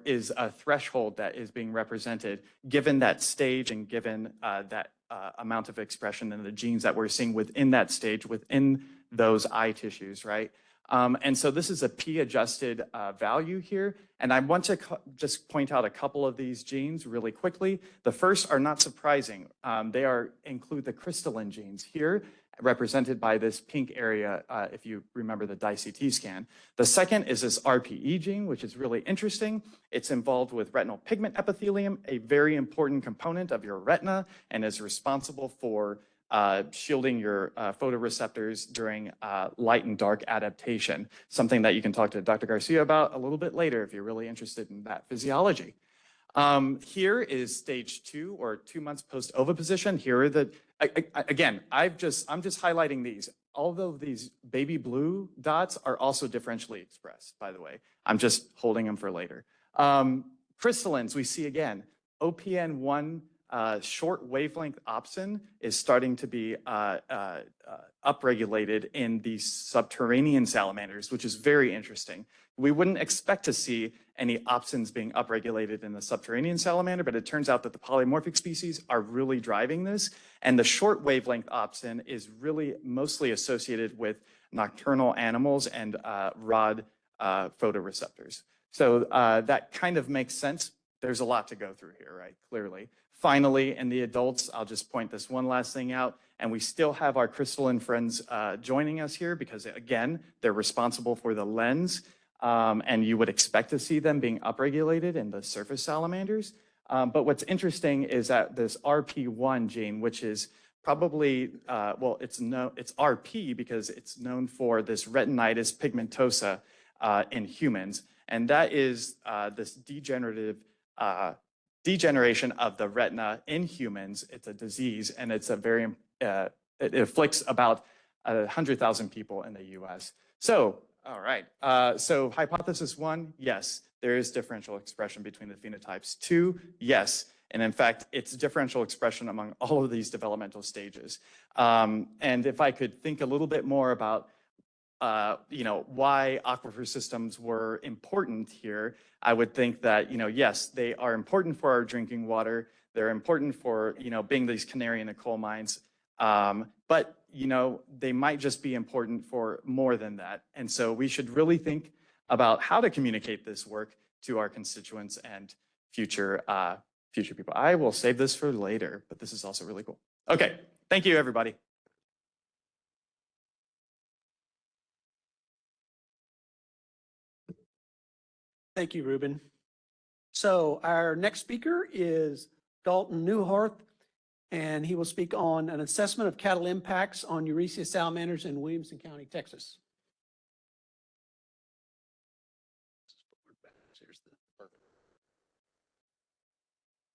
is a threshold that is being represented given that stage and given that amount of expression and the genes that we're seeing within that stage, within those eye tissues, right? And so this is a p-adjusted value here. And I want to just point out a couple of these genes really quickly. The first are not surprising. They include the crystalline genes here, represented by this pink area, if you remember the dye-CT scan. The second is this RPE gene, which is really interesting. It's involved with retinal pigment epithelium, a very important component of your retina, and is responsible for shielding your photoreceptors during light and dark adaptation, something that you can talk to Dr. Garcia about a little bit later if you're really interested in that physiology. Here is stage 2 or 2 months post-oviposition. Here are again, I'm just highlighting these. Although these baby blue dots are also differentially expressed, by the way. I'm just holding them for later. Crystallines, we see again, OPN1 short wavelength opsin is starting to be upregulated in the subterranean salamanders, which is very interesting. We wouldn't expect to see any opsins being upregulated in the subterranean salamander, but it turns out that the polymorphic species are really driving this. And the short wavelength opsin is really mostly associated with nocturnal animals and rod photoreceptors. So that kind of makes sense. There's a lot to go through here, right? Clearly. Finally, in the adults, I'll just point this one last thing out. And we still have our crystalline friends joining us here because, again, they're responsible for the lens. And you would expect to see them being upregulated in the surface salamanders. But what's interesting is that this RP1 gene, which is probably, it's RP because it's known for this retinitis pigmentosa in humans. And that is this degeneration of the retina in humans. It's a disease, and it's it afflicts about 100,000 people in the US. So, all right. So hypothesis 1, yes, there is differential expression between the phenotypes. 2, yes. And in fact, it's differential expression among all of these developmental stages. And if I could think a little bit more about why aquifer systems were important here, I would think that, yes, they are important for our drinking water. They're important for, being these canary in the coal mines. But, they might just be important for more than that. And so we should really think about how to communicate this work to our constituents and future people. I will save this for later, but this is also really cool. Okay, thank you, everybody. Thank you, Ruben. So our next speaker is Dalton Newhart, and he will speak on an assessment of cattle impacts on Euresia salamanders in Williamson County, Texas.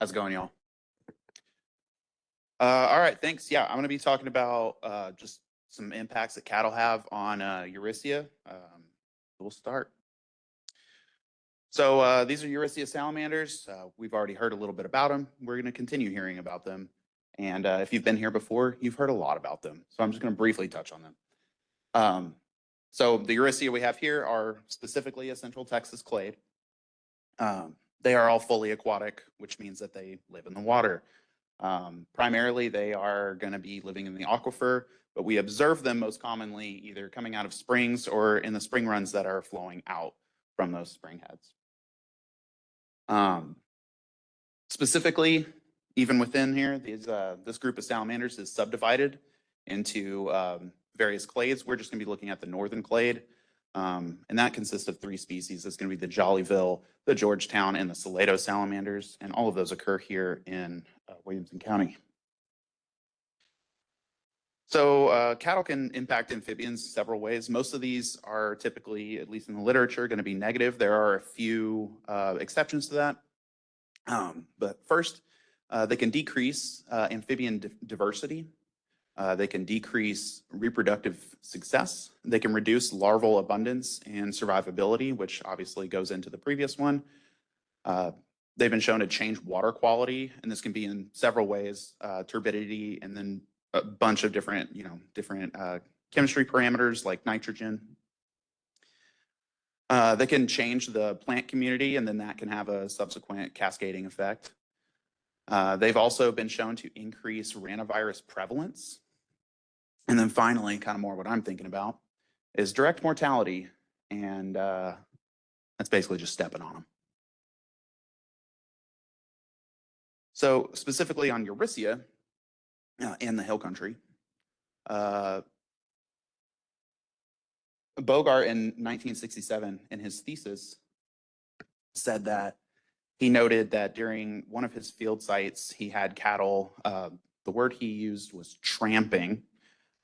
How's it going, y'all? All right, thanks. Yeah, I'm going to be talking about just some impacts that cattle have on Euresia. We'll start. So these are Euresia salamanders. We've already heard a little bit about them. We're going to continue hearing about them. And if you've been here before, you've heard a lot about them. So I'm just going to briefly touch on them. So the Euresia we have here are specifically a Central Texas clade. They are all fully aquatic, which means that they live in the water. Primarily, they are going to be living in the aquifer, but we observe them most commonly either coming out of springs or in the spring runs that are flowing out from those spring heads. Specifically, even within here, this group of salamanders is subdivided into various clades. We're just going to be looking at the northern clade, and that consists of 3 species. It's going to be the Jollyville, the Georgetown, and the Salado salamanders, and all of those occur here in Williamson County. So cattle can impact amphibians several ways. Most of these are typically, at least in the literature, going to be negative. There are a few exceptions to that. But first, they can decrease amphibian diversity. They can decrease reproductive success. They can reduce larval abundance and survivability, which obviously goes into the previous one. They've been shown to change water quality, and this can be in several ways, turbidity, and then a bunch of different, chemistry parameters like nitrogen. They can change the plant community, and then that can have a subsequent cascading effect. They've also been shown to increase ranavirus prevalence. And then finally, kind of more what I'm thinking about, is direct mortality, and that's basically just stepping on them. So specifically on Euresia in the hill country, Bogart in 1967 in his thesis said that he noted that during one of his field sites, he had cattle, the word he used was tramping,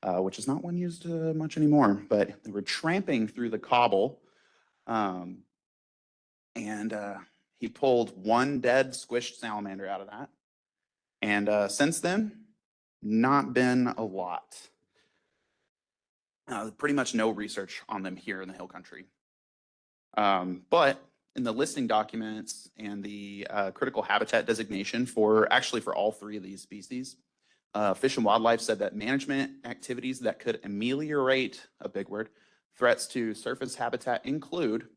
which is not one used much anymore, but they were tramping through the cobble. And he pulled one dead squished salamander out of that. And since then, not been a lot. Pretty much no research on them here in the hill country. But in the listing documents and the critical habitat designation for all 3 of these species, Fish and Wildlife said that management activities that could ameliorate, a big word, threats to surface habitat include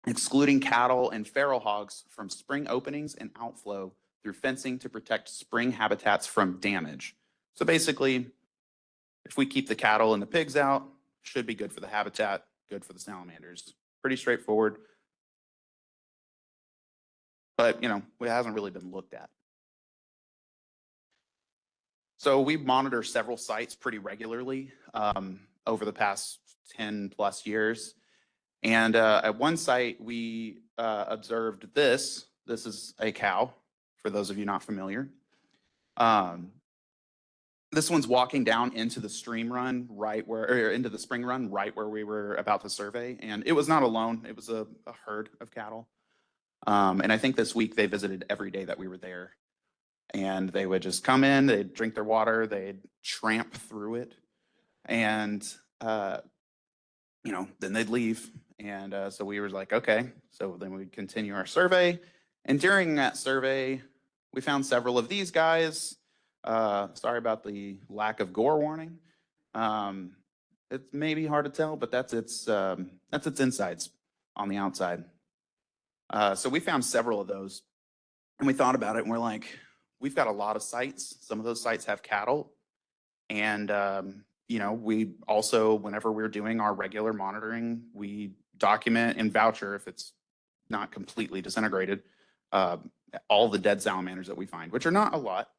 excluding cattle and feral hogs from spring openings and outflow through fencing to protect spring habitats from damage. So basically, if we keep the cattle and the pigs out, should be good for the habitat, good for the salamanders. Pretty straightforward. But, it hasn't really been looked at. So we monitor several sites pretty regularly over the past 10 plus years. And at one site, we observed this. This is a cow, for those of you not familiar. This one's walking down into the stream run into the spring run right where we were about to survey. And it was not alone. It was a herd of cattle. And I think this week they visited every day that we were there. And they would just come in, they'd drink their water, they'd tramp through it. And, then they'd leave. And so we were like, okay. So then we'd continue our survey. And during that survey, we found several of these guys. Sorry about the lack of gore warning. It's maybe hard to tell, but that's its insides on the outside. So we found several of those, and we thought about it, and we're like, we've got a lot of sites. Some of those sites have cattle, and you know, we also, whenever we're doing our regular monitoring, we document and voucher if it's not completely disintegrated, all the dead salamanders that we find, which are not a lot,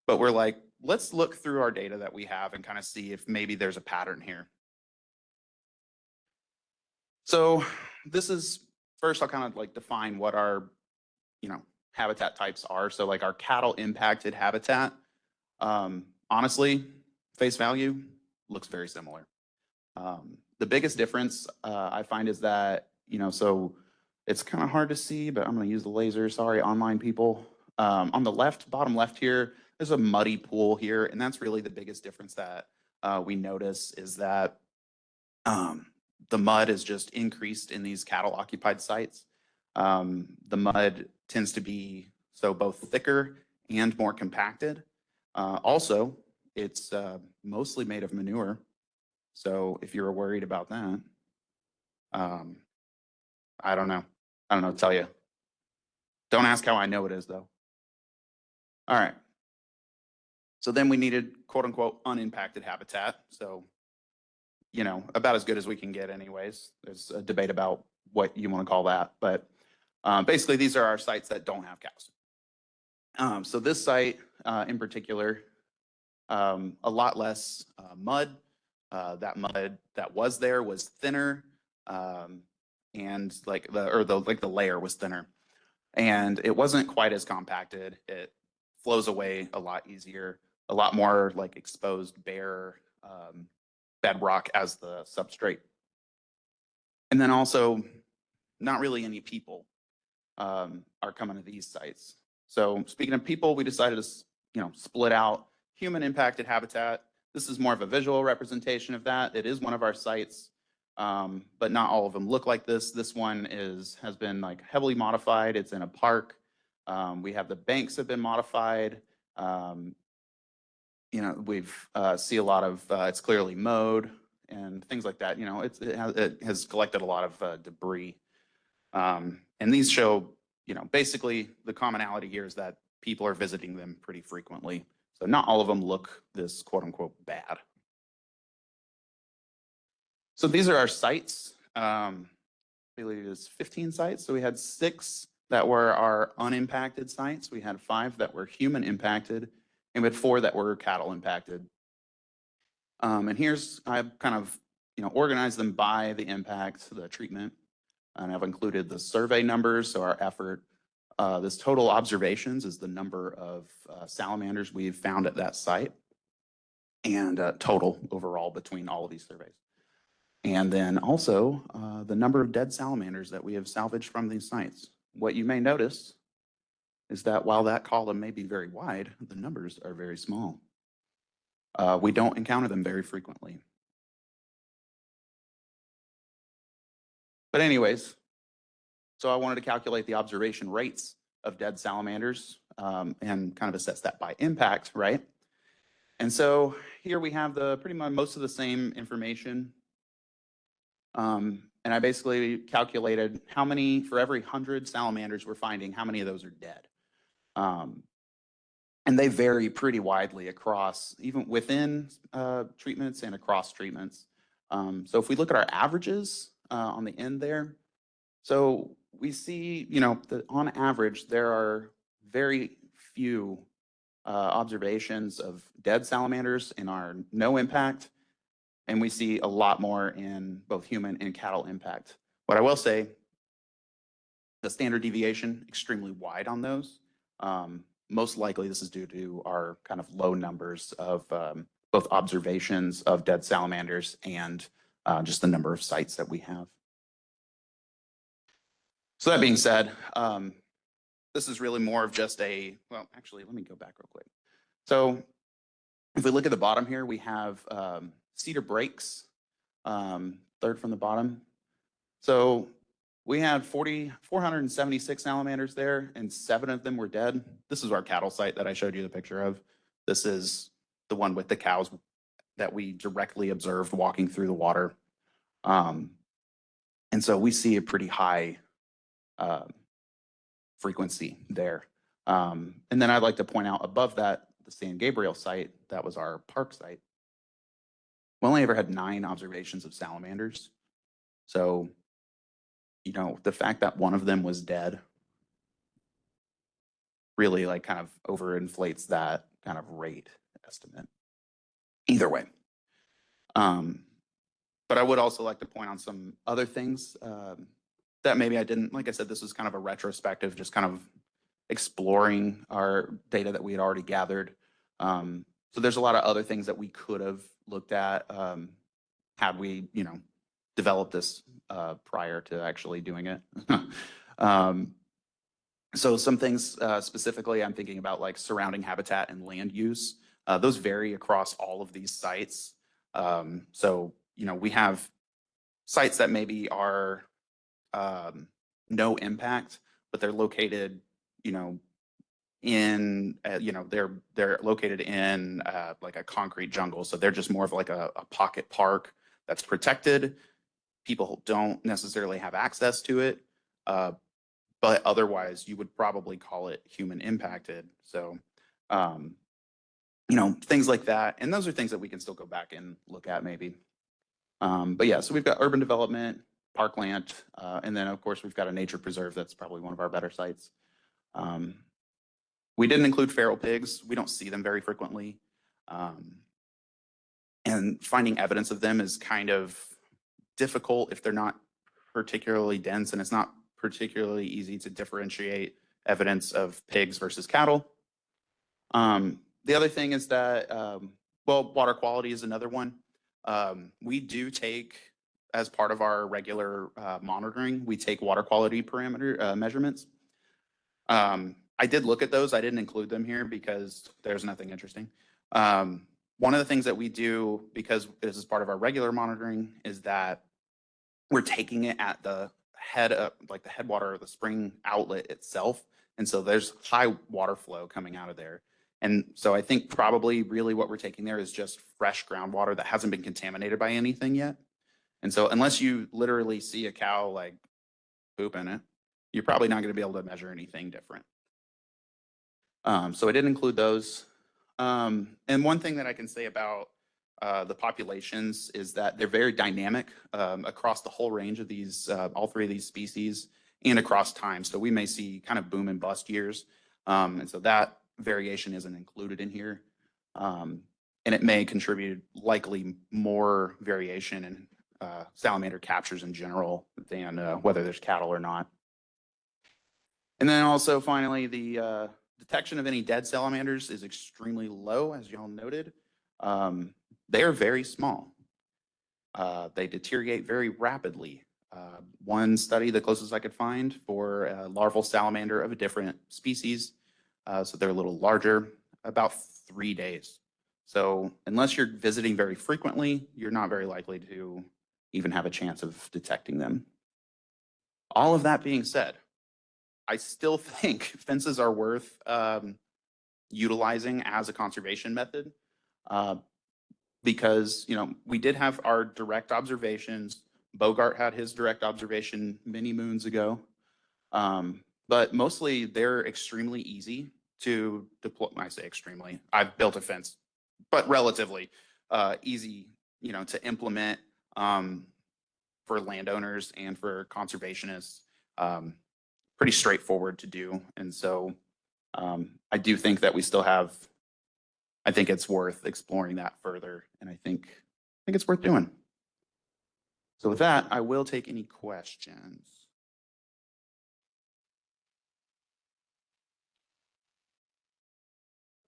but we're like, let's look through our data that we have and kind of see if maybe there's a pattern here. So this is, first I'll kind of like define what our, you know, habitat types are. So like our cattle impacted habitat, honestly, face value looks very similar. The biggest difference I find is that, you know, so it's kind of hard to see, but I'm going to use the laser. Sorry, online people. On the left, bottom left here, there's a muddy pool here, and that's really the biggest difference that we notice is that the mud is just increased in these cattle occupied sites. The mud tends to be so both thicker and more compacted. Also, it's mostly made of manure. So if you're worried about that, I don't know. I don't know what to tell you. Don't ask how I know it is though. All right. So then we needed quote unquote unimpacted habitat. So, you know, about as good as we can get anyways. There's a debate about what you want to call that. But basically these are our sites that don't have cows. So this site in particular, a lot less mud. That mud that was there was thinner, and like the layer was thinner, and it wasn't quite as compacted. It flows away a lot easier, a lot more like exposed bare bedrock as the substrate. And then also, not really any people are coming to these sites. So speaking of people, we decided to, you know, split out human impacted habitat. This is more of a visual representation of that. It is one of our sites, but not all of them look like this. This one has been like heavily modified. It's in a park. We have the banks have been modified. You know, we've see a lot of it's clearly mowed and things like that. You know, it has collected a lot of debris, and these show, you know, basically the commonality here is that people are visiting them pretty frequently. So not all of them look this quote unquote bad. So these are our sites. I believe it's 15 sites. So we had 6 that were our unimpacted sites. We had 5 that were human impacted, and we had 4 that were cattle impacted. And here's, I've kind of, you know, organized them by the impact, the treatment, and I've included the survey numbers, so our effort. This total observations is the number of salamanders we've found at that site, and total overall between all of these surveys. And then also the number of dead salamanders that we have salvaged from these sites. What you may notice is that while that column may be very wide, the numbers are very small. We don't encounter them very frequently. But anyways, so I wanted to calculate the observation rates of dead salamanders and kind of assess that by impact, right? And so here we have the pretty much most of the same information. And I basically calculated how many, for every 100 salamanders we're finding, how many of those are dead. And they vary pretty widely across, even within treatments and across treatments. So if we look at our averages on the end there, so we see, you know, that on average, there are very few observations of dead salamanders in our no impact, and we see a lot more in both human and cattle impact. What I will say, the standard deviation, extremely wide on those. Most likely this is due to our kind of low numbers of both observations of dead salamanders and just the number of sites that we have. So that being said, this is really more of just a, well, actually, let me go back real quick. So if we look at the bottom here, we have cedar breaks, third from the bottom. So we had 476 salamanders there, and 7 of them were dead. This is our cattle site that I showed you the picture of. This is the one with the cows that we directly observed walking through the water. And so we see a pretty high frequency there. And then I'd like to point out above that, the San Gabriel site, that was our park site. We only ever had 9 observations of salamanders. So, you know, the fact that one of them was dead really like kind of overinflates that kind of rate estimate. Either way. But I would also like to point on some other things that maybe I didn't, like I said, this was kind of a retrospective, just kind of exploring our data that we had already gathered. So there's a lot of other things that we could have looked at had we, you know, developed this prior to actually doing it. So some things specifically I'm thinking about, like surrounding habitat and land use. Those vary across all of these sites. So, you know, we have sites that maybe are no impact, but they're located, you know, in, you know, they're located in like a concrete jungle. So they're just more of like a pocket park that's protected. People don't necessarily have access to it, but otherwise you would probably call it human impacted. So, you know, things like that. And those are things that we can still go back and look at maybe. But yeah, so we've got urban development, parkland, and then of course we've got a nature preserve that's probably one of our better sites. We didn't include feral pigs. We don't see them very frequently. And finding evidence of them is kind of difficult if they're not particularly dense, and it's not particularly easy to differentiate evidence of pigs versus cattle. The other thing is that, well, water quality is another one. We do take, as part of our regular monitoring, we take water quality parameter measurements. I did look at those. I didn't include them here because there's nothing interesting. One of the things that we do, because this is part of our regular monitoring, is that we're taking it at the head of, like the headwater or the spring outlet itself. And so there's high water flow coming out of there. And so I think probably really what we're taking there is just fresh groundwater that hasn't been contaminated by anything yet. And so unless you literally see a cow like poop in it, you're probably not going to be able to measure anything different. So I did include those. And one thing that I can say about the populations is that they're very dynamic across the whole range of these, all 3 of these species, and across time. So we may see kind of boom and bust years. And so that variation isn't included in here. And it may contribute likely more variation in salamander captures in general than whether there's cattle or not. And then also finally, the detection of any dead salamanders is extremely low, as y'all noted. They are very small. They deteriorate very rapidly. One study, the closest I could find, for a larval salamander of a different species, so they're a little larger, about 3 days. So unless you're visiting very frequently, you're not very likely to even have a chance of detecting them. All of that being said, I still think fences are worth utilizing as a conservation method because, you know, we did have our direct observations. Bogart had his direct observation many moons ago, but mostly they're extremely easy to deploy. I say extremely, I've built a fence, but relatively easy, you know, to implement for landowners and for conservationists. Pretty straightforward to do. And so I do think that we still have, I think it's worth exploring that further. And I think it's worth doing. So with that, I will take any questions.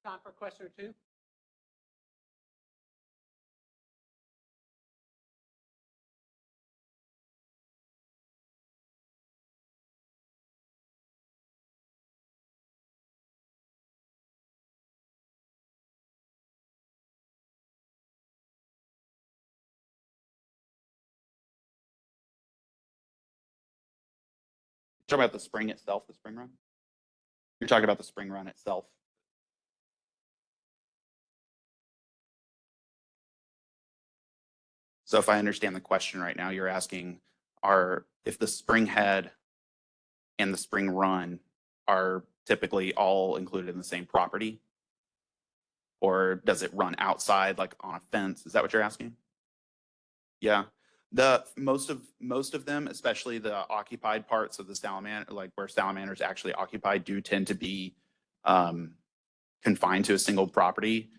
Time for a question or two? You're talking about the spring itself, the spring run? You're talking about the spring run itself. So if I understand the question right now, you're asking if the spring head and the spring run are typically all included in the same property? Or does it run outside, like on a fence? Is that what you're asking? Yeah. Most of them, especially the occupied parts of the salamander, like where salamanders actually occupy, do tend to be confined to a single property.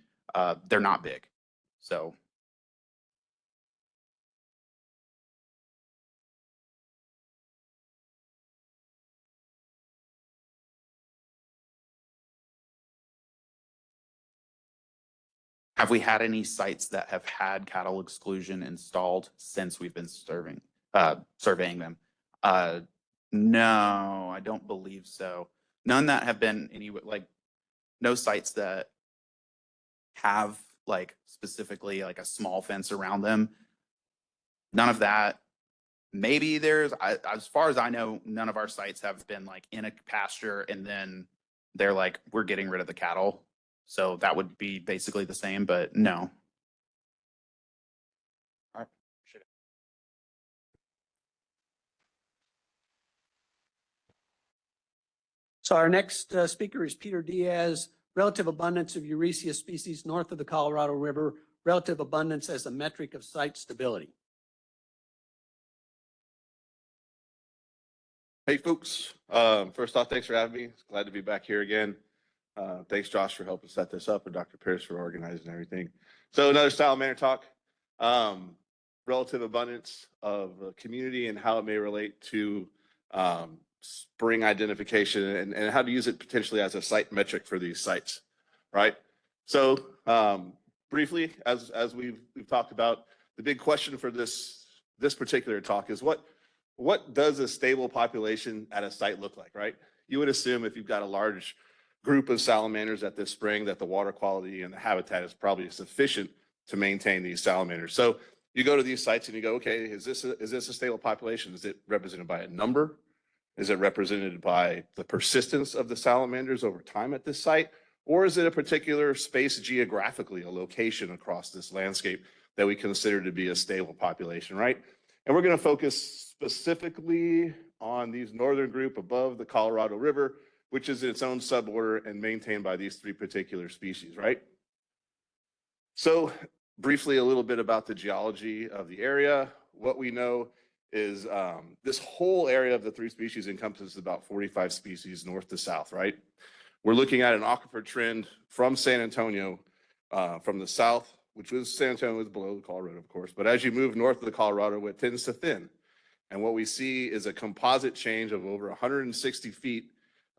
They're not big. So have we had any sites that have had cattle exclusion installed since we've been surveying them? No, I don't believe so. None that have been no sites that have like specifically like a small fence around them. None of that. Maybe as far as I know, none of our sites have been like in a pasture and then they're like, we're getting rid of the cattle. So that would be basically the same, but no. All right. So our next speaker is Peter Diaz, relative abundance of Euresia species north of the Colorado River, relative abundance as a metric of site stability. Hey, folks. First off, thanks for having me. Glad to be back here again. Thanks, Josh, for helping set this up, and Dr. Pierce for organizing everything. So another salamander talk. Relative abundance of a community and how it may relate to spring identification and how to use it potentially as a site metric for these sites, right? So briefly, as we've talked about, the big question for this particular talk is what does a stable population at a site look like, right? You would assume if you've got a large group of salamanders at this spring that the water quality and the habitat is probably sufficient to maintain these salamanders. So you go to these sites and you go, okay, is this a stable population? Is it represented by a number? Is it represented by the persistence of the salamanders over time at this site? Or is it a particular space geographically, a location across this landscape that we consider to be a stable population, right? And we're going to focus specifically on these northern group above the Colorado River, which is its own suborder and maintained by these three particular species, right? So briefly, a little bit about the geology of the area. What we know is this whole area of the three species encompasses about 45 species north to south, right? We're looking at an aquifer trend from San Antonio, from the south, which was San Antonio was below the Colorado, of course, but as you move north of the Colorado, it tends to thin. And what we see is a composite change of over 160 feet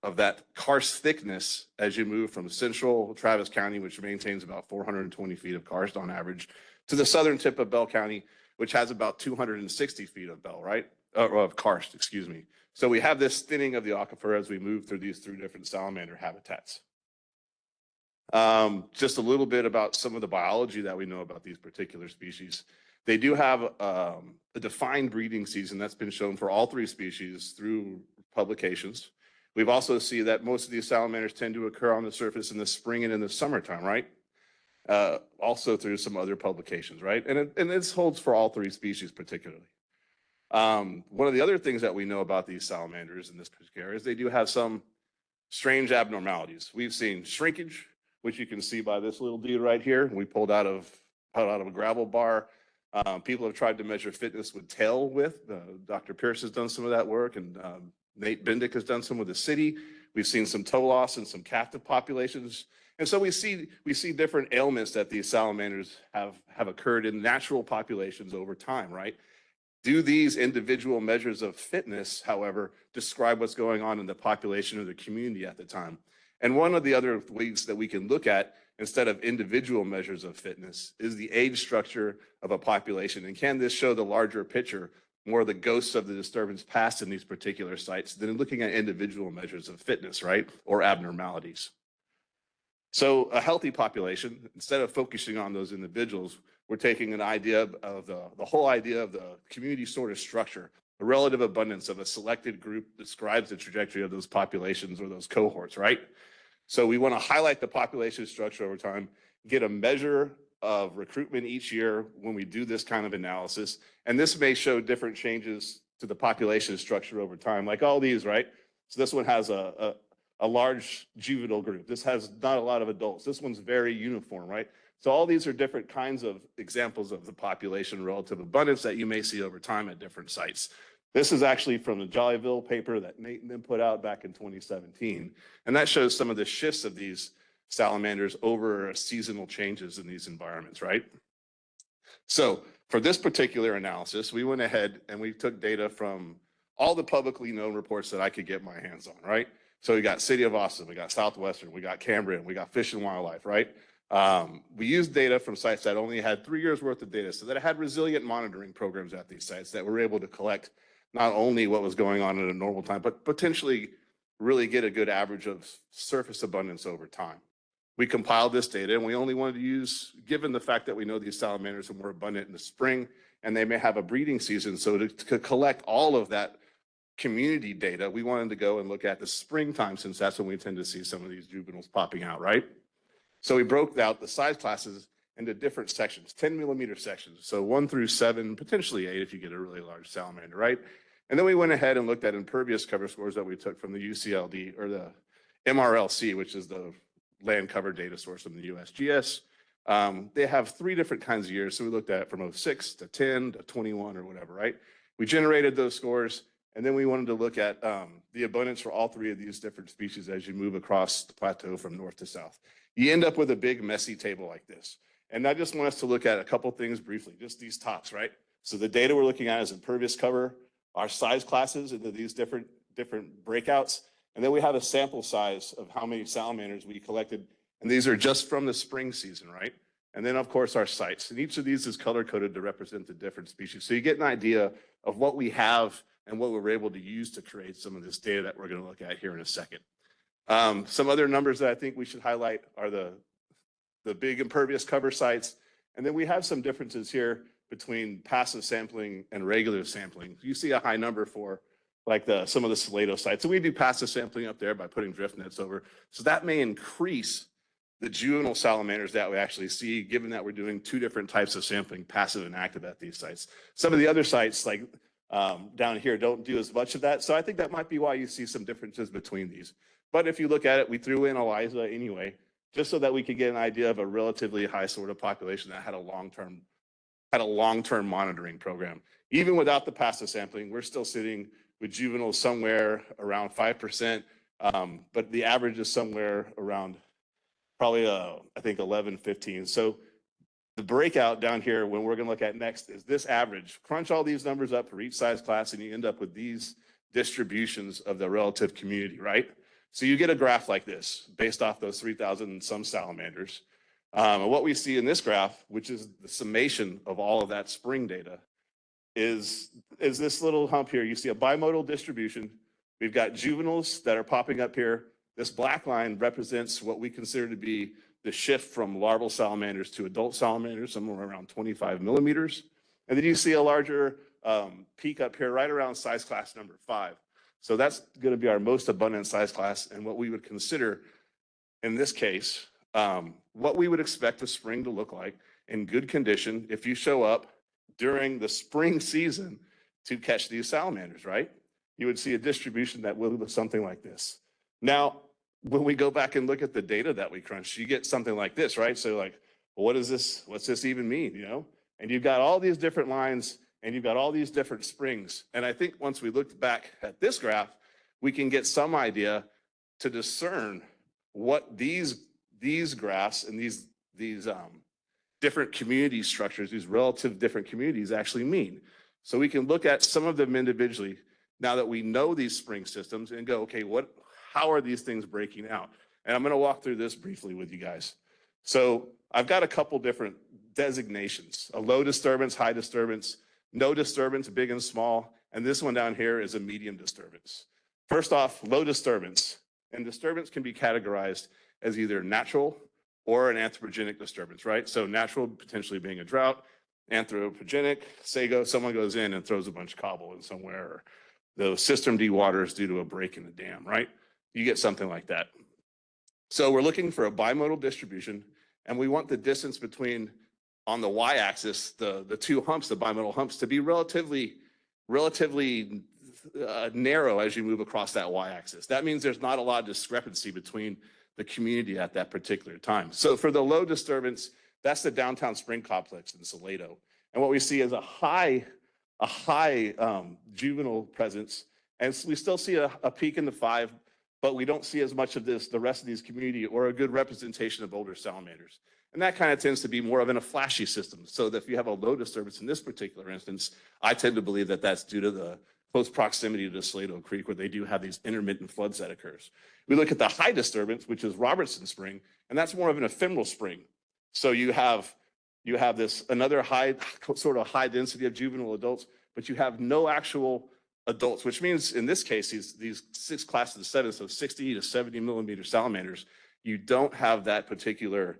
of that karst thickness as you move from central Travis County, which maintains about 420 feet of karst on average, to the southern tip of Bell County, which has about 260 feet of bell, right? Of karst, excuse me. So we have this thinning of the aquifer as we move through these three different salamander habitats. Just a little bit about some of the biology that we know about these particular species. They do have a defined breeding season that's been shown for all three species through publications. We've also seen that most of these salamanders tend to occur on the surface in the spring and in the summertime, right? Also through some other publications, right? And this holds for all three species particularly. One of the other things that we know about these salamanders in this particular area is they do have some strange abnormalities. We've seen shrinkage, which you can see by this little dude right here. We pulled out of a gravel bar. People have tried to measure fitness with tail width. Dr. Pierce has done some of that work, and Nate Bendick has done some with the city. We've seen some toe loss in some captive populations. And so we see different ailments that these salamanders have occurred in natural populations over time, right? Do these individual measures of fitness, however, describe what's going on in the population or the community at the time? And one of the other ways that we can look at, instead of individual measures of fitness, is the age structure of a population. And can this show the larger picture, more of the ghosts of the disturbance past in these particular sites than looking at individual measures of fitness, right? Or abnormalities. So a healthy population, instead of focusing on those individuals, we're taking an idea of the whole idea of the community sort of structure. A relative abundance of a selected group describes the trajectory of those populations or those cohorts, right? So we want to highlight the population structure over time, get a measure of recruitment each year when we do this kind of analysis. And this may show different changes to the population structure over time, like all these, right? So this one has a large juvenile group. This has not a lot of adults. This one's very uniform, right? So all these are different kinds of examples of the population relative abundance that you may see over time at different sites. This is actually from the Jollyville paper that Nate and them put out back in 2017. And that shows some of the shifts of these salamanders over seasonal changes in these environments, right? So for this particular analysis, we went ahead and we took data from all the publicly known reports that I could get my hands on, right? So we got City of Austin, we got Southwestern, we got Cambrian, we got Fish and Wildlife, right? We used data from sites that only had 3 years worth of data, so that it had resilient monitoring programs at these sites that were able to collect not only what was going on at a normal time, but potentially really get a good average of surface abundance over time. We compiled this data and we only wanted to use, given the fact that we know these salamanders are more abundant in the spring and they may have a breeding season, so to collect all of that community data, we wanted to go and look at the springtime, since that's when we tend to see some of these juveniles popping out, right? So we broke out the size classes into different sections, 10 millimeter sections. So 1 through 7, potentially 8 if you get a really large salamander, right? And then we went ahead and looked at impervious cover scores that we took from the UCLD or the MRLC, which is the land cover data source from the USGS. They have 3 different kinds of years. So we looked at it from 06 to 10 to 21 or whatever, right? We generated those scores. And then we wanted to look at the abundance for all 3 of these different species as you move across the plateau from north to south. You end up with a big messy table like this. And I just want us to look at a couple things briefly, just these tops, right? So the data we're looking at is impervious cover, our size classes into these different breakouts. And then we have a sample size of how many salamanders we collected. And these are just from the spring season, right? And then of course our sites. And each of these is color coded to represent the different species. So you get an idea of what we have and what we're able to use to create some of this data that we're going to look at here in a second. Some other numbers that I think we should highlight are the big impervious cover sites. And then we have some differences here between passive sampling and regular sampling. You see a high number for like some of the Salado sites. So we do passive sampling up there by putting drift nets over. So that may increase the juvenile salamanders that we actually see, given that we're doing 2 different types of sampling, passive and active at these sites. Some of the other sites like down here don't do as much of that. So I think that might be why you see some differences between these. But if you look at it, we threw in ELISA anyway, just so that we could get an idea of a relatively high sort of population that had a long-term monitoring program. Even without the passive sampling, we're still sitting with juveniles somewhere around 5%, but the average is somewhere around probably, I think 11, 15. So the breakout down here, when we're gonna look at next, is this average. Crunch all these numbers up for each size class and you end up with these distributions of the relative community, right? So you get a graph like this based off those 3,000 and some salamanders. And what we see in this graph, which is the summation of all of that spring data, is this little hump here. You see a bimodal distribution. We've got juveniles that are popping up here. This black line represents what we consider to be the shift from larval salamanders to adult salamanders, somewhere around 25 millimeters. And then you see a larger peak up here right around size class number 5. So that's going to be our most abundant size class, and what we would consider in this case, what we would expect the spring to look like in good condition if you show up during the spring season to catch these salamanders, right? You would see a distribution that would look something like this. Now, when we go back and look at the data that we crunched, you get something like this, right? So like, well, what is this? What's this even mean, you know? And you've got all these different lines and you've got all these different springs. And I think once we looked back at this graph, we can get some idea to discern what these graphs and these different community structures, these relative different communities actually mean. So we can look at some of them individually now that we know these spring systems and go, okay, how are these things breaking out? And I'm going to walk through this briefly with you guys. So I've got a couple different designations: a low disturbance, high disturbance, no disturbance, big and small, and this one down here is a medium disturbance. First off, low disturbance. And disturbance can be categorized as either natural or an anthropogenic disturbance, right? So natural potentially being a drought, anthropogenic, say someone goes in and throws a bunch of cobble in somewhere, or the system dewaters due to a break in the dam, right? You get something like that. So we're looking for a bimodal distribution, and we want the distance between on the y-axis, the two humps, the bimodal humps, to be relatively narrow as you move across that y-axis. That means there's not a lot of discrepancy between the community at that particular time. So for the low disturbance, that's the downtown spring complex in Salado. And what we see is a high juvenile presence. And so we still see a peak in the 5, but we don't see as much of the rest of these community or a good representation of older salamanders. And that kind of tends to be more of in a flashy system. So that if you have a low disturbance in this particular instance, I tend to believe that that's due to the close proximity to Salado Creek, where they do have these intermittent floods that occurs. We look at the high disturbance, which is Robertson Spring, and that's more of an ephemeral spring. So you have this another sort of high density of juvenile adults, but you have no actual adults, which means in this case, these 6 classes of 7, so 60 to 70 millimeter salamanders, you don't have that particular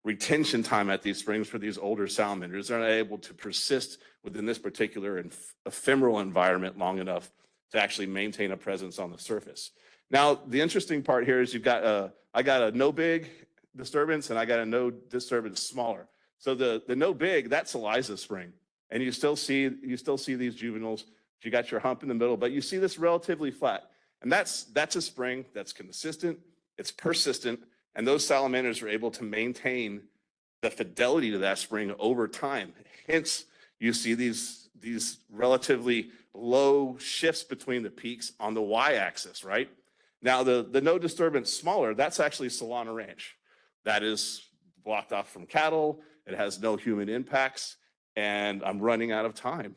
retention time at these springs for these older salamanders. They're not able to persist within this particular ephemeral environment long enough to actually maintain a presence on the surface. Now, the interesting part here is I got a no big disturbance and I got a no disturbance smaller. So the no big, that's Eliza Spring. And you still see these juveniles. You got your hump in the middle, but you see this relatively flat. And that's a spring that's consistent, it's persistent, and those salamanders are able to maintain the fidelity to that spring over time. Hence, you see these relatively low shifts between the peaks on the y-axis, right? Now, the no disturbance smaller, that's actually Solana Ranch. That is blocked off from cattle. It has no human impacts, and I'm running out of time.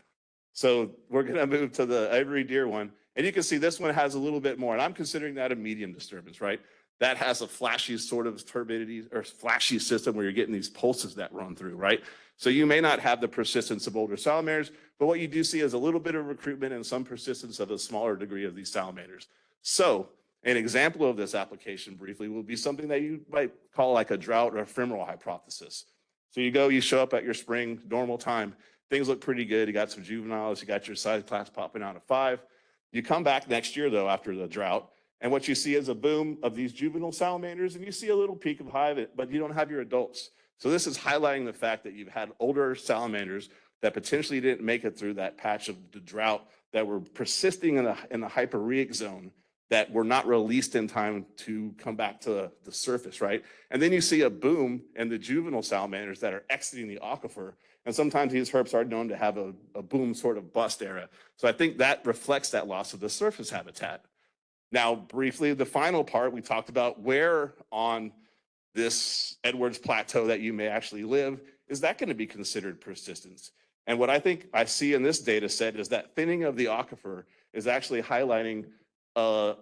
So we're gonna move to the Ivory Deer one. And you can see this one has a little bit more, and I'm considering that a medium disturbance, right? That has a flashy sort of turbidity or flashy system where you're getting these pulses that run through, right? So you may not have the persistence of older salamanders, but what you do see is a little bit of recruitment and some persistence of a smaller degree of these salamanders. So an example of this application briefly will be something that you might call like a drought or ephemeral hypothesis. So you show up at your spring, normal time, things look pretty good. You got some juveniles, you got your size class popping out of 5. You come back next year though, after the drought, and what you see is a boom of these juvenile salamanders, and you see a little peak of hive, but you don't have your adults. So this is highlighting the fact that you've had older salamanders that potentially didn't make it through that patch of the drought, that were persisting in the hyporheic zone, that were not released in time to come back to the surface, right? And then you see a boom in the juvenile salamanders that are exiting the aquifer. And sometimes these herps are known to have a boom sort of bust era. So I think that reflects that loss of the surface habitat. Now, briefly, the final part, we talked about where on this Edwards Plateau that you may actually live, is that going to be considered persistence? And what I think I see in this data set is that thinning of the aquifer is actually highlighting a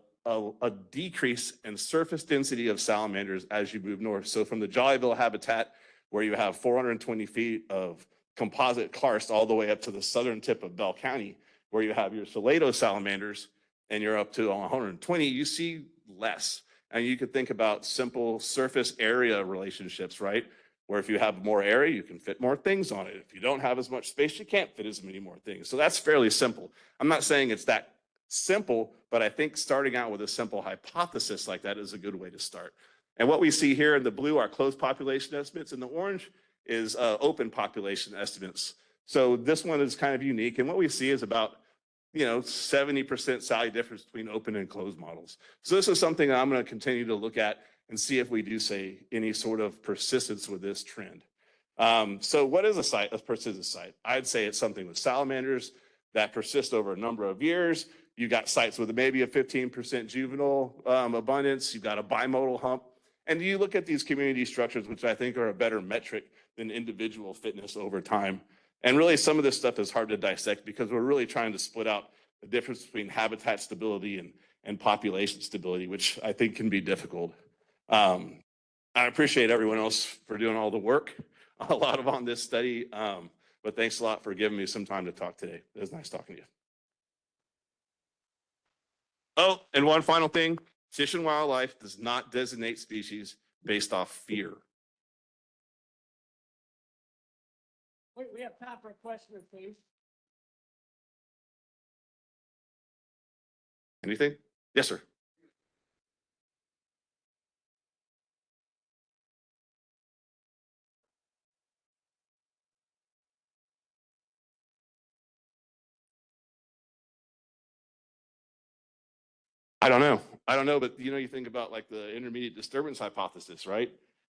decrease in surface density of salamanders as you move north. So from the Jollyville habitat, where you have 420 feet of composite karst all the way up to the southern tip of Bell County, where you have your Salado salamanders, and you're up to 120, you see less. And you could think about simple surface area relationships, right? Where if you have more area, you can fit more things on it. If you don't have as much space, you can't fit as many more things. So that's fairly simple. I'm not saying it's that simple, but I think starting out with a simple hypothesis like that is a good way to start. And what we see here in the blue are closed population estimates, and the orange is open population estimates. So this one is kind of unique. And what we see is about 70% salary difference between open and closed models. So this is something I'm going to continue to look at and see if we do say any sort of persistence with this trend. So what is a persistent site? I'd say it's something with salamanders that persist over a number of years. You got sites with maybe a 15% juvenile abundance. You've got a bimodal hump. And you look at these community structures, which I think are a better metric than individual fitness over time. And really, some of this stuff is hard to dissect because we're really trying to split out the difference between habitat stability and population stability, which I think can be difficult. I appreciate everyone else for doing all the work, a lot on this study. But thanks a lot for giving me some time to talk today. It was nice talking to you. Oh, and one final thing, Fish and Wildlife does not designate species based off fear. We have time for a question or two. Anything? Yes, sir. I don't know. I don't know, but you think about like the intermediate disturbance hypothesis, right?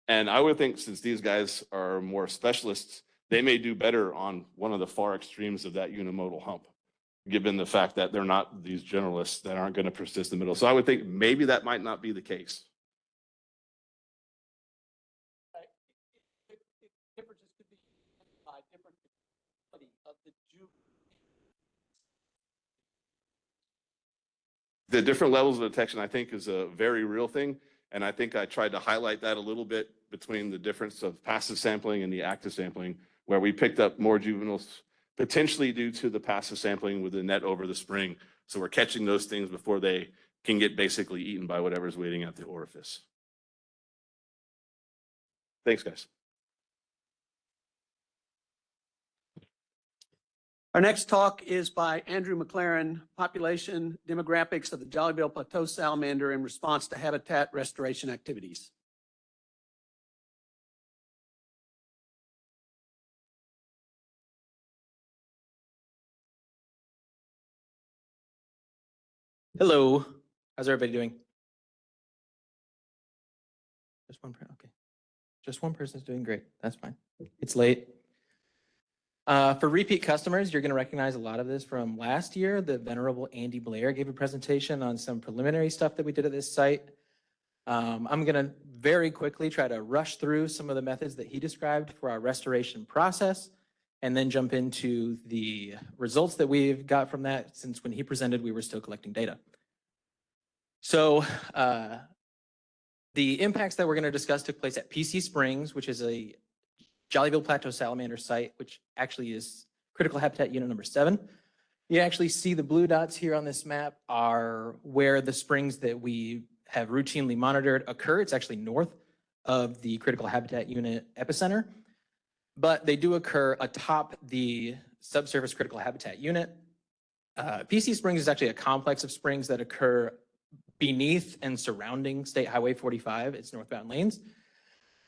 And I would think since these guys are more specialists, they may do better on one of the far extremes of that unimodal hump, given the fact that they're not these generalists that aren't going to persist in the middle. So I would think maybe that might not be the case. Differences could be by different quality of the juvenile. The different levels of detection, I think, is a very real thing. And I think I tried to highlight that a little bit between the difference of passive sampling and the active sampling, where we picked up more juveniles potentially due to the passive sampling with the net over the spring. So we're catching those things before they can get basically eaten by whatever's waiting at the orifice. Thanks, guys. Our next talk is by Andrew McLaren, Population Demographics of the Jollyville Plateau Salamander in Response to Habitat Restoration Activities. Hello, how's everybody doing? Just one person, okay. Just one person's doing great, that's fine. It's late. For repeat customers, you're gonna recognize a lot of this from last year. The venerable Andy Blair gave a presentation on some preliminary stuff that we did at this site. I'm gonna very quickly try to rush through some of the methods that he described for our restoration process, and then jump into the results that we've got from that, since when he presented, we were still collecting data. So the impacts that we're going to discuss took place at PC Springs, which is a Jollyville Plateau Salamander site, which actually is critical habitat unit number 7. You actually see the blue dots here on this map are where the springs that we have routinely monitored occur. It's actually north of the critical habitat unit epicenter, but they do occur atop the subsurface critical habitat unit. PC Springs is actually a complex of springs that occur beneath and surrounding State Highway 45, its northbound lanes.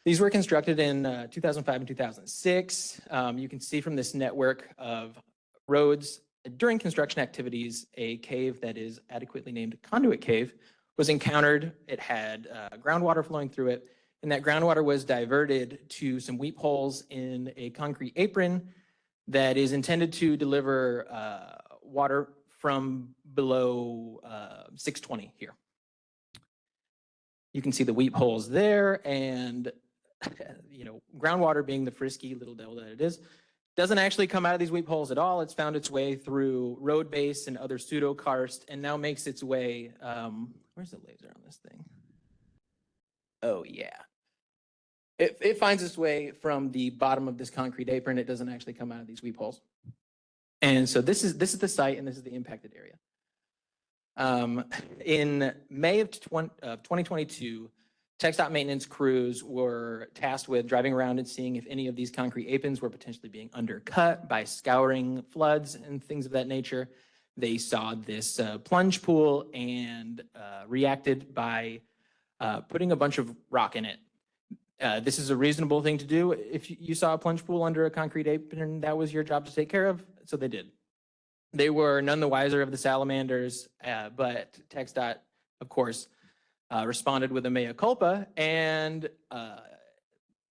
These were constructed in 2005 and 2006. You can see from this network of roads, during construction activities, a cave that is adequately named Conduit Cave was encountered. It had groundwater flowing through it, and that groundwater was diverted to some weep holes in a concrete apron that is intended to deliver water from below 620 here. You can see the weep holes there, and groundwater being the frisky little devil that it is, doesn't actually come out of these weep holes at all. It's found its way through road base and other pseudokarst, and now makes its way, where's the laser on this thing? Oh yeah. It finds its way from the bottom of this concrete apron. It doesn't actually come out of these weep holes. And so this is the site, and this is the impacted area. In May of 2022, TxDOT maintenance crews were tasked with driving around and seeing if any of these concrete aprons were potentially being undercut by scouring floods and things of that nature. They saw this plunge pool and reacted by putting a bunch of rock in it. This is a reasonable thing to do. If you saw a plunge pool under a concrete apron, that was your job to take care of, so they did. They were none the wiser of the salamanders, but TxDOT, of course, responded with a mea culpa and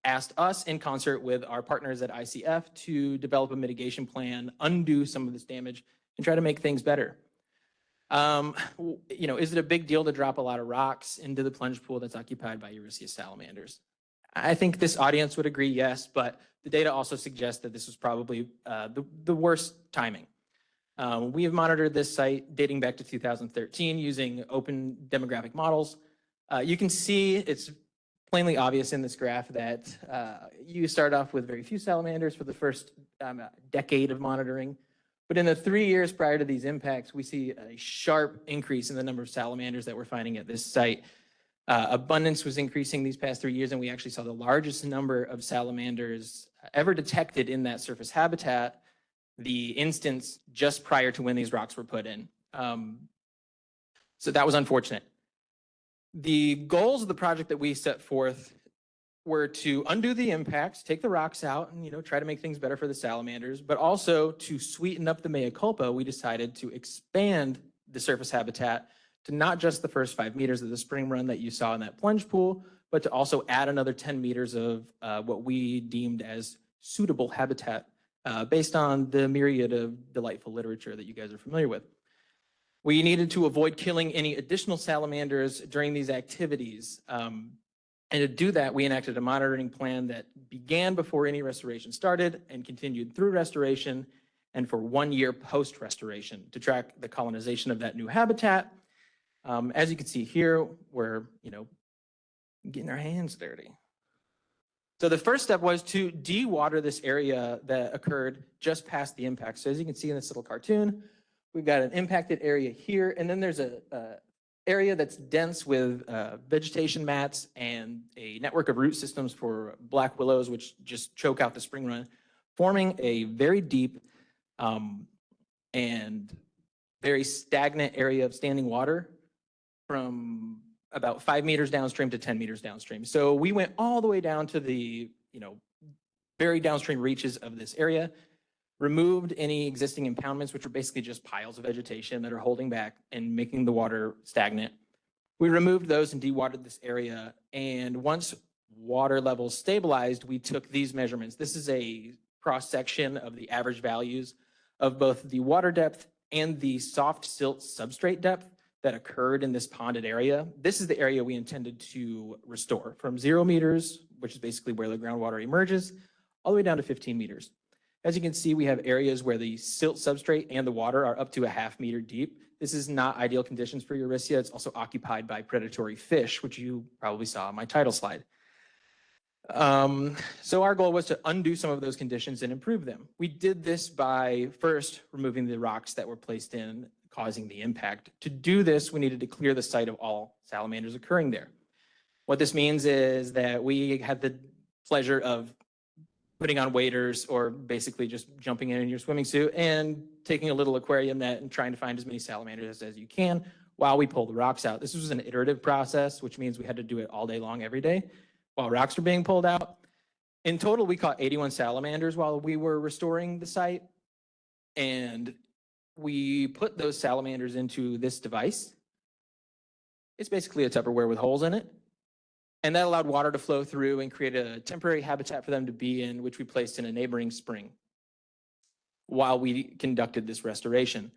asked us, in concert with our partners at ICF, to develop a mitigation plan, undo some of this damage, and try to make things better. Is it a big deal to drop a lot of rocks into the plunge pool that's occupied by Eurystheus salamanders? I think this audience would agree, yes, but the data also suggests that this was probably the worst timing. We have monitored this site dating back to 2013 using open demographic models. You can see it's plainly obvious in this graph that you start off with very few salamanders for the first decade of monitoring. But in the 3 years prior to these impacts, we see a sharp increase in the number of salamanders that we're finding at this site. Abundance was increasing these past 3 years, and we actually saw the largest number of salamanders ever detected in that surface habitat, the instance just prior to when these rocks were put in. So that was unfortunate. The goals of the project that we set forth were to undo the impacts, take the rocks out, and try to make things better for the salamanders, but also to sweeten up the mea culpa. We decided to expand the surface habitat to not just the first 5 meters of the spring run that you saw in that plunge pool, but to also add another 10 meters of what we deemed as suitable habitat based on the myriad of delightful literature that you guys are familiar with. We needed to avoid killing any additional salamanders during these activities. And to do that, we enacted a monitoring plan that began before any restoration started and continued through restoration and for 1 year post-restoration to track the colonization of that new habitat. As you can see here, we're, getting our hands dirty. So the first step was to de-water this area that occurred just past the impact. So as you can see in this little cartoon, we've got an impacted area here, and then there's a area that's dense with vegetation mats and a network of root systems for black willows, which just choke out the spring run, forming a very deep and very stagnant area of standing water from about 5 meters downstream to 10 meters downstream. So we went all the way down to the, very downstream reaches of this area, removed any existing impoundments, which are basically just piles of vegetation that are holding back and making the water stagnant. We removed those and dewatered this area. And once water levels stabilized, we took these measurements. This is a cross-section of the average values of both the water depth and the soft silt substrate depth that occurred in this ponded area. This is the area we intended to restore from 0 meters, which is basically where the groundwater emerges, all the way down to 15 meters. As you can see, we have areas where the silt substrate and the water are up to a ½ meter deep. This is not ideal conditions for Eurycia. It's also occupied by predatory fish, which you probably saw on my title slide. So our goal was to undo some of those conditions and improve them. We did this by first removing the rocks that were placed in, causing the impact. To do this, we needed to clear the site of all salamanders occurring there. What this means is that we had the pleasure of putting on waders or basically just jumping in your swimming suit and taking a little aquarium net and trying to find as many salamanders as you can while we pull the rocks out. This was an iterative process, which means we had to do it all day long, every day, while rocks were being pulled out. In total, we caught 81 salamanders while we were restoring the site. And we put those salamanders into this device. It's basically a Tupperware with holes in it. And that allowed water to flow through and create a temporary habitat for them to be in, which we placed in a neighboring spring while we conducted this restoration.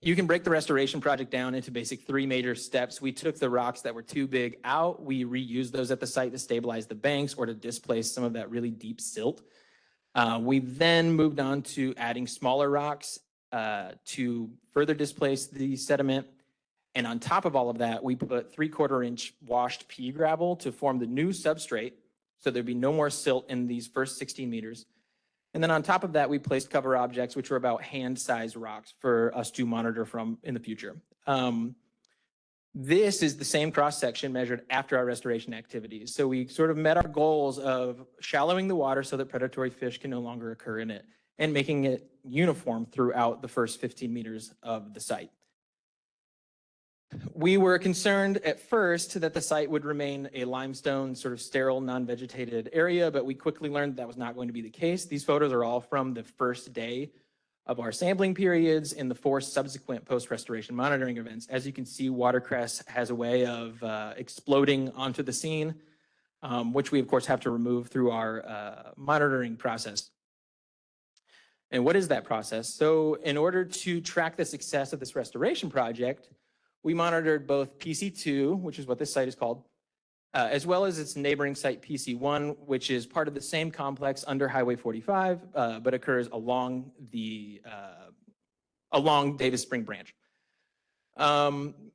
You can break the restoration project down into basic 3 major steps. We took the rocks that were too big out. We reused those at the site to stabilize the banks or to displace some of that really deep silt. We then moved on to adding smaller rocks to further displace the sediment. And on top of all of that, we put 3/4 inch washed pea gravel to form the new substrate. So there'd be no more silt in these first 16 meters. And then on top of that, we placed cover objects, which were about hand-sized rocks for us to monitor from in the future. This is the same cross-section measured after our restoration activities. So we sort of met our goals of shallowing the water so that predatory fish can no longer occur in it and making it uniform throughout the first 15 meters of the site. We were concerned at first that the site would remain a limestone, sort of sterile, non-vegetated area, but we quickly learned that was not going to be the case. These photos are all from the first day of our sampling periods in the 4 subsequent post-restoration monitoring events. As you can see, watercress has a way of exploding onto the scene, which we of course have to remove through our monitoring process. And what is that process? So in order to track the success of this restoration project, we monitored both PC2, which is what this site is called, as well as its neighboring site PC1, which is part of the same complex under Highway 45, but occurs along the Davis Spring Branch.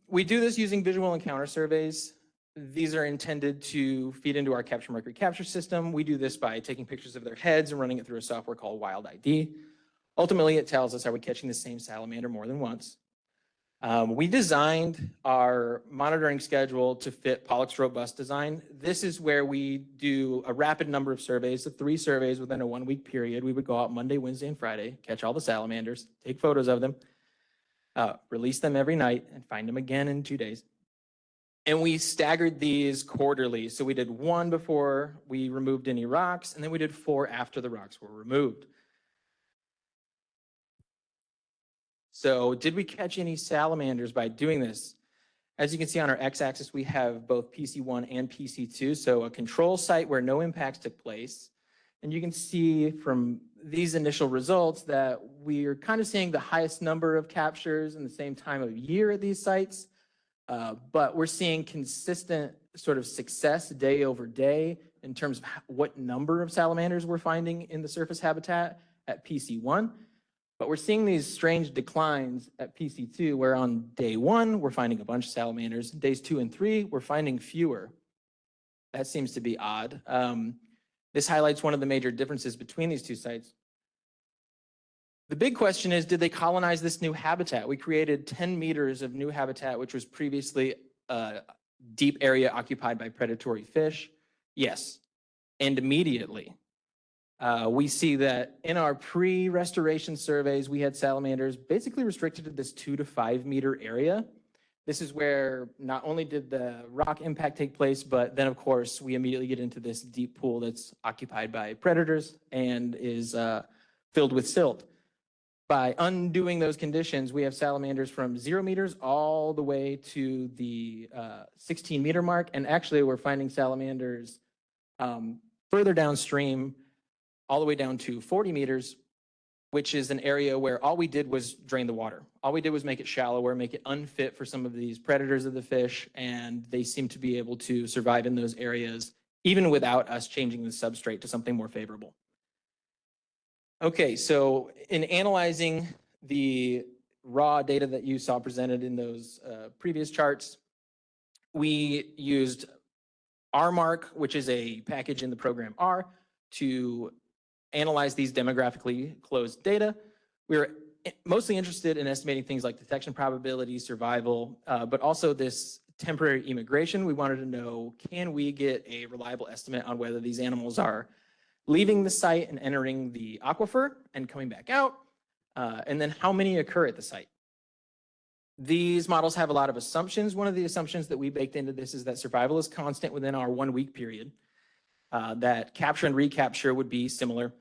We do this using visual encounter surveys. These are intended to feed into our capture marker capture system. We do this by taking pictures of their heads and running it through a software called Wild ID. Ultimately, it tells us, are we catching the same salamander more than once? We designed our monitoring schedule to fit Pollock's robust design. This is where we do a rapid number of surveys, so 3 surveys within a 1-week period. We would go out Monday, Wednesday, and Friday, catch all the salamanders, take photos of them, release them every night, and find them again in 2 days. And we staggered these quarterly. So we did 1 before we removed any rocks, and then we did 4 after the rocks were removed. So did we catch any salamanders by doing this? As you can see on our x-axis, we have both PC1 and PC2, so a control site where no impacts took place. And you can see from these initial results that we're kind of seeing the highest number of captures in the same time of year at these sites. But we're seeing consistent sort of success day over day in terms of what number of salamanders we're finding in the surface habitat at PC1. But we're seeing these strange declines at PC2, where on day 1, we're finding a bunch of salamanders. Days 2 and 3, we're finding fewer. That seems to be odd. This highlights one of the major differences between these two sites. The big question is, did they colonize this new habitat? We created 10 meters of new habitat, which was previously a deep area occupied by predatory fish. Yes, and immediately. We see that in our pre-restoration surveys, we had salamanders basically restricted to this 2 to 5 meter area. This is where not only did the rock impact take place, but then of course we immediately get into this deep pool that's occupied by predators and is filled with silt. By undoing those conditions, we have salamanders from 0 meters all the way to the 16 meter mark. And actually we're finding salamanders further downstream, all the way down to 40 meters, which is an area where all we did was drain the water. All we did was make it shallower, make it unfit for some of these predators of the fish, and they seem to be able to survive in those areas, even without us changing the substrate to something more favorable. Okay, so in analyzing the raw data that you saw presented in those previous charts, we used RMark, which is a package in the program R, to analyze these demographically closed data. We were mostly interested in estimating things like detection probability, survival, but also this temporary immigration. We wanted to know, can we get a reliable estimate on whether these animals are leaving the site and entering the aquifer and coming back out, and then how many occur at the site. These models have a lot of assumptions. One of the assumptions that we baked into this is that survival is constant within our 1 week period, that capture and recapture would be similar,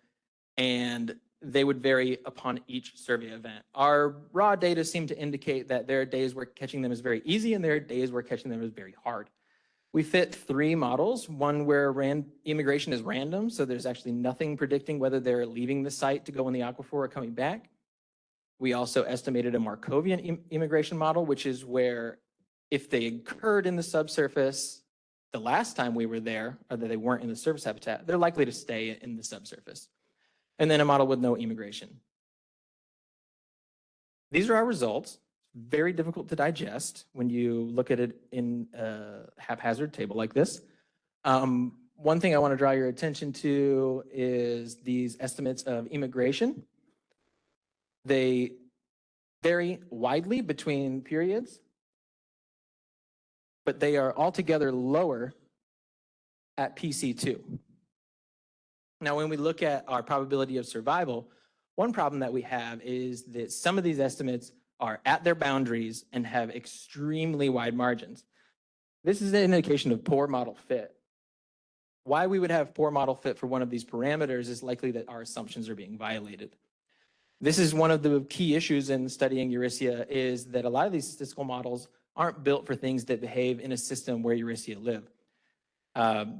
and they would vary upon each survey event. Our raw data seem to indicate that there are days where catching them is very easy and there are days where catching them is very hard. We fit 3 models, one where immigration is random, so there's actually nothing predicting whether they're leaving the site to go in the aquifer or coming back. We also estimated a Markovian immigration model, which is where if they occurred in the subsurface the last time we were there, or that they weren't in the surface habitat, they're likely to stay in the subsurface. And then a model with no immigration. These are our results. Very difficult to digest when you look at it in a haphazard table like this. One thing I want to draw your attention to is these estimates of immigration. They vary widely between periods, but they are altogether lower at PC2. Now, when we look at our probability of survival, one problem that we have is that some of these estimates are at their boundaries and have extremely wide margins. This is an indication of poor model fit. Why we would have poor model fit for one of these parameters is likely that our assumptions are being violated. This is one of the key issues in studying Eurycia, is that a lot of these statistical models aren't built for things that behave in a system where Eurycia live.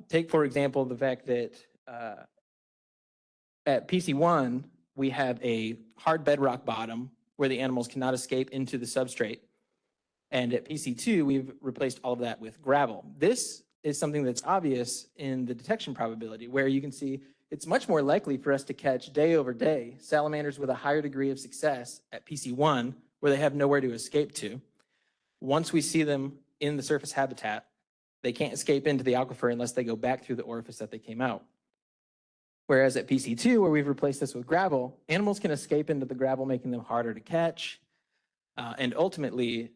Take, for example, the fact that at PC1, we have a hard bedrock bottom where the animals cannot escape into the substrate. And at PC2, we've replaced all of that with gravel. This is something that's obvious in the detection probability, where you can see it's much more likely for us to catch day over day salamanders with a higher degree of success at PC1, where they have nowhere to escape to. Once we see them in the surface habitat, they can't escape into the aquifer unless they go back through the orifice that they came out. Whereas at PC2, where we've replaced this with gravel, animals can escape into the gravel, making them harder to catch. And ultimately,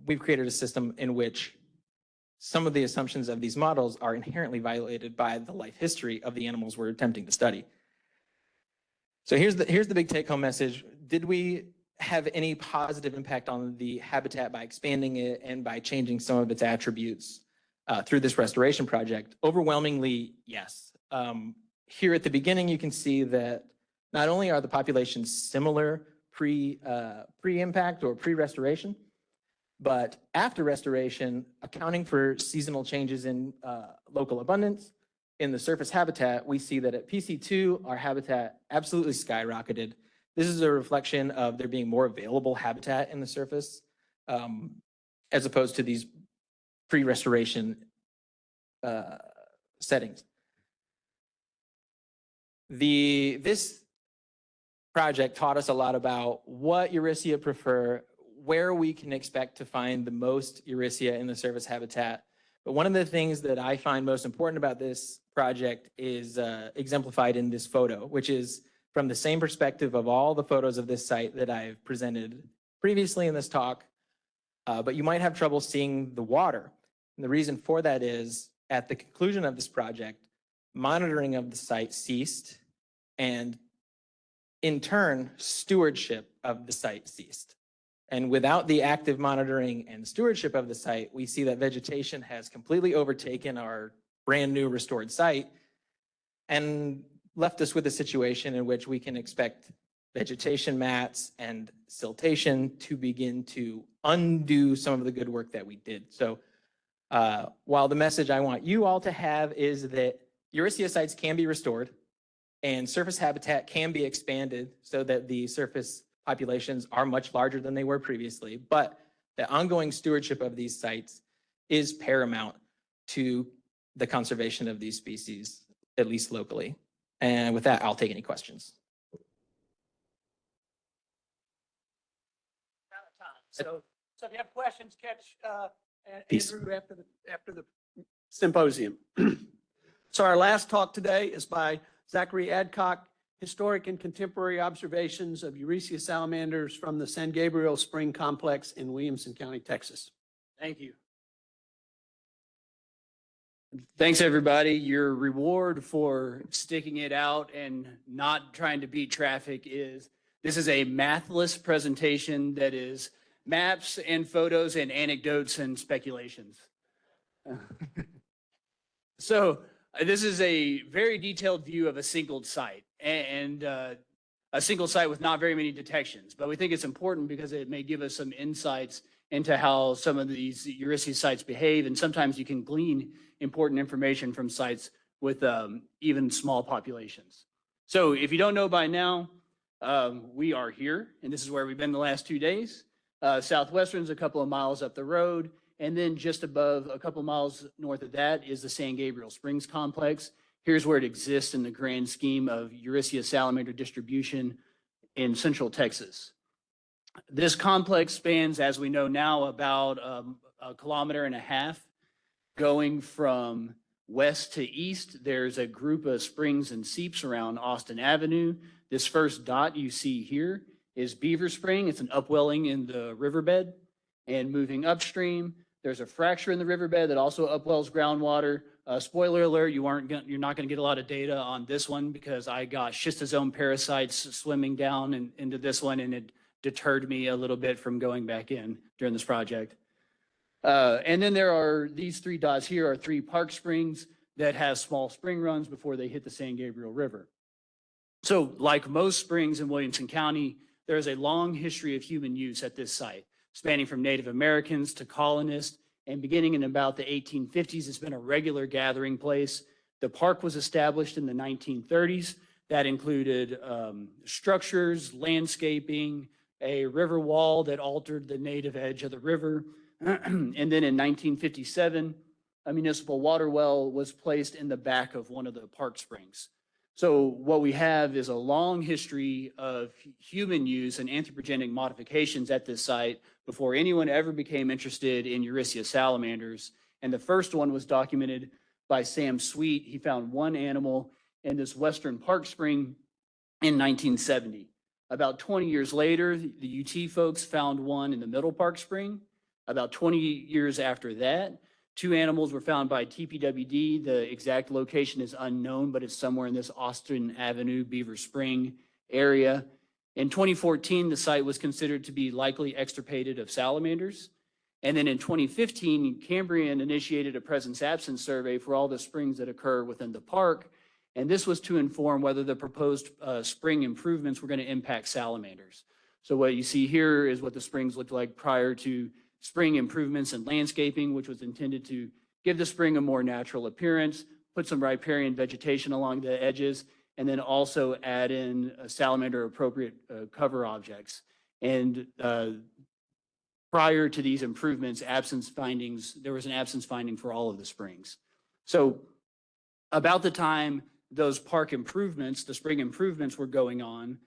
we've created a system in which some of the assumptions of these models are inherently violated by the life history of the animals we're attempting to study. So here's the big take-home message. Did we have any positive impact on the habitat by expanding it and by changing some of its attributes through this restoration project? Overwhelmingly, yes. Here at the beginning, you can see that not only are the populations similar pre-impact or pre-restoration. But after restoration, accounting for seasonal changes in local abundance in the surface habitat, we see that at PC2, our habitat absolutely skyrocketed. This is a reflection of there being more available habitat in the surface as opposed to these pre-restoration settings. This project taught us a lot about what Eurythia prefer, where we can expect to find the most Eurythia in the surface habitat. But one of the things that I find most important about this project is exemplified in this photo, which is from the same perspective of all the photos of this site that I've presented previously in this talk, but you might have trouble seeing the water. And the reason for that is at the conclusion of this project, monitoring of the site ceased, and in turn, stewardship of the site ceased. And without the active monitoring and stewardship of the site, we see that vegetation has completely overtaken our brand new restored site and left us with a situation in which we can expect vegetation mats and siltation to begin to undo some of the good work that we did. So while the message I want you all to have is that Eurythia sites can be restored and surface habitat can be expanded so that the surface populations are much larger than they were previously, but the ongoing stewardship of these sites is paramount to the conservation of these species, at least locally. And with that, I'll take any questions. So if you have questions, catch Andrew after the symposium. So our last talk today is by Zachary Adcock, Historic and Contemporary Observations of Eurythia Salamanders from the San Gabriel Spring Complex in Williamson County, Texas. Thank you. Thanks, everybody. Your reward for sticking it out and not trying to beat traffic is this is a mathless presentation that is maps and photos and anecdotes and speculations. So this is a very detailed view of a single site and a single site with not very many detections. But we think it's important because it may give us some insights into how some of these Eurythia sites behave. And sometimes you can glean important information from sites with even small populations. So if you don't know by now, we are here, and this is where we've been the last 2 days. Southwestern's a couple of miles up the road. And then just above, a couple miles north of that, is the San Gabriel Springs Complex. Here's where it exists in the grand scheme of Eurythia salamander distribution in central Texas. This complex spans, as we know now, about a kilometer and a half. Going from west to east, there's a group of springs and seeps around Austin Avenue. This first dot you see here is Beaver Spring. It's an upwelling in the riverbed. And moving upstream, there's a fracture in the riverbed that also upwells groundwater. Spoiler alert, you're not going to get a lot of data on this one because I got schistosome parasites swimming down into this one, and it deterred me a little bit from going back in during this project. And then there are these 3 dots here are 3 park springs that have small spring runs before they hit the San Gabriel River. So like most springs in Williamson County, there is a long history of human use at this site, spanning from Native Americans to colonists, and beginning in about the 1850s, it's been a regular gathering place. The park was established in the 1930s. That included structures, landscaping, a river wall that altered the native edge of the river. And then in 1957, a municipal water well was placed in the back of one of the park springs. So what we have is a long history of human use and anthropogenic modifications at this site before anyone ever became interested in Eurythia salamanders. And the first one was documented by Sam Sweet. He found one animal in this western park spring in 1970. About 20 years later, the UT folks found one in the middle park spring. About 20 years after that, 2 animals were found by TPWD. The exact location is unknown, but it's somewhere in this Austin Avenue, Beaver Spring area. In 2014, the site was considered to be likely extirpated of salamanders. And then in 2015, Cambrian initiated a presence-absence survey for all the springs that occur within the park. And this was to inform whether the proposed spring improvements were going to impact salamanders. So what you see here is what the springs looked like prior to spring improvements and landscaping, which was intended to give the spring a more natural appearance, put some riparian vegetation along the edges, and then also add in salamander appropriate cover objects. And prior to these improvements, there was an absence finding for all of the springs. So about the time those park improvements, the spring improvements were going on,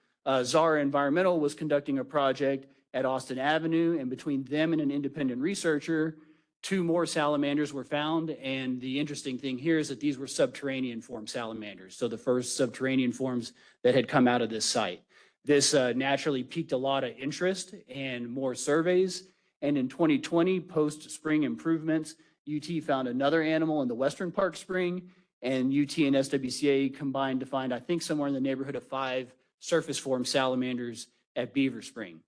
Zara Environmental was conducting a project at Austin Avenue, and between them and an independent researcher, 2 more salamanders were found. And the interesting thing here is that these were subterranean form salamanders. So the first subterranean forms that had come out of this site. This naturally piqued a lot of interest and more surveys. And in 2020, post-spring improvements, UT found another animal in the Western Park Spring, and UT and SWCA combined to find, I think, somewhere in the neighborhood of 5 surface form salamanders at Beaver Spring.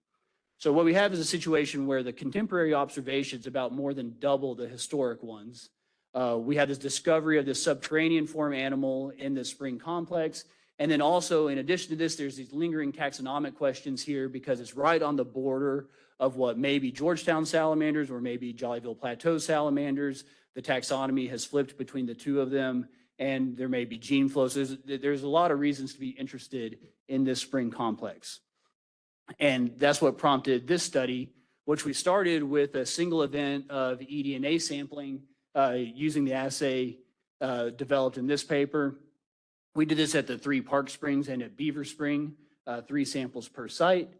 So what we have is a situation where the contemporary observations about more than double the historic ones. We had this discovery of this subterranean form animal in the spring complex. And then also, in addition to this, there's these lingering taxonomic questions here because it's right on the border of what may be Georgetown salamanders or maybe Jollyville Plateau salamanders. The taxonomy has flipped between the 2 of them, and there may be gene flows. There's a lot of reasons to be interested in this spring complex. And that's what prompted this study, which we started with a single event of eDNA sampling using the assay developed in this paper. We did this at the 3 park springs and at Beaver Spring, 3 samples per site.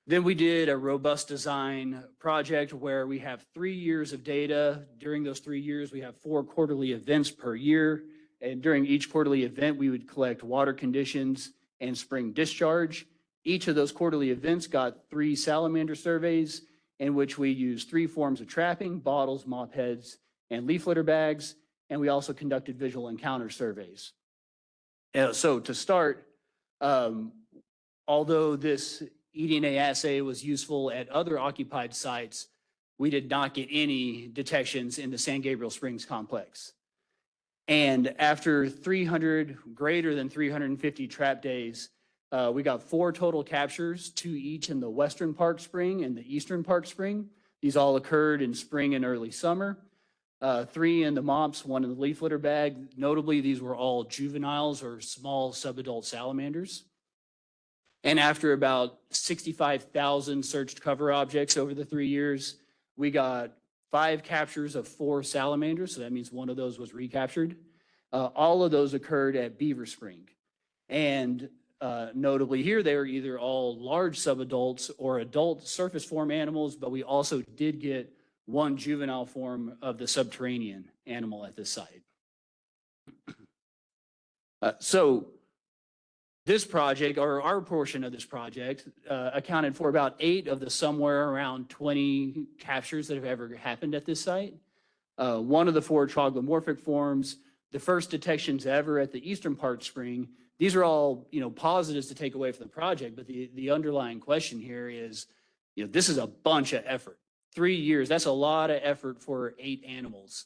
Then we did a robust design project where we have 3 years of data. During those 3 years, we have 4 quarterly events per year. And during each quarterly event, we would collect water conditions and spring discharge. Each of those quarterly events got 3 salamander surveys in which we used 3 forms of trapping: bottles, mop heads, and leaf litter bags. And we also conducted visual encounter surveys. So to start, although this eDNA assay was useful at other occupied sites, we did not get any detections in the San Gabriel Springs complex. And after greater than 350 trap days, we got 4 total captures, 2 each in the Western Park Spring and the Eastern Park Spring. These all occurred in spring and early summer. 3 in the mops, 1 in the leaf litter bag. Notably, these were all juveniles or small subadult salamanders. And after about 65,000 searched cover objects over the 3 years, we got 5 captures of 4 salamanders. So that means 1 of those was recaptured. All of those occurred at Beaver Spring. And notably here, they were either all large subadults or adult surface form animals, but we also did get 1 juvenile form of the subterranean animal at this site. So this project, or our portion of this project, accounted for about 8 of the somewhere around 20 captures that have ever happened at this site. 1 of the 4 troglomorphic forms, the first detections ever at the Eastern Park Spring. These are all, positives to take away from the project, but the underlying question here is, this is a bunch of effort. 3 years, that's a lot of effort for 8 animals.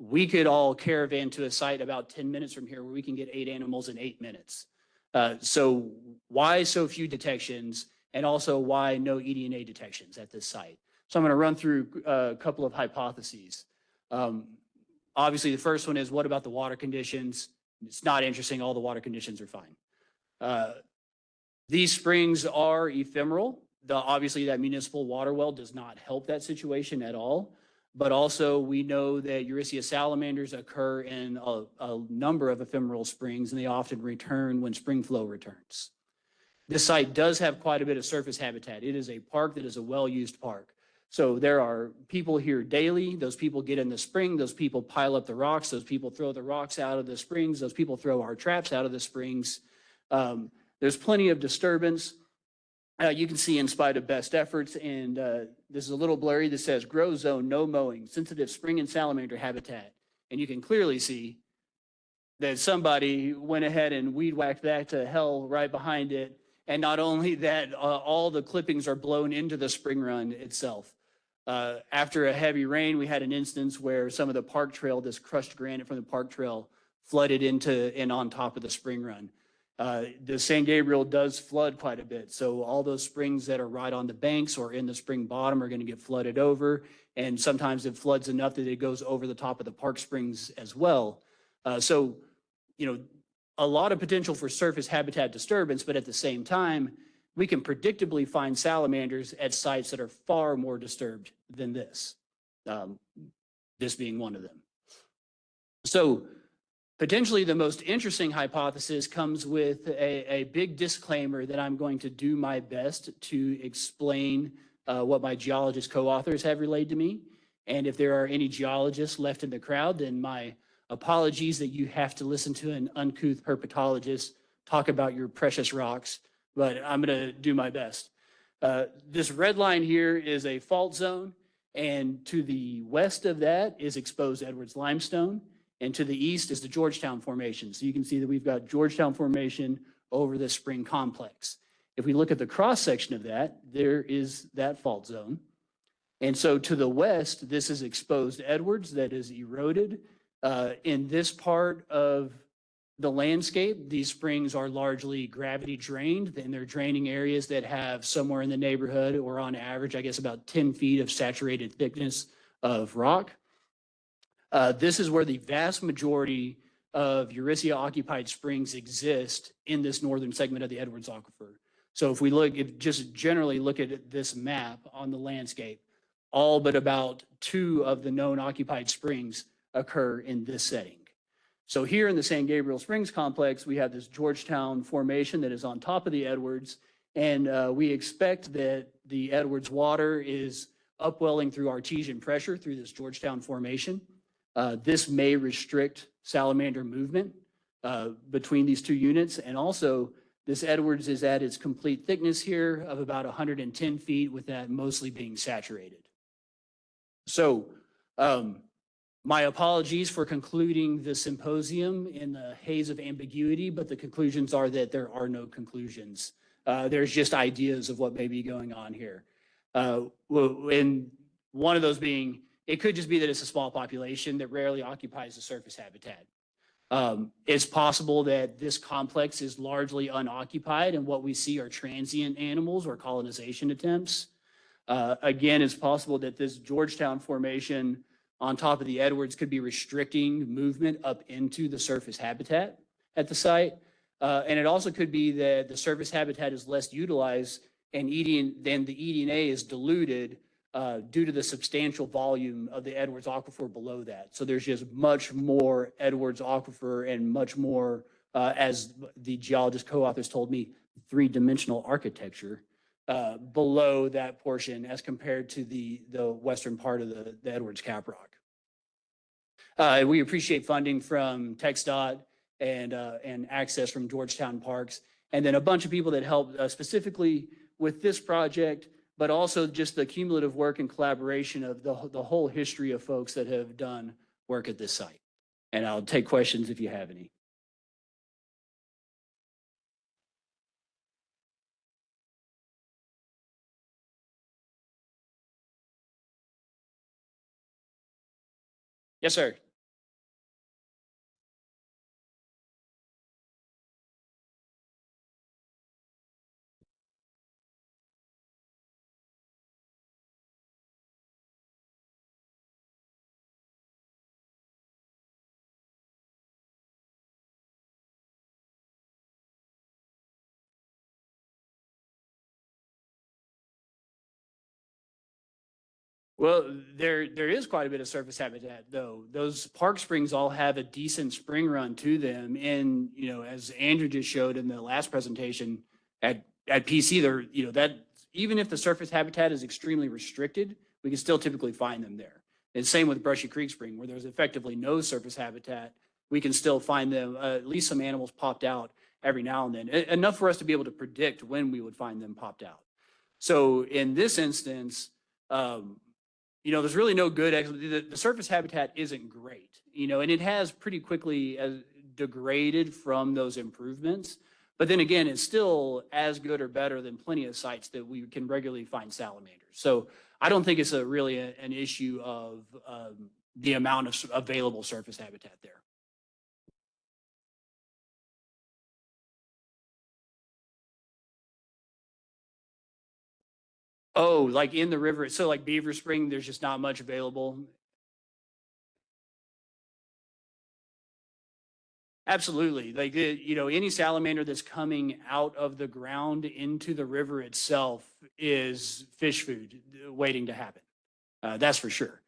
We could all caravan to a site about 10 minutes from here where we can get 8 animals in 8 minutes. So why so few detections, and also why no eDNA detections at this site? So I'm going to run through a couple of hypotheses. Obviously, the first one is, what about the water conditions? It's not interesting. All the water conditions are fine. These springs are ephemeral. Obviously, that municipal water well does not help that situation at all. But also, we know that Eurycia salamanders occur in a number of ephemeral springs, and they often return when spring flow returns. This site does have quite a bit of surface habitat. It is a park that is a well-used park. So there are people here daily. Those people get in the spring. Those people pile up the rocks. Those people throw the rocks out of the springs. Those people throw our traps out of the springs. There's plenty of disturbance. You can see in spite of best efforts, and this is a little blurry that says grow zone, no mowing, sensitive spring and salamander habitat. And you can clearly see that somebody went ahead and weed whacked that to hell right behind it. And not only that, all the clippings are blown into the spring run itself. After a heavy rain, we had an instance where some of the park trail, this crushed granite from the park trail, flooded into and on top of the spring run. The San Gabriel does flood quite a bit. So all those springs that are right on the banks or in the spring bottom are going to get flooded over. And sometimes it floods enough that it goes over the top of the park springs as well. So, a lot of potential for surface habitat disturbance, but at the same time, we can predictably find salamanders at sites that are far more disturbed than this, this being one of them. So potentially the most interesting hypothesis comes with a big disclaimer that I'm going to do my best to explain what my geologist co-authors have relayed to me. And if there are any geologists left in the crowd, then my apologies that you have to listen to an uncouth herpetologist talk about your precious rocks, but I'm going to do my best. This red line here is a fault zone, and to the west of that is exposed Edwards limestone, and to the east is the Georgetown Formation. So you can see that we've got Georgetown Formation over the spring complex. If we look at the cross section of that, there is that fault zone. And so to the west, this is exposed Edwards that is eroded. In this part of the landscape, these springs are largely gravity drained, and they're draining areas that have somewhere in the neighborhood, or on average, I guess about 10 feet of saturated thickness of rock. This is where the vast majority of Eurythia-occupied springs exist in this northern segment of the Edwards Aquifer. So if we just generally look at this map on the landscape, all but about 2 of the known occupied springs occur in this setting. So here in the San Gabriel Springs complex, we have this Georgetown Formation that is on top of the Edwards, and we expect that the Edwards water is upwelling through artesian pressure through this Georgetown Formation. This may restrict salamander movement between these 2 units, and also this Edwards is at its complete thickness here of about 110 feet, with that mostly being saturated. So my apologies for concluding the symposium in the haze of ambiguity, but the conclusions are that there are no conclusions. There's just ideas of what may be going on here. And one of those being, it could just be that it's a small population that rarely occupies the surface habitat. It's possible that this complex is largely unoccupied and what we see are transient animals or colonization attempts. Again, it's possible that this Georgetown Formation on top of the Edwards could be restricting movement up into the surface habitat at the site. And it also could be that the surface habitat is less utilized and then the eDNA is diluted due to the substantial volume of the Edwards Aquifer below that. So there's just much more Edwards Aquifer and much more, as the geologist co-authors told me, 3-dimensional architecture below that portion as compared to the western part of the Edwards caprock. We appreciate funding from TxDOT and access from Georgetown Parks, and then a bunch of people that helped specifically with this project, but also just the cumulative work and collaboration of the whole history of folks that have done work at this site. And I'll take questions if you have any. Yes, sir. Well, there is quite a bit of surface habitat, though. Those park springs all have a decent spring run to them. And, as Andrew just showed in the last presentation at PC, that even if the surface habitat is extremely restricted, we can still typically find them there. And same with Brushy Creek Spring, where there's effectively no surface habitat, we can still find them, at least some animals popped out every now and then, enough for us to be able to predict when we would find them popped out. So in this instance, there's really no good, the surface habitat isn't great, and it has pretty quickly degraded from those improvements. But then again, it's still as good or better than plenty of sites that we can regularly find salamanders. So I don't think it's really an issue of the amount of available surface habitat there. Oh, like in the river. So like Beaver Spring, there's just not much available. Absolutely. Like, any salamander that's coming out of the ground into the river itself is fish food waiting to happen. That's for sure.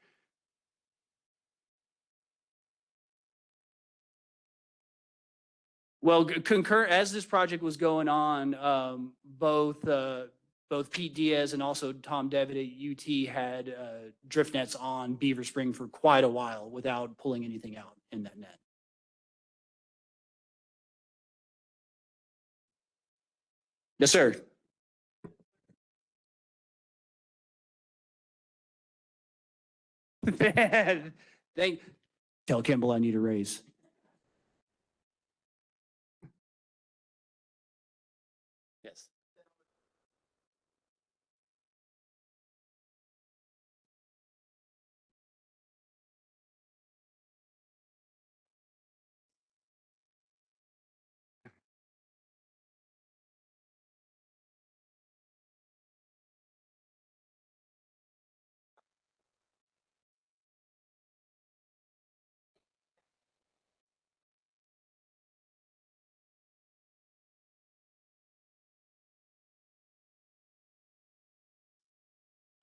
Well, as this project was going on, both Pete Diaz and also Tom Devitt at UT had drift nets on Beaver Spring for quite a while without pulling anything out in that net. Yes, sir. Tell Kimball I need a raise. Yes.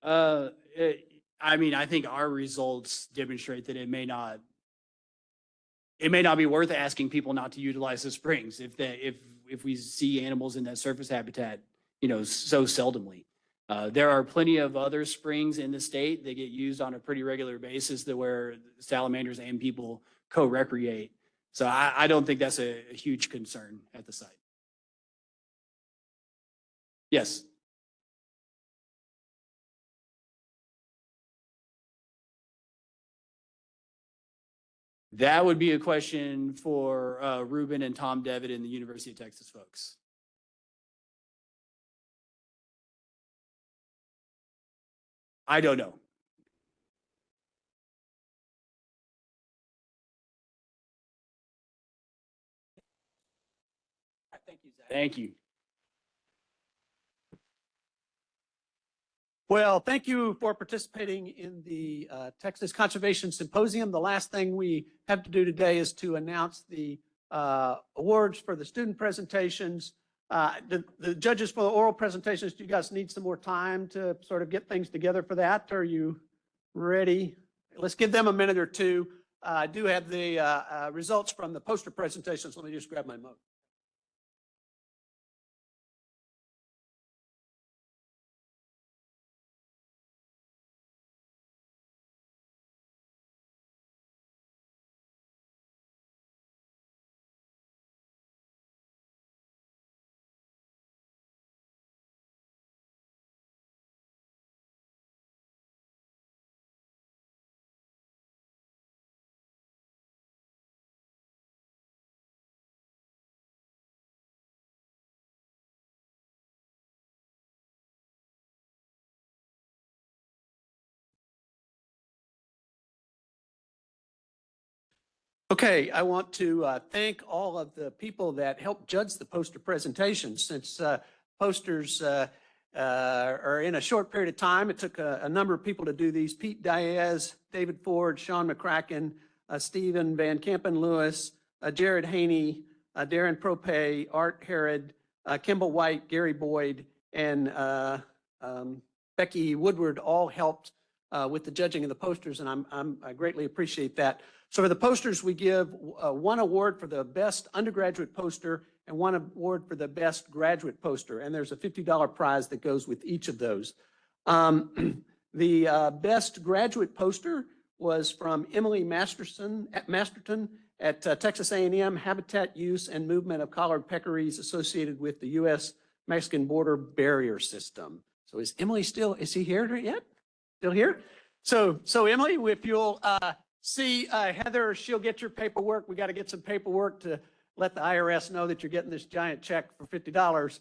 Uh, I mean, I think our results demonstrate that it may not be worth asking people not to utilize the springs if we see animals in that surface habitat, so seldomly. There are plenty of other springs in the state that get used on a pretty regular basis where salamanders and people co-recreate. So I don't think that's a huge concern at the site. Yes. That would be a question for Ruben and Tom Devitt and the University of Texas folks. I don't know. Thank you. Well, thank you for participating in the Texas Conservation Symposium. The last thing we have to do today is to announce the awards for the student presentations. The judges for the oral presentations, do you guys need some more time to sort of get things together for that? Are you ready? Let's give them a minute or two. I do have the results from the poster presentations. Let me just grab my note. Okay, I want to thank all of the people that helped judge the poster presentations. Since posters are in a short period of time, it took a number of people to do these. Pete Diaz, David Ford, Sean McCracken, Stephen Van Campen Lewis, Jared Haney, Darren Prope, Art Herod, Kimball White, Gary Boyd, and Becky Woodward all helped with the judging of the posters, and I greatly appreciate that. So for the posters, we give one award for the best undergraduate poster and one award for the best graduate poster. And there's a $50 prize that goes with each of those. The best graduate poster was from Emily Masterton at Texas A&M, Habitat Use and Movement of Collared Peccaries associated with the U.S.-Mexican Border Barrier System. So is he here yet? Still here? So Emily, if you'll see Heather, she'll get your paperwork. We got to get some paperwork to let the IRS know that you're getting this giant check for $50.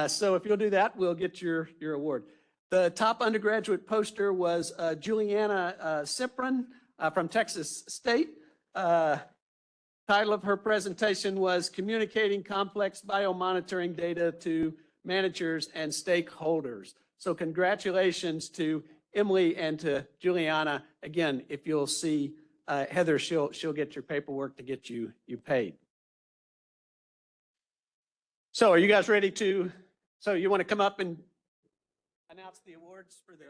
So if you'll do that, we'll get your award. The top undergraduate poster was Juliana Ciprin from Texas State. Title of her presentation was Communicating Complex Biomonitoring Data to managers, and stakeholders. So congratulations to Emily and to Juliana. Again, if you'll see Heather, she'll get your paperwork to get you paid. So are you guys ready to, so you want to come up and announce the awards for the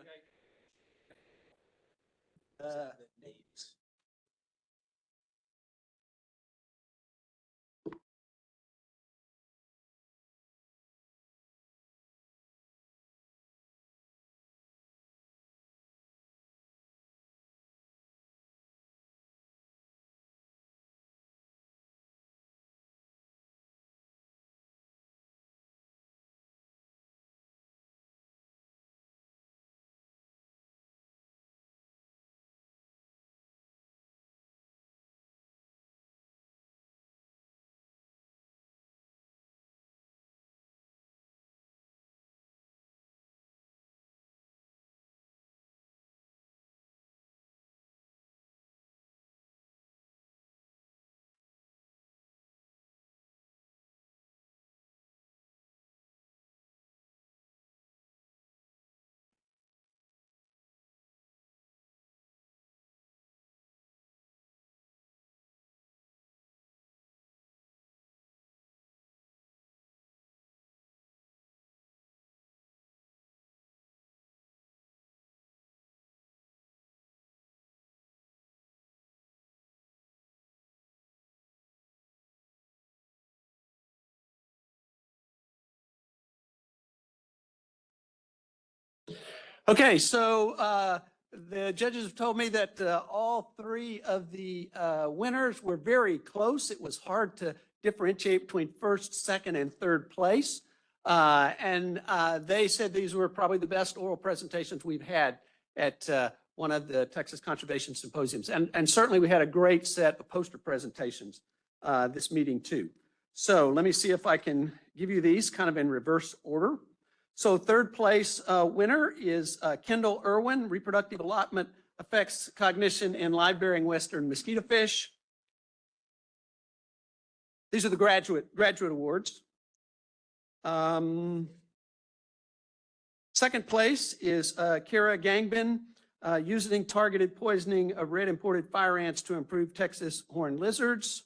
Okay, so the judges have told me that all three of the winners were very close. It was hard to differentiate between first, second, and third place. And they said these were probably the best oral presentations we've had at one of the Texas Conservation Symposiums. And certainly we had a great set of poster presentations this meeting too. So let me see if I can give you these kind of in reverse order. So third place winner is Kendall Irwin, Reproductive Allotment Affects Cognition in Live-Bearing Western Mosquito Fish. These are the graduate awards. Second place is Kara Gangbin, Using Targeted Poisoning of Red Imported Fire Ants to Improve Texas Horned Lizards.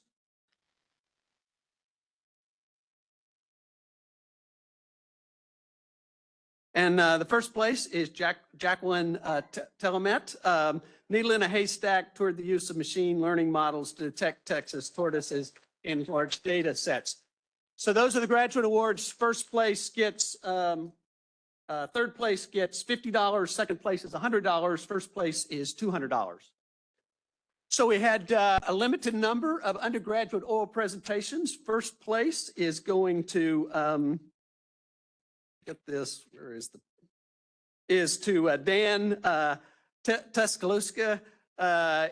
And the first place is Jacqueline Telemet, Needle in a Haystack toward the use of machine learning models to detect Texas tortoises in large data sets. So those are the graduate awards. First place gets, third place gets $50, second place is $100, first place is $200. So we had a limited number of undergraduate oral presentations. First place is going to, get this, where is to Dan Tuscaloosa,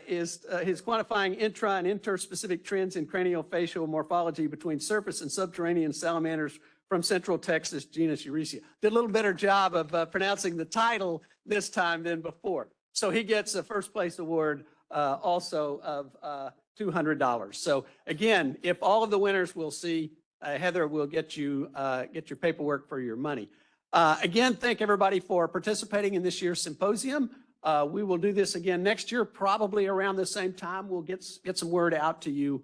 is his quantifying intra and interspecific trends in craniofacial morphology between surface and subterranean salamanders from Central Texas, genus Euresia. Did a little better job of pronouncing the title this time than before. So he gets a first place award also of $200. So again, if all of the winners will see, Heather will get you get your paperwork for your money. Again, thank everybody for participating in this year's symposium. We will do this again next year, probably around the same time. We'll get some word out to you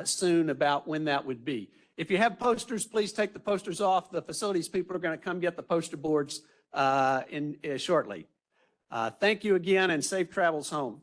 soon about when that would be. If you have posters, please take the posters off. The facilities people are going to come get the poster boards shortly. Thank you again and safe travels home.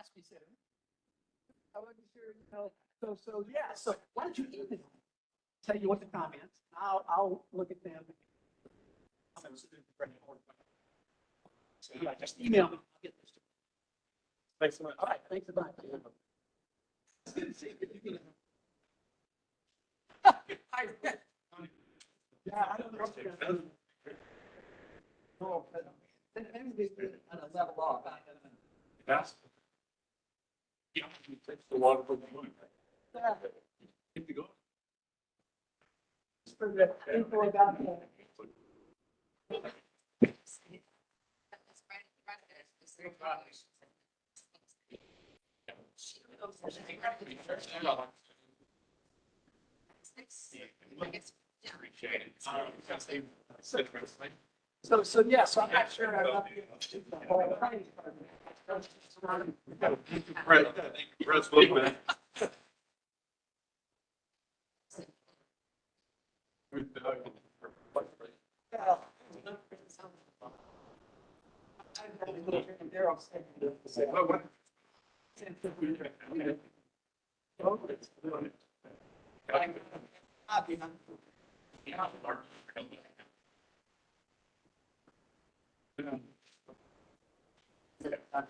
ask me soon. I wasn't sure, you know, so yeah, so why don't you email me? Tell you what the comments, I'll look at them. So yeah, just email me. I'll get this to you. Thanks so much. All right, thanks a bunch. It's good to see you. Yeah, I don't know. No, but maybe we could kind of level off. That's. Yeah, it takes a lot of work. Yeah. Keep it going. For the info about So yeah, so I'm not sure. I'm not- Right. Russ Bookman.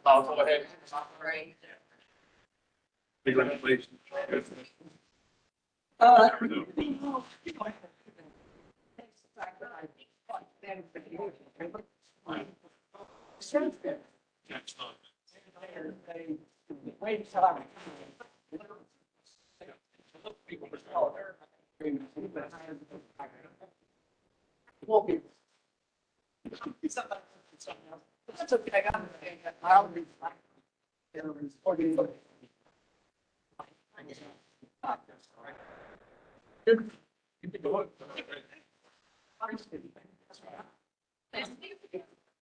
I'll go ahead. Congratulations. That's okay. I'll be fine. Good. Keep it going.